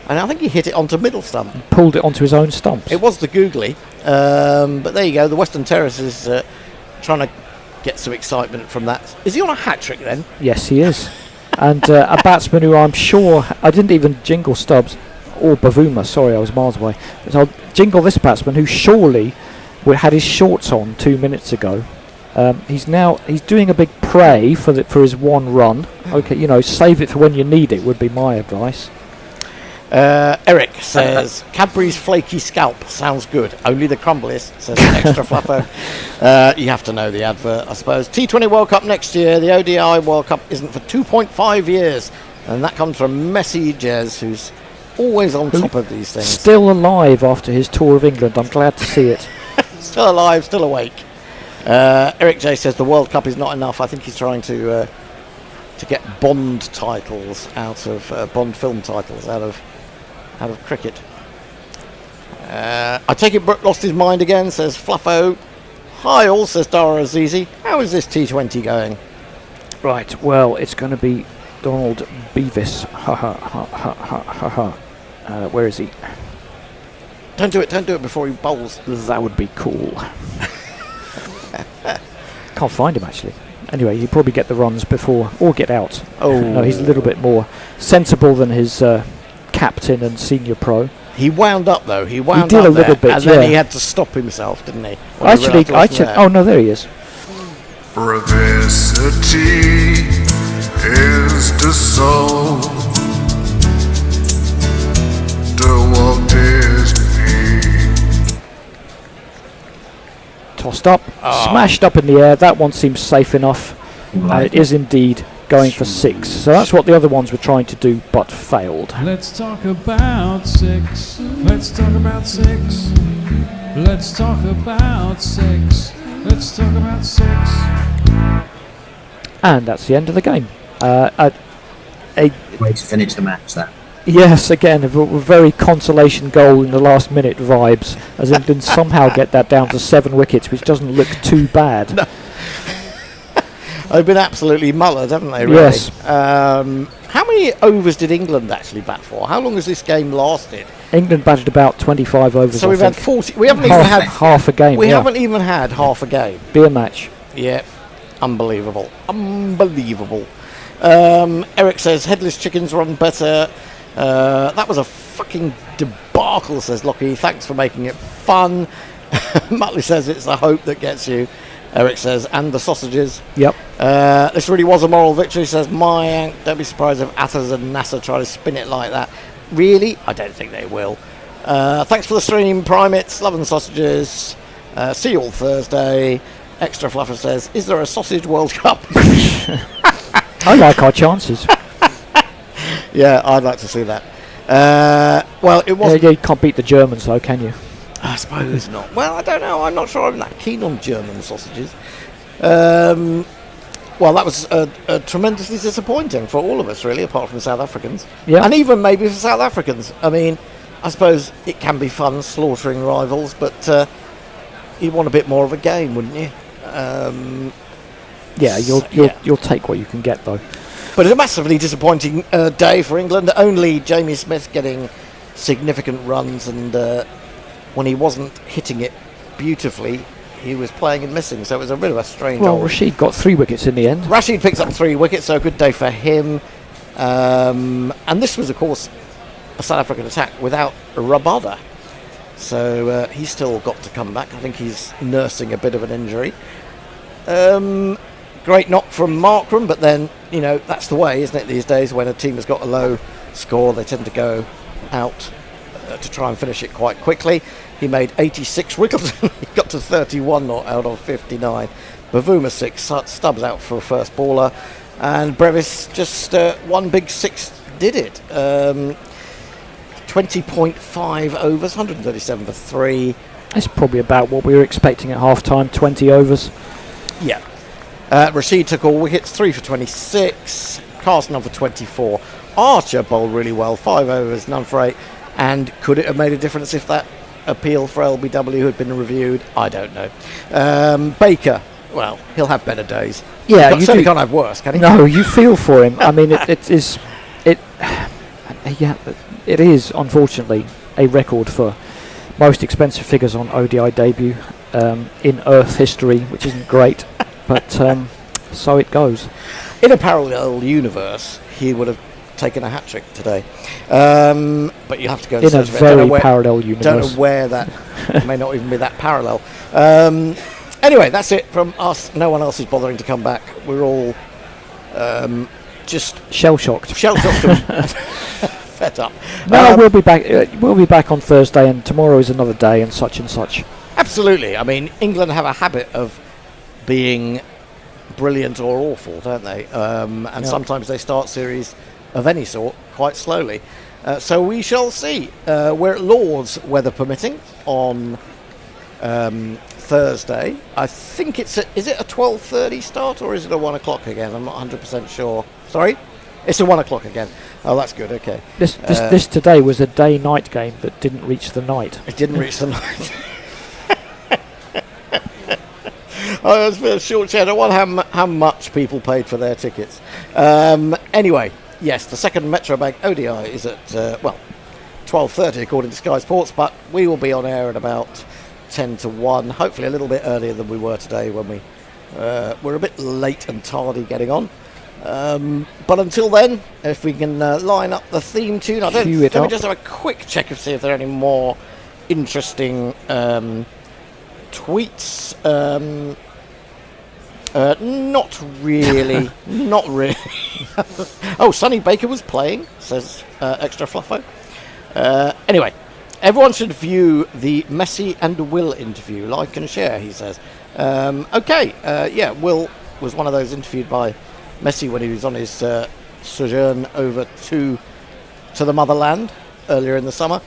and I think he hit it onto middle stump. Pulled it onto his own stumps. It was the googly, but there you go. The Western Terrace is trying to get some excitement from that. Is he on a hat-trick then? Yes, he is. And a batsman who I'm sure... I didn't even jingle Stubbs or Bavuma, sorry, I was miles away. But I'll jingle this batsman who surely had his shorts on 2 minutes ago. He's doing a big pray for his one run. Okay, save it for when you need it would be my advice. Eric says, Cadbury's flaky scalp sounds good. Only the crumbliest, says Extra Fluffer. You have to know the advert, I suppose. T20 World Cup next year. The ODI World Cup isn't for 2.5 years. And that comes from Messi Jez, who's always on top of these things. Still alive after his tour of England. I'm glad to see it. Still alive, still awake. Eric J says the World Cup is not enough. I think he's trying to get Bond titles out of Bond film titles out of cricket. I take it Brooke lost his mind again, says Fluffo. Hi all, says Dara Azizi. How is this T20 going? Right, well, it's going to be Donald Beavis. Ha ha ha ha ha ha. Where is he? Don't do it before he bowls. That would be cool. Can't find him actually. Anyway, he'll probably get the runs before or get out. Oh, no, he's a little bit more sensible than his captain and senior pro. He wound up though. He wound did up a little there, bit, and yeah. then he had to stop himself, didn't he? Actually, I checked. Oh no, there he is. Revacity is the soul. The Walt Disney. Tossed up, smashed up in the air. That one seems safe enough. And it is indeed going for 6. So that's what the other ones were trying to do, but failed. Let's talk about 6. Let's talk about 6. Let's talk about 6. Let's talk about 6. And that's the end of the game. Way to finish the match, that. Yes, again, a very consolation goal in the last minute vibes, as England somehow get that down to 7 wickets, which doesn't look too bad. No. They've been absolutely mullered, haven't they, really? Yes. How many overs did England actually bat for? How long has this game lasted? England batted about 25 overs. So we've had 40. We haven't even had half a game. We haven't even had half a game. Be a match. Yeah, unbelievable. Eric says headless chickens run better. That was a fucking debacle, says Lockie. Thanks for making it fun. Muttley says it's the hope that gets you. Eric says, and the sausages. Yep. This really was a moral victory, says my. Don't be surprised if Athers and NASA try to spin it like that. Really? I don't think they will. Thanks for the stream, primates. Love and sausages. See you all Thursday. Extra Fluffer says, is there a sausage World Cup? I like our chances. Yeah, I'd like to see that. Well, it wasn't. You can't beat the Germans, though, can you? I suppose not. Well, I don't know. I'm not sure I'm that keen on German sausages. Well, that was tremendously disappointing for all of us, really, apart from South Africans. Yeah. And even maybe for South Africans. I mean, I suppose it can be fun slaughtering rivals, but you'd want a bit more of a game, wouldn't you? Yeah, you'll take what you can get, though. But it's a massively disappointing day for England. Only Jamie Smith getting significant runs, and when he wasn't hitting it beautifully, he was playing and missing. So it was a bit of a strange. Well, Rashid got 3 wickets in the end. Rashid picks up 3 wickets, so a good day for him. And this was, of course, a South African attack without Rabada. So he's still got to come back. I think he's nursing a bit of an injury. Great knock from Markram, but then, that's the way, isn't it, these days? When a team has got a low score, they tend to go out to try and finish it quite quickly. He made 86. Rickleton, he got to 31 not out of 59. Bavuma 6, Stubbs out for a first baller. And Brevis just one big 6 did it. 20.5 overs, 137 for 3. That's probably about what we were expecting at half-time, 20 overs. Yeah. Rashid took all wickets, 3 for 26. Carson on for 24. Archer bowled really well, 5 overs, none for 8. And could it have made a difference if that appeal for LBW had been reviewed? I don't know. Baker, well, he'll have better days. Yeah, you certainly can't have worse, can he? No, you feel for him. I mean, it is unfortunately a record for most expensive figures on ODI debut in Earth history, which isn't great, but so it goes. In a parallel universe, he would have taken a hat-trick today, but you have to go and in a very parallel universe. Don't know where that may not even be that parallel. Anyway, that's it from us. No one else is bothering to come back. We're all just shell-shocked and fed up. No, we'll be back. We'll be back on Thursday, and tomorrow is another day, and such and such. Absolutely. I mean, England have a habit of being brilliant or awful, don't they? And sometimes they start series of any sort quite slowly. So we shall see. We're at Lord's, weather permitting, on Thursday. I think is it a 12:30 start or is it a 1 o'clock again? I'm not 100% sure. Sorry? It's a 1 o'clock again. Oh, that's good, okay. This today was a day-night game that didn't reach the night. It didn't reach the night. Oh, it's a short chat. I wonder how much people paid for their tickets. Anyway, yes, the second Metro Bank ODI is at 12:30 according to Sky Sports, but we will be on air at about 10 to 1, hopefully a little bit earlier than we were today when we were a bit late and tardy getting on. But until then, if we can line up the theme tune, let me just have a quick check and see if there are any more interesting tweets. Not really. Not really. Oh, Sonny Baker was playing, says Extra Fluffo. Anyway, everyone should view the Messi and Will interview. Like and share, he says. Will was one of those interviewed by Messi when he was on his sojourn over to the motherland earlier in the summer.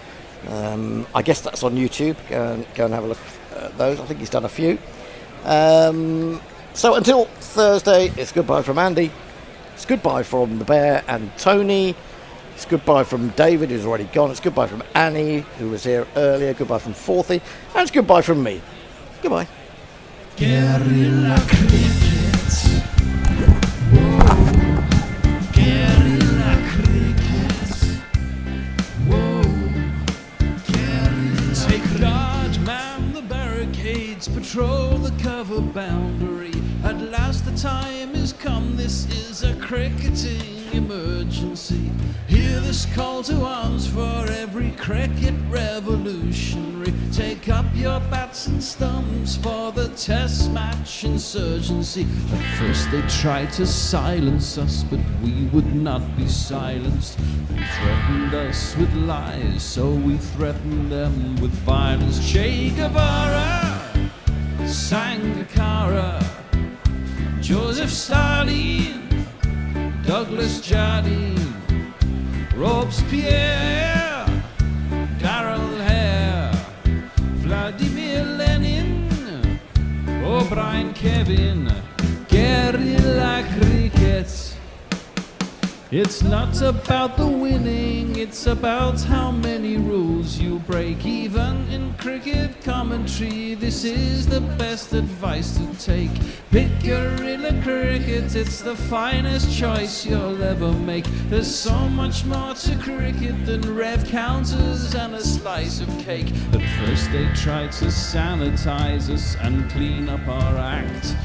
I guess that's on YouTube. Go and have a look at those. I think he's done a few. So until Thursday, it's goodbye from Andy. It's goodbye from the Bear and Tony. It's goodbye from David, who's already gone. It's goodbye from Annie, who was here earlier. Goodbye from Forthy. And it's goodbye from me. Goodbye. Guerilla Cricket. Guerilla Cricket. Whoa. Guerilla. Take charge, man the barricades, patrol the cover boundary. At last the time is come, this is a cricketing emergency. Hear this call to arms for every cricket revolutionary. Take up your bats and stumps for the test match insurgency. At first they tried to silence us, but we would not be silenced. They threatened us with lies, so we threatened them with violence. Che Guevara, Sangakkara, Joseph Stalin, Douglas Jardine, Robespierre, Darrell Hare, Vladimir Lenin, O'Brien Kevin, Guerilla Cricket. It's not about the winning, it's about how many rules you break. Even in cricket commentary, this is the best advice to take. Pick Guerilla Cricket, it's the finest choice you'll ever make. There's so much more to cricket than rev counters and a slice of cake. At first they tried to sanitize us and clean up our act.